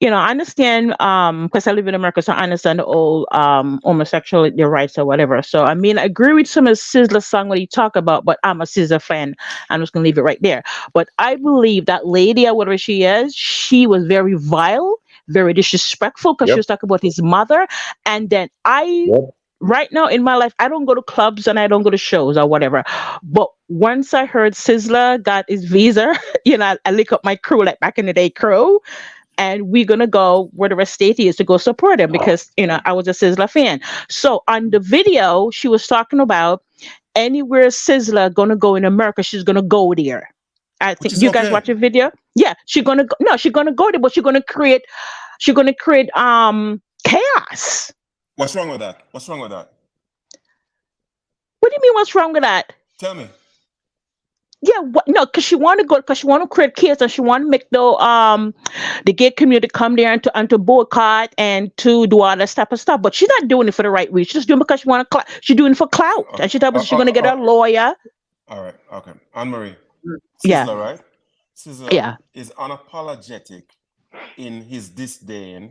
I understand because I live in America, so I understand the old homosexuality rights or whatever. So I mean, I agree with some of Sizzler's song what he talk about, but I'm a Sizzler fan. I'm just gonna leave it right there. But I believe that lady or whatever she is, she was very vile, very disrespectful because she was talking about his mother. And then right now in my life, I don't go to clubs and I don't go to shows or whatever. But once I heard Sizzler got his visa, I lick up my crew like back in the day crew. And we're gonna go where the rest state is to go support him because I was a Sizzler fan. So on the video, she was talking about anywhere Sizzler gonna go in America, she's gonna go there. I think you guys watch a video. Yeah, she's gonna go. No, she's gonna go there, but she's gonna create chaos. What's wrong with that? What's wrong with that? What do you mean? What's wrong with that? Tell me. Yeah, no, because she want to go, because she want to create chaos and she want to make the gay community come there and to boycott and to do all that type of stuff. But she's not doing it for the right reason. She's just doing it because she want to. She's doing it for clout, and she thought she's gonna get a lawyer. All right, okay, Anne-Marie. Yeah. Sizzler, right? Sizzler is unapologetic in his disdain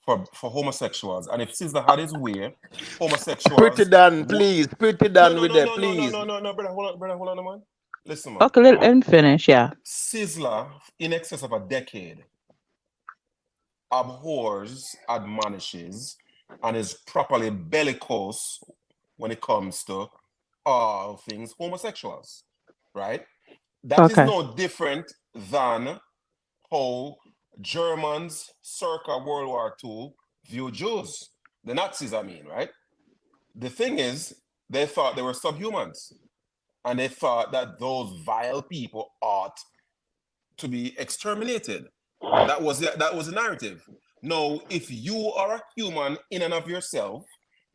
for homosexuals, and if Sizzler had his way, homosexuals. Pretty done, please. Pretty done with that, please. No, brother, hold on, man. Listen, man. Okay, let him finish. Yeah. Sizzler, in excess of a decade, abhors, admonishes, and is properly bellicose when it comes to all things homosexuals, right? That is no different than how Germans circa World War II view Jews, the Nazis, I mean, right? The thing is, they thought they were subhumans, and they thought that those vile people ought to be exterminated. That was the narrative. Now, if you are a human in and of yourself,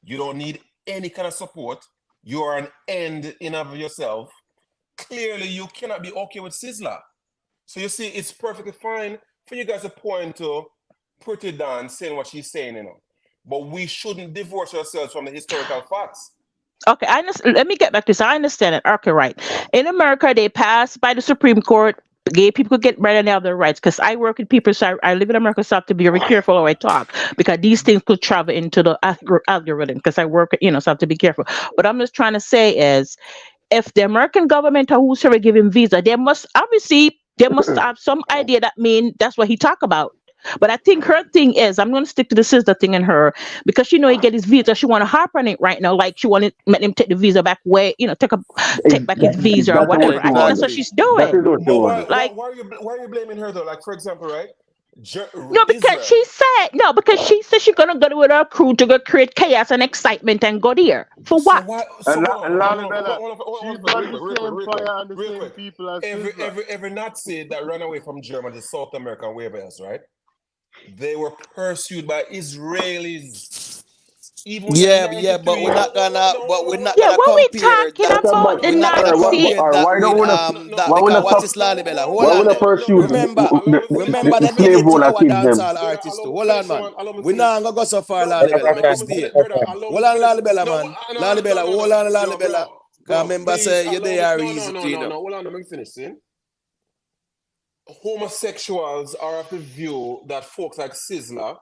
you don't need any kind of support. You are an end in and of yourself. Clearly, you cannot be okay with Sizzler. So you see, it's perfectly fine for you guys to point to Pretty Dan saying what she's saying, but we shouldn't divorce ourselves from the historical facts. Okay, let me get back to this. I understand it. Okay, right. In America, they passed by the Supreme Court. Gay people could get married and have their rights. Because I work with people, so I live in America, so I have to be very careful how I talk because these things could travel into the algorithm. Because I work, so I have to be careful. What I'm just trying to say is, if the American government or whosoever give him visa, they must have some idea that mean that's what he talk about. But I think her thing is, I'm going to stick to the sister thing in her because he get his visa. She want to harp on it right now, like she want to let him take the visa back way, take back his visa or whatever. I think that's what she's doing. Why are you blaming her though? Like, for example, right? Because she said she's gonna go with her crew to go create chaos and excitement and go there for what? Every Nazi that ran away from Germany to South America and wherever else, right? They were pursued by Israelis. But we're not gonna. When we talking about the Nazi, what is Lalibela? Hold on. Remember that they to our dancehall artists too. Hold on, man. We're not gonna go so far, Lalibela. Make us stay. Hold on, Lalibela, man. Lalibela, hold on, Lalibela. Remember, say you're there reason. No. Hold on, let me finish. See? Homosexuals are of the view that folks like Sizzler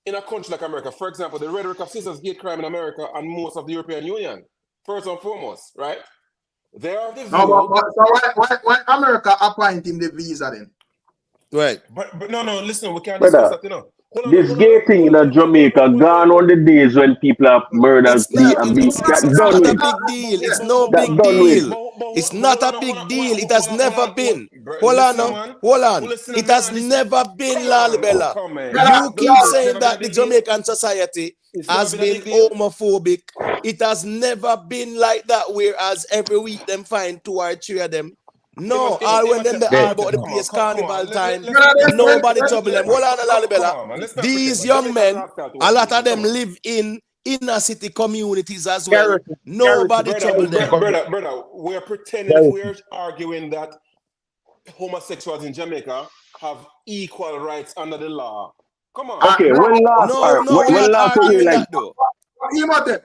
in a country like America, for example, the rhetoric of Sizzler's hate crime in America and most of the European Union, first and foremost, right? They are the view. So why America appoint him the visa then? Right. But no, listen, we can't discuss that, This gay thing in Jamaica gone on the days when people have murdered It's not a big deal. It's no big deal. It's not a big deal. It has never been. Hold on. It has never been, Lalibela. You keep saying that the Jamaican society has been homophobic. It has never been like that, whereas every week them find 2 or 3 of them No, all when them they all about the place carnival time, nobody trouble them. Hold on, Lalibela. These young men, a lot of them live in inner city communities as well. Nobody trouble them. Brother, we're pretending we're arguing that homosexuals in Jamaica have equal rights under the law. Come on. Okay, we're not arguing that though.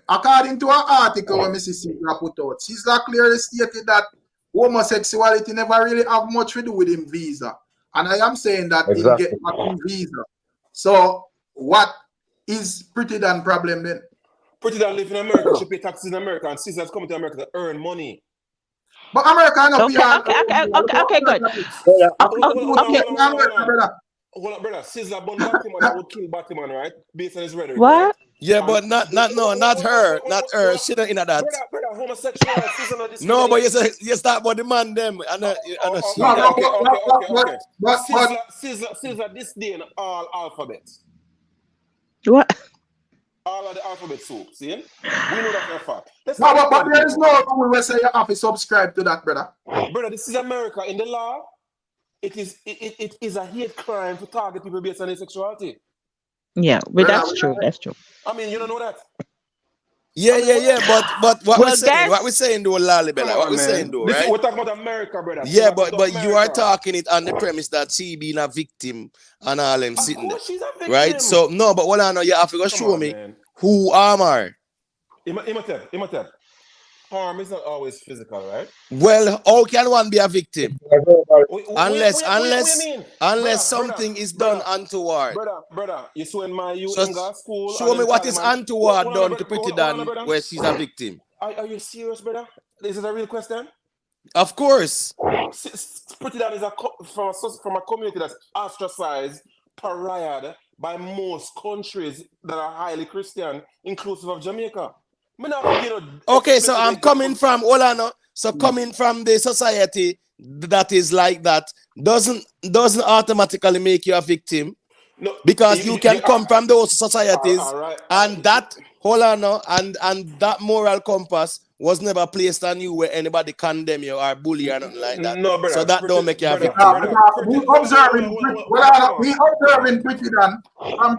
According to an article when Mrs. Sizzla put out, Sizzla clearly stated that homosexuality never really have much to do with him visa. And I am saying that he get back in visa. So what is Pretty Dan problem then? Pretty Dan live in America, should pay taxes in America, and Sizzla's coming to America to earn money. But America not okay, good. Hold on, brother. Sizzla bun Batman would kill Batman, right? Based on his rhetoric. What? Right? Yeah, but not her. Not her. She don't in that. Brother, homosexual. No, but you start about the man them. Okay. Sizzla this day in all alphabets. What? All of the alphabet soup, see? We know that for a fact. But there is no rule where say you have to subscribe to that, brother. Brother, this is America. In the law, it is a hate crime to target people based on their sexuality. Yeah, but that's true. That's true. I mean, you don't know that. Yeah. But what we're saying though, Lalibela, what we're saying though, right? We're talking about America, brother. Yeah, but you are talking it on the premise that she being a victim and all them sitting there. She's a victim. Right? So no, but what I know, you have to go show me who am I? Imhotep. Harm is not always physical, right? Well, how can one be a victim? Unless something is done untoward. Brother, you saw in my school. Show me what is untoward done to Pretty Dan where she's a victim. Are you serious, brother? Is it a real question? Of course. Pretty Dan is from a community that's ostracized, pariahed by most countries that are highly Christian, inclusive of Jamaica. Okay, so I'm coming from coming from the society that is like that doesn't automatically make you a victim. No, because you can come from those societies and that and that moral compass was never placed on you where anybody condemn you or bully or nothing like that. No, brother, so that don't make you a victim. We observing Pretty Dan.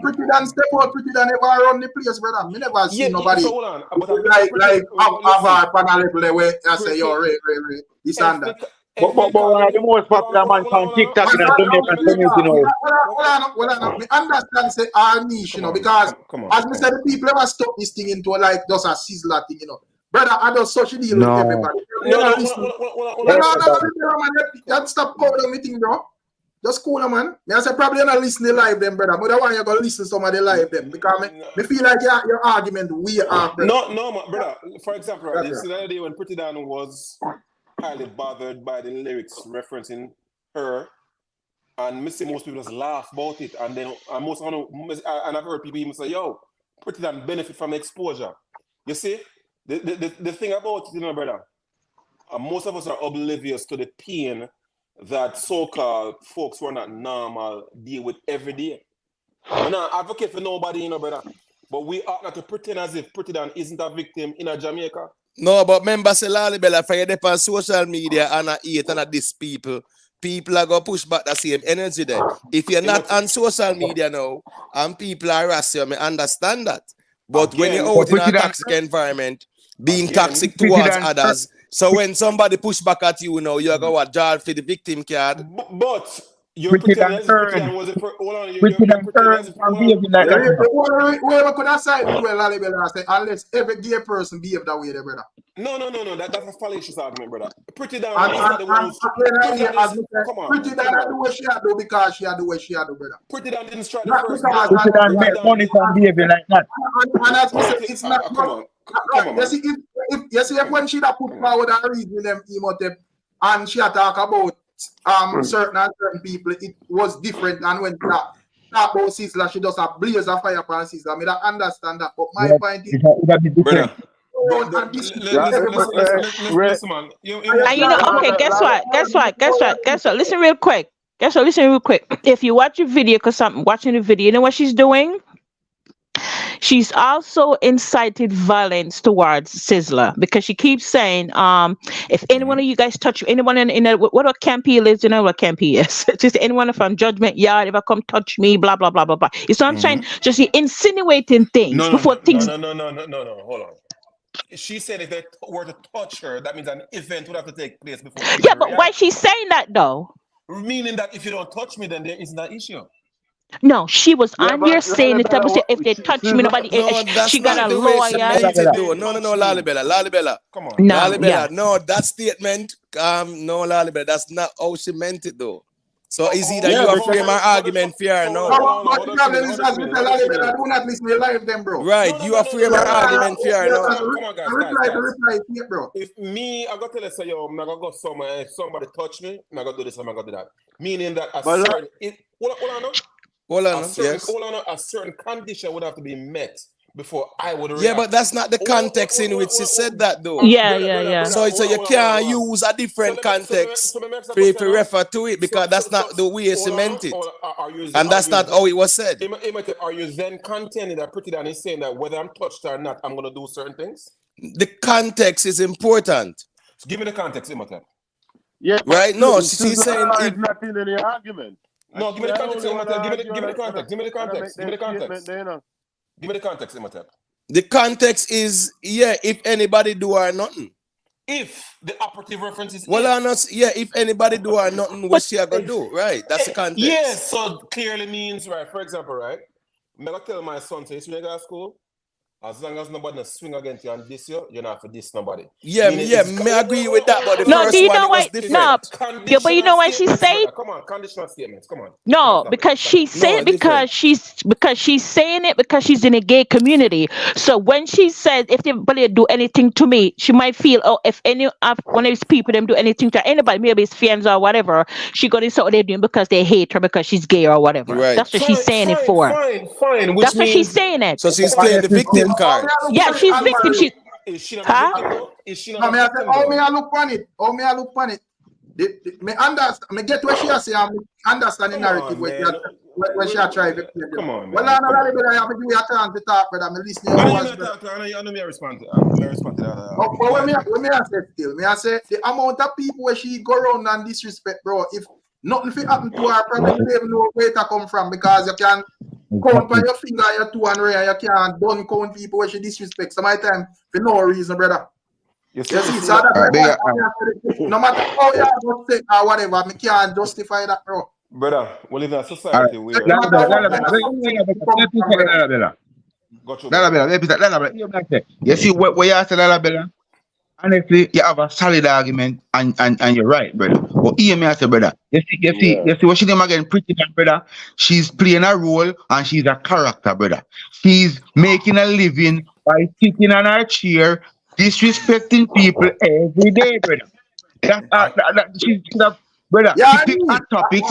Pretty Dan step out, Pretty Dan never run the place, brother. Me never see nobody like have our panel level where I say yo, Ray, this and that. But the most popular man on TikTok in Jamaican community now. Well, I understand say our niche, because as me said, the people ever stop this thing into like just a Sizzla thing, Brother, I don't social deal with everybody. No, man, stop calling me thing, bro. Just cool, man. I say probably not listen to live them, brother. But I want you to listen to some of the live them because me feel like your argument we are. No, brother. For example, right, this is the other day when Pretty Dan was highly bothered by the lyrics referencing her, and most people just laugh about it, and then and I've heard people even say, "Yo, Pretty Dan benefit from exposure." You see, the thing about it, brother, most of us are oblivious to the pain that so-called folks who are not normal deal with every day. I'm not advocate for nobody, brother, but we ought not to pretend as if Pretty Dan isn't a victim in Jamaica. No, but remember, say Lalibela, for you depend on social media and hate and these people are going to push back the same energy there. If you're not on social media now and people are harassing you, I understand that. But when you're out in a toxic environment, being toxic towards others, so when somebody push back at you now, you're going to jar for the victim card. But you're pretending as Pretty Dan was whoever could have side with Lalibela say unless every gay person behave that way, brother. No. That's a fallacious argument, brother. Pretty Dan is not the one Pretty Dan do what she had do because she had do what she had do, brother. Pretty Dan didn't strike the first. Pretty Dan make money from behaving like that. And as we say, it's not. You see, if when she put forward and reason them Imhotep and she talk about certain people, it was different. And when talk about Sizzla, she does a blaze of fire upon Sizzla. I don't understand that. But my point is, brother. Listen, man. Okay, guess what? Listen real quick. If you watch the video, because I'm watching the video, you know what she's doing? she's also incited violence towards Sizzler because she keeps saying, if any one of you guys touch anyone in a, what camp he lives, you know what camp he is. Just anyone from Judgment Yard, if I come touch me, blah blah blah blah blah. You see what I'm saying? Just insinuating things before things. No. Hold on. She said if they were to touch her, that means an event would have to take place before. Yeah, but why is she saying that though? Meaning that if you don't touch me, then there isn't an issue. No, she was on here saying if they touch me, nobody. She got a lawyer. No, Lalibela. Come on. No, Lalibela, no, that statement, no, Lalibela, that's not how she meant it though. So is either you are frame an argument fair or no? But the problem is that Lalibela do not listen to live them, bro. Right, you are frame an argument fair or no? Come on, guys. Reply, bro. If me, I got to say, yo, I'm not gonna go somewhere. If somebody touch me, I'm not gonna do this. I'm not gonna do that. Meaning that a certain, hold on, a certain condition would have to be met before I would react. Yeah, but that's not the context in which she said that though. Yeah. So you can't use a different context to refer to it because that's not the way she meant it. And that's not how it was said. Are you then contending that Pretty Dan is saying that whether I'm touched or not, I'm going to do certain things? The context is important. So give me the context, Imhotep. Yeah, right? No, she's saying it's not in any argument. No, give me the context, Imhotep. Give me the context. Give me the context. Give me the context. Give me the context, Imhotep. The context is, yeah, if anybody do or nothing. If the operative reference is if anybody do or nothing, what she gonna do, right? That's the context. Yes, so clearly means, right, for example, right, I'm gonna tell my son, say, when you go to school, as long as nobody swing against you and diss you, you're not for diss nobody. Yeah, me agree with that, but the first one was different. Yeah, but you know what she's saying? Come on, conditional statements, come on. No, because she's saying because she's saying it because she's in a gay community. So when she says if anybody do anything to me, she might feel, oh, if any of one of these people them do anything to anybody, maybe it's friends or whatever, she gonna say what they're doing because they hate her because she's gay or whatever. Right. That's what she's saying it for. Fine. That's what she's saying it. So she's playing the victim card. Yeah, she's victim. Is she not a victim? Is she not a victim? How may I look on it? Me understand. Me get what she has say. I understand the narrative when she try to. Come on, man. Well, I'm not really I have to give you a chance to talk, brother. I'm listening. I know me respond to that. But when me I say the amount of people where she go around and disrespect, bro. If nothing fit happen to her, probably you don't even know where to come from because you can count by your finger, your two and ray, you can't don't count people where she disrespect. Some of the time for no reason, brother. You see, so no matter how you are say or whatever, me can't justify that, bro. Brother, we live in a society where you see what you asked Lalibela? Honestly, you have a solid argument and you're right, brother. But hear me, I say, brother. You see what she name again, Pretty Dan, brother. She's playing a role and she's a character, brother. She's making a living by sitting on her chair, disrespecting people every day, brother. She's brother. She pick a topic.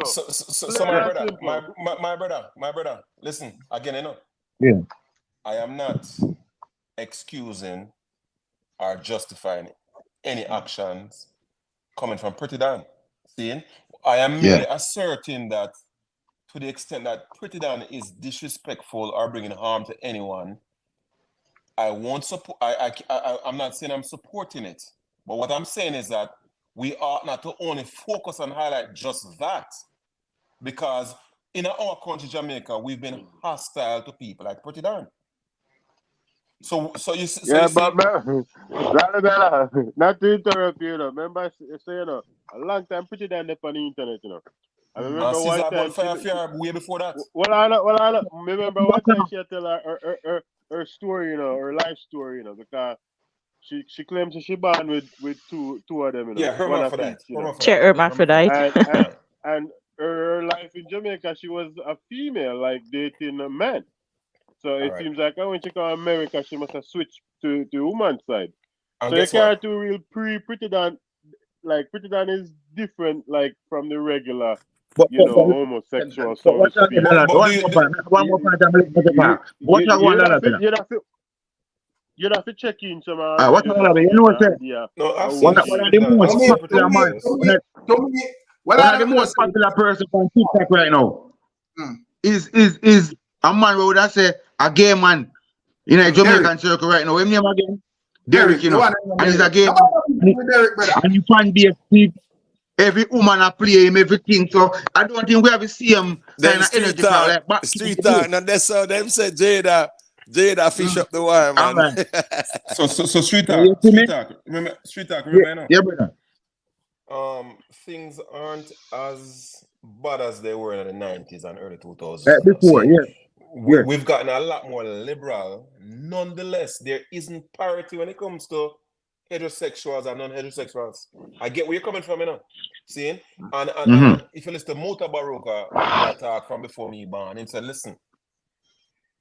So my brother, listen again. You know. Yeah. I am not excusing or justifying any actions coming from Pretty Dan. See, I am merely asserting that to the extent that Pretty Dan is disrespectful or bringing harm to anyone, I won't support. I'm not saying I'm supporting it, but what I'm saying is that we ought not to only focus and highlight just that, because in our country, Jamaica, we've been hostile to people like Pretty Dan. So you see, but not to interrupt you, remember, a long time Pretty Dan on the internet, I remember one time way before that. Well, remember one time she tell her story, her life story, because she claims she born with two of them, hermaphrodite. Hermaphrodite. And her life in Jamaica, she was a female, like dating a man. So it seems like when she come to America, she must have switched to the woman's side. So you can't do real Pretty Dan. Like Pretty Dan is different, like from the regular, homosexual. So one more point. You'd have to check in some. What you know what I'm saying? One of the most popular person on TikTok right now is a man would have say a gay man in a Jamaican circle right now. What name again? Derek, you know. And he's a gay man. And you can be a speak. Every woman a play him, everything. So I don't think we have the same kind of energy. Like street talk. Now that's how them say Jada fish up the wire, man. Right. so street talk. Remember street talk. Remember yeah, brother. Things aren't as bad as they were in the 90s and early 2000s. Before, We've gotten a lot more liberal. Nonetheless, there isn't parity when it comes to heterosexuals and non-heterosexuals. I get where you're coming from, you know. See? And if you listen to Mota Baruka, that talk from before me born, he said, listen,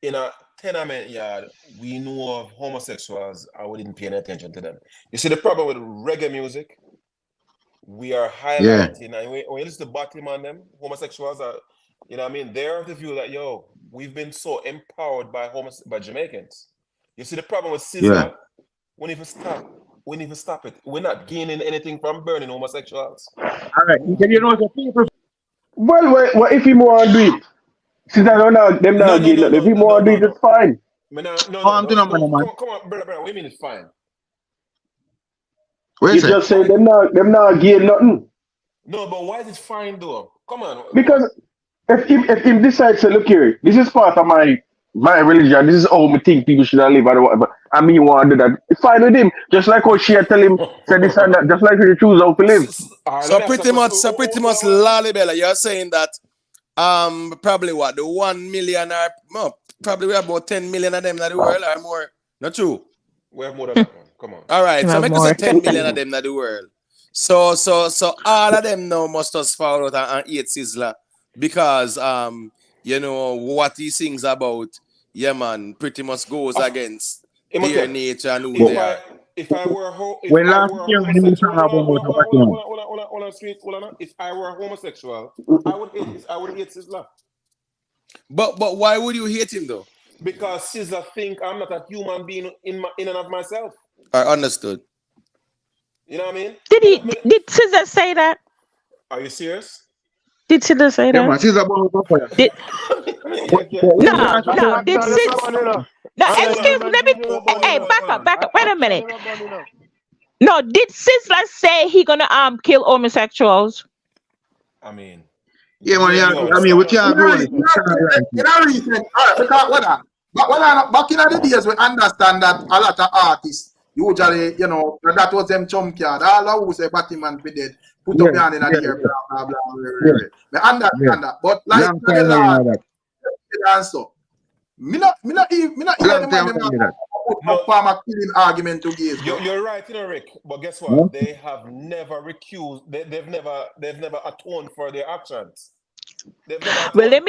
in a tenement yard, we know of homosexuals and we didn't pay any attention to them. You see the problem with reggae music? We are highlighting, and when you listen to Batman and them, homosexuals are, you know what I mean? They're of the view that, yo, we've been so empowered by Jamaicans. You see the problem with Sizzla? We need to stop it. We're not gaining anything from burning homosexuals. All right. You know the people. Well, if he want to do it, since I don't know them not gain nothing. If he want to do it, it's fine. Come on, brother. What do you mean it's fine? You just say them not gain nothing. No, but why is it fine though? Come on. Because if he decides to look here, this is part of my religion. This is how I think people should live or whatever. I mean, you want to do that. It's fine with him. Just like how she tell him, say this and that. Just like he choose how to live. So pretty much, Lalibela, you're saying that probably what the 1 million or probably we have about 10 million of them in the world or more. Not true. We have more than that one. Come on. All right, so make us say 10 million of them in the world. So all of them now must just fall out and eat Sizzla because you know what he sings about, yeah man, pretty much goes against their nature and who they are. If I were a homosexual, I would hate Sizzla. But why would you hate him though? Because Sizzla think I'm not a human being in and of myself. I understood. You know what I mean? Did Sizzla say that? Are you serious? Did Sizzla say that? No. Did Sizzla? No, excuse me. Let me. Hey, back up. Wait a minute. No, did Sizzla say he gonna kill homosexuals? I mean. Yeah, man. I mean, we can't do it. But back in the days, we understand that a lot of artists usually, you know, that was them chum card. All who say Batman be dead, put up your hand in the air, blah, blah, blah. We understand that. But like the answer, me not even put farmer killing argument to give. You're right, you know, Rick. But guess what? They have never recused. They've never atoned for their actions. Well, let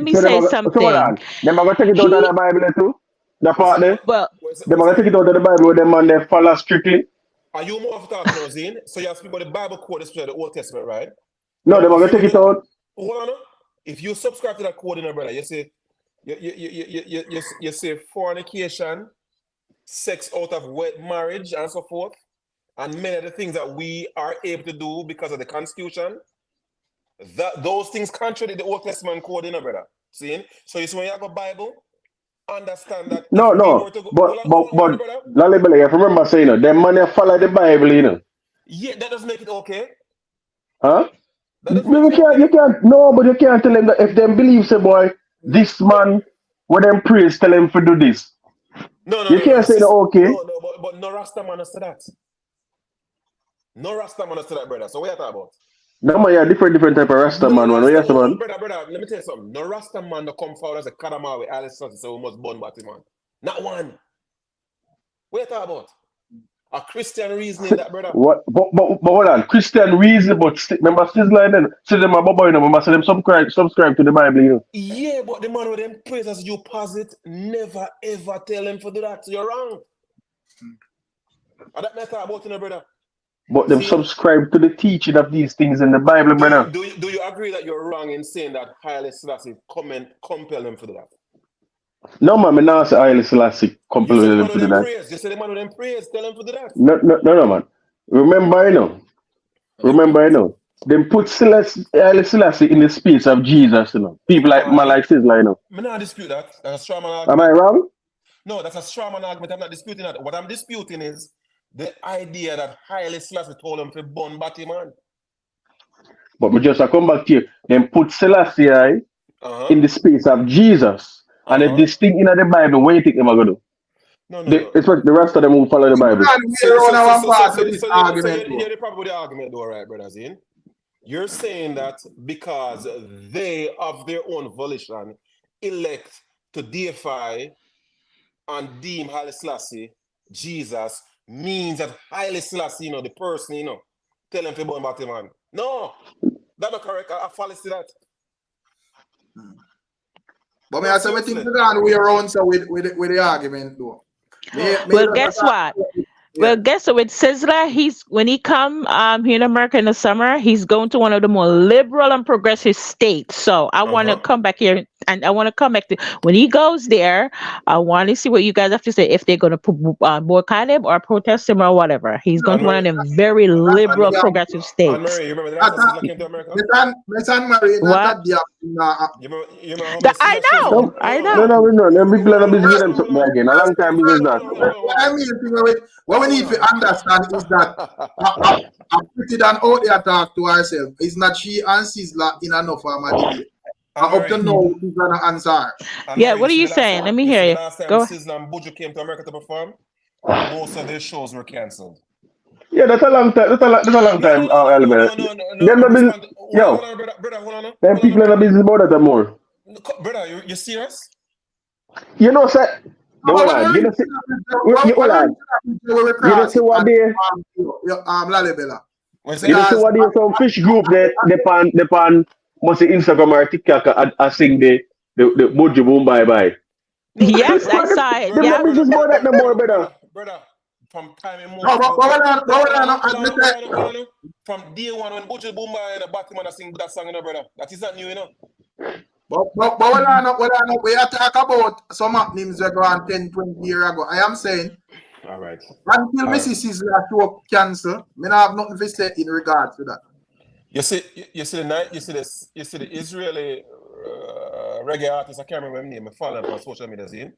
me say something. So hold on. Them are gonna take it out of the Bible too. The part there. Well, them are gonna take it out of the Bible where them man they follow strictly. Are you more of talking, Rosine? So you have to speak about the Bible code, especially the Old Testament, right? No, they're gonna take it out. Hold on. If you subscribe to that code, brother, you say you say fornication, sex out of wed marriage, and so forth, and many of the things that we are able to do because of the Constitution. Those things contradict the Old Testament code, brother. See? So you see when you have a Bible, understand that. No. But Lalibela, you have to remember saying, them man follow the Bible, you know. Yeah, that doesn't make it okay. Huh? You can't. No, but you can't tell them that if them believe, say, boy, this man, when them praise, tell them to do this. You can't say that, okay. No, but no Rasta man has to that. No Rasta man has to that, brother. So what are you talking about? No, man, yeah, different type of Rasta man. Brother, let me tell you something. No Rasta man no come forward as a Kadama with Alice Sutton, so we must burn Batman. Not one. What are you talking about? A Christian reasoning that, brother. What? But hold on. Christian reason, but remember Sizzla then? Say them about boy, you know, remember say them subscribe to the Bible, you know. Yeah, but the man with them praise as you posit, never ever tell them to do that. So you're wrong. And that matter about you, brother. But them subscribe to the teaching of these things in the Bible, brother. Do you agree that you're wrong in saying that Haile Selassie compel them to do that? No, man, I not say Haile Selassie compel them to do that. You say the man with them praise, tell them to do that. No, man. Remember, you know. them put Selassie in the space of Jesus, you know. People like Malak Sizzla, you know. I'm not dispute that. That's a straw man Am I argument. wrong? No, that's a straw man argument. I'm not disputing that. What I'm disputing is the idea that Haile Selassie told him to burn Batman. But we just come back here. Then put Selassie in the space of Jesus. And if this thing in the Bible, what do you think they're going to do? No. Especially the rest of them who follow the Bible. So you're the problem with the argument though, right, brother Zin? You're saying that because they, of their own volition, elect to deify and deem Haile Selassie Jesus means that Haile Selassie, you know, the person, you know, tell him to burn Batman. No, that's not correct. I follow that. But I say, I think we're going way around so with the argument though. Well, guess what? Well, guess what? With Sizzla, when he come here in America in the summer, he's going to one of the more liberal and progressive states. So I want to come back here, and I want to come back to when he goes there. I want to see what you guys have to say if they're going to boycott him or protest him or whatever. He's going to one of them very liberal, progressive states. Mary, you remember the last time Sizzla came to America? I know. No. Let me plan a business them something again. A long time business that. What I mean, what we need to understand is that I'm pretty than out there talk to herself. It's not she and Sizzla in enough of my debate. Up to now, she's gonna answer. Yeah, what are you saying? Let me hear you. Last time Go. Sizzla and Buju came to America to perform, most of their shows were cancelled. Yeah, that's a long time. That's a long time. Brother, hold on. Them people in the business about that more. Brother, you serious? You know, sir. Hold on. You know, hold on. You know, see what they. Lalibela. You know, see what they some fish group that they pan must say Instagram or TikTok and sing the Buju Boom Bye Bye. Yes, I saw it. Yeah, business more that no more, brother. Brother, from time in from day one when Buju Boom Bye and the Batman sing that song, you know, brother. That is not new, you know. But we are talk about some happenings that go on 10, 20 years ago. I am saying, all right. Until Mrs. Sizzla show cancel, I have nothing to say in regards to that. You see the Israeli reggae artist, I can't remember his name, I follow him on social media, see?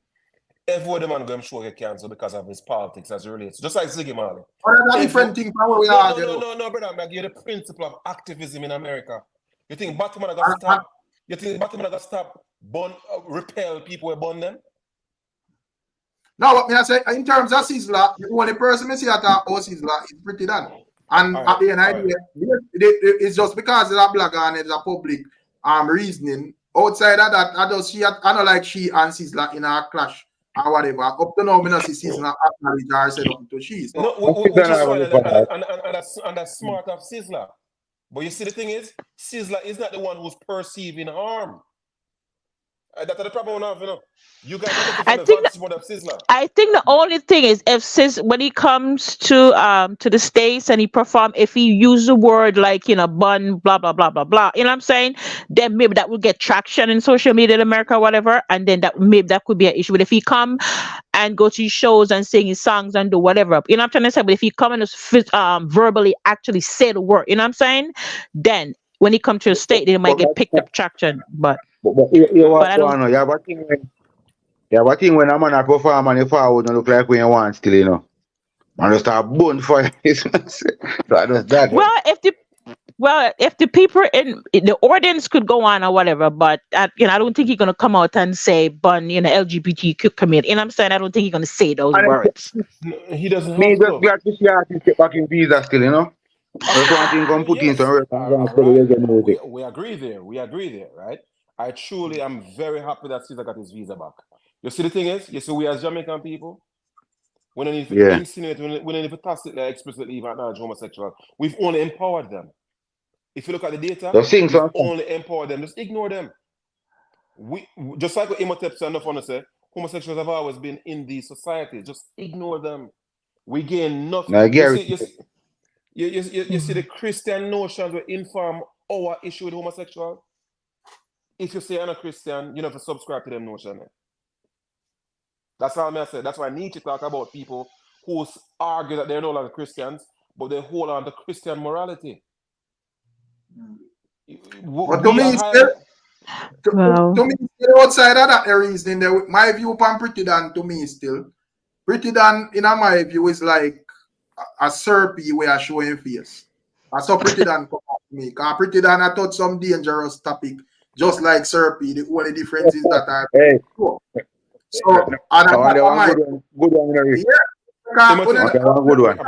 Every man go show get cancelled because of his politics as it relates. Just like Ziggy Marley. That's a different thing from where we are. No, brother, I give you the principle of activism in America. You think Batman got stop? You think Batman got stop repel people who burn them? No, what I say in terms of Sizzla, the only person I see that about Sizzla is pretty done. And at the end of the day, it's just because it's a black and it's a public reasoning. Outside of that, I don't like she and Sizzla in a clash or whatever. Up to now, I don't see Sizzla acknowledge her say nothing to she. So. No, which is fine, and that's smart of Sizzla. But you see, the thing is, Sizzla is not the one who's perceiving harm. That's the problem we have, you know. You guys are looking for the vantage point of Sizzla. I think the only thing is if when he comes to the States and he perform, if he use the word like, you know, bun, blah blah blah blah blah, you know what I'm saying, then maybe that would get traction in social media in America or whatever, and then that could be an issue. But if he come and go to his shows and sing his songs and do whatever, you know what I'm trying to say, but if he come and just verbally actually say the word, you know what I'm saying, then when he come to a state, they might get picked up traction. But I don't. You have a thing when a man perform and you forward don't look like when you want still, you know. And just start bone for it. So I just that. Well, if the people in the audience could go on or whatever, but you know, I don't think he's gonna come out and say "bun," you know, LGBTQ community. You know what I'm saying? I don't think he's gonna say those words. He doesn't. Me just glad to see artists get back in visa still, you know. Just one thing come put in some work. We agree there, right? I truly am very happy that Caesar got his visa back. You see, the thing is, you see, we as Jamaican people, we don't need to insinuate, we don't need to tacitly, explicitly even acknowledge homosexual. We've only empowered them. If you look at the data, we've only empowered them. Just ignore them. We just like what Imhotep said, enough to say, homosexuals have always been in these societies. Just ignore them. We gain nothing. You see the Christian notions will inform our issue with homosexual. If you say I'm a Christian, you never subscribe to them notion. That's all I say. That's why Nietzsche talk about people who argue that they're no longer Christians, but they hold on to Christian morality. But to me, still, to me, still outside of that reason, my view upon Pretty Dan, to me, still, Pretty Dan, in my view, is like a Serpy where I show him face. That's how Pretty Dan come up to me. Because Pretty Dan, I thought some dangerous topic, just like Serpy. The only difference is that I. So, and I good one. Yeah, good one. I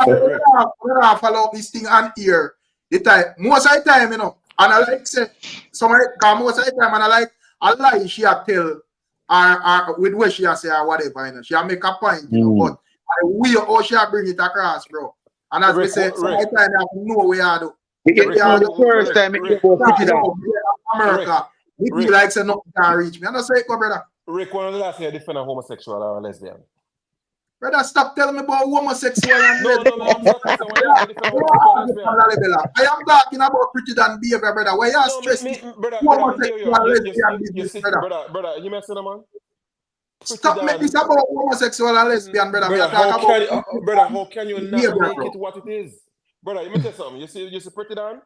follow up this thing on here. The time, most of the time, you know, and I like say somebody most of the time, and I lie she a tell or with what she a say or whatever, you know. She a make a point, you know, but we how she a bring it across, bro. And as we say, some of the time I know where I do. The first time it was Pretty Dan. America, it be like say nothing can reach me. I don't say it, brother. Rick, when was the last time you defend a homosexual or a lesbian? Brother, stop telling me about homosexual and no, I'm not I am talking about Pretty Dan behavior, brother. Why you stress brother, brother, you messing up, man? Stop making this about homosexual and lesbian, brother. Brother, how can you not make it what it is? Brother, let me tell you something. You see Pretty Dan?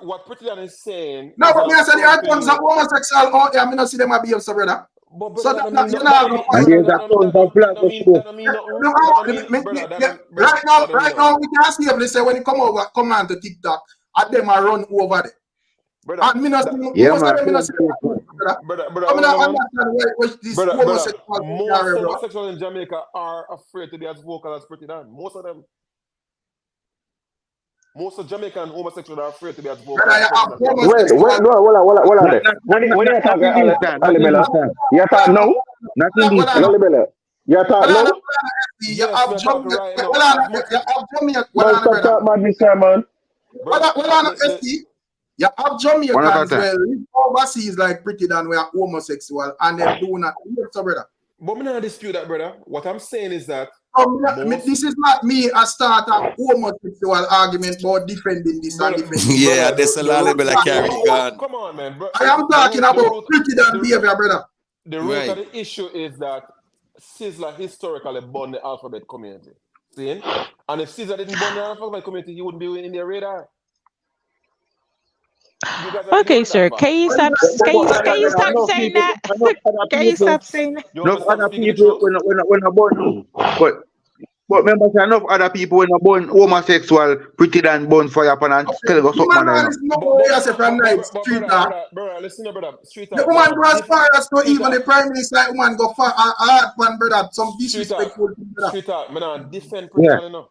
What Pretty Dan is saying. No, but me I said there are tons of homosexual out there. I not see them behave so, brother. So that you know, right now we can see them. They say when you come on to TikTok, at them I run over there. And me not see most of them. Me not see most homosexuals in Jamaica are afraid to be as vocal as Pretty Dan. Most of them. Most of Jamaican homosexuals are afraid to be as vocal. When you talk Alibella, you talk now? Nothing Alibella. You talk now? You have Jamaicans live overseas like Pretty Dan we are homosexual and they do not. Brother. But I'm not dispute that, brother. What I'm saying is that this is not me a start a homosexual argument about defending this and defending. Yeah, that's a lot of carry gun. Come on, man. Bro. I am talking about Pretty Dan behavior, brother. The root of the issue is that Sizzler historically born the alphabet community. See? And if Sizzler didn't born the alphabet community, he wouldn't be in their radar. Okay, sir. Can you stop saying that? Can you stop saying that? Enough other people when are born, but remember, enough other when are born homosexual, Pretty Dan born fire pan and tell us something. Brother, listen, brother. The woman goes far as to even the prime minister woman go far hard one, brother. Some disrespectful thing, brother. Street art, man, defend Pretty Dan enough.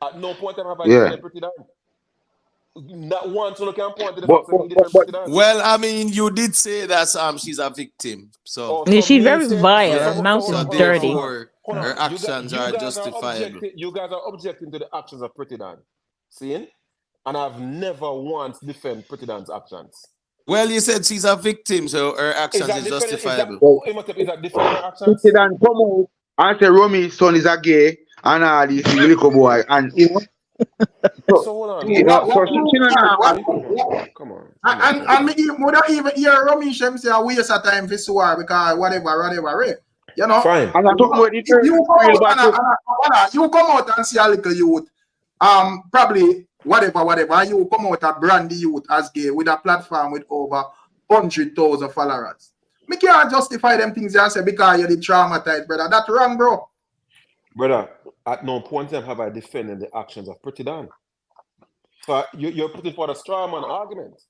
At no point have I defended Pretty Dan. Not one to look and point to the well, I mean, you did say that she's a victim, so she's very vile. Her mouth is dirty. Her actions are justifiable. You guys are objecting to the actions of Pretty Dan, see? And I've never once defended Pretty Dan's actions. Well, you said she's a victim, so her actions is justifiable. Is that different her actions? Pretty Dan come out and say Romy's son is a gay and all this little boy, and you know. So hold on. Come on. And me don't even hear Romy Shem say a waste of time for swear because whatever, right? You know. Fine. And I talk about it. You come out and see a little youth, probably whatever. You come out a brandy youth as gay with a platform with over 100,000 followers. Me can't justify them things you say because you're the traumatized, brother. That's wrong, bro. Brother, at no point in time have I defended the actions of Pretty Dan. So you're putting forward a straw man argument.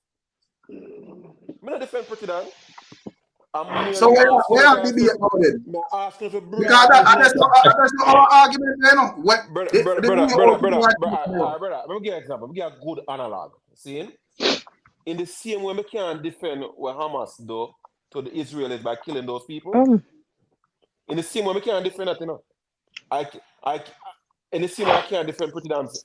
I'm not defend Pretty Dan. So where are the debate about it? Because that's not our argument, you know. Brother, let me give you an example. Let me give you a good analog. See? In the same way we can't defend what Hamas do to the Israelis by killing those people. In the same way we can't defend that, you know. In the same way I can't defend Pretty Dan's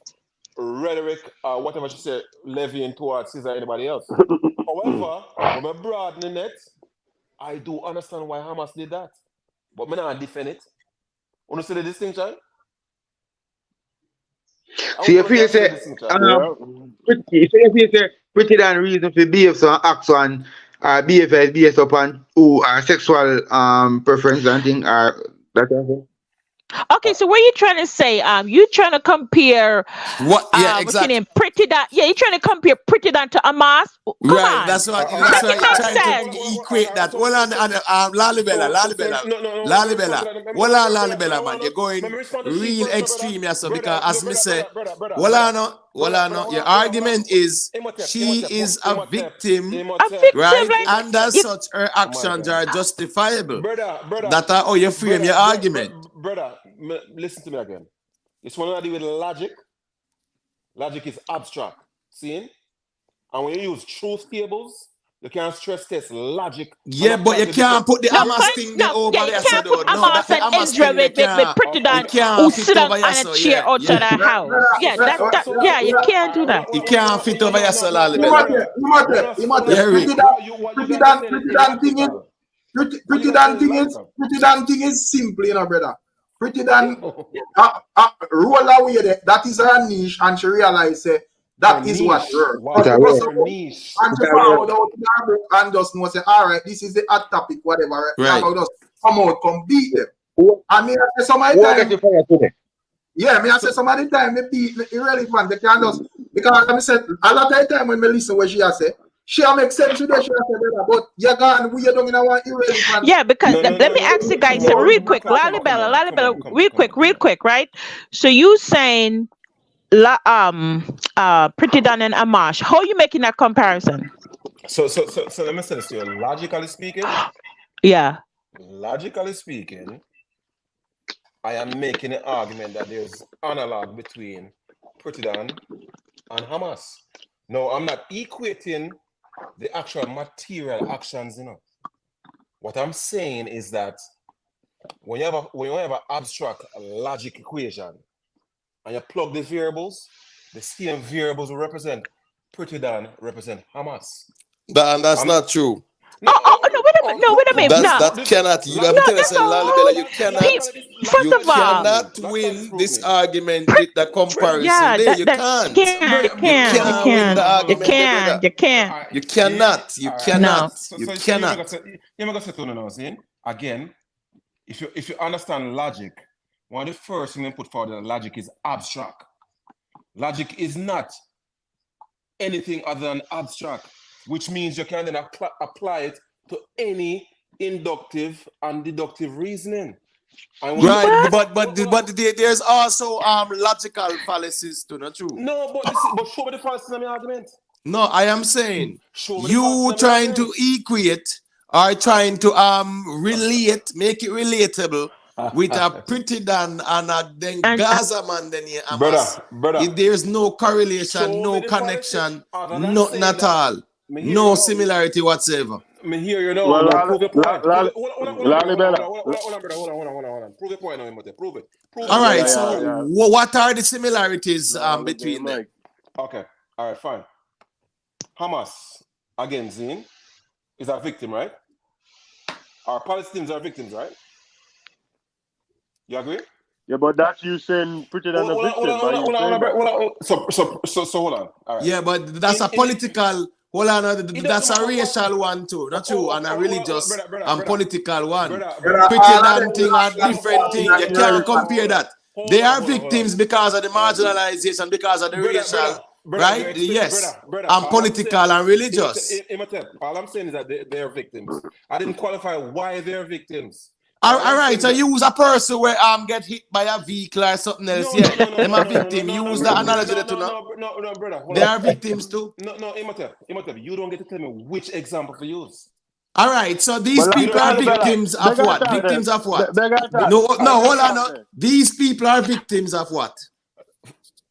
rhetoric, whatever she said, levying towards Caesar or anybody else. However, when I broaden the net, I do understand why Hamas did that. But I don't defend it. Want to see the distinction? See, if you say, Pretty Dan reason for behave so act so and behavior is based upon sexual preference and thing, that Okay, so what are you trying to say? You trying to compare what? Yeah, what's your exactly. name? Pretty Dan. Yeah, you trying to compare Pretty Dan to Amas? Come Right, on. that's what Make it make trying sense. to equate that. Well, on Lalibela, well, on Lalibela, man, you're going real extreme, yeah. So because as me say, well, your argument is she is a victim, A victim, right? like And as such, her actions are justifiable. That's how you frame your argument. Brother, listen to me again. It's one to do with logic. Logic is abstract. See? And when you use truth tables, you can't stress test logic. Yeah, but you can't put the Hamas thing there over there. You can't put No, Amas the and Hamas Ezra thing with Pretty Dan who sit down on a chair outside the house. Yeah, yeah, you can't do that. You can't fit over your soul. Pretty Dan thing is simple, you know, brother. Pretty Dan roll away there. That is her niche, and she realized that is what her. And she found out in her book and just know say, all right, this is the hot topic, whatever. Right. Now just come out, come beat them. I mean, I say some of the time. Yeah, I say some of the time, maybe irrelevant. They can just because I said a lot of the time when me listen what she has said. She makes sense with what she has said, but you're gone, we don't know what irrelevant. Yeah, because let me ask you guys real quick, Lalibela, real quick, right? So you saying Pretty Dan and Amash, how are you making that comparison? So let me say this to you. Logically speaking, yeah. Logically speaking, I am making an argument that there's analog between Pretty Dan and Hamas. No, I'm not equating the actual material actions, you know. What I'm saying is that when you have an abstract logic equation and you plug these variables, the same variables will represent Pretty Dan, represent Hamas. That's not true. No, wait a minute. That cannot. You have to say, Lalibela, you cannot win this argument with the comparison. Yeah, you can't. You can't win the argument. You cannot. You cannot. Again, if you understand logic, one of the first things you put forward that logic is abstract. Logic is not anything other than abstract, which means you can then apply it to any inductive and deductive reasoning. Right, but there's also logical fallacies too, not true? No, but show me the fallacies in my argument. No, I am saying you trying to equate or trying to make it relatable with a Pretty Dan and a then Gaza man then here. Brother. If there's no correlation, no connection, nothing at all. No similarity whatsoever. Me hear you know. Well, prove the point. Lalibela. Hold on. Prove the point now, Prove it. All right. So what are the similarities between them? Okay. All right. Fine. Hamas again, Zine, is a victim, right? Our Palestinians are victims, right? You agree? Yeah, but that's you saying Pretty Dan a victim. So hold on. All right. Yeah, but that's a political. Hold on, that's a racial one too, not true, and a religious and political one. Pretty Dan thing are different thing. You can't compare that. They are victims because of the marginalization, because of the racial, right? Yes, and political and religious. All I'm saying is that they are victims. I didn't qualify why they're victims. All right, so use a person where get hit by a vehicle or something else. Them a victim. Use the analogy to no, brother. They are victims too. No, Imhotep, you don't get to tell me which example to use. All right, so these people are victims of what? Victims of what? No, hold on. These people are victims of what?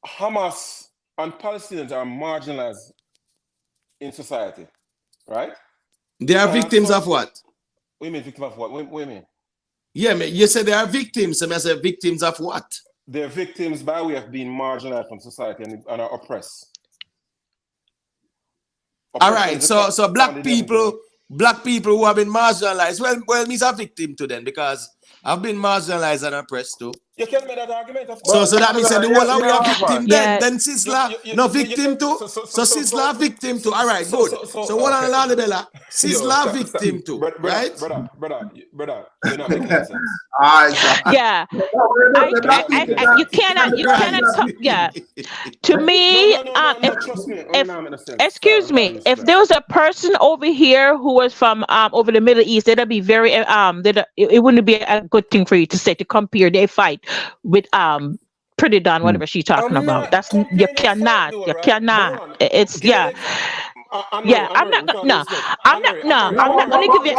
Hamas and Palestinians are marginalized in society, right? They are victims of what? What do you mean victim of what? What do you mean? Yeah, you said they are victims. So I said victims of what? They're victims by way of being marginalized from society and are oppressed. All right, so black people who have been marginalized, well, me's a victim to them because I've been marginalized and oppressed too. You can't make that argument. Of course. So that means the whole of we are victim then Sisla no victim too. So Sisla victim too. All right, good. So what on Lalibela? Sizzla victim too, right? Brother, you're not making any sense. Yeah. You cannot, yeah. To me, trust me. excuse me, if there was a person over here who was from over the Middle East, that'd be very it wouldn't be a good thing for you to say, to compare their fight with Pretty Don, whatever she's talking about. That's you cannot. It's I'm not gonna give you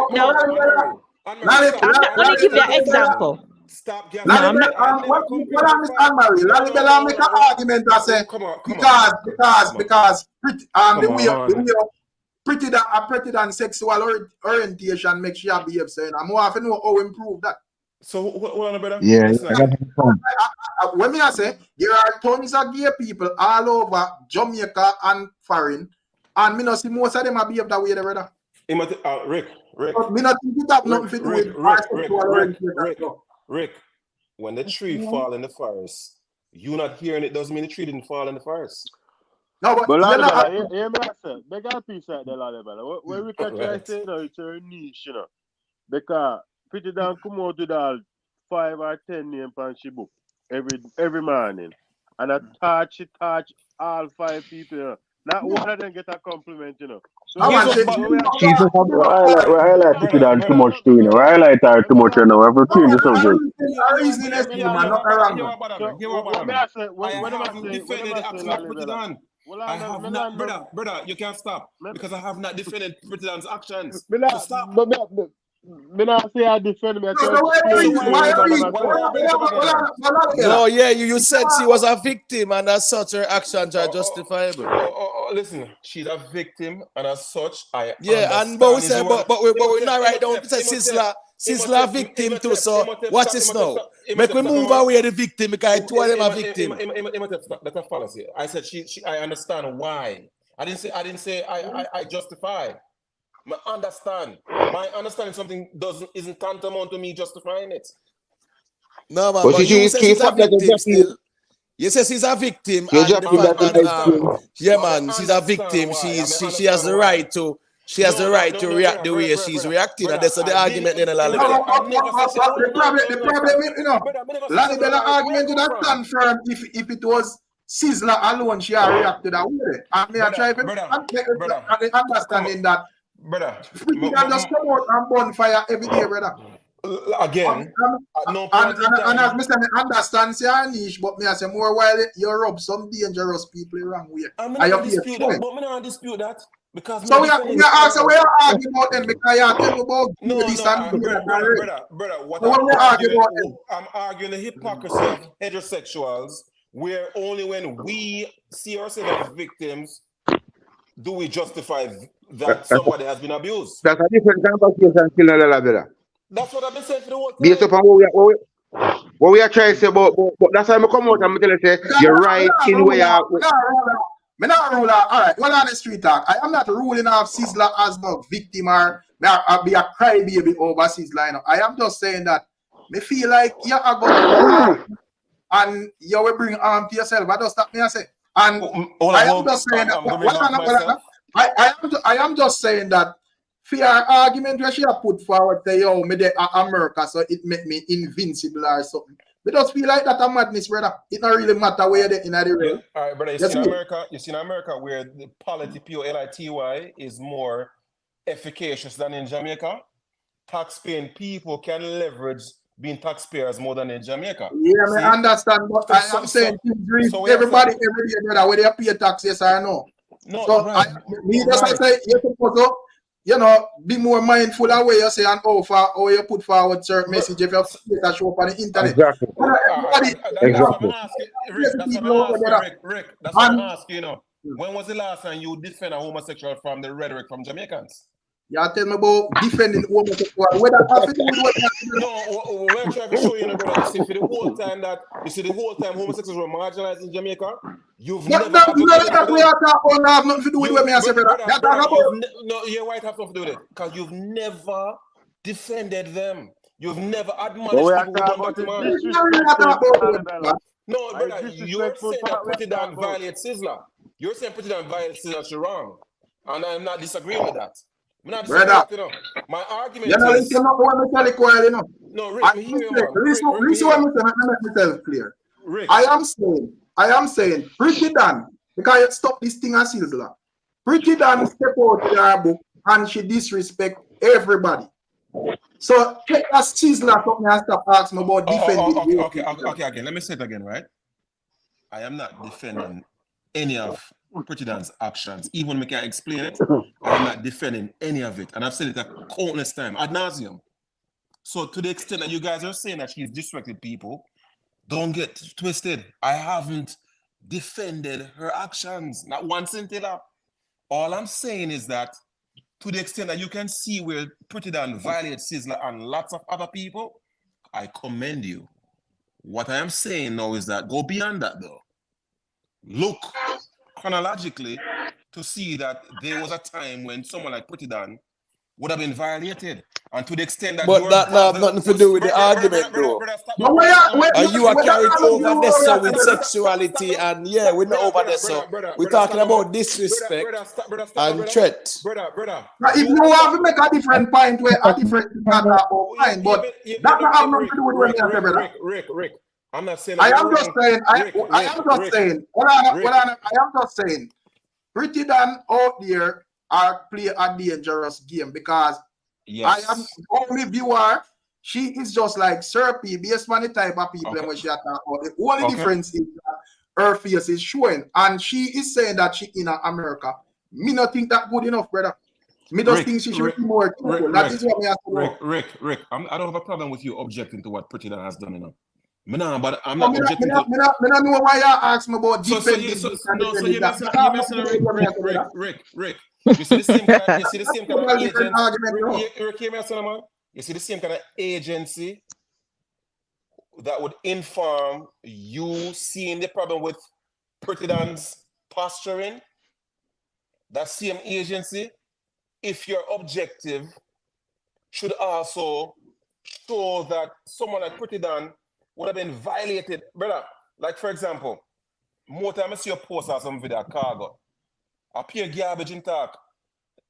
I'm not gonna give you an example. Stop. No, I'm not. What I'm Anne-Marie? Lalibela make an argument that say because the way pretty than sexual orientation makes she behave. So I'm more often know how to improve that. So what brother? Yeah. When me I say there are tons of gay people all over Jamaica and foreign, and me not see most of them are behave that way, brother. Rick. Me not think it have nothing to do with sexual orientation. Rick, when the tree fall in the forest, you not hearing it doesn't mean the tree didn't fall in the forest. No, but hear me say, beg a piece of the Lalibela. When we catch I say no, it's a niche, you know. Because Pretty Dan come out with all 5 or 10 names on she book every morning. And I touch all 5 people, you know. Not one of them get a compliment, you know. So we highlight Pretty Dan too much too, you know. We highlight her too much, you know. We have to change the subject. I have not, brother, you can't stop because I have not defended Pretty Dan's actions. So stop. Me not say I defend me. No, yeah, you said she was a victim and as such her actions are justifiable. Listen, she's a victim and as such I and but we say but we're not right now. Sizzla victim too. So watch this now. Make we move away the victim because two of them are victim. That's a fallacy. I said I understand why. I didn't say I justify. I understand. My understanding something isn't tantamount to me justifying it. No, man, but you say she's a victim still. You say she's a victim. Yeah, man, she's a victim. She has the right to. She has the right to react the way she's reacting, and that's the argument in the Lalibela. The problem, you know, Lalibela argument to that stand firm if it was Sizzla alone, she reacted that way. I mean, I try to understanding that. Brother, we can just come out and bonfire every day, brother. Again, and as Mr. I understand your niche, but me I say more while you rub some dangerous people wrong way. I'm not dispute that, but I'm not dispute that because so we are arguing about them because you are telling about brother, what I'm arguing the hypocrisy of heterosexuals, where only when we see ourselves as victims do we justify that somebody has been abused. That's a different conversation, Lalibela. That's what I've been saying for the whole time. Based upon what we are trying to say about, but that's why I come out and tell you, say, you're right in where you are. I'm not ruling. All right, well, on the street talk, I am not ruling off Sizzla as no victim or be a crybaby over Sizzla. You know. I am just saying that me feel like you are going to and you will bring harm to yourself. I just stop me and say. And I am just saying that. I am just saying that fair argument where she have put forward say, yo, me de America, so it make me invincible or something. We just feel like that a madness, brother. It don't really matter where they in the real. All right, brother. You see in America where the polity POLITY is more efficacious than in Jamaica. Tax-paying people can leverage being taxpayers more than in Jamaica. Yeah, I understand, but I am saying everybody every day, brother, whether you pay tax, yes or no. No, so right. I say you're supposed to, you know, be more mindful of where you say and how you put forward certain message if you that show up on the internet. Exactly. Rick, that's what I'm asking, you know. When was the last time you defend a homosexual from the rhetoric from Jamaicans? You tell me about defending homosexual. Whether no, we're trying to show you, brother. You see, the whole time homosexuals were marginalized in Jamaica. You've never. No, have nothing to do with what me I say, brother. No, your white have nothing to do with it because you've never defended them. You've never admonished people who done that. No, brother, you're saying that Pretty Dan violates Sizzla. You're saying Pretty Dan violates Sizzla, you're wrong. And I'm not disagreeing with that. Brother, my argument you know, is... listen up what I tell you, you know. No, Rick, Listen what I make myself clear. Rick. I am saying, Pretty Dan, because you stop this thing as Sizzler. Pretty Dan step out of her book and she disrespect everybody. So take that Sizzler something and stop asking about defending. Okay, again. Let me say it again, right? I am not defending any of Pretty Dan's actions. Even when I can explain it, I am not defending any of it. And I've said it a countless times, ad nauseum. So to the extent that you guys are saying that she's disrespected people, don't get twisted. I haven't defended her actions, not one scintilla. All I'm saying is that to the extent that you can see where Pretty Dan violates Sizzler and lots of other people, I commend you. What I am saying now is that go beyond that though. Look chronologically to see that there was a time when someone like Pretty Dan would have been violated. And to the extent that... But that have nothing to do with the argument, though. And you are carried over this with sexuality, and yeah, we're not over this. So we're talking about disrespect and threat. If you have to make a different point where a different point, but that not have nothing to do with what you say, brother. Rick, I'm not saying... I am just saying, Pretty Dan out there are play a dangerous game because I am only viewer. She is just like Serpy, based on the type of people when she attack. The only difference is that her face is showing, and she is saying that she in America. Me not think that good enough, brother. Me just think she should be more careful. That is what me have to know. Rick, I don't have a problem with you objecting to what Pretty Dan has done, you know. But I'm not objecting to... I don't know why you ask me about defending. Rick. You see the same kind of agency. You see the same kind of agency that would inform you seeing the problem with Pretty Dan's posturing. That same agency, if you're objective, should also show that someone like Pretty Dan would have been violated. Brother, like for example, more time I see a post or some video cargo. Appear garbage in talk,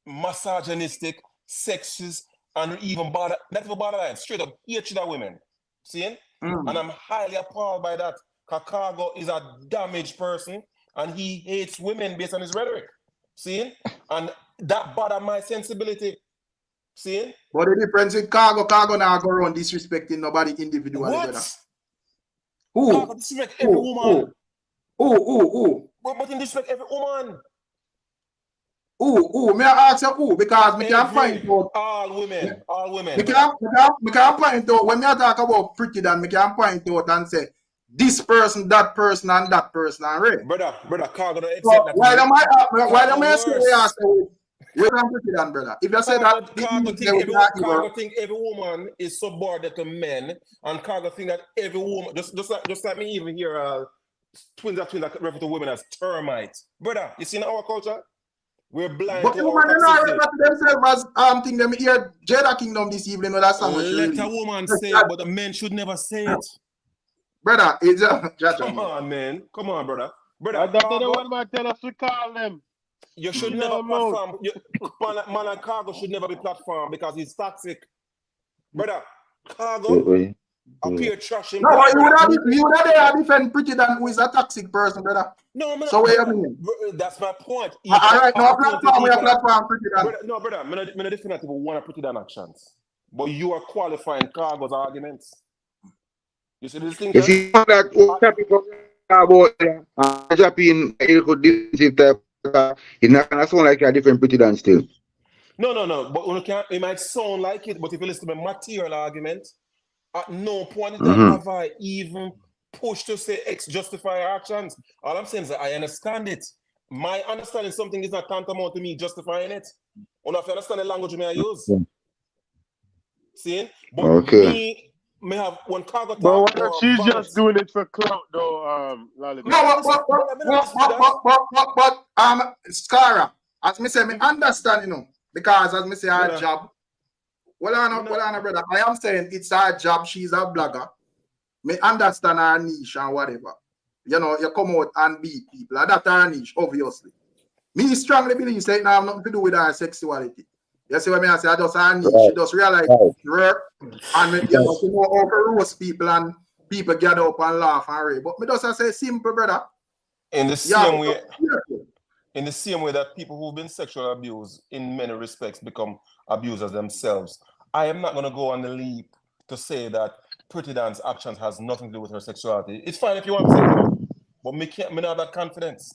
misogynistic, sexist, and even borderline, straight up hatred of women. See? And I'm highly appalled by that. Cargo is a damaged person and he hates women based on his rhetoric. See? And that bothered my sensibility. See? But the difference in Cargo now go around disrespecting nobody individually. What? Who? Cargo disrespect every woman. Who? But in disrespect every woman. Who? May I ask you who? Because me can't find out. All women. Me can't point out when me talk about Pretty Dan, me can't point out and say this person, that person, and that person, and right? Brother, Cargo don't accept So that. why don't I say we can't Pretty Dan, brother? If you say that, Cargo think every woman is subordinate to men, and Cargo think that every woman, just like me even here, twins that refer to women as termites. Brother, you see in our culture? We're blind but to women our toxicity. not themselves as thing them here Jada Kingdom this evening. That's how much. Let a woman say it, but the men should never say it. Brother, it's come on, man. Come on, brother. That's the one man tell us to call them. You should never platform. Man and Cargo should never be platform because he's toxic. Brother, Cargo appear trash. No, you would have defend Pretty Dan who is a toxic person, brother. No, man. So what you mean? That's my point. All right, no platform. We have platform Pretty Dan. No, brother. I'm not definitive one of Pretty Dan actions, but you are qualifying Cargo's arguments. You see this thing? You see that about Japan, it's not gonna sound like a different Pretty Dan still. No. But it might sound like it. But if you listen to my material argument, at no point in time have I even pushed to say X justify our actions. All I'm saying is that I understand it. My understanding something is not tantamount to me justifying it. Or if you understand the language I use. See? But me have one Cargo. But she's just doing it for clout, though. But Scara, as me say, me understand, because as me say, our job. Well, brother. I am saying it's her job. She's a blogger. Me understand her niche and whatever. You come out and beat people. That's her niche, obviously. Me strongly believe that it have nothing to do with her sexuality. You see what I say? I just she just realize work and you know, she know how to roast people and people gather up and laugh and rave. But me just say simple, brother. In the same way, in the same way that people who've been sexually abused in many respects become abusers themselves. I am not going to go on the leap to say that Pretty Dan's actions has nothing to do with her sexuality. It's fine if you want to say it, but me not have that confidence.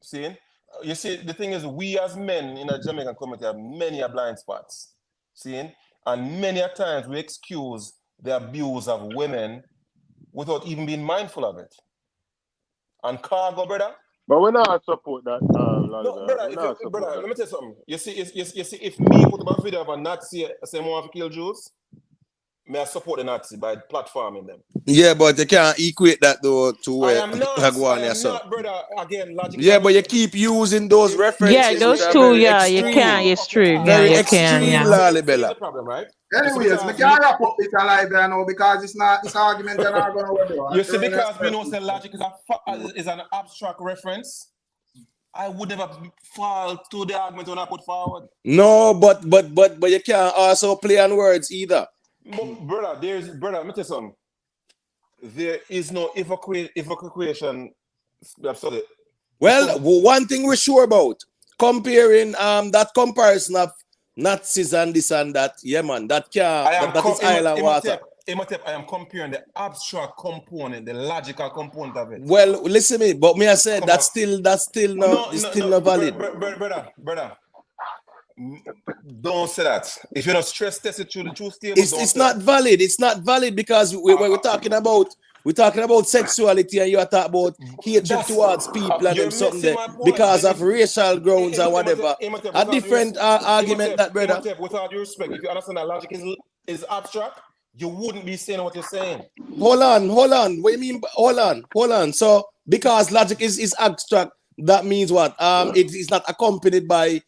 See? You see, the thing is, we as men in a Jamaican community have many blind spots. See? And many a times we excuse the abuse of women without even being mindful of it. And cargo, brother. But we not support that. No, brother, let me tell you something. You see, if me put up a video of a Nazi saying I want to kill Jews, may I support the Nazi by platforming them. Yeah, but you can't equate that though to I am not, brother. Again, logic. Yeah, but you keep using those references. Yeah, those two, yeah, you can. It's true. Very yeah, you extreme, can, yeah. Lalibela. The problem, right? Anyways, we can't wrap up this alive there now because it's argument are not going to work. You see, because we know that logic is an abstract reference, I would never fall to the argument when I put forward. No, but you can't also play on words either. But brother, let me tell you something. There is no evacuation. Well, one thing we're sure about, comparing that comparison of Nazis and this and that, yeah man, that is island water. I am comparing the abstract component, the logical component of it. Well, listen to me, but me I said that's still not valid. Brother. Don't say that. If you're not stress tested through the truth table, it's not valid. It's not valid because we're talking about sexuality and you are talking about hatred towards people and them something there because of racial grounds and whatever. A different argument, that brother. With all due respect, if you understand that logic is abstract, you wouldn't be saying what you're saying. Hold on. What do you mean? Hold on. So because logic is abstract, that means what? It is not accompanied by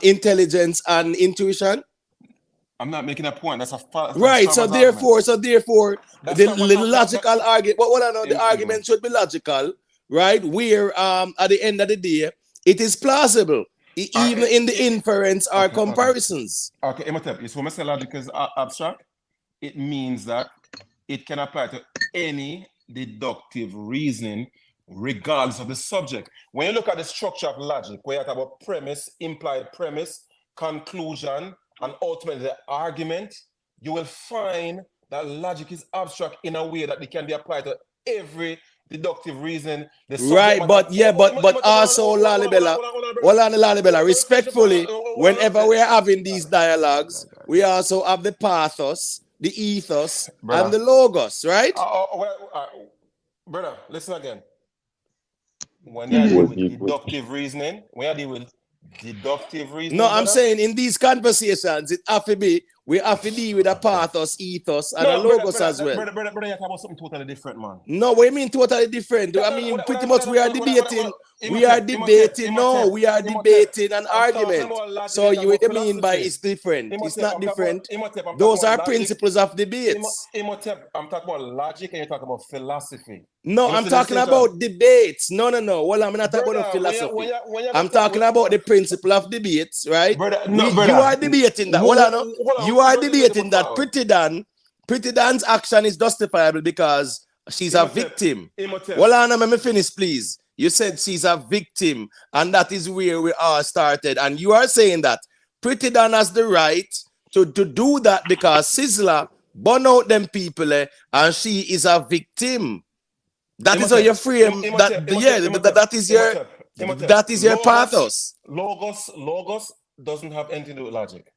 intelligence and intuition. I'm not making a point. That's a fact. Right. So therefore, the logical argument. What I know, the argument should be logical, right? Where at the end of the day, it is plausible, even in the inference or comparisons. Okay, Imhotep. So when I say logic is abstract, it means that it can apply to any deductive reasoning, regardless of the subject. When you look at the structure of logic, where you talk about premise, implied premise, conclusion, and ultimately the argument, you will find that logic is abstract in a way that it can be applied to every deductive reason. Right, but also, Lalibela, respectfully, whenever we're having these dialogues, we also have the pathos, the ethos, and the logos, right? Brother, listen again. When you deal with deductive reasoning, no, I'm saying in these conversations, it have to be, we have to deal with a pathos, ethos, and a logos as well. Brother, you're talking about something totally different, man. No, what do you mean totally different? I mean, pretty much we are debating. We are debating an argument. So you mean by it's different? It's not different. Those are principles of debates. I'm talking about logic and you're talking about philosophy. No, I'm talking about debates. No. Well, I'm not talking about philosophy. I'm talking about the principle of debates, right? You are debating that. You are debating that Pretty Dan's action is justifiable because she's a victim. Well, let me finish, please. You said she's a victim, and that is where we are started. And you are saying that Pretty Dan has the right to do that because Sizzla burn out them people, and she is a victim. That is how you frame that. That is your pathos. Logos doesn't have anything to do with logic.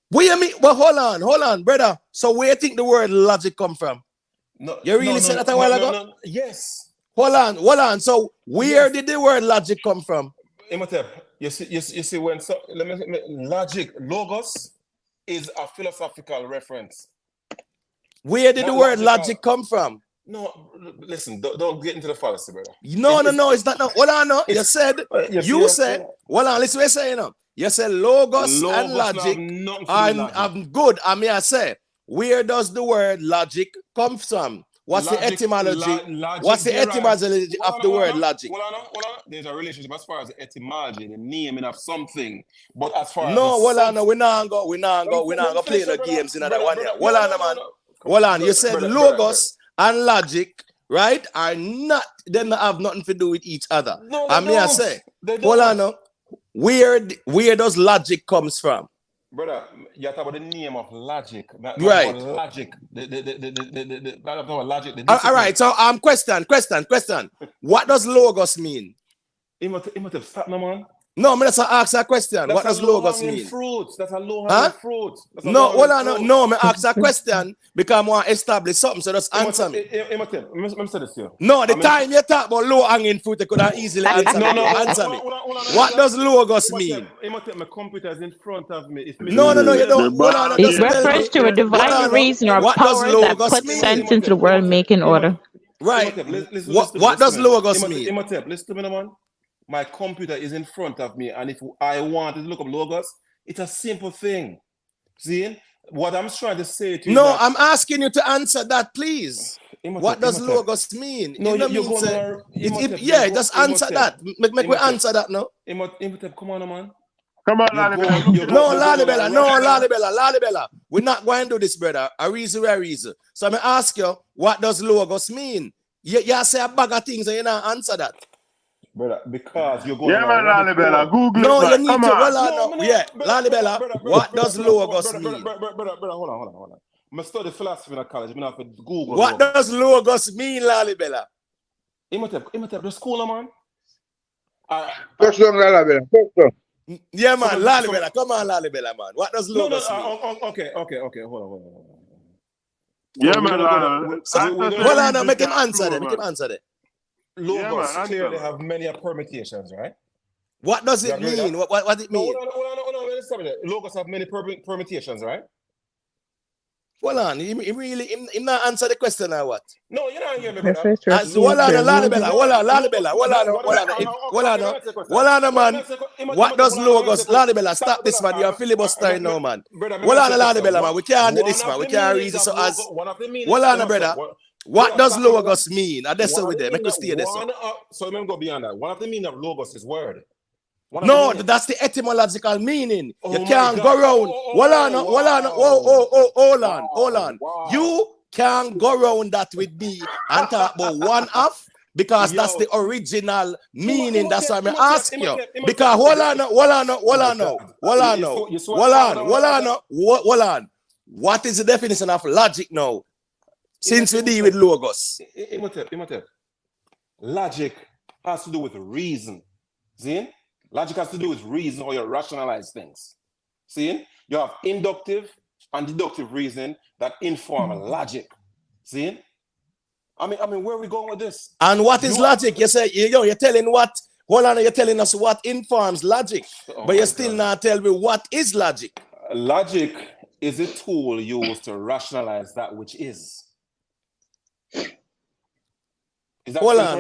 What do you mean? Well, hold on, brother. So where do you think the word logic come from? No, you really said that a while ago? No. Yes. Hold on. So where did the word logic come from? Imhotep, you see when logic, logos is a philosophical reference. Where did the word logic come from? No, listen, don't get into the fallacy, brother. No, it's not. No. Hold on, no. You said, hold on, listen what you're saying now. You said logos and logic are good. I mean, I say, where does the word logic come from? What's the etymology? What's the etymology of the word logic? Hold on. There's a relationship as far as the etymology, the naming of something. But as far as we're not go play the games in that one here. Hold on, man. Hold on. You said logos and logic, right, are not, they don't have nothing to do with each other. No, I mean, I say, hold on now. Where does logic comes from? Brother, you talk about the name of logic. Right. Logic. Logic. All right. So question. What does logos mean? Stop, no man. No, I'm just ask a question. What does logos mean? Fruits. That's a low-hanging fruit. No, hold on. No, I ask a question because I want to establish something. So just answer me. No, the time you talk about low-hanging fruit, you could have easily answer me. Answer me. What does logos mean? My computer is in front of me. No, you don't. Hold on. It refers to a divine reason or power that puts sense into the world-making order. Right. What does logos mean? Listen to me, man. My computer is in front of me, and if I want to look up logos, it's a simple thing. See? What I'm trying to say to you. No, I'm asking you to answer that, please. What does logos mean? No, just answer that. Make me answer that now. Come on, man. Come on, Lalibela. No, Lalibela. We're not going to do this, brother. A reason. So I'm going to ask you, what does logos mean? You say a bag of things and you don't answer that. Brother, because you're going to Lalibela, Google no, it. You need to. Lalibela, what does logos mean? Brother, hold on. I study philosophy in college. I have to Google. What does logos mean, Lalibela? Imatep, the school, man. Touch down, Lalibela. Yeah, man, Lalibela. Come on, Lalibela, man. What does logos mean? Okay. Hold on. Yeah, man. Hold on, make him answer that. Logos clearly have many permutations, right? What does it mean? What it mean? Hold on. Logos have many permutations, right? Hold on, he not answer the question or what? No, you're not hearing me, brother. Hold on, man. What does logos? Lalibela, stop this, man. You're filibustering now, man. Hold on, Lalibela, man. We can't do this, man. We can't read this as. Hold on, brother. What does logos mean? That's what we there. Make us stay there. So let me go beyond that. One of the meaning of logos is word. No, that's the etymological meaning. You can't go around. Hold on. Wow. You can't go around that with me and talk about one half because that's the original meaning. That's why I'm asking you. Because hold on. What is the definition of logic now? Since we deal with logos. Imhotep. Logic has to do with reason. See? Logic has to do with reason, how you rationalize things. See? You have inductive and deductive reasoning that inform logic. See? I mean, where are we going with this? And what is logic? You say, you're telling what? Hold on, you're telling us what informs logic, but you're still not telling me what is logic. Logic is a tool used to rationalize that which is. Hold on.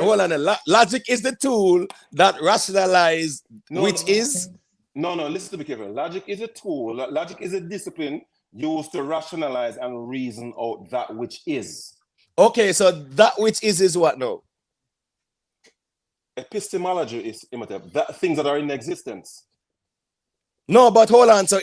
Logic is the tool that rationalizes which is. No, listen to me carefully. Logic is a tool. Logic is a discipline used to rationalize and reason out that which is. Okay, so that which is what now? Epistemology is that things that are in existence. No, but hold on. So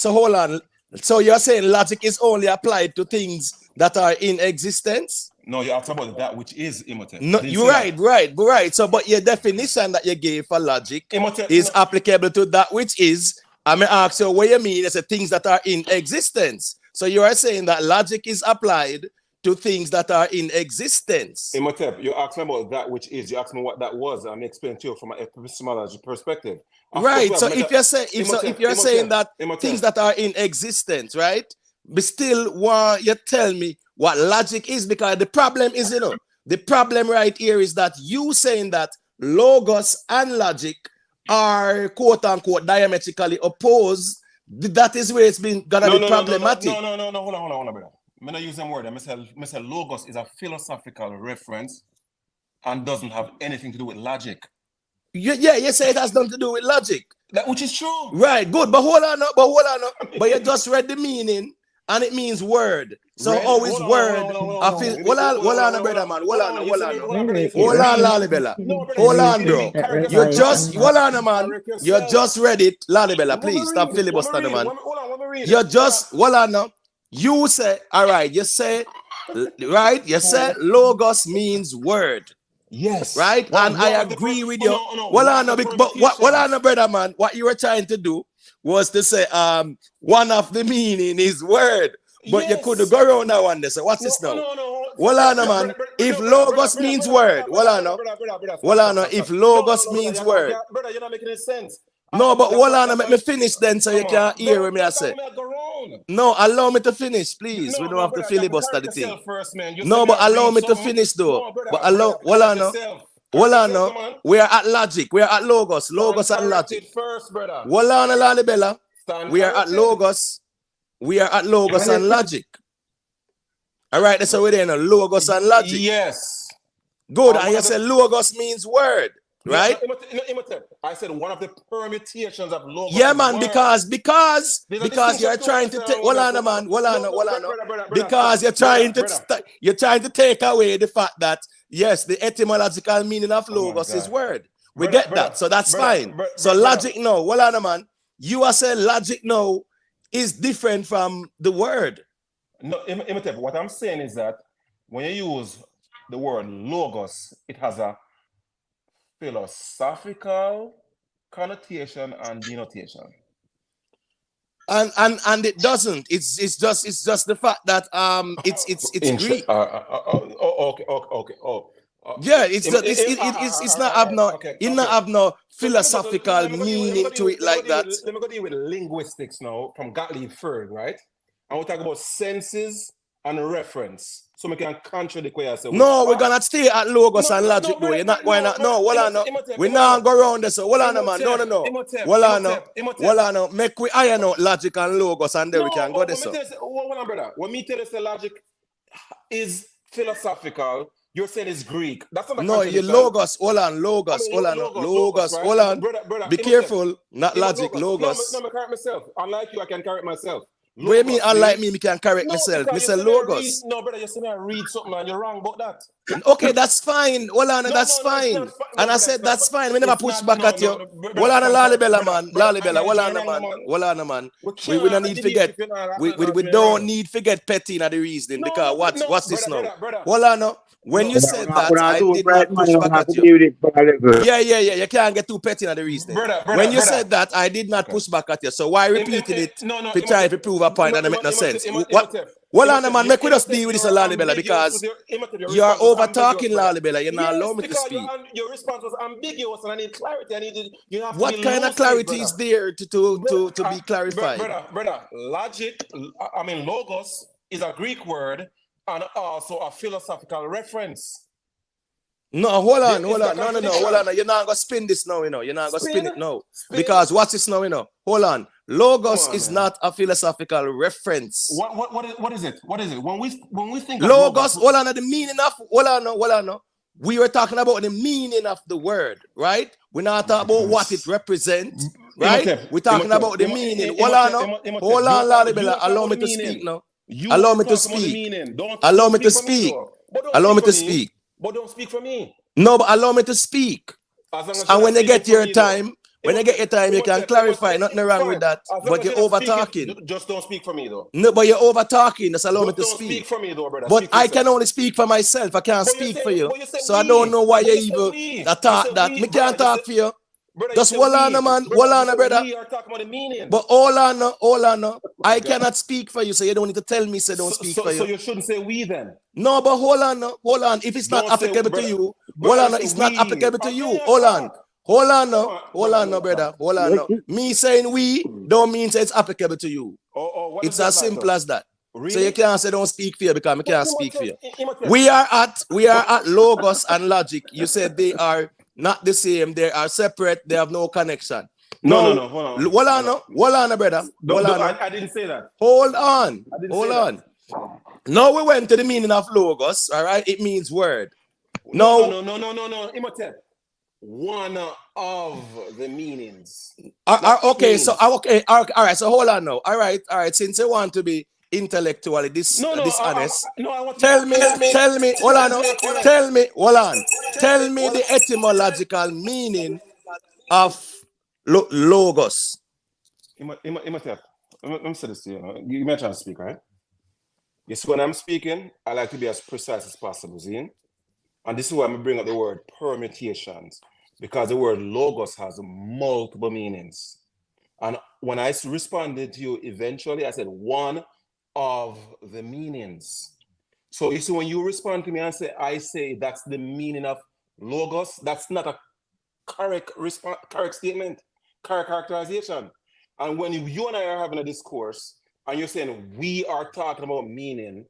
hold on. So you're saying logic is only applied to things that are in existence? No, you're talking about that which is Imhotep. No, you're right. So, but your definition that you gave for logic is applicable to that which is. I may ask you what you mean is the things that are in existence. So you are saying that logic is applied to things that are in existence. Imhotep, you asked me about that which is. You asked me what that was. I'm explaining to you from an epistemology perspective. Right. So if you're saying that things that are in existence, right? But still want you tell me what logic is, because the problem is, the problem right here is that you saying that logos and logic are quote unquote diametrically opposed. That is where it's been gonna be problematic. No, hold on, brother. I'm not using word. I say logos is a philosophical reference and doesn't have anything to do with logic. Yeah, you say it has nothing to do with logic. That which is true. Right, good. But hold on. But you just read the meaning and it means word. So always word. Hold on, brother man. Hold on, Lalibella. Hold on, bro. You just hold on, man. You just read it, Lalibella. Please stop filibustering, man. You just hold on now. You say, all right. You say, right. You say logos means word. Yes. Right, and I agree with you. But what, brother man? What you were trying to do was to say, one of the meaning is word, but you couldn't go around that one. So what's this now? Man. If logos means word, if logos means word, brother, you're not making any sense. no, but let me finish then, so you can't hear what I say. No, allow me to finish, please. We don't have to filibuster the thing. No, but allow me to finish though. But allow, we are at logic. We are at logos. Logos and logic. Bella. We are at logos. We are at logos and logic. All right, that's how we're there. Logos and logic. Yes. Good. And you say logos means word. Right? I said one of the permutations of logos. Yeah, man, because you're trying to take because you're trying to take away the fact that yes, the etymological meaning of logos is word. We get that, so that's fine. So logic no, man. You are saying logic no is different from the word. No, what I'm saying is that when you use the word logos, it has a philosophical connotation and denotation, and it doesn't. It's just the fact that it's Greek. Yeah, it's not have no philosophical meaning to it like that. Let me go deal with linguistics now from Gottlieb Frege, right? And we'll talk about senses and reference. So we can contradict what you say. No, we're gonna stay at logos and logic, though. You're not going to. No, we're not going around this. So, man. No. Make we iron out logic and logos, and then we can go this. Brother. When me tell us the logic is philosophical, you're saying it's Greek. That's not no, you logos. Logos. Brother, be careful, not logic, logos. No, I correct myself. Unlike you, I can correct myself. What do you mean, unlike me can correct myself? Me say logos. No, brother, you say me read something and you're wrong about that. Okay, that's fine. That's fine. And I said that's fine. We never push back at you. Lalibella, man. Man. We don't need to forget. We don't need to forget petty in the reasoning because what's this now? When you said that, I did not push back at you. Yeah. You can't get too petty in the reasoning. When you said that, I did not push back at you. So why repeating it to try to prove a point that make no sense? Man, make we just deal with this Lalibella because you are over talking Lalibella. You're not allowing me to speak. Your response was ambiguous and I need clarity. What kind of clarity is there to be clarified? Brother, logos is a Greek word and also a philosophical reference. No, hold on. No. You're not gonna spin this now, You're not gonna spin it now. Because what's this now, Hold on. Logos is not a philosophical reference. What is it? What is it? When we think of logos, hold on, the meaning of hold on. We were talking about the meaning of the word, right? We're not talking about what it represents, right? We're talking about the meaning. Hold on, Lalibella. Allow me to speak now. Allow me to speak. Allow me to speak. Allow me to speak. But don't speak for me. No, but allow me to speak. And when you get your time, you can clarify. Nothing wrong with that. But you're over talking. Just don't speak for me, though. No, but you're over talking. Just allow me to speak. Don't speak for me, though, brother. But I can only speak for myself. I can't speak for you. So I don't know why you even talk that. Me can't talk for you. Just hold on, man. Hold on, brother. We are talking about the meaning. But hold on. I cannot speak for you, so you don't need to tell me, so don't speak for you. So you shouldn't say we then. No, but hold on. If it's not applicable to you, hold on. It's not applicable to you. Hold on, brother. Hold on. Me saying we don't mean it's applicable to you. It's as simple as that. Really? So you can't say don't speak for you because I can't speak for you. We are at logos and logic. You said they are not the same. They are separate. They have no connection. No. Hold on, brother. I didn't say that. Hold on. Now we went to the meaning of logos. All right, it means word. No. Imhotep. One of the meanings. Okay. So all right. So hold on now. All right. Since you want to be intellectually dishonest. I want Tell me, hold on, tell me the etymological meaning of logos. Let me say this to you. You may try to speak, right? Yes, when I'm speaking, I like to be as precise as possible, Zine. And this is why I'm bring up the word permutations, because the word logos has multiple meanings. And when I responded to you eventually, I said one of the meanings. So you see, when you respond to me and say, I say that's the meaning of logos, that's not a correct statement, correct characterization. And when you and I are having a discourse and you're saying we are talking about meaning,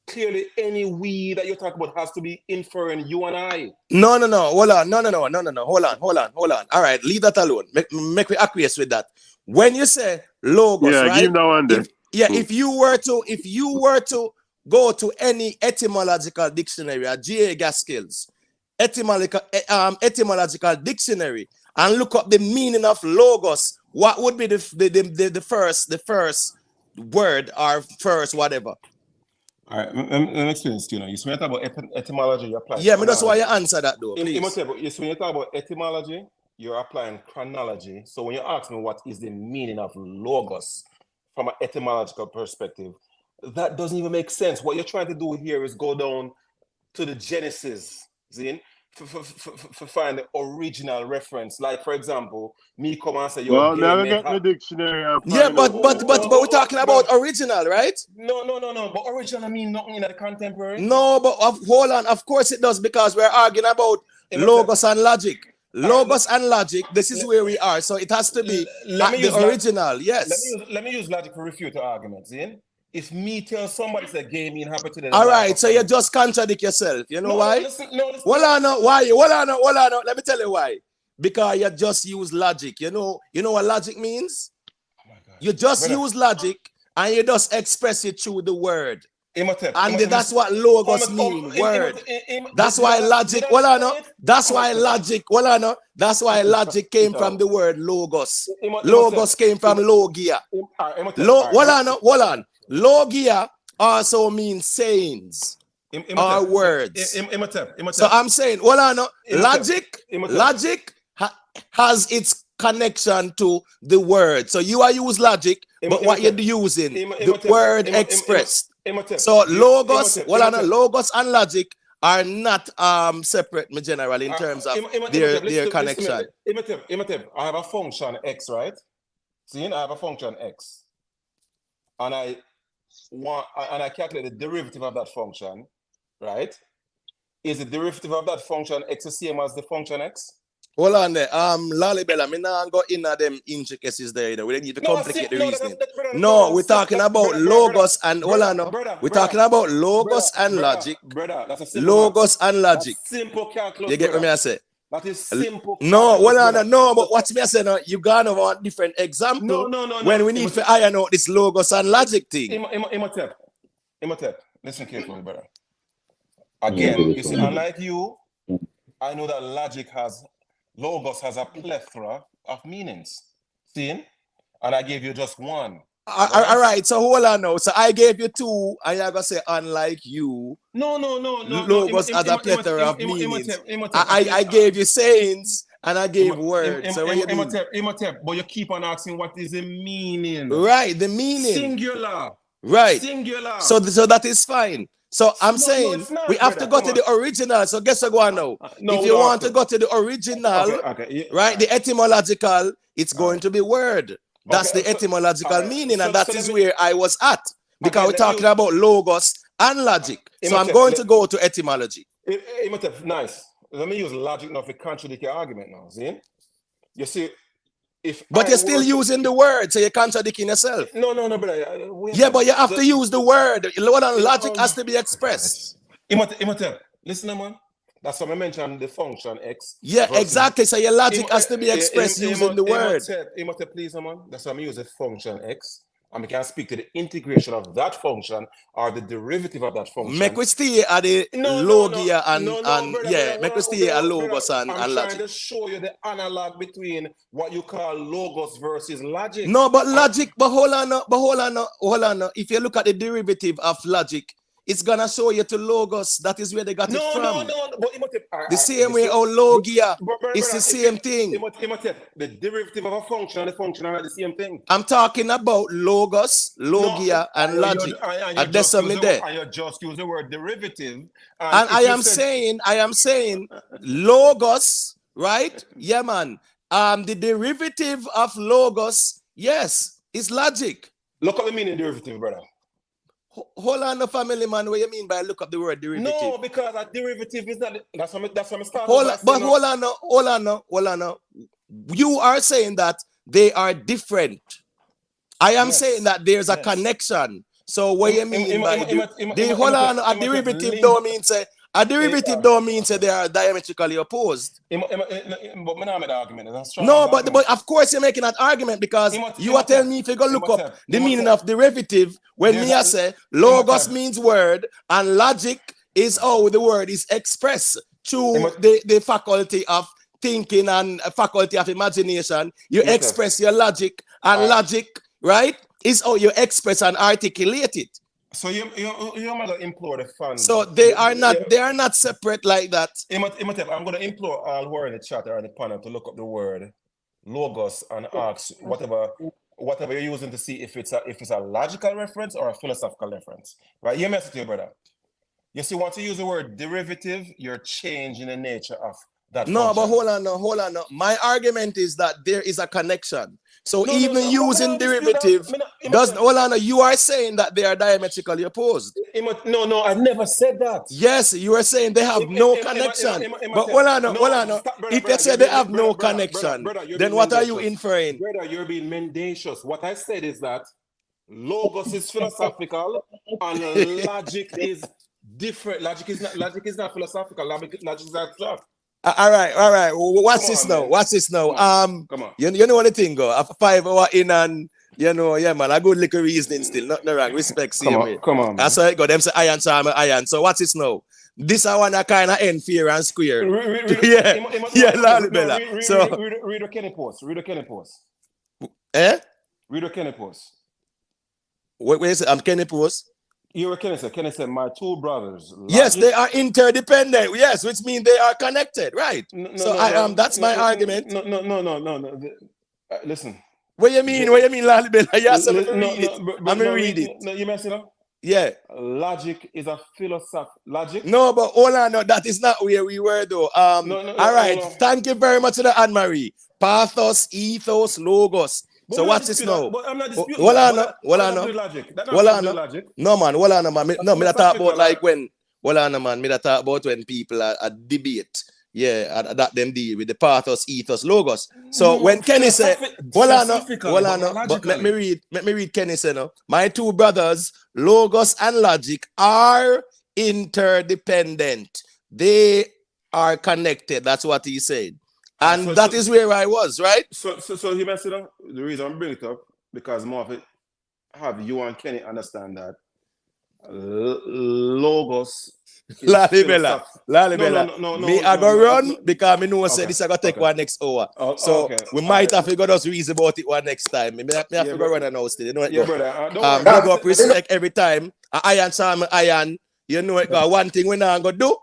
clearly any we that you're talking about has to be inferring you and I. No. Hold on. Hold on. All right, leave that alone. Make me acquiesce with that. When you say logos, right? Give that one there. If you were to go to any etymological dictionary at G.A. Gaskell's etymological dictionary and look up the meaning of logos, what would be the first word or first whatever? All right, let me explain this to you. You talk about etymology, you apply. Yeah, but that's why you answer that though. When you talk about etymology, you're applying chronology. So when you ask me what is the meaning of logos from an etymological perspective, that doesn't even make sense. What you're trying to do here is go down to the Genesis, Zin, for find the original reference. Like, for example, me come and say, well, never get the dictionary. Yeah, but we're talking about original, right? No. But original mean nothing in the contemporary. No, but hold on. Of course it does, because we're arguing about logos and logic. Logos and logic. This is where we are. So it has to be the original. Yes. Let me use logic to refute the argument. Zin. If me tell somebody that gay mean happy to them. All right, so you just contradict yourself. You know why? Listen. Hold on. Let me tell you why. Because you just use logic. You know what logic means? Oh my God. You just use logic and you just express it through the word. That's what logos mean, word. That's why logic, that's why logic came from the word logos. Logos came from logia. Hold on. Logia also means sayings or words. So I'm saying, logic has its connection to the word. So you are use logic, but what you're using, the word expressed. So logos and logic are not separate in general in terms of their connection. I have a function x, right? See, I have a function x, and I calculate the derivative of that function, right? Is the derivative of that function x the same as the function x? Hold on there. Lalibela, me not go in them intricacies there. We don't need to complicate the reasoning. No, we're talking about logos and we're talking about logos and logic. Logos and logic. Simple calculus. You get what I say? That is simple. No, but what's me saying? You gonna want different example. No. When we need to iron out this logos and logic thing. Imhotep, listen carefully, brother. Again, you see, unlike you, I know that logos has a plethora of meanings. See? And I gave you just one. All right, so hold on now. So I gave you two, and you're going to say, unlike you. No. Logos has a plethora of meanings. I gave you sayings, and I gave words. So what you doing? Imhotep, but you keep on asking what is the meaning. Right, the meaning. Singular. Right. Singular. So that is fine. So I'm saying we have to go to the original. So guess what go on now? If you want to go to the original, right, the etymological, it's going to be word. That's the etymological meaning, and that is where I was at. Because we're talking about logos and logic. So I'm going to go to etymology. Nice. Let me use logic now to contradict your argument now. See? You see, but you're still using the word, so you're contradicting yourself. No, brother. Yeah, but you have to use the word. Logic has to be expressed. Imhotep, listen, man. That's what I mentioned, the function x. Yeah, exactly. So your logic has to be expressed using the word. Imhotep, please, man. That's why I use the function x. and we can speak to the integration of that function or the derivative of that function. Make we stay at the logia and yeah, make we stay at logos and I'm trying logic. to show you the analog between what you call logos versus logic. No, but logic, but hold on. If you look at the derivative of logic, it's gonna show you to logos. That is where they got it from. No, but the same way how logia, it's the same thing. The derivative of a function and the function are the same thing. I'm talking about logos, logia, and logic. And you just use the word derivative. And I am saying logos, right? Yeah, man. The derivative of logos, yes, is logic. Look up the meaning of derivative, brother. Hold on, the family man. What you mean by look up the word derivative? No, because a derivative is not. That's what I'm starting. Hold on. You are saying that they are different. I am saying that there's a connection. So what you mean by a derivative don't mean say. A derivative don't mean say they are diametrically opposed. No, but of course you're making that argument because you are telling me if you go look up the meaning of derivative when me I say logos means word and logic is how the word is expressed through the faculty of thinking and faculty of imagination. You express your logic and logic, right, is how you express and articulate it. So you're gonna implore the fans. So they are not separate like that. I'm gonna implore all who are in the chat or in the panel to look up the word logos and ask whatever you're using to see if it's a logical reference or a philosophical reference. Right? You mess with your brother. You see, once you use the word derivative, you're changing the nature of that. No, function. but hold on. My argument is that there is a connection. So even using derivative you are saying that they are diametrically opposed. No, I never said that. Yes, you are saying they have no connection. But hold on. If you say they have no connection, then what are you inferring? Brother, you're being mendacious. What I said is that logos is philosophical and logic is different. Logic is not philosophical. Logic is abstract. All right. Watch this now. Come on. You know what the thing go? After 5 hours in and man, a good little reasoning still. Nothing wrong. Respect, see me. Come on. That's how it go. Them say iron, charm, iron. So what's this now? This I want to kind of end fair and square. Lolly Bella. So read the Kenny post. Eh? Read the Kenny post. Wait a second. Kenny post. You were Kenny said, my two brothers. Yes, they are interdependent. Yes, which means they are connected, right? That's my argument. No. Listen. What you mean, Lolly Bella? Yes, I'm going to read it. No, you messing up? Yeah. Logic is a philosophy. Logic? No, but hold on. No, that is not where we were, though. All right. Thank you very much to the Anne-Marie. Pathos, ethos, logos. But so what's this now? But I'm not disputing. Hold on. No, man. Me that talk about like when. Hold on, man. Me that talk about when people are debate. Yeah, that them deal with the pathos, ethos, logos. So when Kenny said, hold on. But let me read Kenny say no. My two brothers, logos and logic, are interdependent. They are connected. That's what he said. And that is where I was, right? So he messed it up. The reason I'm bringing it up, because more of it have you and Kenny understand that logos. Lolly Bella. Me I go run because me know say this I go take one next hour. We might have to go just reason about it one next time. Me have to go run and now still. You know it. Big up respect every time. Iron Sam iron. You know it. One thing we not gonna do.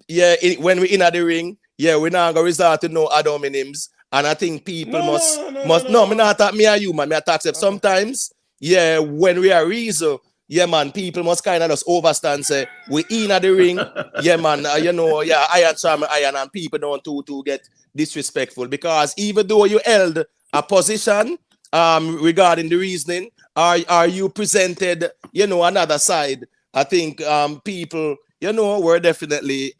Yeah, when we in the ring. Yeah, we're not gonna resort to no ad hominems, and I think people must. Me not attack me and you, man. Me attack them sometimes. Yeah, when we are reason, yeah, man, people must kind of just overstand. Say we in the ring, yeah, man. Iron charm, iron, and people don't to get disrespectful because even though you held a position, regarding the reasoning, are you presented, another side? I think people, were definitely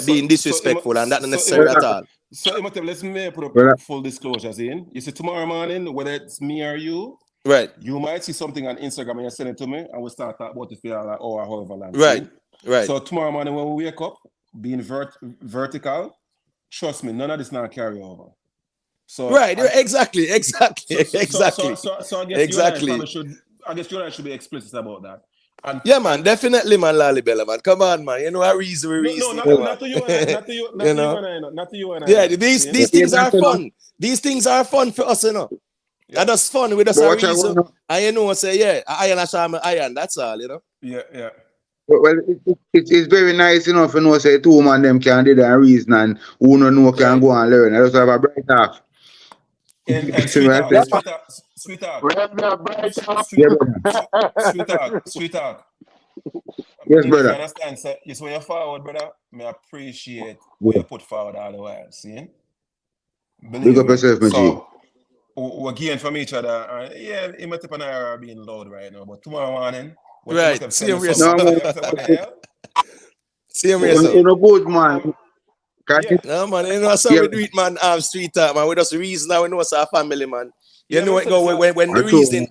being disrespectful and not necessary at all. So let's put full disclosures in. You see, tomorrow morning, whether it's me or you, right? You might see something on Instagram and you send it to me, and we'll start talking about it for like hour, however long. Right. So tomorrow morning when we wake up, being vertical, trust me, none of this now carry over. So right, exactly. So I guess Exactly. you and I should be explicit about that. And yeah, man, definitely, man, Lalibela, man. Come on, man. You know, I reason, not to you and I, not to you and I. Yeah, these things are fun. These things are fun for us, you know. Yeah. That's fun with us a reason. And you know, say, yeah, iron, that's all, you know. Yeah. Well, it's very nice, you know, if you know, say 2 man them can do that reason and who no know can go and learn. I just have a bright half. And sweetheart. Sweetheart. Yes, brother. You understand, sir? Yes, when you're forward, brother, I appreciate what you put forward all the while, see? Big up yourself, my G. We're gain from each other. Yeah, him and I are being loud right now, but tomorrow morning, right, same way. Same way. You know, good, man. No, man, you know, so we do it, man, street talk, man. We just reason now, we know it's our family, man. You know, when the reason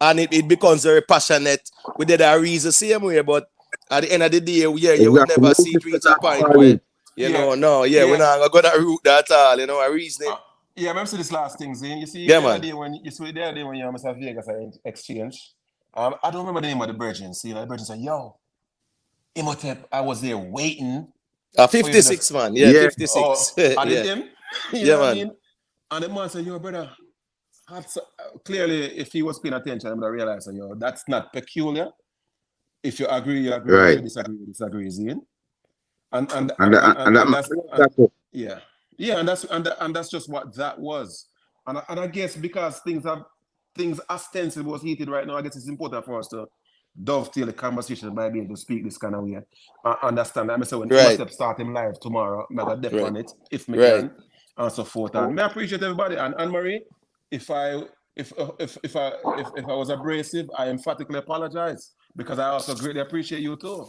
and it becomes very passionate, we did our reason same way, but at the end of the day, you will never see it reach a point where, we're not going to root that at all, you know, our reasoning. Yeah, I remember this last thing, Zane. You see, yeah, man. the other day when you Mr. Vegas exchange, I don't remember the name of the virgin. See, the virgin said, yo, Imhotep, I was there waiting. 56, man. Yeah, 56. I did him. You know what I mean? And the man said, yo, brother, clearly, if he was paying attention, I'm going to realize, yo, that's not peculiar. If you agree, you agree. Right. If you disagree, Zane. And that's just what that was. And I guess because things ostensibly was heated right now, I guess it's important for us to dovetail the conversation by being able to speak this kind of way. I understand that. I say when Imhotep start him live tomorrow, I'm gonna dip on it if we can, and so forth. And I appreciate everybody. And Anne-Marie, if I was abrasive, I emphatically apologize because I also greatly appreciate you too.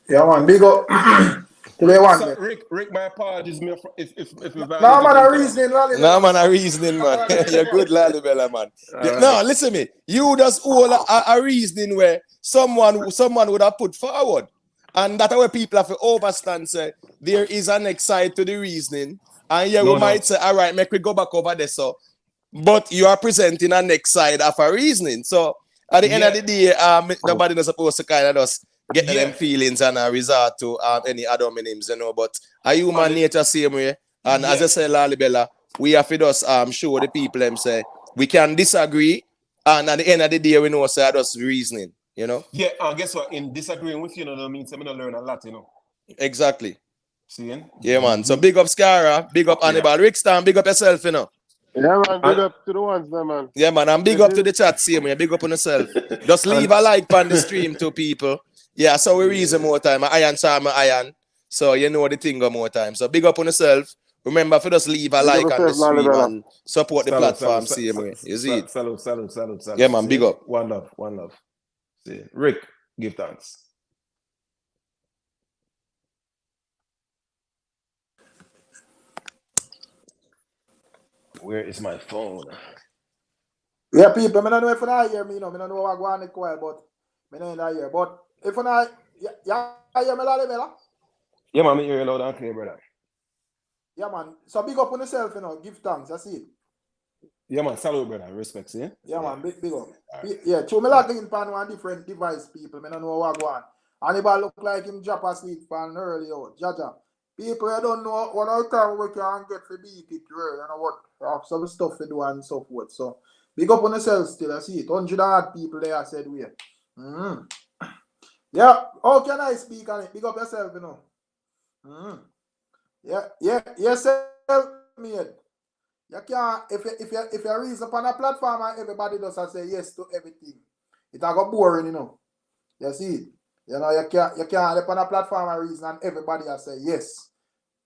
Yeah, man, big up. Rick, my apologies. If no, man, I reasoning, Lalibela. No, man, I reasoning, man. You're good, Lalibela, man. No, listen to me. You just all a reasoning where someone would have put forward. And that's where people have to overstand, say, there is an next side to the reasoning. And we might say, all right, make we go back over there, so. But you are presenting a next side of a reasoning. So, at the end of the day, nobody is supposed to kind of just get them feelings and resort to any other names, you know. But a human nature same way. And as I said, Lalibela, we have to just show the people them say we can disagree, and at the end of the day, we know say that's reasoning, you know. Yeah, guess what? In disagreeing with you, that means I'm gonna learn a lot, you know. Exactly. See? Yeah, man. So big up Scara, big up Hannibal, Rickstorm, big up yourself, you know. Yeah, man, big up to the ones there, man. Yeah, man, and big up to the chat, same way. Big up on yourself. Just leave a like on the stream to people. Yeah, so we reason more time. Iron Charmer Iron. So you know the thing go more time. So big up on yourself. Remember for just leave a like on the stream and support the platform same way. You see it? Salute. Yeah, man, big up. One love. See, Rick, give thanks. Where is my phone? Yeah, people, I don't know if I hear me, you know. I don't know what I go on the coil, but I don't hear. But if I hear me, Lalibela? Yeah, man, I hear you loud and clear, brother. Yeah, man. So big up on yourself, you know. Give thanks. That's it. Yeah, man. Salute, brother. Respect, see? Yeah, man. Big up. Right. Yeah, so me like in pan one different device, people. I don't know what I go on. Anybody look like him drop asleep pan early out. Jaja. People, I don't know what other time we can get to beat it, you know what? Some stuff to do and so forth. So big up on yourself still. I see it. 100 odd people there said we. Yeah. How can I speak on it? Big up yourself, you know. Yeah. Yourself, mate. You can't if you reason upon a platform and everybody does say yes to everything. It got boring, you know. You see it. You know, you can't upon a platform and reason and everybody say yes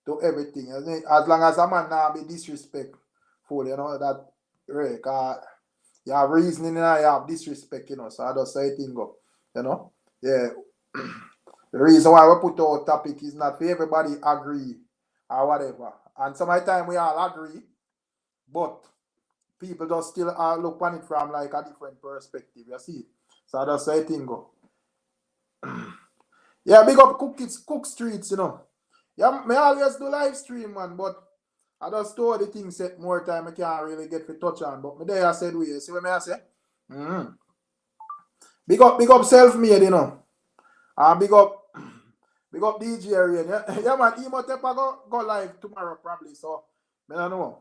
to everything. As long as a man not be disrespectful, you know, that right. You have reasoning and you have disrespect, you know. So I just say thing go. You know? Yeah. The reason why we put our topic is not for everybody agree or whatever. And some of the time we all agree, but people just still look on it from like a different perspective. You see? So I just say thing go. Yeah, big up Cook Streets, you know. Yeah, I always do live stream, man, but I just told the thing set more time I can't really get to touch on. But me there I said we see what I say? Big up self-made, you know. And big up DJ Arian. Yeah, man, Emotepa go live tomorrow probably. So I don't know.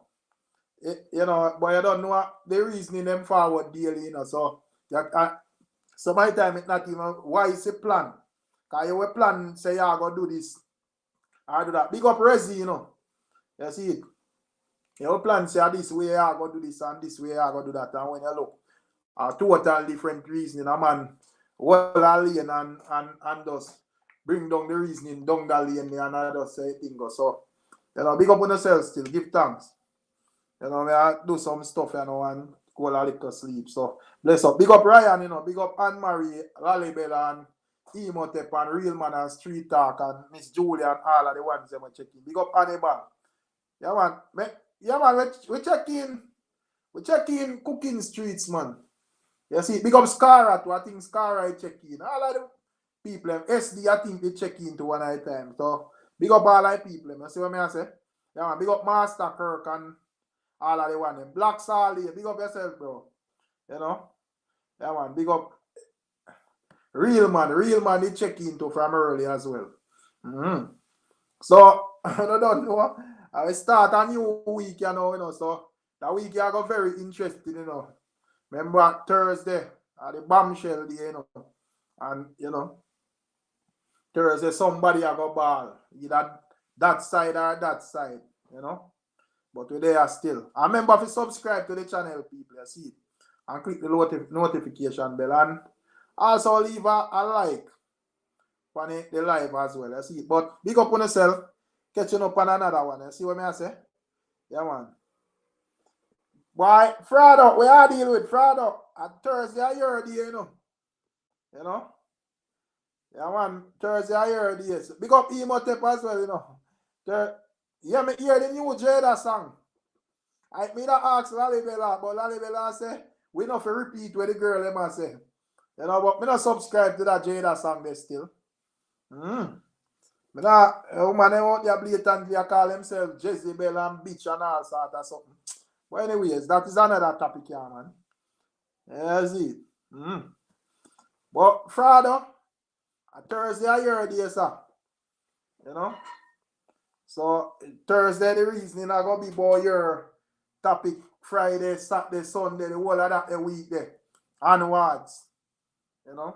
You know, but I don't know the reasoning them forward daily, you know. So so by the time it's not even wise a plan. Because you will plan, say, yeah, I go do this. I do that. Big up Resi, you know. You see it. You will plan, say, this way I go do this and this way I go do that. And when you look, total different reasoning. A man, well, alien and just bring down the reasoning down the lane and I just say thing go. So, you know, big up on yourself still. Give thanks. You know, I do some stuff, you know, and go a little sleep. So, bless up. Big up Ryan, you know. Big up Anne-Marie, Lalibel, and Emotep, and Real Man, and Street Talk, and Miss Julia, and all of the ones that I'm checking. Big up Hannibal. Yeah, man. Yeah, man, we check in cooking streets, man. You see, big up Scara too. I think Scara I check in. All of the people, SD, I think they check in to one at a time. So, big up all of the people. You see what I say? Yeah, man, big up Master Kirk and all of the one. Black Sally, big up yourself, bro. You know? Yeah, man, big up Real Man, they check in to from early as well. So, I don't know. I will start a new week, you know, so that week I got very interested, you know. Remember Thursday, the bombshell day, you know. And, you know, Thursday somebody I got ball. Either that side or that side, you know. But we're there still. I remember if you subscribe to the channel, people, you see it. And click the notification bell. And also leave a like on the live as well, you see it. But big up on yourself. Catching up on another one. You see what I say? Yeah, man. Boy, Friday, we are dealing with Friday. At Thursday, I heard you know. You know? Yeah, man. Thursday, I heard you. Big up Emotep as well, you know. Yeah, me hear the new Jada song. I mean, I ask Lalibela, but Lalibela say, we not for repeat what the girl them say. You know, but me not subscribe to that Jada song there still. But woman they out there blatantly call themselves Jezebel and bitch and all sort of something. But anyways, that is another topic here, man. That's it. But Friday, Thursday I heard this, sir. You know? So Thursday the reasoning I gonna be about your topic Friday, Saturday, Sunday, the whole of that the week there. Onwards. You know?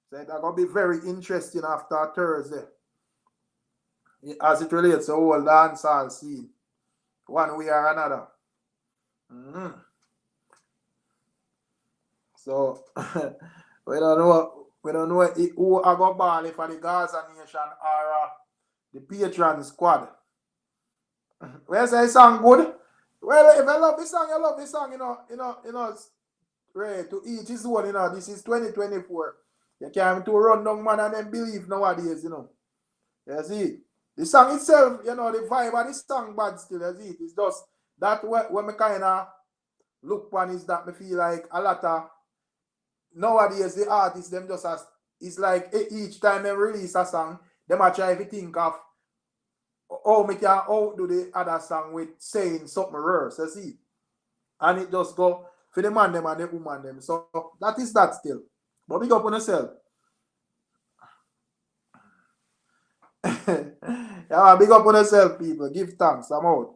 So it's gonna be very interesting after Thursday. As it relates to the whole dancehall scene, one way or another. So we don't know who I got ball for the Gaza Nation or the Patreon squad. When I say song good, well, if I love this song, you love this song, you know, right, to each his own, you know. This is 2024. You can't to run down man and then believe nowadays, you know. You see. The song itself, you know, the vibe of the song bad still, you see. It's just that when me kind of look on is that me feel like a lot of nowadays the artists them just as it's like each time they release a song, them a try to think of how me can outdo the other song with saying something worse, you see. And it just go for the man them and the woman them. So that is that still. But big up on yourself. Yeah, big up on yourself, people. Give thanks. I'm out.